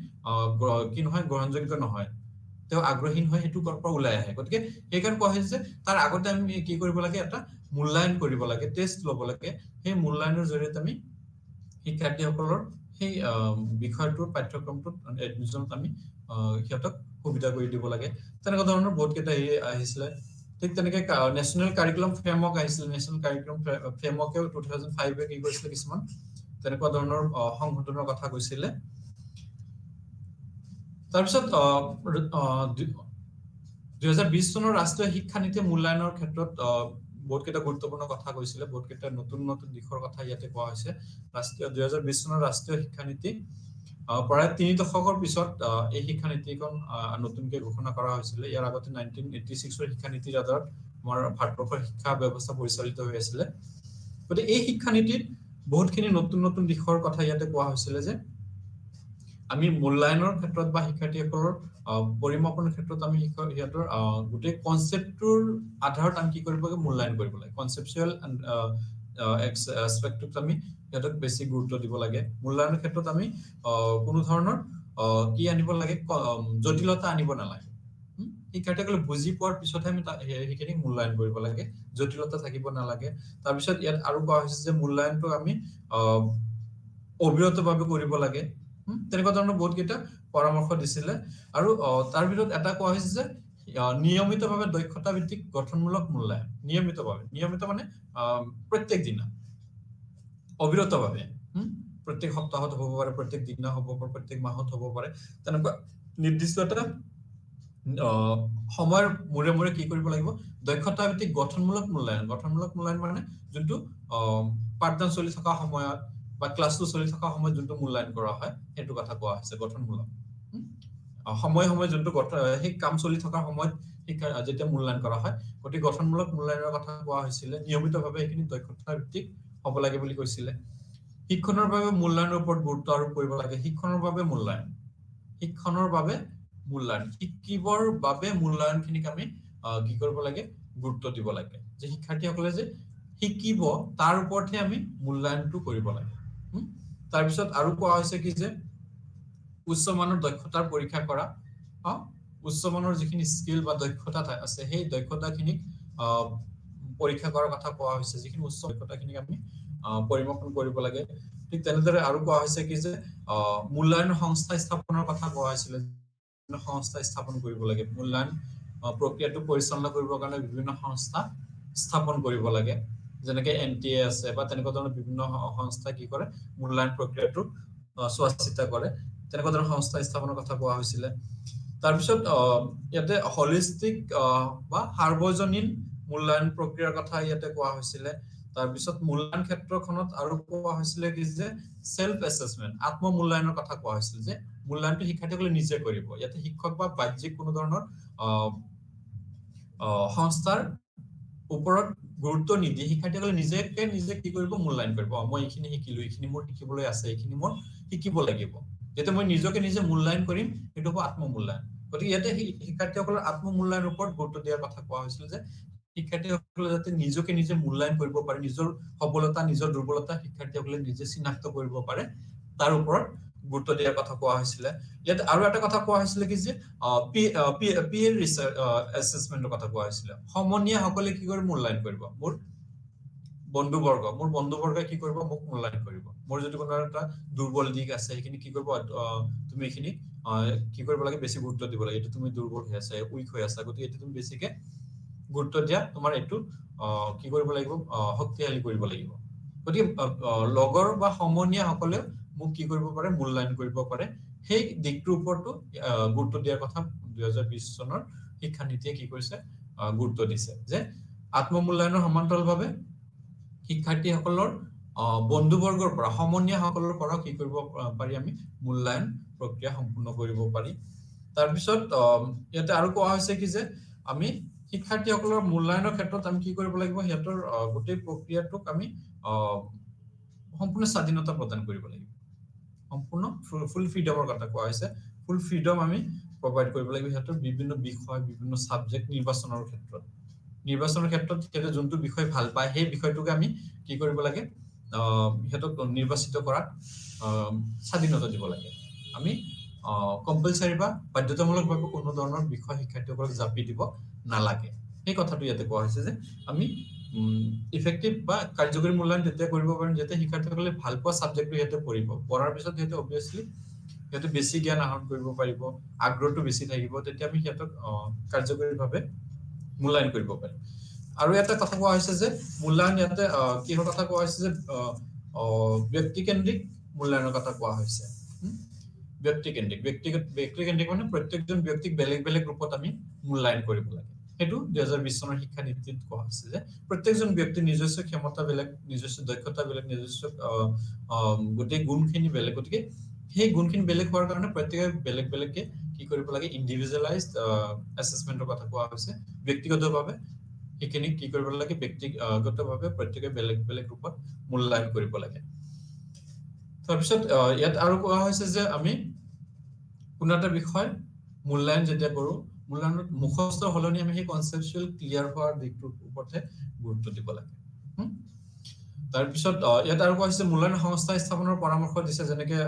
কি নহয় গ্ৰহণযোগ্য নহয় তেও আগ্ৰহীন হয় হেতু পৰা ওলাই আহে গতিকে এই কাৰণ কোৱা হৈছে যে তাৰ আগতে আমি কি কৰিব লাগে এটা মূল্যায়ন কৰিব লাগে টেষ্ট ল'ব লাগে সেই মূল্যায়নৰ জৰিয়তে আমি শিক্ষাৰ্থীসকলৰ সেই বিষয়টোৰ পাঠ্যক্ৰমটোত এডমিশনত আমি হিয়তক সুবিধা কৰি দিব লাগে তেনেকুৱা ধৰণৰ বহুত কেইটা আহিছিল ঠিক তেনেকে নেশনাল কাৰিকুলাম ফ্ৰেমৱৰ্ক আহিছিল নেশনাল কাৰিকুলাম ফ্ৰেমৱৰ্কে 2005 এ কি কৰিছিল কিছুমান তেনেকুৱা ধৰণৰ সংশোধনৰ কথা কৈছিল তাৰপিছত 2020 চনৰ ৰাষ্ট্ৰীয় শিক্ষা নীতি মূল্যায়নৰ ক্ষেত্ৰত বহুত কেইটা গুৰুত্বপূৰ্ণ কথা কৈছিলে, বহুত কেইটা নতুন নতুন দিশৰ কথা ইয়াতে কোৱা হৈছে। ৰাষ্ট্ৰীয় 2020 চনৰ ৰাষ্ট্ৰীয় শিক্ষানীতি প্ৰায় 3 দশকৰ পিছত এই শিক্ষানীতিখন নতুনকৈ ঘোষণা কৰা হৈছিলে। ইয়াৰ আগতে 1986 শিক্ষানীতিৰ আধাৰত আমাৰ ভাৰতবৰ্ষৰ শিক্ষা ব্যৱস্থা পৰিচালিত হৈ আছিলে। গতিকে এই শিক্ষানীতিত বহুতখিনি নতুন নতুন দিশৰ কথা ইয়াতে কোৱা হৈছিলে যে আমি মূল্যায়নৰ ক্ষেত্ৰত বা শিক্ষাৰ্থীসকলৰ পৰিমাপনৰ ক্ষেত্ৰত আমি সিহঁতৰ গোটেই কনচেপ্টটোৰ আধাৰত আমি কি কৰিব লাগে, মূল্যায়ন কৰিব লাগে। কনচেপচুৱেল এক্সপেক্টটোক আমি সিহঁতক বেছি গুৰুত্ব দিব লাগে। মূল্যায়নৰ ক্ষেত্ৰত আমি কোনো ধৰণৰ কি আনিব লাগে, জটিলতা আনিব নালাগে। শিক্ষাৰ্থীসকলে বুজি পোৱাৰ পিছতহে আমি সেইখিনি মূল্যায়ন কৰিব লাগে, জটিলতা থাকিব নালাগে। তাৰপিছত ইয়াত আৰু কোৱা হৈছে যে মূল্যায়নটো আমি অবিৰতভাৱে কৰিব লাগে। তেনেকুৱা ধৰণৰ বহুত কেইটা পৰামৰ্শ দিছিলে। আৰু তাৰ ভিতৰত এটা কোৱা হৈছে যে নিয়মিতভাৱে দক্ষতা ভিত্তিক গঠনমূলক মূল্যায়ন। নিয়মিত মানে প্ৰত্যেক দিনা, অবিৰতভাৱে, প্ৰত্যেক সপ্তাহত হ'ব পাৰে, প্ৰত্যেক দিনা হ'ব পাৰে, প্ৰত্যেক মাহত হ'ব পাৰে। তেনেকুৱা নিৰ্দিষ্ট এটা সময়ৰ মূৰে মূৰে কি কৰিব লাগিব, দক্ষতা ভিত্তিক গঠনমূলক মূল্যায়ন। গঠনমূলক মূল্যায়ন মানে যোনটো পাঠদান চলি থকা সময়ত বা ক্লাছটো চলি থকা সময়ত যোনটো মূল্যায়ন কৰা হয় সেইটো কথা কোৱা হৈছে গঠনমূলক। সময় যোনটো সেই কাম চলি থকাৰ সময়ত শিক্ষা যেতিয়া মূল্যায়ন কৰা হয়, গতিকে গঠনমূলক মূল্যায়নৰ কথা কোৱা হৈছিলে। নিয়মিতভাৱে এইখিনি দক্ষতা ভিত্তিক হ'ব লাগে বুলি কৈছিলে। শিক্ষণৰ বাবে মূল্যায়নৰ ওপৰত গুৰুত্ব আৰোপ কৰিব লাগে। শিক্ষণৰ বাবে মূল্যায়ন, শিকিবৰ বাবে মূল্যায়নখিনিক আমি কি কৰিব লাগে, গুৰুত্ব দিব লাগে। যে শিক্ষাৰ্থীসকলে যে শিকিব তাৰ ওপৰতহে আমি মূল্যায়নটো কৰিব লাগে। তাৰপিছত আৰু কোৱা হৈছে কি যে উচ্চ মানৰ দক্ষতাৰ পৰীক্ষা কৰা, উচ্চ মানৰ যিখিনি স্কিল বা দক্ষতা আছে সেই দক্ষতাখিনিক পৰীক্ষা কৰাৰ কথা কোৱা হৈছে। যিখিনি উচ্চ দক্ষতাখিনিক আমি পৰিমাপন কৰিব লাগে। ঠিক তেনেদৰে আৰু কোৱা হৈছে কি যে মূল্যায়ন সংস্থা স্থাপনৰ কথা কোৱা হৈছিলে। সংস্থা স্থাপন কৰিব লাগে। মূল্যায়ন প্ৰক্ৰিয়াটো পৰিচালনা কৰিবৰ কাৰণে বিভিন্ন সংস্থা স্থাপন কৰিব লাগে। যেনেকে NTA আছে বা তেনেকুৱা ধৰণৰ বিভিন্ন সংস্থা কি কৰে, মূল্যায়ন প্ৰক্ৰিয়াটো চোৱা চিতা কৰে। তেনেকুৱা ধৰণৰ সংস্থা স্থাপনৰ কথা কোৱা হৈছিলে। তাৰপিছত ইয়াতে হলিষ্টিক বা সাৰ্বজনীন মূল্যায়ন প্ৰক্ৰিয়াৰ কথা ইয়াতে কোৱা হৈছিলে। তাৰপিছত মূল্যায়ন ক্ষেত্ৰখনত আৰু কোৱা হৈছিলে কি যে সেলফ এছেছমেন্ট, আত্মমূল্যায়নৰ কথা কোৱা হৈছিল। যে মূল্যায়নটো শিক্ষাৰ্থীসকলে নিজে কৰিব। ইয়াতে শিক্ষক বা বাহ্যিক কোনো ধৰণৰ সংস্থাৰ ওপৰত গুৰুত্ব নিদি শিক্ষাৰ্থীসকলে নিজে কি কৰিব, মূল্যায়ন কৰিব। মই এইখিনি শিকিলো, এইখিনি মোৰ শিকিবলৈ আছে, এইখিনি মোৰ শিকিব লাগিব। যেতিয়া মই নিজকে নিজে মূল্যায়ন কৰিম, সেইটো হ'ব আত্মমূল্যায়ন। গতিকে ইয়াতে শিক্ষাৰ্থীসকলৰ আত্মমূল্যায়নৰ ওপৰত গুৰুত্ব দিয়াৰ কথা কোৱা হৈছিল। যে শিক্ষাৰ্থীসকলে যাতে নিজকে নিজে মূল্যায়ন কৰিব পাৰে, নিজৰ সফলতা নিজৰ দুৰ্বলতা শিক্ষাৰ্থীসকলে নিজে চিনাক্ত কৰিব পাৰে, তাৰ ওপৰত গুৰুত্ব দিয়াৰ কথা কোৱা হৈছিলে। ইয়াত আৰু এটা কথা কোৱা হৈছিলে কি যে পিয়েৰ এছেছমেন্টৰ কথা কোৱা হৈছিলে। সমনীয়াসকলে কি কৰি মূল্যায়ন কৰিব, মোৰ বন্ধুবৰ্গই কি কৰিব, মোক মূল্যায়ন কৰিব। মোৰ যদি কোনো এটা দুৰ্বল দিশ আছে সেইখিনি কি কৰিব, তুমি এইখিনি কি কৰিব লাগে, বেছি গুৰুত্ব দিব লাগে। এইটো তুমি দুৰ্বল হৈ আছা, উইক হৈ আছা, গতিকে এইটো তুমি বেছিকে গুৰুত্ব দিয়া, তোমাৰ এইটো কি কৰিব লাগিব, শক্তিশালী কৰিব লাগিব। গতিকে লগৰ বা সমনীয়া সকলেও মোক কি কৰিব পাৰে, মূল্যায়ন কৰিব পাৰে। সেই দিশটোৰ ওপৰতো গুৰুত্ব দিয়াৰ কথা 2020 চনৰ শিক্ষানীতিয়ে কি কৰিছে, গুৰুত্ব দিছে। যে আত্মমূল্যায়নৰ সমান্তৰালভাৱে শিক্ষাৰ্থীসকলৰ বন্ধুবৰ্গৰ পৰা, সমনীয়াসকলৰ পৰা কি কৰিব পাৰি, আমি মূল্যায়ন প্ৰক্ৰিয়া সম্পূৰ্ণ কৰিব পাৰি। তাৰপিছত ইয়াতে আৰু কোৱা হৈছে কি যে আমি শিক্ষাৰ্থীসকলৰ মূল্যায়নৰ ক্ষেত্ৰত আমি কি কৰিব লাগিব, সিহঁতৰ গোটেই প্ৰক্ৰিয়াটোক আমি সম্পূৰ্ণ স্বাধীনতা প্ৰদান কৰিব লাগিব। সম্পূৰ্ণ ফুল ফ্ৰীডমৰ কথা কোৱা হৈছে। ফুল ফ্ৰীডম আমি প্ৰভাইড কৰিব লাগিব সিহঁতৰ বিভিন্ন বিষয়, বিভিন্ন সাবজেক্ট নিৰ্বাচনৰ ক্ষেত্ৰত। সিহঁতে যোনটো বিষয় ভাল পায় সেই বিষয়টোকে আমি কি কৰিব লাগে, সিহঁতক নিৰ্বাচিত কৰাত স্বাধীনতা দিব লাগে। আমি কম্পালচাৰি বা বাধ্যতামূলকভাৱে কোনো ধৰণৰ বিষয় শিক্ষাৰ্থীসকলক জাপি দিব নালাগে। সেই কথাটো ইয়াতে কোৱা হৈছে যে আমি ইফেক্টিভ বা কাৰ্যকৰী মূল্যায়ন তেতিয়া কৰিব পাৰিম যেতিয়া শিক্ষাৰ্থীসকলে ভাল পোৱা সাবজেক্টটো সিহঁতে পঢ়িব। পঢ়াৰ পিছত সিহঁতে অবভিয়াছলি সিহঁতে বেছি জ্ঞান আহৰণ কৰিব পাৰিব, আগ্ৰহটো বেছি থাকিব। তেতিয়া আমি সিহঁতক কাৰ্যকৰীভাৱে মূল্যায়ন কৰিব পাৰিম। আৰু এটা কথা কোৱা হৈছে যে মূল্যায়ন ইয়াতে কিহৰ কথা কোৱা হৈছে, যে ব্যক্তিকেন্দ্ৰিক মূল্যায়নৰ কথা কোৱা হৈছে। ব্যক্তিকেন্দ্ৰিক মানে প্ৰত্যেকজন ব্যক্তিক বেলেগ বেলেগ ৰূপত আমি মূল্যায়ন কৰিব লাগে। সেইটো 2020 চনৰ শিক্ষা নীতিত কোৱা হৈছে যে প্ৰত্যেকজন ব্যক্তিৰ নিজস্ব ক্ষমতা বেলেগ, নিজস্ব দক্ষতা বেলেগ, নিজস্ব গোটেই গুণখিনি বেলেগ, গতিকে সেই গুণখিনি বেলেগ হোৱাৰ কাৰণে প্ৰত্যেকে বেলেগ বেলেগকে কি কৰিব লাগে, ইণ্ডিভিজুৱেলাইজড এছেছমেণ্টৰ কথা কোৱা হৈছে। ব্যক্তিগতভাৱে সেইখিনি কি কৰিব লাগে, ব্যক্তিগতভাৱে প্ৰত্যেকে বেলেগ বেলেগ ৰূপত মূল্যায়ন কৰিব লাগে। তাৰপিছত ইয়াত আৰু কোৱা হৈছে যে আমি কোনো এটা বিষয় মূল্যায়ন যেতিয়া কৰোঁ, মূল্যায়নত মুখস্থ হলনি আমি সেই কনচেপচুৱেল ক্লিয়াৰ হোৱাৰ দিশটোৰ ওপৰতে গুৰুত্ব দিব লাগে। তাৰপিছত ইয়াত আৰু কোৱা হৈছে মূল্যায়ন সংস্থা স্থাপনৰ পৰামৰ্শ দিছে, যেনেকে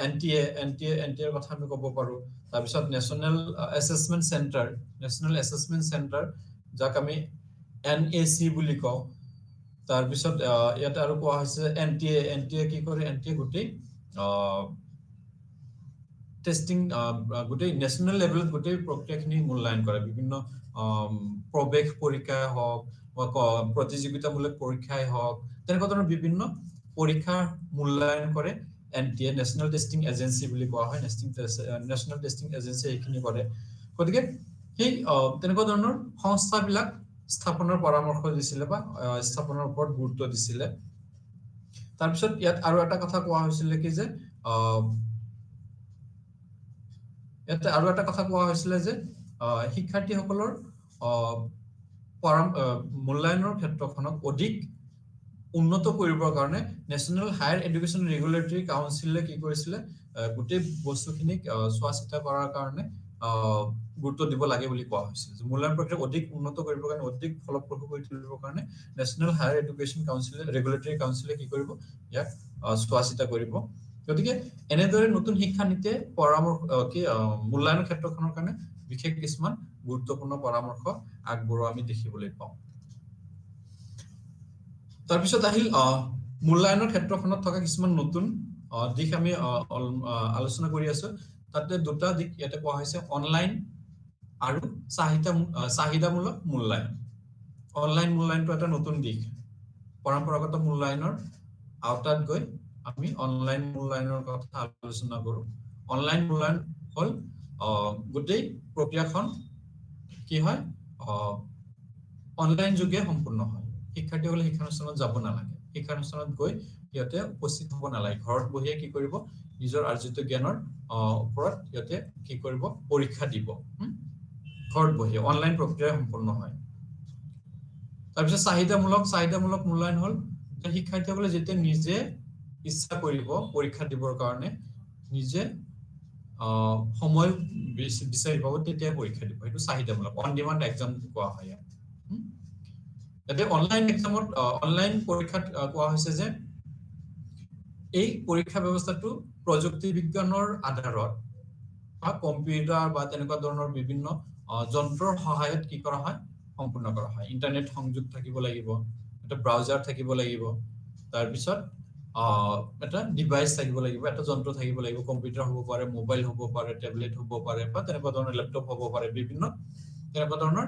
এনটিএৰ কথা আমি ক'ব পাৰো। তাৰপিছত নেশ্যনেল এছেছমেণ্ট চেণ্টাৰ, যাক আমি NAC বুলি কওঁ। তাৰপিছত ইয়াত আৰু কোৱা হৈছে এনটিএ কি কৰে, এনটিএ গোটেই টেষ্টিং, গোটেই নেশ্যনেল লেভেলত গোটেই প্ৰক্ৰিয়াখিনি মূল্যায়ন কৰে। বিভিন্ন প্ৰৱেশ পৰীক্ষাই হওক বা প্ৰতিযোগিতামূলক পৰীক্ষাই হওক, তেনেকুৱা ধৰণৰ বিভিন্ন পৰীক্ষা মূল্যায়ন কৰে এনটিএ, নেশ্যনেল টেষ্টিং এজেঞ্চি বুলি কোৱা হয়। নেশ্যনেল টেষ্টিং এজেঞ্চি এইখিনি কৰে। গতিকে সেই তেনেকুৱা ধৰণৰ সংস্থাবিলাক স্থাপনৰ পৰামৰ্শ দিছিলে বা স্থাপনৰ ওপৰত গুৰুত্ব দিছিলে। তাৰপিছত ইয়াত আৰু এটা কথা কোৱা হৈছিলে কি যে শিক্ষাৰ্থীসকলৰ মূল্যায়নৰ ক্ষেত্ৰখনক অধিক উন্নত কৰিবৰ কাৰণে নেশ্যনেল হায়াৰ এডুকেশ্যন ৰেগুলেটৰী কাউন্সিলে কি কৰিছিলে, গোটেই বস্তুখিনিক চোৱা চিতা কৰাৰ কাৰণে গুৰুত্ব দিব লাগে বুলি কোৱা হৈছে। মূল্যায়ন প্ৰক্ৰিয়া অধিক উন্নত কৰিবৰ কাৰণে, অধিক ফলপ্ৰসূ কৰি তুলিবৰ কাৰণে নেশ্যনেল হায়াৰ এডুকেশ্যন কাউন্সিলে, ৰেগুলেটৰী কাউন্সিলে কি কৰিব, ইয়াক চোৱা চিতা কৰিব। গতিকে এনেদৰে নতুন শিক্ষা নীতিয়ে মূল্যায়নৰ ক্ষেত্ৰখনৰ কাৰণে বিশেষ কিছুমান গুৰুত্বপূৰ্ণ পৰামৰ্শ আগবঢ়োৱা আমি দেখিবলৈ পাওঁ। তাৰপিছত আহিল মূল্যায়নৰ ক্ষেত্ৰখনত থকা কিছুমান নতুন দিশ আমি আলোচনা কৰি আছো। তাতে দুটা দিশ ইয়াতে কোৱা হৈছে, অনলাইন আৰু চাহিদামূলক মূল্যায়ন। অনলাইন মূল্যায়নটো এটা নতুন দিশ। পৰম্পৰাগত মূল্যায়নৰ আওতাত গৈ আমি অনলাইন মূল্যায়নৰ কথা আলোচনা কৰো। অনলাইন মূল্যায়ন হল গোটেই প্ৰক্ৰিয়াখন কি হয়, অনলাইন যোগে সম্পূৰ্ণ হয়। শিক্ষাৰ্থীসকলে শিক্ষানুষ্ঠানত যাব নালাগে, শিক্ষানুষ্ঠানত গৈ সিহঁতে উপস্থিত হ'ব নালাগে। ঘৰত বহিয়ে কি কৰিব, নিজৰ আৰ্জিত জ্ঞানৰ ওপৰত সিহঁতে কি কৰিব, পৰীক্ষা দিব। ঘৰত বহিয়ে অনলাইন প্ৰক্ৰিয়া সম্পূৰ্ণ হয়। তাৰপিছত চাহিদামূলক মূল্যায়ন হল যে শিক্ষাৰ্থীসকলে যেতিয়া নিজে ইচ্ছা কৰিব পৰীক্ষা দিবৰ কাৰণে, নিজে সময় বিচাৰি পাব, তেতিয়া পৰীক্ষা দিব। সেইটো চাহিদামূলক, অন ডিমাণ্ড এক্সাম কোৱা হয়। ইয়াতে অনলাইন পৰীক্ষাত কোৱা হৈছে যে এই পৰীক্ষা ব্যৱস্থাটো প্ৰযুক্তি বিজ্ঞানৰ আধাৰত বা কম্পিউটাৰ বা তেনেকুৱা ধৰণৰ বিভিন্ন যন্ত্ৰৰ সহায়ত কি কৰা হয়, সম্পূৰ্ণ কৰা হয়। ইন্টাৰনেট সংযোগ থাকিব লাগিব, এটা ব্ৰাউজাৰ থাকিব লাগিব, তাৰপিছত এটা ডিভাইচ থাকিব লাগিব, এটা যন্ত্ৰ থাকিব লাগিব। কম্পিউটাৰ হ'ব পাৰে, মোবাইল হ'ব পাৰে, টেবলেট হ'ব পাৰে বা তেনেকুৱা ধৰণৰ লেপটপ হ'ব পাৰে। বিভিন্ন তেনেকুৱা ধৰণৰ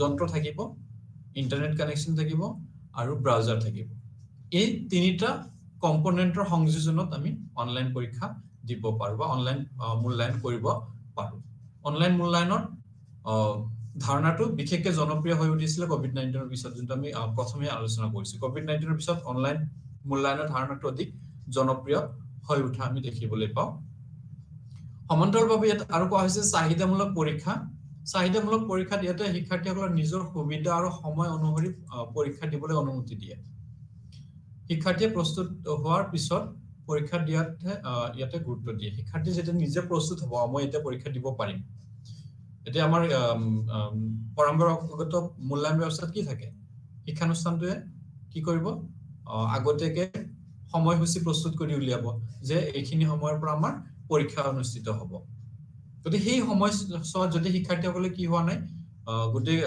যন্ত্ৰ থাকিব, ইন্টাৰনেট কানেকশ্যন থাকিব আৰু ব্ৰাউজাৰ থাকিব। এই তিনিটা কম্পনেন্টৰ সংযোজনত আমি অনলাইন পৰীক্ষা দিব পাৰো বা অনলাইন মূল্যায়ন কৰিব পাৰো। অনলাইন মূল্যায়নৰ ধাৰণাটো বিশেষকৈ জনপ্ৰিয় হৈ উঠিছিলে COVID-19 পিছত, যোনটো আমি প্ৰথমে আলোচনা কৰিছো। COVID-19 পিছত অনলাইন মূল্যায়নৰ ধাৰণাটো অধিক জনপ্ৰিয় হৈ উঠা আমি দেখিবলৈ পাওঁ। সমান্তৰালভাৱে ইয়াত আৰু কোৱা হৈছে চাহিদামূলক পৰীক্ষা। চাহিদামূলক পৰীক্ষাত ইয়াতে শিক্ষাৰ্থীসকলৰ নিজৰ সুবিধা আৰু সময় অনুসৰি পৰীক্ষা দিবলৈ অনুমতি দিয়ে। শিক্ষাৰ্থীয়ে প্ৰস্তুত হোৱাৰ পিছত পৰীক্ষা দিয়াতে ইয়াতে গুৰুত্ব দিয়ে। শিক্ষাৰ্থী যেতিয়া নিজে প্ৰস্তুত হ'ব, মই এতিয়া পৰীক্ষা দিব পাৰিম। এতিয়া আমাৰ পৰম্পৰাগত মূল্যায়ন ব্যৱস্থাত কি থাকে, শিক্ষানুষ্ঠানটোৱে কি কৰিব, আগতীয়াকে সময়সূচী প্ৰস্তুত কৰি উলিয়াব যে এইখিনি সময়ৰ পৰা আমাৰ পৰীক্ষা অনুষ্ঠিত হ'ব। গতিকে সেই সময়ছোৱাত যদি শিক্ষাৰ্থীসকলে কি হোৱা নাই, গোটেই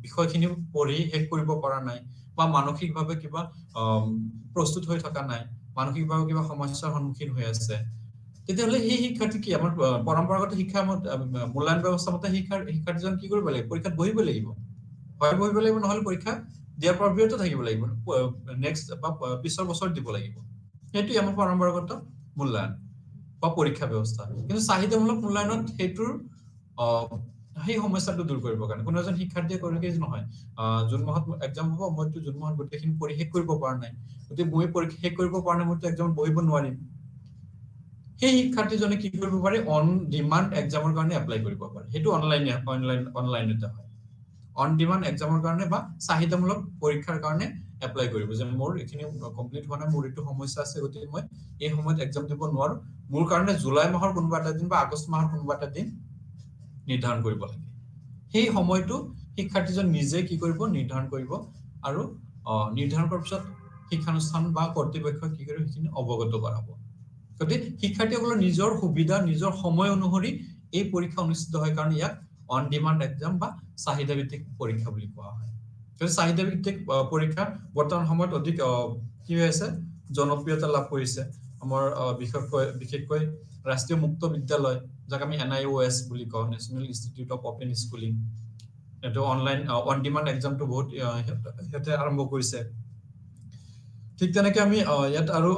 বিষয়খিনি পঢ়ি শেষ কৰিব পৰা নাই বা মানসিকভাৱে কিবা প্ৰস্তুত হৈ থকা নাই, মানসিকভাৱে কিবা সমস্যাৰ সন্মুখীন হৈ আছে, তেতিয়াহ'লে সেই শিক্ষাৰ্থী কি, আমাৰ পৰম্পৰাগত শিক্ষা মূল্যায়ন ব্যৱস্থা মতে শিক্ষাৰ্থীজন কি কৰিব লাগিব, পৰীক্ষাত বহিব লাগিব। হয় বহিব লাগিব, নহ'লে পৰীক্ষা দিয়াৰ পৰা বিৰত থাকিব লাগিব, নেক্সট বা পিছৰ বছৰত দিব লাগিব। সেইটোৱে আমাৰ পৰম্পৰাগত মূল্যায়ন বা পৰীক্ষা ব্যৱস্থা। কিন্তু চাহিদামূলক মূল্যায়নত সেইটোৰ সেই সমস্যাটো দূৰ কৰিবৰ কাৰণে কোনো এজন শিক্ষাৰ্থীয়ে কৰিকে নহয় জুন মাহত এক্সাম হ'ব মইতো জুন মাহত গোটেইখিনি পৰীক্ষা কৰিব পৰা নাই গতিকে মই পৰীক্ষা শেষ কৰিব পৰা নাই মইতো এক্সাম বহিব নোৱাৰিম সেই শিক্ষাৰ্থীজনে কি কৰিব পাৰে অন ডিমান্ড এক্সামৰ কাৰণে এপ্লাই কৰিব পাৰে সেইটো অনলাইনতে হয় অন ডিমান্ড এক্সামৰ কাৰণে বা চাহিদামূলক পৰীক্ষাৰ কাৰণে এপ্লাই কৰিব যে মোৰ এখিনি কমপ্লিট হোৱা নাই মোৰ এইটো সমস্যা আছে গতিকে মই এই সময়ত এক্সাম দিব নোৱাৰো মোৰ কাৰণে জুলাই মাহৰ কোনোবা এটা দিন বা আগষ্ট মাহৰ কোনোবা এটা দিন নিৰ্ধাৰণ কৰিব লাগে সেই সময়টো শিক্ষাৰ্থীজন নিজে কি কৰিব নিৰ্ধাৰণ কৰিব আৰু নিৰ্ধাৰণ কৰাৰ পিছত শিক্ষানুষ্ঠান বা কৰ্তৃপক্ষ কি কৰিব সেইখিনি অৱগত কৰাব গতিকে শিক্ষাৰ্থীসকলৰ নিজৰ সুবিধা নিজৰ সময় অনুসৰি এই পৰীক্ষা অনুষ্ঠিত হয় কাৰণ ইয়াক অন ডিমান্ড এক্সাম বা চাহিদা ভিত্তিক পৰীক্ষা বুলি কোৱা হয় গতিকে চাহিদা ভিত্তিক পৰীক্ষা বৰ্তমান সময়ত অধিক কি হৈ আছে জনপ্ৰিয়তা লাভ কৰিছে আমাৰ বিশেষকৈ ৰাষ্ট্ৰীয় মুক্ত বিদ্যালয় যাক আমি NIOS বুলি কওঁ national institute of open schooling এটো অনলাইন অন ডিমান্ড এক্সামটো বহুত হেতে আৰম্ভ কৰিছে ঠিক তেনেকে আমি ইয়াত আৰু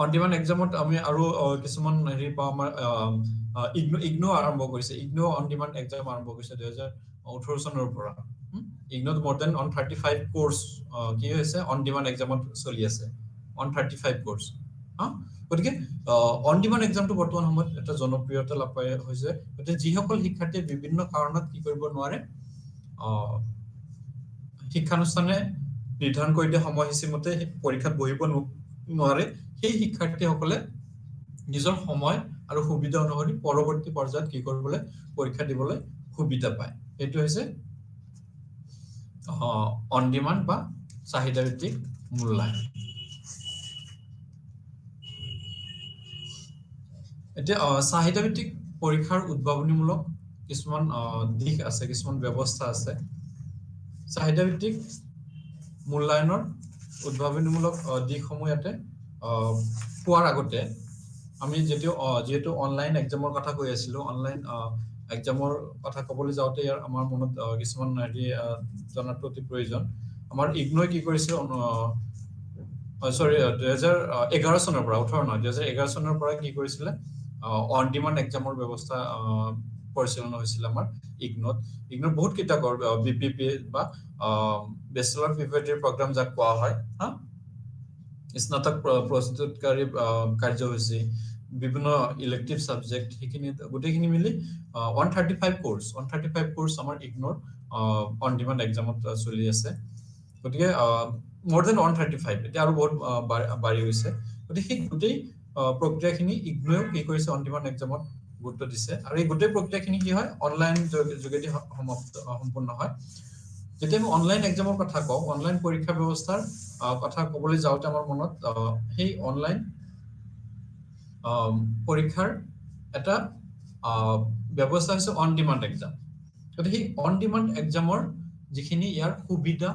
অন ডিমান্ড এক্সামত আমি আৰু কিছুমান হেৰি পাওঁ আমাৰ ইগনো আৰম্ভ কৰিছে ইগনো অন ডিমান্ড এক্সাম আৰম্ভ কৰিছে 2018 চনৰ পৰা ইগনোত more than 135 কোৰ্স কি হৈছে অন ডিমান্ড এক্সামত চলি আছে 135 কোৰ্স গতিকে অন ডিমান্ড এক্সামটো বৰ্তমান সময়ত এটা জনপ্ৰিয়তা লাভ হৈছে গতিকে যিসকল শিক্ষাৰ্থীয়ে বিভিন্ন কাৰণত কি কৰিব নোৱাৰে শিক্ষানুষ্ঠানে নিৰ্ধাৰণ কৰি দিয়া সময়সূচী মতে পৰীক্ষাত বহিব নোৱাৰে সেই শিক্ষাৰ্থীসকলে নিজৰ সময় আৰু সুবিধা অনুসৰি পৰৱৰ্তী পৰ্যায়ত কি কৰিবলৈ পৰীক্ষা দিবলৈ সুবিধা পায় এটো হৈছে অন ডিমান্ড বা চাহিদা ভিত্তিক মূল্যায়ন এতিয়া চাহিদা ভিত্তিক পৰীক্ষাৰ উদ্ভাৱনীমূলক কিছুমান দিশ আছে কিছুমান ব্যৱস্থা আছে চাহিদা ভিত্তিক মূল্যায়নৰ উদ্ভাৱনীমূলক দিশসমূহ ইয়াতে পোৱাৰ আগতে আমি যেটো অনলাইন এক্সামৰ কথা কৈ আছিলো অনলাইন এক্সামৰ কথা ক'বলৈ যাওঁতে ইয়াৰ আমাৰ মনত কিছুমান জনাটো অতি প্ৰয়োজন আমাৰ ইগনোই কি কৰিছে সৰি 2011 চনৰ পৰা 2011 চনৰ পৰা কি কৰিছিলে অন ডিমান্ড এক্সামৰ ব্যৱস্থা পৰিচালনা হৈছিল আমাৰ ইগনোত বহুত কিটা বিপিপি বা বেচেলৰ প্ৰিপাৰেটৰি প্ৰগ্ৰাম যাক কোৱা হয় স্নাতক প্ৰস্তুতকাৰী কাৰ্যসূচী বিভিন্ন ইলেক্টিভ সাবজেক্ট সেইখিনি গোটেইখিনি মিলি 135 কোৰ্স আমাৰ ইগনোৰ অন ডিমান্ড এক্সামত চলি আছে গতিকে more than 135 এটা আৰু বহুত বাঢ়ি গৈছে গতিকে সেই গোটেই প্ৰক্ৰিয়াখিনি ইগনোও কি কৰিছে অন ডিমান্ড এক্সামত গুৰুত্ব দিছে আৰু এই গোটেই প্ৰক্ৰিয়াখিনি কি হয় অনলাইন যোগেদি সম্পূৰ্ণ হয় যেতিয়া আমি অনলাইন এক্সামৰ কথা কওঁ অনলাইন পৰীক্ষা ব্যৱস্থাৰ কথা ক'বলৈ যাওঁতে আমাৰ মনত সেই অনলাইন পৰীক্ষাৰ এটা ব্যৱস্থা হৈছে অন ডিমান্ড এক্সাম গতিকে সেই অন ডিমান্ড এক্সামৰ যিখিনি ইয়াৰ সুবিধা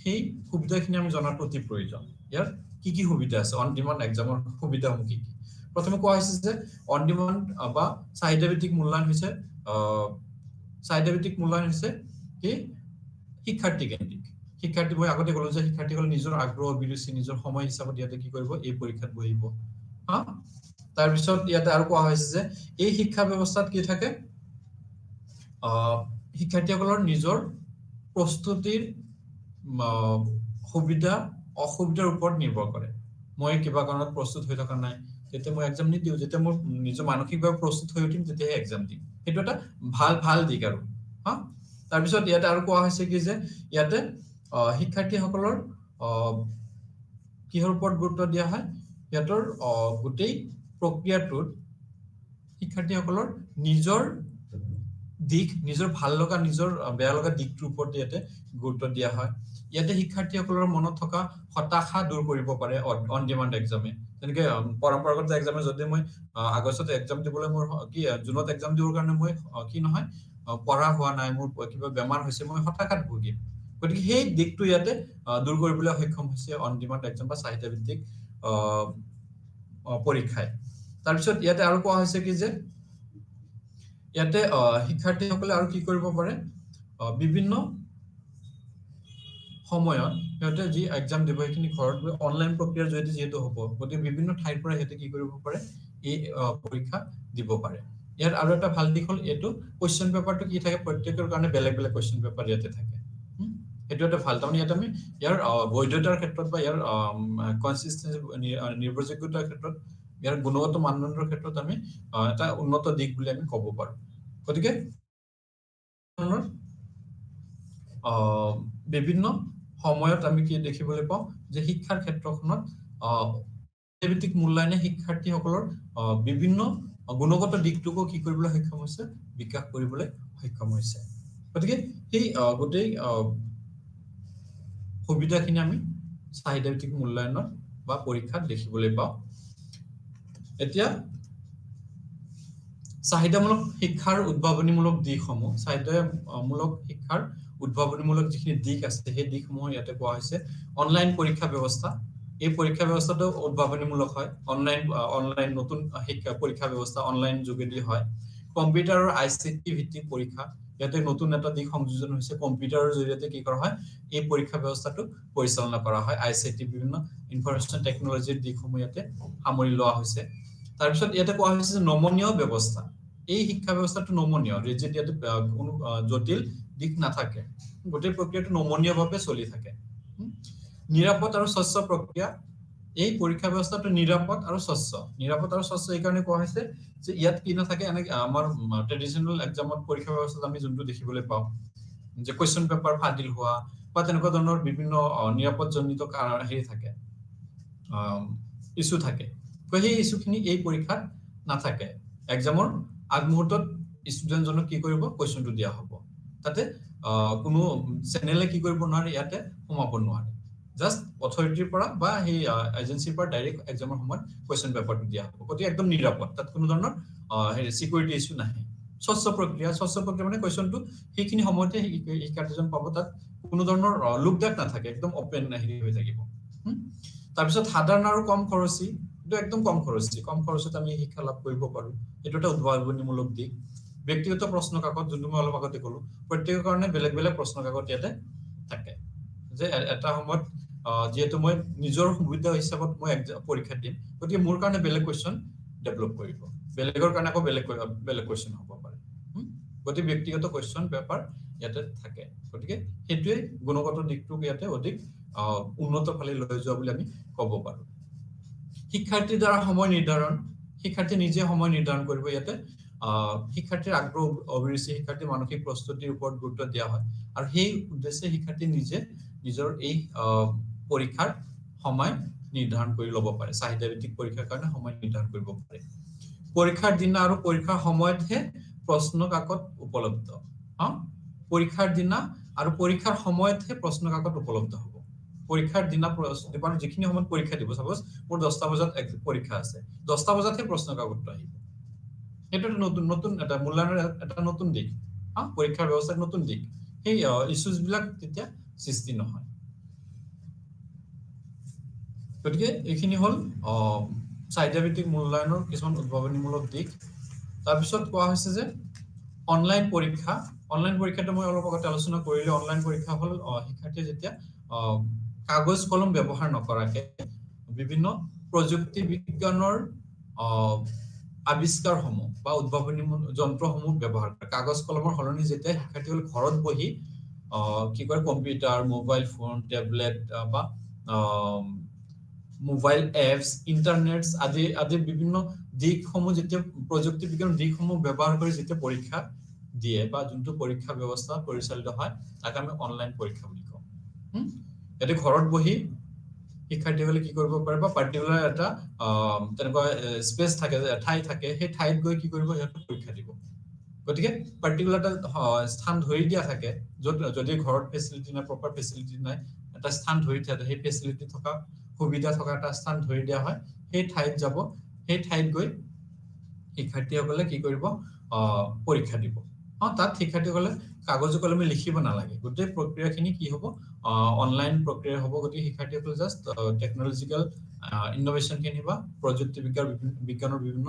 সেই সুবিধাখিনি আমি জনাটো অতি প্ৰয়োজন ইয়াৰ কি সুবিধা আছে অন ডিমান্ড এক্সামৰ সুবিধাসমূহ কি প্ৰথমে কোৱা হৈছে যে অন ডিমান্ড বা চাহিদা ভিত্তিক মূল্যায়ন হৈছে কি শিক্ষাৰ্থী কেন্দ্ৰিক শিক্ষাৰ্থী মই আগতে ক'লো যে শিক্ষাৰ্থীসকল নিজৰ আগ্ৰহ অভিৰুচি নিজৰ সময় হিচাপত ইয়াতে কি কৰিব এই পৰীক্ষাত বহিব তাৰ পিছত ইয়াতে আৰু কোৱা হৈছে যে এই শিক্ষা ব্যৱস্থাত কি থাকে শিক্ষাৰ্থীসকলৰ নিজৰ প্ৰস্তুতিৰ সুবিধা অসুবিধাৰ ওপৰত নিৰ্ভৰ কৰে মই কিবা কাৰণত প্ৰস্তুত হৈ থকা নাই তেতিয়া মই এক্সাম নিদিও যেতিয়া মোৰ নিজৰ মানসিকভাৱে প্ৰস্তুত হৈ উঠিম তেতিয়াহে এক্সাম দিম সেইটো এটা ভাল দিক আৰু তাৰ পিছত ইয়াতে আৰু কোৱা হৈছে কি যে ইয়াতে শিক্ষাৰ্থীসকলৰ কিহৰ ওপৰত গুৰুত্ব দিয়া হয় ইয়াতৰ গোটেই প্ৰক্ৰিয়াটোত শিক্ষাৰ্থীসকলৰ নিজৰ দিক নিজৰ ভাল লগা নিজৰ বেয়া লগা দিকটোৰ ওপৰত ইয়াতে গুৰুত্ব দিয়া হয় ইয়াতে শিক্ষাৰ্থীসকলৰ মনত থকা হতাশা দূৰ কৰিব পাৰে অন ডিমান্ড এক্সামে যেনেকৈ পৰম্পৰাগত এক্সামে যদি মই আগষ্টত এক্সাম দিবলৈ মোৰ কি জুনত এক্সাম দিবৰ কাৰণে মই কি নহয় পঢ়া হোৱা নাই মোৰ কিবা বেমাৰ হৈছে মই হতাশাত ভুগিম গতিকে সেই দিকটো ইয়াতে দূৰ কৰিবলৈ সক্ষম হৈছে অন ডিমান্ড এক্সাম বা চাহিদা ভিত্তিক পৰীক্ষায় তাৰপিছত ইয়াতে আৰু কোৱা হৈছে কি যে ইয়াতে শিক্ষাৰ্থীসকলে আৰু কি কৰিব পাৰে বিভিন্ন সময়ত সিহঁতে যি এক্সাম দিব সেইখিনি ঘৰত অনলাইন প্ৰক্ৰিয়াৰ জৰিয়তে যেহেতু হ'ব গতিকে বিভিন্ন ঠাইৰ পৰা সিহঁতে কি কৰিব পাৰে এই পৰীক্ষা দিব পাৰে ইয়াৰ আৰু এটা ভাল দিশ হ'ল এইটো কোৱেশ্চন পেপাৰটো কি থাকে প্ৰত্যেকৰ কাৰণে বেলেগ বেলেগ কোৱেশ্চন পেপাৰ ইয়াতে থাকে সেইটো এটা ভাল তাৰমানে ইয়াত আমি ইয়াৰ বৈধতাৰ ক্ষেত্ৰত বা ইয়াৰ কনসিস্টেন্সি নিৰ্ভৰযোগ্যতাৰ ক্ষেত্ৰত ইয়াৰ গুণগত মানদণ্ডৰ ক্ষেত্ৰত আমি এটা উন্নত দিশ বুলি আমি ক'ব পাৰো গতিকে বিভিন্ন সময়ত আমি কি দেখিবলৈ পাওঁ যে শিক্ষাৰ ক্ষেত্ৰখনত ভিত্তিক মূল্যায়নে শিক্ষাৰ্থীসকলৰ বিভিন্ন গুণগত দিশটোকো কি কৰিবলৈ সক্ষম হৈছে বিকাশ কৰিবলৈ সক্ষম হৈছে গতিকে এই গোটেই সুবিধাখিনি আমি চাহিদা ভিত্তিক মূল্যায়নৰ বা পৰীক্ষাত দেখিবলৈ পাওঁ এতিয়া চাহিদামূলক শিক্ষাৰ উদ্ভাৱনীমূলক দিশসমূহ চাহিদামূলক শিক্ষাৰ উদ্ভাৱনীমূলক যিখিনি দিশ আছে সেই দিশসমূহ ইয়াতে কোৱা হৈছে অনলাইন পৰীক্ষা ব্যৱস্থা এই পৰীক্ষা ব্যৱস্থাটো উদ্ভাৱনীমূলক হয় অনলাইন নতুন শিক্ষা পৰীক্ষা ব্যৱস্থা অনলাইন যোগেদি হয় কম্পিউটাৰ আৰু আইসিটি ভিত্তিক পৰীক্ষা ইয়াতে নতুন এটা দিশ সংযোজন হৈছে কম্পিউটাৰৰ জৰিয়তে কি কৰা হয় এই পৰীক্ষা ব্যৱস্থাটো পৰিচালনা কৰা হয় আইসিটি বিভিন্ন ইনফৰমেশন টেকনলজিৰ দিশসমূহ ইয়াতে সামৰি লোৱা হৈছে তাৰ পিছত ইয়াতে কোৱা হৈছে যে নমনীয় ব্যৱস্থা এই শিক্ষা ব্যৱস্থাটো নমনীয় ৰিজিড ইয়াতে কোনো জটিল দিশ নাথাকে গোটেই প্ৰক্ৰিয়াটো নমনীয়ভাৱে চলি থাকে নিৰাপদ আৰু স্বচ্ছ প্ৰক্ৰিয়া এই পৰীক্ষা ব্যৱস্থাটো নিৰাপদ আৰু স্বচ্ছ এই কাৰণে কোৱা হৈছে যে ইয়াত কি নাথাকে এনে আমাৰ ট্ৰেডিশনাল এক্সামত পৰীক্ষা ব্যৱস্থাত আমি যোনটো দেখিবলৈ পাওঁ যে কোৱেশ্চন পেপাৰ ফাদিল হোৱা বা তেনেকুৱা ধৰণৰ বিভিন্ন নিৰাপদজনিত হেৰি থাকে ইস্যু থাকে সেই ইস্যুখিনি এই পৰীক্ষাত নাথাকে এক্সামৰ আগমুহূৰ্তত ষ্টুডেন্টজনক কি কৰিব কোৱেশ্চনটো দিয়া হ'ব তাতে কোনো চেনেলে কি কৰিব নোৱাৰে ইয়াতে সোমাব নোৱাৰে জাস্ট অথৰিটিৰ পৰা বা সেই এজেন্সিৰ পৰা ডাইৰেক্ট এক্সামৰ সময়ত কোৱেশ্চন পেপাৰটো দিয়া হ'ব গতিকে একদম নিৰাপদ তাত কোনো ধৰণৰ সিকিউৰিটি ইস্যু নাহে স্বচ্ছ প্ৰক্ৰিয়া মানে কোৱেশ্চনটো সেইখিনি সময়তে শিক্ষাৰ্থীজন পাব তাত কোনো ধৰণৰ লুক ডাক নাথাকে একদম ওপেন হেৰি হৈ থাকিব তাৰপিছত সাধাৰণ আৰু কম খৰচী এটা একদম কম খৰচত আমি শিক্ষা লাভ কৰিব পাৰো এটা এটা উদ্ভাৱনীমূলক দিশ ব্যক্তিগত প্ৰশ্ন কাকত যোনটো মই অলপ আগতে ক'লো প্ৰত্যেকৰ কাৰণে বেলেগ বেলেগ প্ৰশ্ন কাকত ইয়াতে থাকে যে এটা সময়ত যেহেতু মই নিজৰ সুবিধা হিচাপত মই পৰীক্ষা দিম গতিকে মোৰ কাৰণে বেলেগ কোৱেশ্চন ডেভেলপ কৰিব বেলেগৰ কাৰণে আকৌ বেলেগ কোৱেশ্চন হ'ব পাৰে গতিকে ব্যক্তিগত কোৱেশ্চন পেপাৰ ইয়াতে থাকে গতিকে সেইটোৱে গুণগত দিশটো ইয়াতে অধিক উন্নত ফালে লৈ যোৱা বুলি আমি ক'ব পাৰো শিক্ষাৰ্থীৰ দ্বাৰা সময় নিৰ্ধাৰণ শিক্ষাৰ্থী নিজে সময় নিৰ্ধাৰণ কৰিব ইয়াতে শিক্ষাৰ্থীৰ আগ্ৰহ অভিৰুচি শিক্ষাৰ্থীৰ মানসিক প্ৰস্তুতিৰ ওপৰত গুৰুত্ব দিয়া হয় আৰু সেই উদ্দেশ্যে শিক্ষাৰ্থী নিজে নিজৰ এই পৰীক্ষাৰ সময় নিৰ্ধাৰণ কৰি ল'ব পাৰে চাহিদা ভিত্তিক পৰীক্ষাৰ কাৰণে সময় নিৰ্ধাৰণ কৰিব পাৰে পৰীক্ষাৰ দিনা আৰু পৰীক্ষাৰ সময়তহে প্ৰশ্ন কাকত উপলব্ধ পৰীক্ষাৰ দিনা আৰু পৰীক্ষাৰ সময়তহে প্ৰশ্ন কাকত উপলব্ধ হ'ব পৰীক্ষাৰ দিনা এবাৰ যিখিনি সময়ত পৰীক্ষা দিব সাপোজ মোৰ 10টা বজাত পৰীক্ষা আছে 10টা বজাতহে প্ৰশ্ন কাকতটো আহিব এটা নতুন এটা মূল্যায়নৰ এটা নতুন দিশ পৰীক্ষাৰ ব্যৱস্থাৰ নতুন দিশ সেই ইস্যুজ বিলাক তেতিয়া সৃষ্টি নহয় গতিকে এইখিনি হ'ল চাহিদা ভিত্তিক মূল্যায়নৰ কিছুমান উদ্ভাৱনীমূলক দিশ তাৰপিছত কোৱা হৈছে যে অনলাইন পৰীক্ষাটো মই অলপ আগতে আলোচনা কৰিলো অনলাইন পৰীক্ষা হ'ল শিক্ষাৰ্থীয়ে যেতিয়া কাগজ কলম ব্যৱহাৰ নকৰাকে বিভিন্ন প্ৰযুক্তি বিজ্ঞানৰ আৱিষ্কাৰসমূহ বা উদ্ভাৱনী যন্ত্ৰসমূহ ব্যৱহাৰ কৰে কাগজ কলমৰ সলনি যেতিয়া শিক্ষাৰ্থীসকলে ঘৰত বহি কি কৰে কম্পিউটাৰ মোবাইল ফোন টেবলেট বা মোবাইল এপছ ইন্টাৰনেটস আদি বিভিন্ন দিশসমূহ যেতিয়া প্ৰযুক্তি বিজ্ঞানৰ দিশসমূহ ব্যৱহাৰ কৰি যেতিয়া পৰীক্ষা দিয়ে বা যোনটো পৰীক্ষা ব্যৱস্থা পৰিচালিত হয় তাক আমি অনলাইন পৰীক্ষা বুলি কওঁ এতে ঘৰত বহি শিক্ষাৰ্থীসকলে কি কৰিব পাৰে বা পাৰ্টিকুলাৰ এটা তেনেকুৱা স্পেচ থাকে ঠাই থাকে সেই ঠাইত গৈ কি কৰিব ইয়াত পৰীক্ষা দিব গতিকে পাৰ্টিকুলাৰ এটা স্থান ধৰি দিয়া থাকে যদি ঘৰত ফেচিলিটি নাই প্ৰপাৰ ফেচিলিটি নাই এটা স্থান ধৰি থাকে সেই ফেচিলিটি থকা সুবিধা থকা এটা স্থান ধৰি দিয়া হয় সেই ঠাইত যাব সেই ঠাইত গৈ শিক্ষাৰ্থীসকলে কি কৰিব পৰীক্ষা দিব তাত শিক্ষাৰ্থীসকলে কাগজ কলমে লিখিব নালাগে গোটেই প্ৰক্ৰিয়াখিনি কি হ'ব অনলাইন প্ৰক্ৰিয়া হ'ব গতিকে শিক্ষাৰ্থীসকলে জাস্ট টেকনলজিক্যাল ইনোভেশন খিনি বা প্ৰযুক্তি বিজ্ঞানৰ বিভিন্ন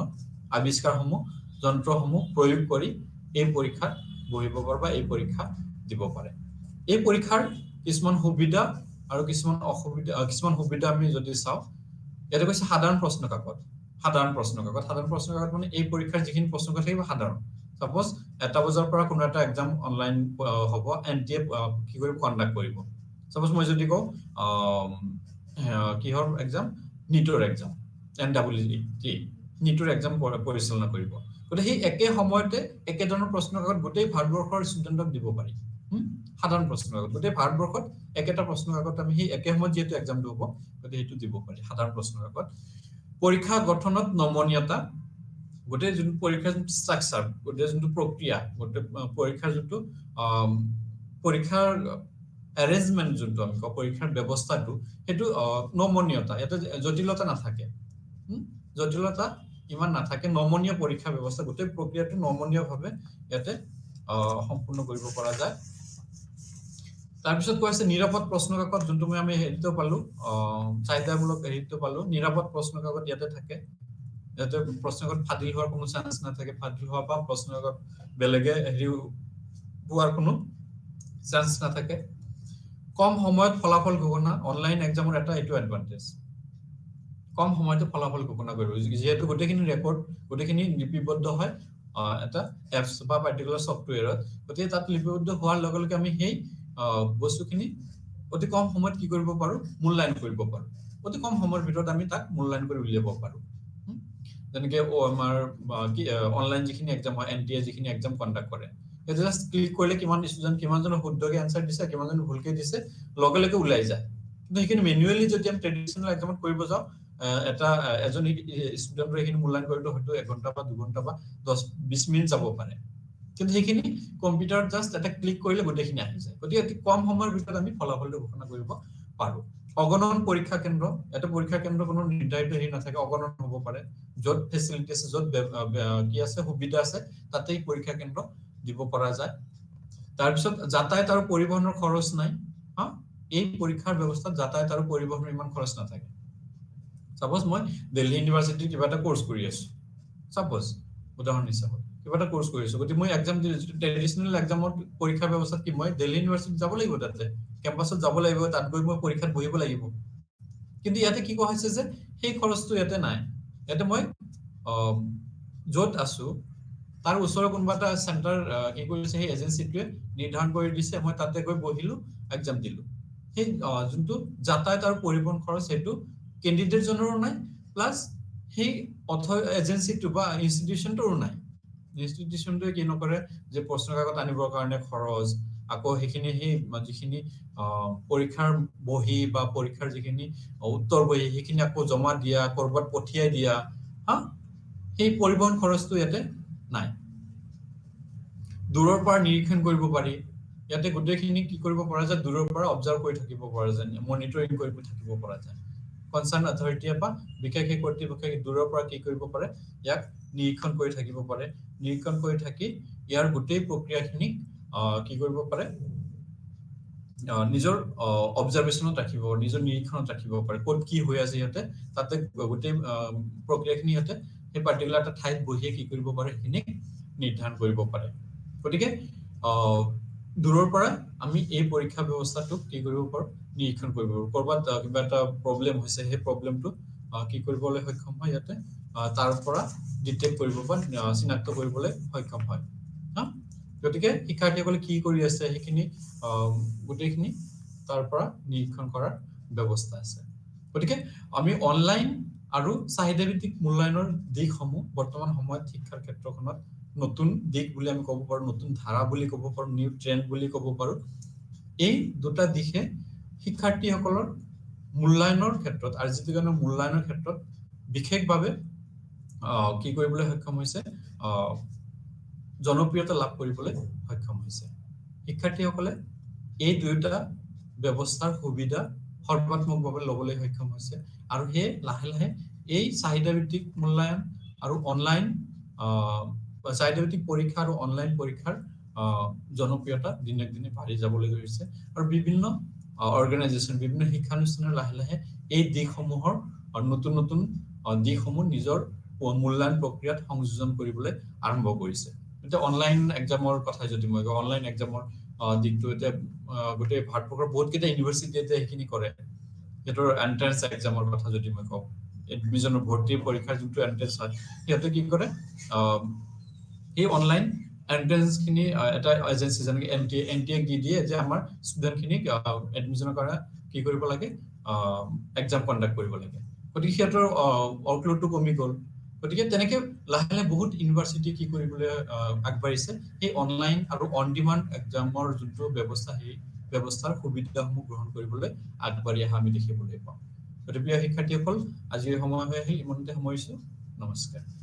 আৱিষ্কাৰসমূহ যন্ত্ৰসমূহ প্ৰয়োগ কৰি এই পৰীক্ষাত বহিব পাৰে বা এই পৰীক্ষা দিব পাৰে এই পৰীক্ষাৰ কিছুমান সুবিধা আৰু কিছুমান অসুবিধা কিছুমান সুবিধা আমি যদি চাওঁ ইয়াতে কৈছে সাধাৰণ প্ৰশ্ন কাকত সাধাৰণ প্ৰশ্ন কাকত মানে এই পৰীক্ষাৰ যিখিনি প্ৰশ্ন কাকত থাকিব সাধাৰণ সাপোজ 1টা বজাৰ পৰা কোনো এটা এক্সাম অনলাইন হ'ব এনটিএ কি কৰিব কন্ডাক্ট কৰিব সাপোজ মই যদি কওঁ কিহৰ এক্সাম নিটৰ এক্সাম এনডব্লিউটি নিটৰ এক্সাম পৰিচালনা কৰিব গতিকে সেই একে সময়তে একে ধৰণৰ প্ৰশ্ন কাকত গোটেই ভাৰতবৰ্ষৰ ষ্টুডেণ্টক দিব পাৰি সাধাৰণ প্ৰশ্ন কাকত গোটেই ভাৰতবৰ্ষত একেটা প্ৰশ্ন কাকত আমি সেই একে সময়ত যেটো এক্সাম দিব গতিকে সেইটো দিব পাৰি সাধাৰণ প্ৰশ্ন কাকত পৰীক্ষা গঠনত নমনীয়তা গোটেই যোনটো পৰীক্ষাৰ ষ্ট্ৰাকচাৰ গোটেই যোনটো প্ৰক্ৰিয়া গোটেই পৰীক্ষাৰ যোনটো পৰীক্ষাৰ অ্যাৰেঞ্জমেন্ট যোনটো আমি পৰীক্ষাৰ ব্যৱস্থাটো সেইটো নমনীয়তা এটা জটিলতা নাথাকে জটিলতা ইমান নাথাকে নমনীয় পৰীক্ষা ব্যৱস্থা গোটেই প্ৰক্ৰিয়াটো নমনীয়ভাৱে ইয়াতে সম্পূৰ্ণ কৰিব পৰা যায় তাৰ পিছত কৈছে নিৰাপদ প্ৰশ্ন কাকত যোনটো আমি হেৰিটো পালো চাইদামূলক হেৰিটো পালো নিৰাপদ প্ৰশ্ন কাকত ইয়াতে থাকে ইয়াতে প্ৰশ্ন কাকত ফাদিল হোৱাৰ কোনো চান্স নাথাকে ফাদিল হোৱা বা প্ৰশ্ন কাকত বেলেগে হেৰি হোৱাৰ কোনো চান্স নাথাকে কম সময়ত ফলাফল ঘোষণা অনলাইন এক্সামৰ এটা এটো এডভান্টেজ কম সময়তে ফলাফল ঘোষণা কৰিব যেহেতু গোটেইখিনি ৰেকৰ্ড গোটেইখিনি লিপিবদ্ধ হয় এটা এপছ বা পাৰ্টিকুলাৰ সফটওয়্যাৰত গতিকে তাত লিপিবদ্ধ হোৱাৰ লগে লগে আমি সেই বস্তুখিনি অতি কম সময়ত কি কৰিব পাৰো মূল্যায়ন কৰিব পাৰো অতি কম সময়ৰ ভিতৰত আমি তাক মূল্যায়ন কৰি উলিয়াব পাৰো যেনেকে আমাৰ কি অনলাইন যিখিনি এক্সাম হয় এনটিএ যিখিনি এক্সাম কন্ডাক্ট কৰে এটা জাস্ট ক্লিক কৰিলে কিমান ষ্টুডেন্ট কিমানজন শুদ্ধকে আনসাৰ দিছে কিমানজন ভুলকে দিছে লগে লগে ওলাই যায় কিন্তু এইখিনি ম্যানুয়ালি যদি আমি ট্ৰেডিশনাল এক্সামত কৰিব যাও এটা এজন ষ্টুডেন্টৰ এইখিনি মূল্যায়ন কৰিলে হয়তো 1 ঘন্টা বা 2 ঘন্টা বা 10-20 মিনিট যাব পাৰে কিন্তু এইখিনি কম্পিউটাৰত জাস্ট এটা ক্লিক কৰিলে গোটেইখিনি আহি যায় গতিকে অতি কম সময়ৰ ভিতৰত আমি ফলাফলটো ঘোষণা কৰিব পাৰো অগণন পৰীক্ষা কেন্দ্ৰ এটা পৰীক্ষা কেন্দ্ৰ কোনো নিৰ্ধাৰিত হেৰি নাথাকে অগণন হ'ব পাৰে যত ফেসিলিটি আছে যত কি আছে সুবিধা আছে তাতেই পৰীক্ষা কেন্দ্ৰ দিব পৰা যায় তাৰ পিছত যাতায়াত আৰু পৰিবহনৰ খৰচ নাই এই পৰীক্ষাৰ ব্যৱস্থাত যাতায়াত আৰু পৰিবহনৰ ইমান খৰচ নাথাকে সাপোজ মই দিল্লী ইউনিভাৰ্সিটি কিবা এটা কোৰ্স কৰি আছো সাপোজ উদাহৰণ হিচাপে কিবা এটা কোৰ্স কৰি আছো গতি মই এক্সাম ট্ৰেডিশনাল এক্সামত পৰীক্ষা ব্যৱস্থাত কি মই দিল্লী ইউনিভাৰ্সিটি যাব লাগিব তাতে কেম্পাছত যাব লাগিব তাত গৈ মই পৰীক্ষাত বহিব লাগিব কিন্তু ইয়াতে কি কোৱা হৈছে যে সেই খৰচটো ইয়াতে নাই ইয়াতে মই যত আছো তাৰ ওচৰৰ কোনবা এটা সেন্টাৰ কি কৰিছে সেই এজেন্সিটোৱে নিৰ্ধাৰণ কৰি দিছে মই তাতে গৈ বহিলো এক্সাম দিলো সেই যোনটো যাতায়াত আৰু পৰিবহন খৰচ হেতু ক্যান্ডিডেট জনৰো নাই প্লাস সেই এজেন্সিটো বা ইনষ্টিটিউশনটোৰো নাই ইনষ্টিটিউশনটোৱে কি নকৰে যে প্ৰশ্ন কাকত আনিবৰ কাৰণে খৰচ আকৌ হেখিনি সেই যিখিনি পৰীক্ষাৰ বহি বা পৰীক্ষাৰ যিখিনি উত্তৰ বহি হেখিনি আকৌ জমা দিয়া কৰবাত পঠিয়াই দিয়া সেই পৰিবহন খৰচটো ইয়াতে নাই দূৰৰ পৰা নিৰীক্ষণ কৰিব পাৰি ইয়াতে গোটেইখিনি কি কৰিব পৰা যায় দূৰৰ পৰা অবজাৰ্ভ কৰি থাকিব পৰা যায় মনিটৰিং কৰিব থাকিব পৰা যায় কনসাৰ্ন অথৰিটিয়ে বা বিশেষ কৰ্তৃপক্ষই দূৰৰ পৰা কি কৰিব পাৰে ইয়াক নিৰীক্ষণ কৰি থাকিব পাৰে নিৰীক্ষণ কৰি থাকি ইয়াৰ গোটেই প্ৰক্ৰিয়াখিনি কি কৰিব পাৰে নিজৰ অবজাৰভেশনত ৰাখিব নিজৰ নিৰীক্ষণত ৰাখিব পাৰে ক'ত কি হৈ আছে ইয়াতে তাতে গোটেই প্ৰক্ৰিয়াখিনি ইয়াতে এই পাৰ্টিকুলাৰ এটা ঠাইত বহিয়ে কি কৰিব পাৰে হেখিনি নিৰ্ধাৰণ কৰিব পাৰে গতিকে দূৰৰ পৰা আমি এই পৰীক্ষা ব্যৱস্থাটো কি কৰিব পাৰো নিৰীক্ষণ কৰিব পাৰো কৰবাত কিবা এটা প্ৰবলেম হৈছে সেই প্ৰবলেমটো কি কৰিবলৈ সক্ষম হয় ইয়াতে তাৰ পৰা ডিটেক্ট কৰিব বা চিনাক্ত কৰিবলৈ সক্ষম হয় গতিকে শিক্ষাৰ্থীসকলে কি কৰি আছে হেখিনি গোটেইখিনি তাৰ পৰা নিৰীক্ষণ কৰাৰ ব্যৱস্থা আছে গতিকে আমি অনলাইন আৰু চাহিদাভিত্তিক মূল্যায়নৰ দিশসমূহ বৰ্তমান সময়ত শিক্ষাৰ ক্ষেত্ৰখনত নতুন দিক বুলি আমি ক'ব পাৰো নতুন ধাৰা বুলি ক'ব পাৰো নিউ ট্ৰেন্ড বুলি ক'ব পাৰো এই দুটা দিশে শিক্ষাৰ্থীসকলৰ মূল্যায়নৰ ক্ষেত্ৰত আৰ্জিতগানৰ মূল্যায়নৰ ক্ষেত্ৰত বিশেষভাৱে কি কৰিবলৈ সক্ষম হৈছে জনপ্ৰিয়তা লাভ কৰিবলৈ সক্ষম হৈছে শিক্ষাৰ্থীসকলে এই দুটা ব্যৱস্থাৰ সুবিধা সৰ্বাত্মকভাৱে লবলৈ সক্ষম হৈছে আৰু হে লাহে লাহে এই চাহিদাভিত্তিক মূল্যায়ন আৰু অনলাইন চাহিদাভিত্তিক পৰীক্ষা আৰু অনলাইন পৰীক্ষাৰ জনপ্ৰিয়তা দিনক দিনে বাঢ়ি যাবলৈ ধৰিছে আৰু বিভিন্ন অৰ্গানাইজেচন বিভিন্ন শিক্ষানুষ্ঠানৰ লাহে লাহে এই দিশসমূহৰ নতুন নতুন দিশসমূহ নিজৰ মূল্যায়ন প্ৰক্ৰিয়াত সংযোজন কৰিবলৈ আৰম্ভ কৰিছে এটা অনলাইন এক্সামৰ কথা যদি মই অনলাইন এক্সামৰ দিকটো এটা গোটেই ভাৰতবৰ্ষৰ বহুত কেইটা ইউনিভাৰ্সিটিতে হেখিনি কৰে এটোৰ এন্ট্ৰেন্স এক্সামৰ কথা যদি মই কওঁ এডমিশনৰ ভৰ্তি পৰীক্ষাৰ যোনটো এন্ট্ৰেন্স হয় সিহঁতে কি কৰে এই অনলাইন এন্ট্ৰেন্স খিনি এটা এজেন্সি যেনেকৈ এনটিএ দি দিয়ে যে আমাৰ ষ্টুডেন্ট খিনিক এডমিশনৰ কাৰণে কি কৰিব লাগে এক্সাম কণ্ডাক্ট কৰিব লাগে গতিকে সিহঁতৰ ৱৰ্কলোডটো কমি গ'ল গতিকে তেনেকে লাহে লাহে বহুত ইউনিভাৰ্চিটি কি কৰিবলৈ আগবাঢ়িছে এই অনলাইন আৰু অন ডিমাণ্ড এক্সামৰ যোনটো ব্যৱস্থা সেই ব্যৱস্থাৰ সুবিধাসমূহ গ্ৰহণ কৰিবলৈ আগবাঢ়ি অহা আমি দেখিবলৈ পাওঁ গতিকে প্ৰিয় শিক্ষাৰ্থীসকল আজিৰ সময় হৈ আহিল ইমানতে সামৰিছোঁ নমস্কাৰ